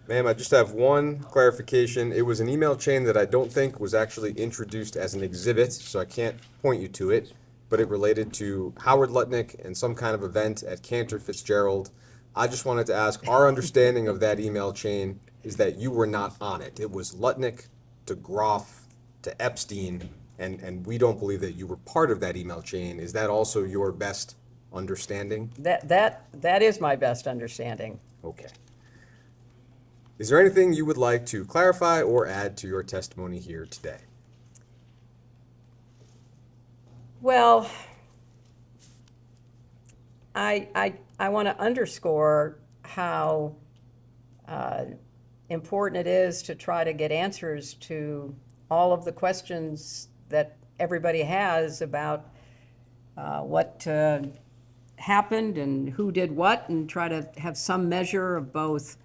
Ma'am, I just have one clarification. It was an email chain that I don't think was actually introduced as an exhibit, so I can't point you to it, but it related to Howard Lutnick and some kind of event at Cantor Fitzgerald. I just wanted to ask our understanding of that email chain is that you were not on it. It was Lutnick to Groff to Epstein, and we don't believe that you were part of that email chain. Is that also your best understanding? That is my best understanding. Okay. Is there anything you would like to clarify or add to your testimony here today? Well, I want to underscore how important it is to try to get answers to all of the questions that everybody has about what happened and who did what, and try to have some measure of both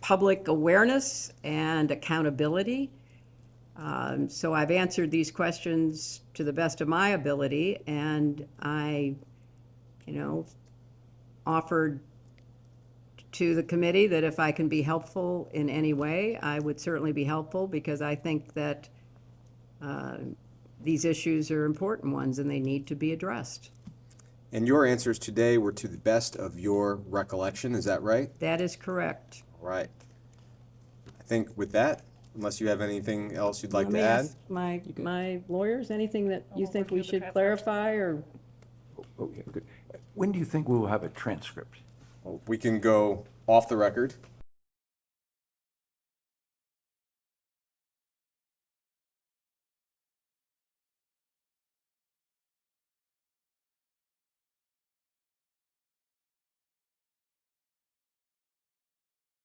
public awareness and accountability. So I've answered these questions to the best of my ability, and I, offered to the committee that if I can be helpful in any way, I would certainly be helpful, because I think that these issues are important ones and they need to be addressed. And your answers today were to the best of your recollection, is that right? That is correct. All right. I think with that, unless you have anything else you'd like Let me to add? ask my lawyers, anything that you think we should clarify, or? Okay, good. When do you think we will have a transcript? We can go off the record